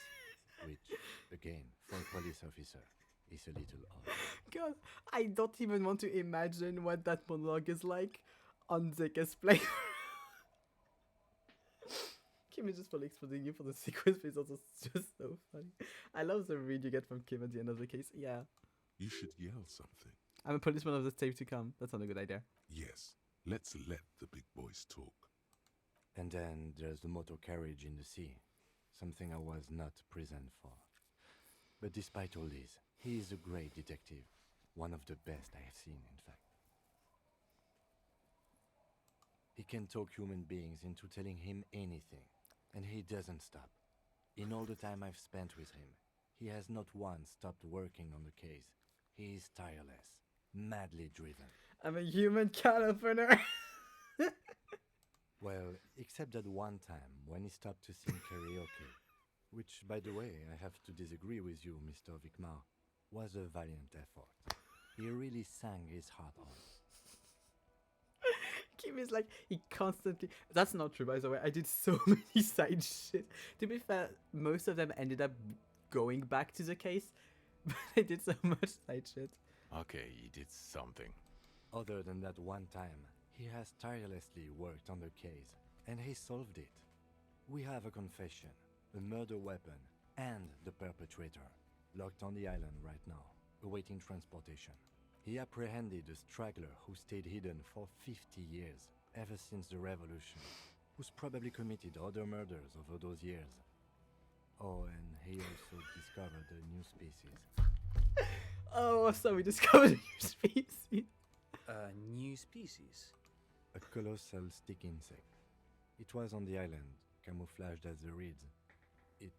Speaker 3: which, again, for a police officer, is a little odd.
Speaker 1: God, I don't even want to imagine what that monologue is like on Zeke's play. Kim is just fully exposing you for the sequence, but it's also just so funny. I love the read you get from Kim at the end of the case. Yeah.
Speaker 2: You should yell something.
Speaker 1: I'm a policeman of the tape to come. That's not a good idea.
Speaker 2: Yes, let's let the big boys talk.
Speaker 3: And then there's the motor carriage in the sea, something I was not present for. But despite all this, he is a great detective, one of the best I have seen, in fact. He can talk human beings into telling him anything, and he doesn't stop. In all the time I've spent with him, he has not once stopped working on the case. He is tireless, madly driven.
Speaker 1: I'm a human cat opener.
Speaker 3: Well, except that one time when he stopped to sing karaoke, which, by the way, I have to disagree with you, Mr. Vicmar, was a valiant effort. He really sang his heart out.
Speaker 1: Kim is like, he constantly... That's not true, by the way. I did so many side shit. To be fair, most of them ended up going back to the case, but I did so much side shit.
Speaker 18: Okay, he did something.
Speaker 3: Other than that one time, he has tirelessly worked on the case, and he solved it. We have a confession, a murder weapon, and the perpetrator, locked on the island right now, awaiting transportation. He apprehended a straggler who stayed hidden for 50 years, ever since the revolution, who's probably committed other murders over those years. Oh, and he also discovered a new species.
Speaker 1: Oh, so we discovered a new species.
Speaker 17: A new species?
Speaker 3: A colossal stick insect. It was on the island, camouflaged as the reeds. It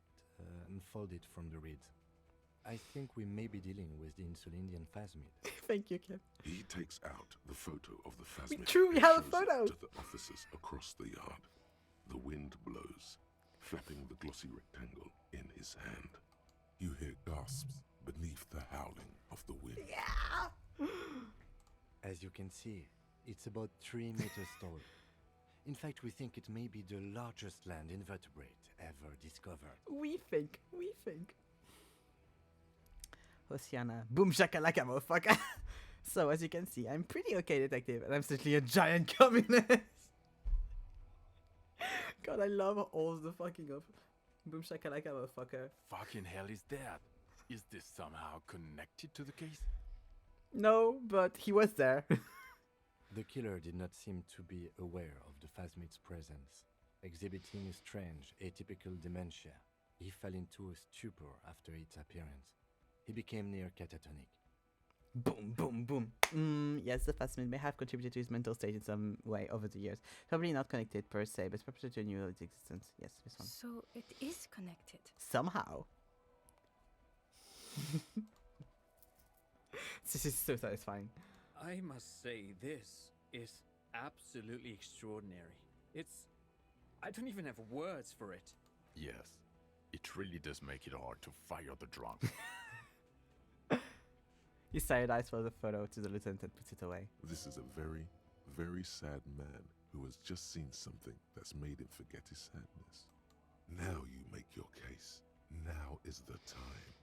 Speaker 3: unfolded from the reeds. I think we may be dealing with the Insulindian phasmid.
Speaker 1: Thank you, Kim.
Speaker 2: He takes out the photo of the phasmid.
Speaker 1: We truly
Speaker 2: and
Speaker 1: have a
Speaker 2: shows it
Speaker 1: photo.
Speaker 2: to the officers across the yard. The wind blows, flapping the glossy rectangle in his hand. You hear gasps beneath the howling of the wind.
Speaker 1: Yeah!
Speaker 3: As you can see, it's about 3 meters tall. In fact, we think it may be the largest land invertebrate ever discovered.
Speaker 1: We think. Oceana. Boom shakalaka, motherfucker. So, as you can see, I'm pretty okay detective, and I'm certainly a giant communist. God, I love all the fucking of boom shakalaka, motherfucker.
Speaker 18: Fucking hell is that? Is this somehow connected to the case?
Speaker 1: No, but he was there.
Speaker 3: The killer did not seem to be aware of the phasmid's presence. Exhibiting a strange, atypical dementia, he fell into a stupor after its appearance. He became near catatonic.
Speaker 1: Boom, boom, boom. Yes, the phasmid may have contributed to his mental state in some way over the years. Probably not connected per se, but perpetually knew its existence. Yes, this one.
Speaker 14: So it is connected.
Speaker 1: Somehow. This is so satisfying.
Speaker 17: I must say, this is absolutely extraordinary. I don't even have words for it.
Speaker 18: Yes, it really does make it hard to fire the drunk.
Speaker 1: He side eyes for the photo to the lieutenant and puts it away.
Speaker 2: This is a very very sad man who has just seen something that's made him forget his sadness. Now you make your case. Now is the time.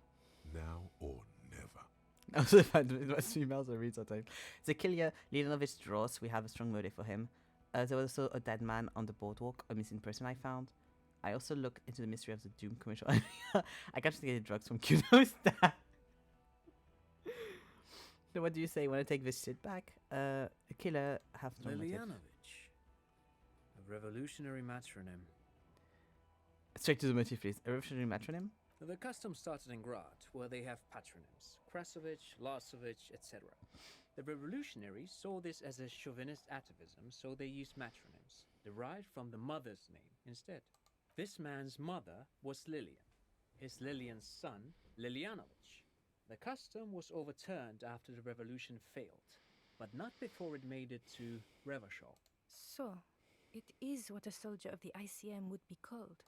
Speaker 2: Now or never.
Speaker 1: I also find it was females or reads our time. The killer Leonovich draws. We have a strong motive for him. There was also a dead man on the boardwalk, a missing person I found. I also looked into the mystery of the Doom commercial area. I confiscated drugs from Kuno's dad. So what do you say? Want to take this shit back? A killer have strong motive.
Speaker 17: Lilianovich. A revolutionary matronym.
Speaker 1: Straight to the motive, please. A revolutionary matronym?
Speaker 17: The custom started in Grad, where they have patronyms. Krasovich, Lasovich, etc. The revolutionaries saw this as a chauvinist atavism, so they used matronyms, derived from the mother's name instead. This man's mother was Lilian, his Lilian's son, Lilianovich. The custom was overturned after the revolution failed, but not before it made it to Revachol.
Speaker 14: So, it is what a soldier of the ICM would be called.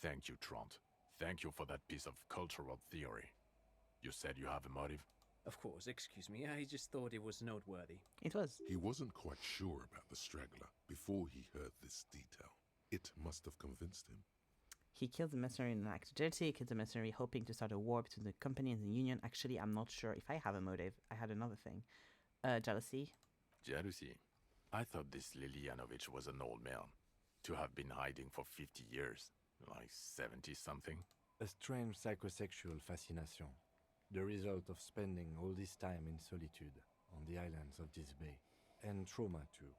Speaker 18: Thank you, Trant. Thank you for that piece of cultural theory. You said you have a motive?
Speaker 17: Of course, excuse me, I just thought it was noteworthy.
Speaker 1: It was.
Speaker 2: He wasn't quite sure about the straggler before he heard this detail. It must have convinced him.
Speaker 1: He killed the mercenary in an act of jealousy. He killed the mercenary hoping to start a war between the company and the union. Actually, I'm not sure if I have a motive. I had another thing. Jealousy.
Speaker 18: Jealousy? I thought this Lilianovich was an old man. To have been hiding for 50 years. Like 70-something.
Speaker 3: A strange psychosexual fascination. The result of spending all this time in solitude on the islands of this bay. And trauma too.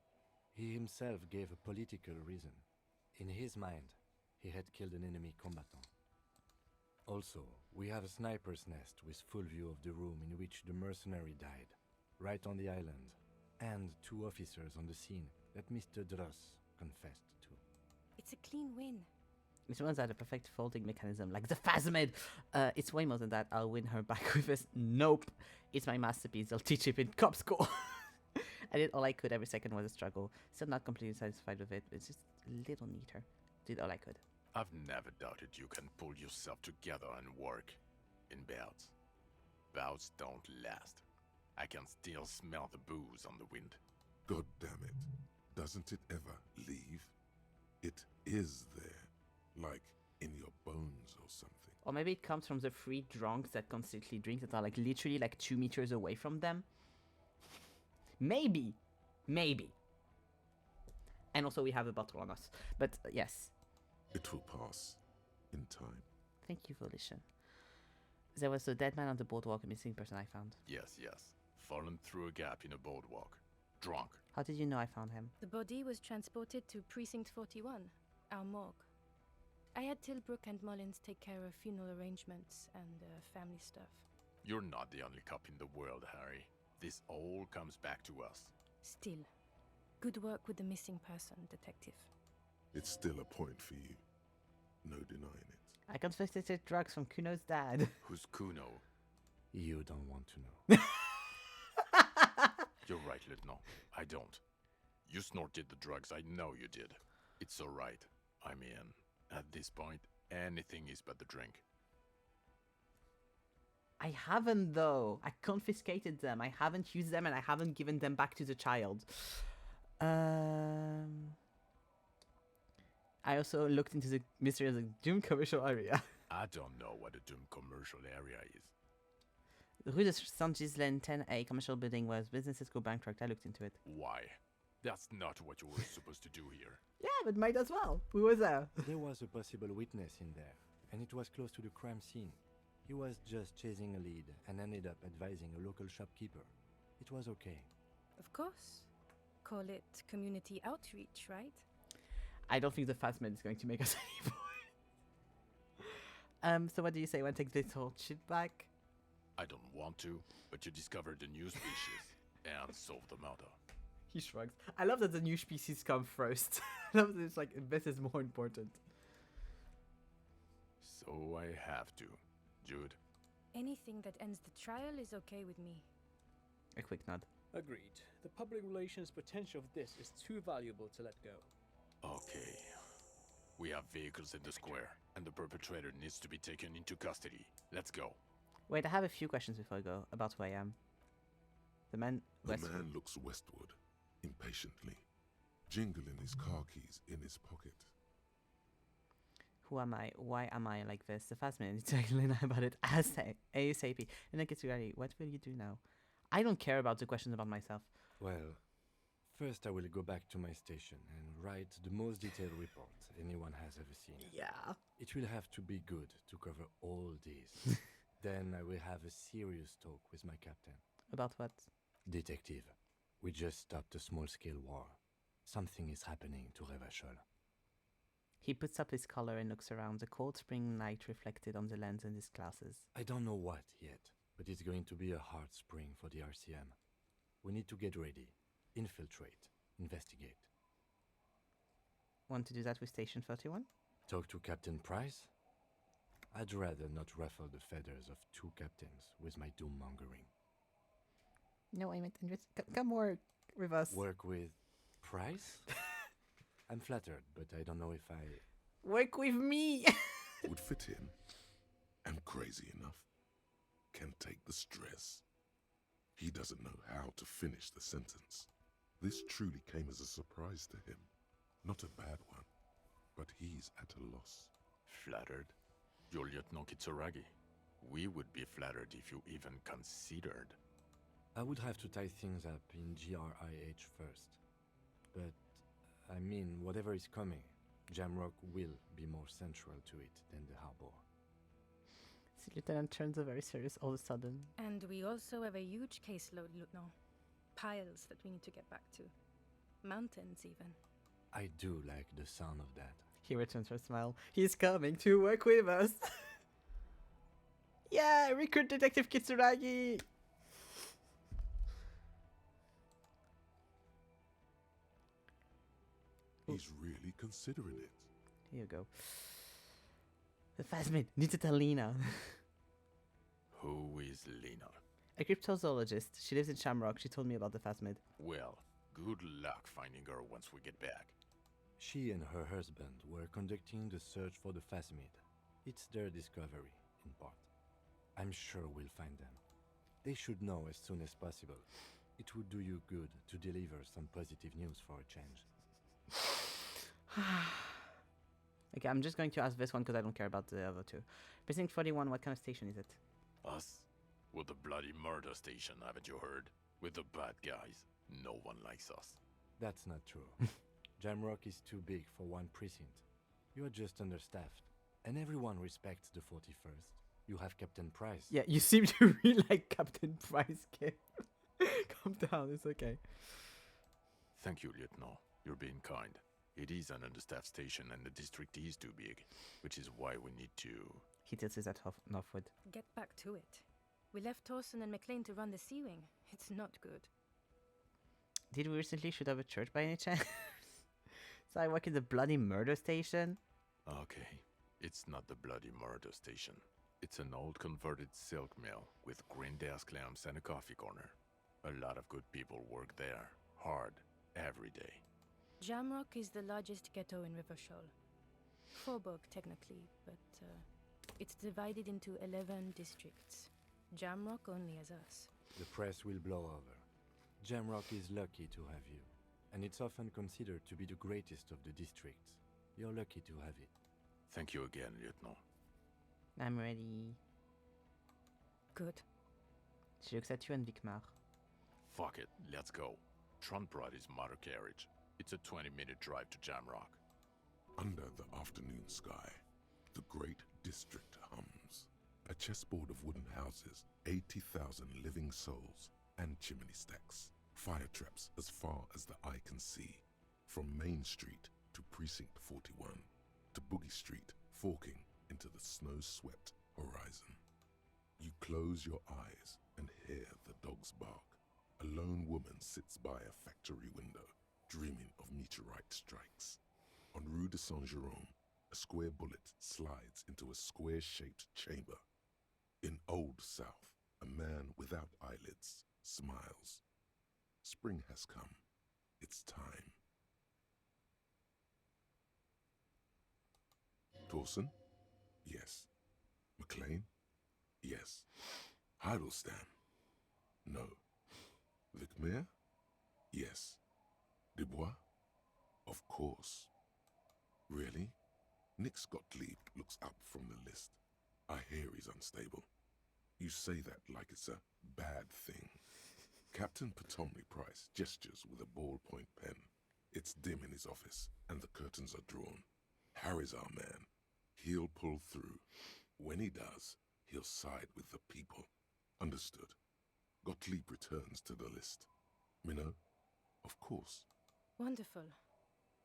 Speaker 3: He himself gave a political reason. In his mind, he had killed an enemy combatant. Also, we have a sniper's nest with full view of the room in which the mercenary died, right on the island, and 2 officers on the scene that Mr. Dross confessed to.
Speaker 14: It's a clean win.
Speaker 1: This one's had a perfect folding mechanism, like the Phasmid. It's way more than that. I'll win her back with this. Nope. It's my masterpiece. I'll teach it in cop school. I did all I could. Every second was a struggle. Still not completely satisfied with it. It's just a little neater. Did all I could.
Speaker 18: I've never doubted you can pull yourself together and work. In bouts. Bouts don't last. I can still smell the booze on the wind.
Speaker 2: God damn it. Doesn't it ever leave? It is there. Like in your bones or something.
Speaker 1: Or maybe it comes from the 3 drunks that constantly drink that are like literally like 2 meters away from them. Maybe. Maybe. And also we have a bottle on us. But yes.
Speaker 2: It will pass. In time.
Speaker 1: Thank you, Volition. There was a dead man on the boardwalk, a missing person I found.
Speaker 18: Yes. Fallen through a gap in a boardwalk. Drunk.
Speaker 1: How did you know I found him?
Speaker 14: The body was transported to Precinct 41, our morgue. I had Tilbrook and Mullins take care of funeral arrangements and family stuff.
Speaker 18: You're not the only cop in the world, Harry. This all comes back to us.
Speaker 14: Still, good work with the missing person, Detective.
Speaker 2: It's still a point for you. No denying it.
Speaker 1: I confiscated drugs from Kuno's dad.
Speaker 18: Who's Kuno?
Speaker 3: You don't want to know.
Speaker 18: You're right, Lieutenant. I don't. You snorted the drugs, I know you did. It's alright. I mean, at this point, anything is but the drink.
Speaker 1: I haven't though. I confiscated them. I haven't used them and I haven't given them back to the child. I also looked into the mystery of the Doom commercial area.
Speaker 18: I don't know what a Doom commercial area is.
Speaker 1: Rue de Saint-Ghislain 10A commercial building where businesses go bankrupt. I looked into it.
Speaker 18: Why? That's not what you were supposed to do here.
Speaker 1: Yeah, but might as well. We were there.
Speaker 3: There was a possible witness in there, and it was close to the crime scene. He was just chasing a lead and ended up advising a local shopkeeper. It was okay.
Speaker 14: Of course. Call it community outreach, right?
Speaker 1: I don't think the Phasmid is going to make us any more. So what do you say? Want to take this whole shit back?
Speaker 18: I don't want to, but you discovered a new species and solved the murder.
Speaker 1: He shrugs. I love that the new species come first. I love that it's like, this is more important.
Speaker 18: So I have to. Jude?
Speaker 14: Anything that ends the trial is okay with me.
Speaker 1: A quick nod.
Speaker 17: Agreed. The public relations potential of this is too valuable to let go.
Speaker 18: Okay. We have vehicles in the square, and the perpetrator needs to be taken into custody. Let's go.
Speaker 1: Wait, I have a few questions before I go about who I am. The man
Speaker 2: looks westward, impatiently, jingling his car keys in his pocket.
Speaker 1: Who am I? Why am I like this? The Phasmid needs to tell Lena about it ASAP. And then gets ready. What will you do now? I don't care about the questions about myself.
Speaker 3: Well, first I will go back to my station and write the most detailed report anyone has ever seen.
Speaker 1: Yeah.
Speaker 3: It will have to be good to cover all this. Then I will have a serious talk with my captain.
Speaker 1: About what?
Speaker 3: Detective, we just stopped a small-scale war. Something is happening to Revachol.
Speaker 1: He puts up his collar and looks around, the cold spring light reflected on the lens and his glasses.
Speaker 3: I don't know what yet, but it's going to be a hard spring for the RCM. We need to get ready, infiltrate, investigate.
Speaker 1: Want to do that with Station 31?
Speaker 3: Talk to Captain Price? I'd rather not ruffle the feathers of two captains with my doom-mongering.
Speaker 1: No, I meant come work with us.
Speaker 3: Work with Price? I'm flattered, but I don't know if I...
Speaker 1: Work with me!
Speaker 2: Would fit in, and crazy enough, can take the stress. He doesn't know how to finish the sentence. This truly came as a surprise to him. Not a bad one, but he's at a loss.
Speaker 18: Flattered? Your Lieutenant Kitsuragi. We would be flattered if you even considered.
Speaker 3: I would have to tie things up in GRIH first. But, I mean, whatever is coming, Jamrock will be more central to it than the harbor.
Speaker 1: The lieutenant turns very serious all of a sudden.
Speaker 14: And we also have a huge caseload, Lieutenant. Piles that we need to get back to. Mountains, even.
Speaker 3: I do like the sound of that.
Speaker 1: He returns her smile. He's coming to work with us. Yeah, recruit Detective Kitsuragi.
Speaker 2: He's really considering it.
Speaker 1: Here you go. The Phasmid. Need to tell Lena.
Speaker 18: Who is Lena?
Speaker 1: A cryptozoologist. She lives in Shamrock. She told me about the Phasmid.
Speaker 18: Well, good luck finding her once we get back.
Speaker 3: She and her husband were conducting the search for the Phasmid. It's their discovery, in part. I'm sure we'll find them. They should know as soon as possible. It would do you good to deliver some positive news for a change.
Speaker 1: Okay, I'm just going to ask this one because I don't care about the other two. Precinct 41, what kind of station is it?
Speaker 18: Us? We're the bloody murder station, haven't you heard? We're the bad guys. No one likes us.
Speaker 3: That's not true. Jamrock is too big for one precinct. You are just understaffed. And everyone respects the 41st. You have Captain Price.
Speaker 1: Yeah, you seem to really like Captain Price, kid. Calm down, it's okay.
Speaker 18: Thank you, Lieutenant. You're being kind. It is an understaffed station and the district is too big, which is why we need to...
Speaker 1: He tilts his head northward.
Speaker 14: Get back to it. We left Torson and McLean to run the Sea Wing. It's not good.
Speaker 1: Did we recently shoot up a church by any chance? So I work in the bloody murder station?
Speaker 18: Okay, it's not the bloody murder station. It's an old converted silk mill with green desk lamps and a coffee corner. A lot of good people work there, hard, every day.
Speaker 14: Jamrock is the largest ghetto in Rivashol. Faubourg, technically, but it's divided into 11 districts. Jamrock only has us.
Speaker 3: The press will blow over. Jamrock is lucky to have you, and it's often considered to be the greatest of the districts. You're lucky to have it.
Speaker 18: Thank you again, Lieutenant.
Speaker 1: I'm ready.
Speaker 14: Good.
Speaker 1: She looks at you and Vikmar.
Speaker 18: Fuck it, let's go. Trump brought his motor carriage. It's a 20-minute drive to Jamrock.
Speaker 2: Under the afternoon sky, the great district hums. A chessboard of wooden houses, 80,000 living souls, and chimney stacks. Fire traps as far as the eye can see. From Main Street to Precinct 41, to Boogie Street, forking into the snow-swept horizon. You close your eyes and hear the dogs bark. A lone woman sits by a factory window, dreaming of meteorite strikes. On Rue de Saint-Jérôme, a square bullet slides into a square-shaped chamber. In Old South, a man without eyelids smiles. Spring has come. It's time. Torson? Yes. McLean? Yes. Heidelstein? No. Vikmir? Yes. Of course. Really? Nick Gottlieb looks up from the list. I hear he's unstable. You say that like it's a bad thing. Captain Ptolemy Price gestures with a ballpoint pen. It's dim in his office, and the curtains are drawn. Harry's our man. He'll pull through. When he does, he'll side with the people. Understood. Gottlieb returns to the list. Minnow? Of course.
Speaker 14: Wonderful.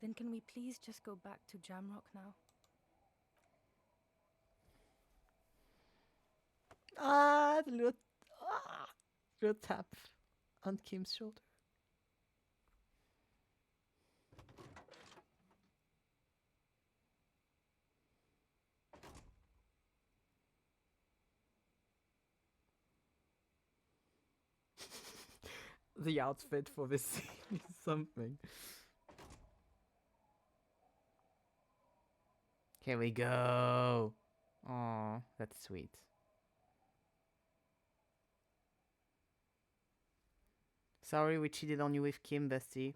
Speaker 14: Then can we please just go back to Jamrock now?
Speaker 1: The little tap on Kim's shoulder. The outfit for this scene is something. Here we go. Aw, that's sweet. Sorry we cheated on you with Kim, bestie.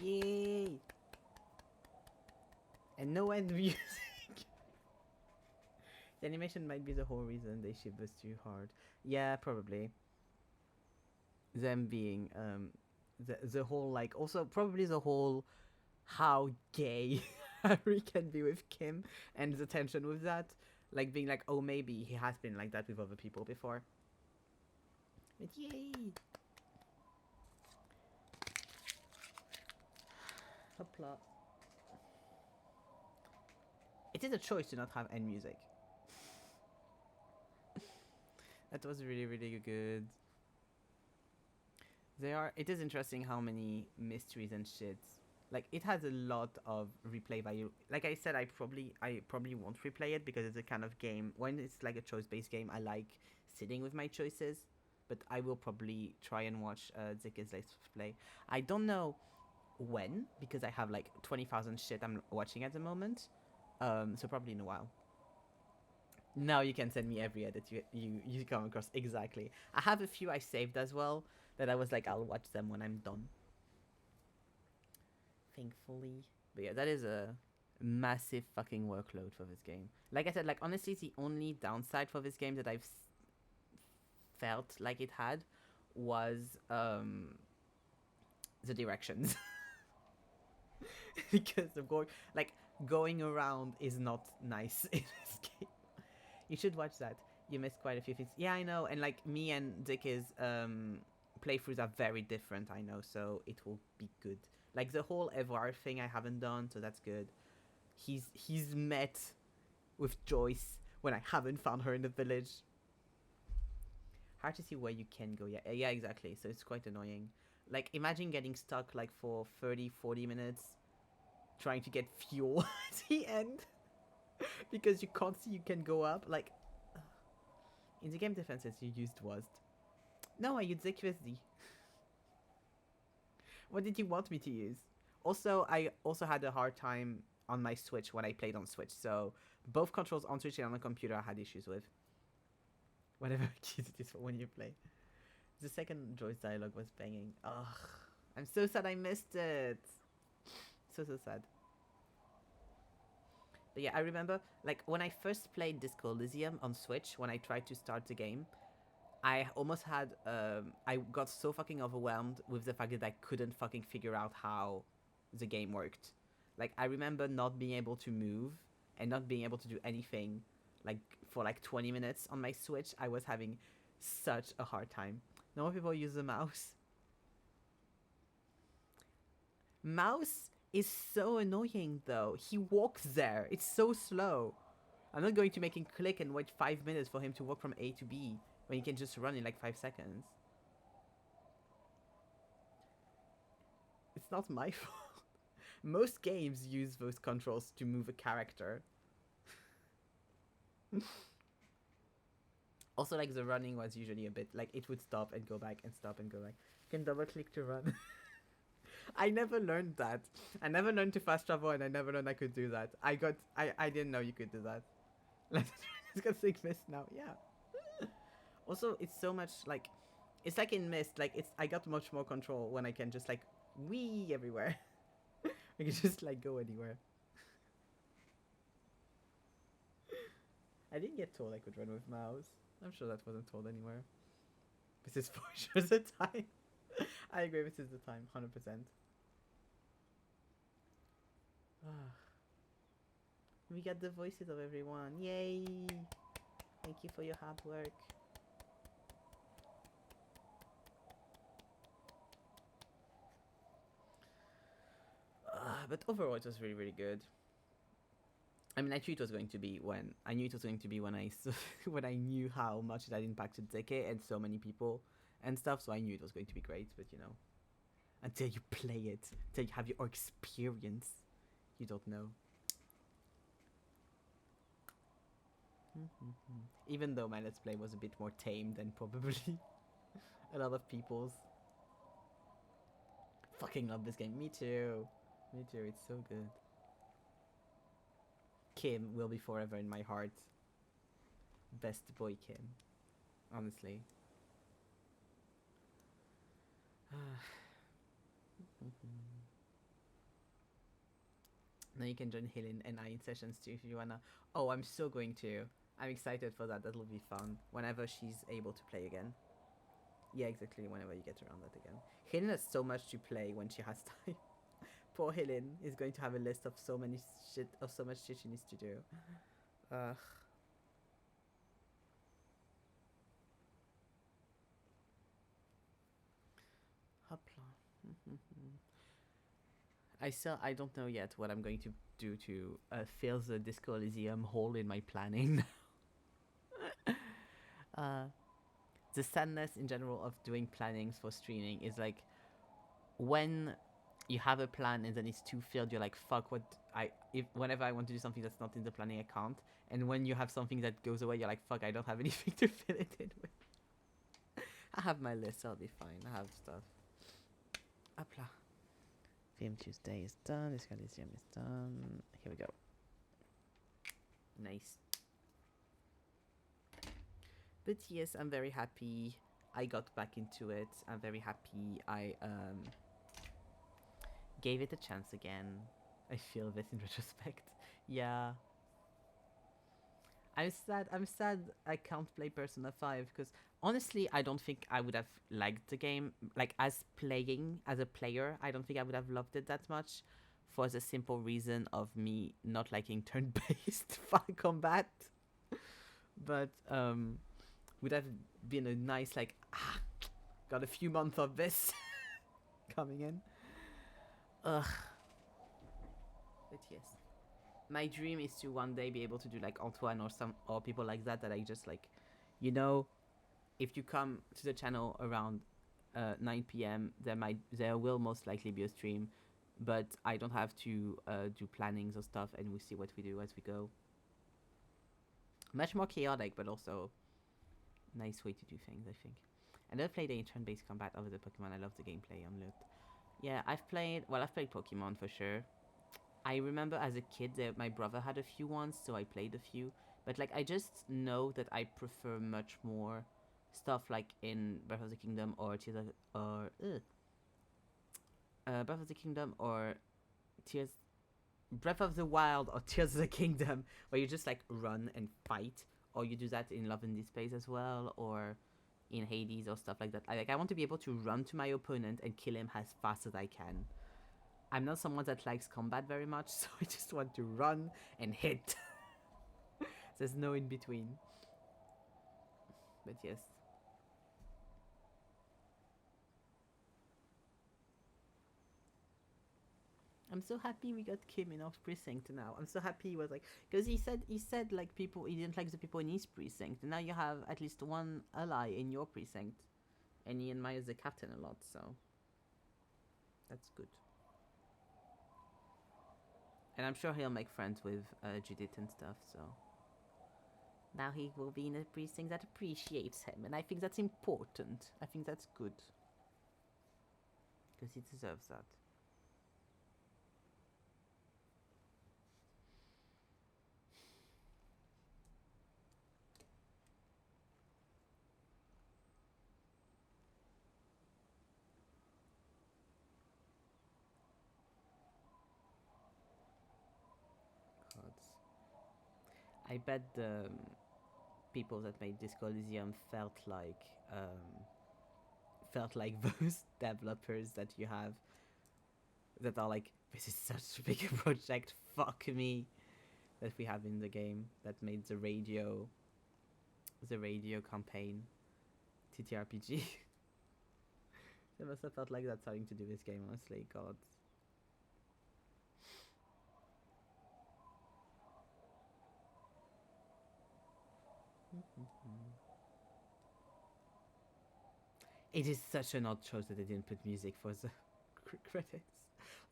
Speaker 1: Yay! And no end music. The animation might be the whole reason they ship us too hard. Yeah, probably. Them being the whole, like, also probably the whole how gay Harry can be with Kim and the tension with that, like being like, oh, maybe he has been like that with other people before. But yay! Hopla. It is a choice to not have end music. That was really, really good. It is interesting how many mysteries and shits. Like, it has a lot of replay value. Like I said, I probably won't replay it because it's a kind of game. When it's like a choice-based game, I like sitting with my choices. But I will probably try and watch Zika's Let's Play. I don't know when, because I have like 20,000 shit I'm watching at the moment. So probably in a while. Now you can send me every edit you come across. Exactly. I have a few I saved as well that I was like, I'll watch them when I'm done. Thankfully. But yeah, that is a massive fucking workload for this game. Like I said, like honestly, the only downside for this game that I've felt like it had was the directions. Because of going around is not nice in this game. You should watch that. You missed quite a few things. Yeah, I know. And like me and Dick's playthroughs are very different, I know, so it will be good. Like the whole Evar thing I haven't done, so that's good. He's met with Joyce when I haven't found her in the village. Hard to see where you can go. Yeah, exactly. So it's quite annoying. Like, imagine getting stuck like for 30-40 minutes trying to get fuel at the end because you can't see you can go up. Like, in the game defenses you used was. No, I used ZQSD. What did you want me to use? Also, I also had a hard time on my Switch when I played on Switch, so both controls on Switch and on the computer I had issues with. Whatever keys it is for when you play. The second Joyce dialogue was banging. Ugh. I'm so sad I missed it. So sad. But yeah, I remember, like, when I first played Disco Elysium on Switch, when I tried to start the game, I almost had, I got so fucking overwhelmed with the fact that I couldn't fucking figure out how the game worked. Like, I remember not being able to move and not being able to do anything, like, for like 20 minutes on my Switch. I was having such a hard time. Normal people use the mouse. Mouse is so annoying though. He walks there. It's so slow. I'm not going to make him click and wait 5 minutes for him to walk from A to B when he can just run in like 5 seconds. It's not my fault. Most games use those controls to move a character. Also, like, the running was usually a bit, like, it would stop and go back and stop and go back. You can double click to run. I never learned that. I never learned to fast travel, and I never learned I could do that. I didn't know you could do that. It's gonna think Mist now. Yeah. Also, it's so much like, it's like in Mist. Like I got much more control when I can just like wee everywhere. I can just like go anywhere. I didn't get told I could run with mouse. I'm sure that wasn't told anywhere. This is for sure the time. I agree, this is the time, 100%. We got the voices of everyone. Yay! Thank you for your hard work. But overall, it was really, really good. I mean, I knew it was going to be when I when I knew how much it had impacted Zeke and so many people and stuff. So I knew it was going to be great. But you know, until you play it, until you have your experience, you don't know. Even though my let's play was a bit more tame than probably a lot of people's. Fucking love this game. Me too. Me too. It's so good. Kim will be forever in my heart. Best boy Kim. Honestly. Now you can join Helen and I in sessions too if you wanna. Oh, I'm so going to. I'm excited for that. That'll be fun. Whenever she's able to play again. Yeah, exactly. Whenever you get around that again. Helen has so much to play when she has time. Poor Helen is going to have a list of so much shit she needs to do. I don't know yet what I'm going to do to fill the Disco Elysium hole in my planning. The sadness in general of doing plannings for streaming is like when you have a plan and then it's too filled, you're like, fuck, whenever I want to do something that's not in the planning, I can't. And when you have something that goes away, you're like, fuck, I don't have anything to fill it in with. I have my list, I'll be fine. I have stuff. Hopla. Film Tuesday is done, this Elysium is done. Here we go. Nice. But yes, I'm very happy I got back into it. I'm very happy I gave it a chance again. I feel this in retrospect. Yeah. I'm sad I can't play Persona 5 because honestly I don't think I would have liked the game. Like as a player, I don't think I would have loved it that much for the simple reason of me not liking turn-based combat. But would have been a nice like got a few months of this coming in. Ugh. But yes, my dream is to one day be able to do like Antoine or people like that I just like, you know, if you come to the channel around 9 p.m. there will most likely be a stream, but I don't have to do plannings or stuff, and we see what we do as we go. Much more chaotic, but also nice way to do things, I think. I never played any turn-based combat other than Pokemon. I love the gameplay on Loot. Yeah, I've played Pokemon for sure. I remember as a kid that my brother had a few ones, so I played a few. But like I just know that I prefer much more stuff like in Breath of the Kingdom or Breath of the Kingdom or Breath of the Wild or Tears of the Kingdom, where you just like run and fight, or you do that in Love and Displays as well, or in Hades or stuff like that. I want to be able to run to my opponent and kill him as fast as I can. I'm not someone that likes combat very much, so I just want to run and hit. There's no in between. But yes. I'm so happy we got Kim in our precinct now. I'm so happy he was like, because he said like he didn't like the people in his precinct, and now you have at least one ally in your precinct, and he admires the captain a lot, so that's good. And I'm sure he'll make friends with Judith and stuff, so now he will be in a precinct that appreciates him, and I think that's important. I think that's good, because he deserves that. I bet the people that made Disco Elysium felt like those developers that you have that are like, this is such a big project, fuck me, that we have in the game that made the radio campaign, TTRPG. They must have felt like that starting to do this game, honestly, god. It is such an odd choice that they didn't put music for the credits.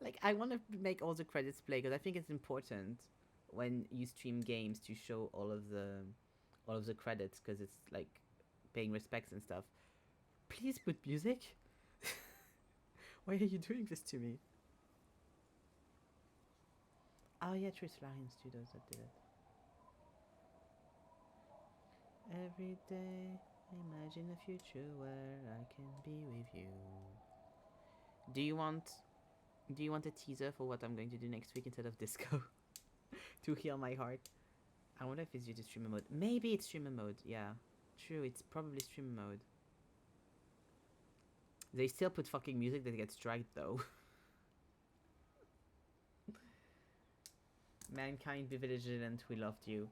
Speaker 1: Like, I want to make all the credits play because I think it's important when you stream games to show all of the credits because it's like paying respects and stuff. Please put music. Why are you doing this to me? Oh yeah, Tris Lion Studios that did it. Every day, imagine a future where I can be with you. Do you want a teaser for what I'm going to do next week instead of disco? To heal my heart. I wonder if it's due to streamer mode. Maybe it's streamer mode, yeah. True, it's probably streamer mode. They still put fucking music that gets dragged though. Mankind, be vigilant, we loved you.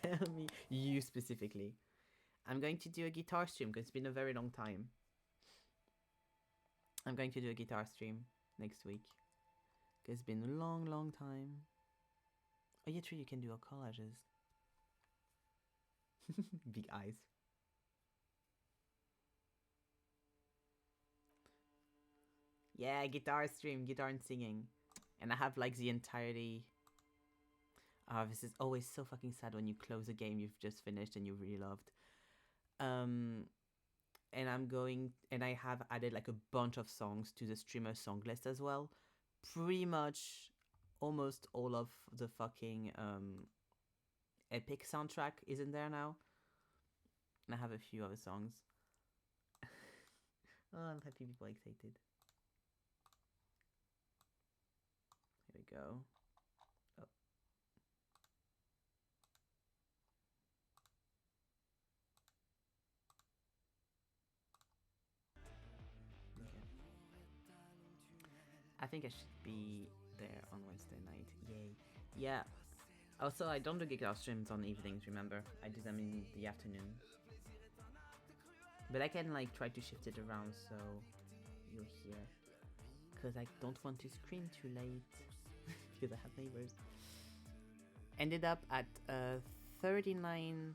Speaker 1: Tell me, you specifically. I'm going to do a guitar stream because it's been a very long time. I'm going to do a guitar stream next week. Because it's been a long, long time. Oh yeah, true, you can do our collages. Big eyes. Yeah, guitar stream, guitar and singing. And I have like the entirety... Oh, this is always so fucking sad when you close a game you've just finished and you really loved. And I have added like a bunch of songs to the streamer song list as well. Pretty much almost all of the fucking Epic soundtrack is in there now. And I have a few other songs. Oh, I'm happy people are excited. Here we go. Oh. I think I should be there on Wednesday night. Yay. Yeah. Also, I don't do guitar streams on evenings, remember? I do them in the afternoon. But I can like try to shift it around so you'll hear. Because I don't want to scream too late. Because I have neighbors. Ended up at 39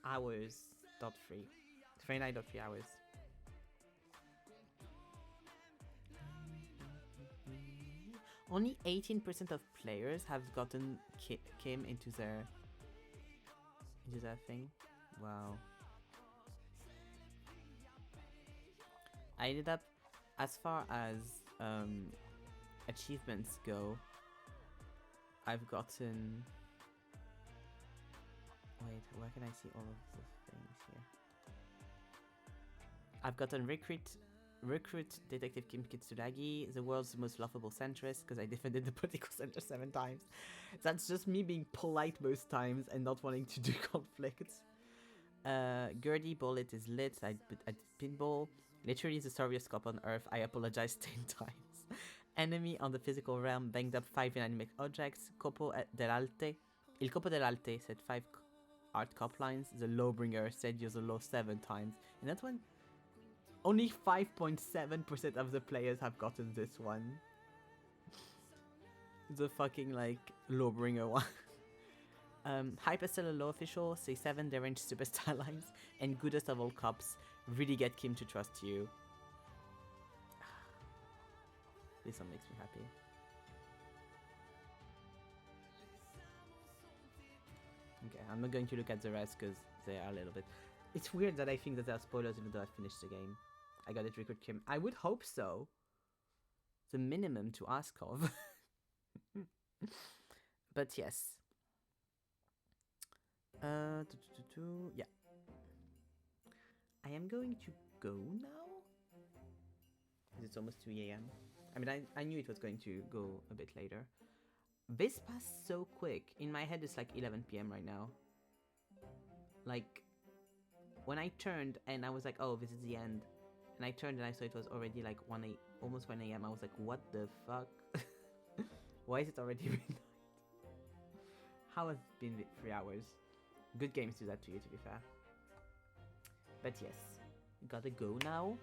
Speaker 1: hours dot free. 39.3 hours. Only 18% of players have gotten Kim into their thing. Wow. I ended up, as far as achievements go, I've gotten... Wait, where can I see all of the things here? I've gotten Recruit Detective Kim Kitsuragi, the world's most laughable centrist, because I defended the political center 7 times. That's just me being polite most times and not wanting to do conflicts. Gertie Bullet is lit. I did pinball. Literally the sorriest cop on earth. I apologize 10 times. Enemy on the physical realm banged up 5 inanimate objects. Copo dell'Alte. Il Copo dell'Alte said 5 art cop lines. The Lowbringer said use the low 7 times. And that one... Only 5.7% of the players have gotten this one. The fucking, like, Lowbringer one. Hyperstellar Law Official, say 7 deranged superstar lines, and goodest of all cops, really get Kim to trust you. This one makes me happy. Okay, I'm not going to look at the rest because they are a little bit... It's weird that I think that there are spoilers even though I finished the game. I got it, Recruit Kim. I would hope so. The minimum to ask of. But yes. Yeah. I am going to go now. Because it's almost 2 a.m. I mean, I knew it was going to go a bit later. This passed so quick. In my head, it's like 11 p.m. right now. Like, when I turned and I was like, oh, this is the end. And I turned and I saw it was already like almost 1 a.m. I was like, what the fuck? Why is it already midnight? How has it been 3 hours? Good games do that to you, to be fair. But yes, gotta go now.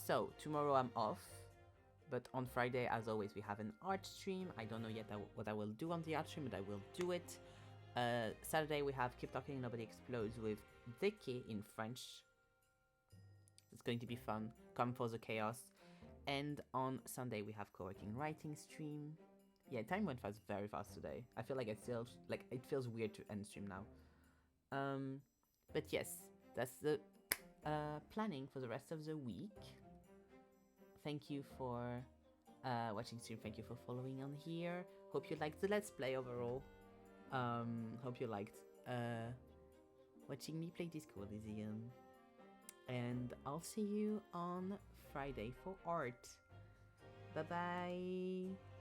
Speaker 1: So tomorrow I'm off. But on Friday, as always, we have an art stream. I don't know yet what I will do on the art stream, but I will do it. Saturday, we have Keep Talking, Nobody Explodes with Vicky in French. It's going to be fun. Come for the chaos. And on Sunday, we have co-working writing stream. Yeah, time went very fast today. I feel like it feels weird to end stream now. But yes, that's the planning for the rest of the week. Thank you for watching stream. Thank you for following on here. Hope you liked the Let's Play overall. Hope you liked watching me play Disco Elysium. And I'll see you on Friday for art. Bye bye.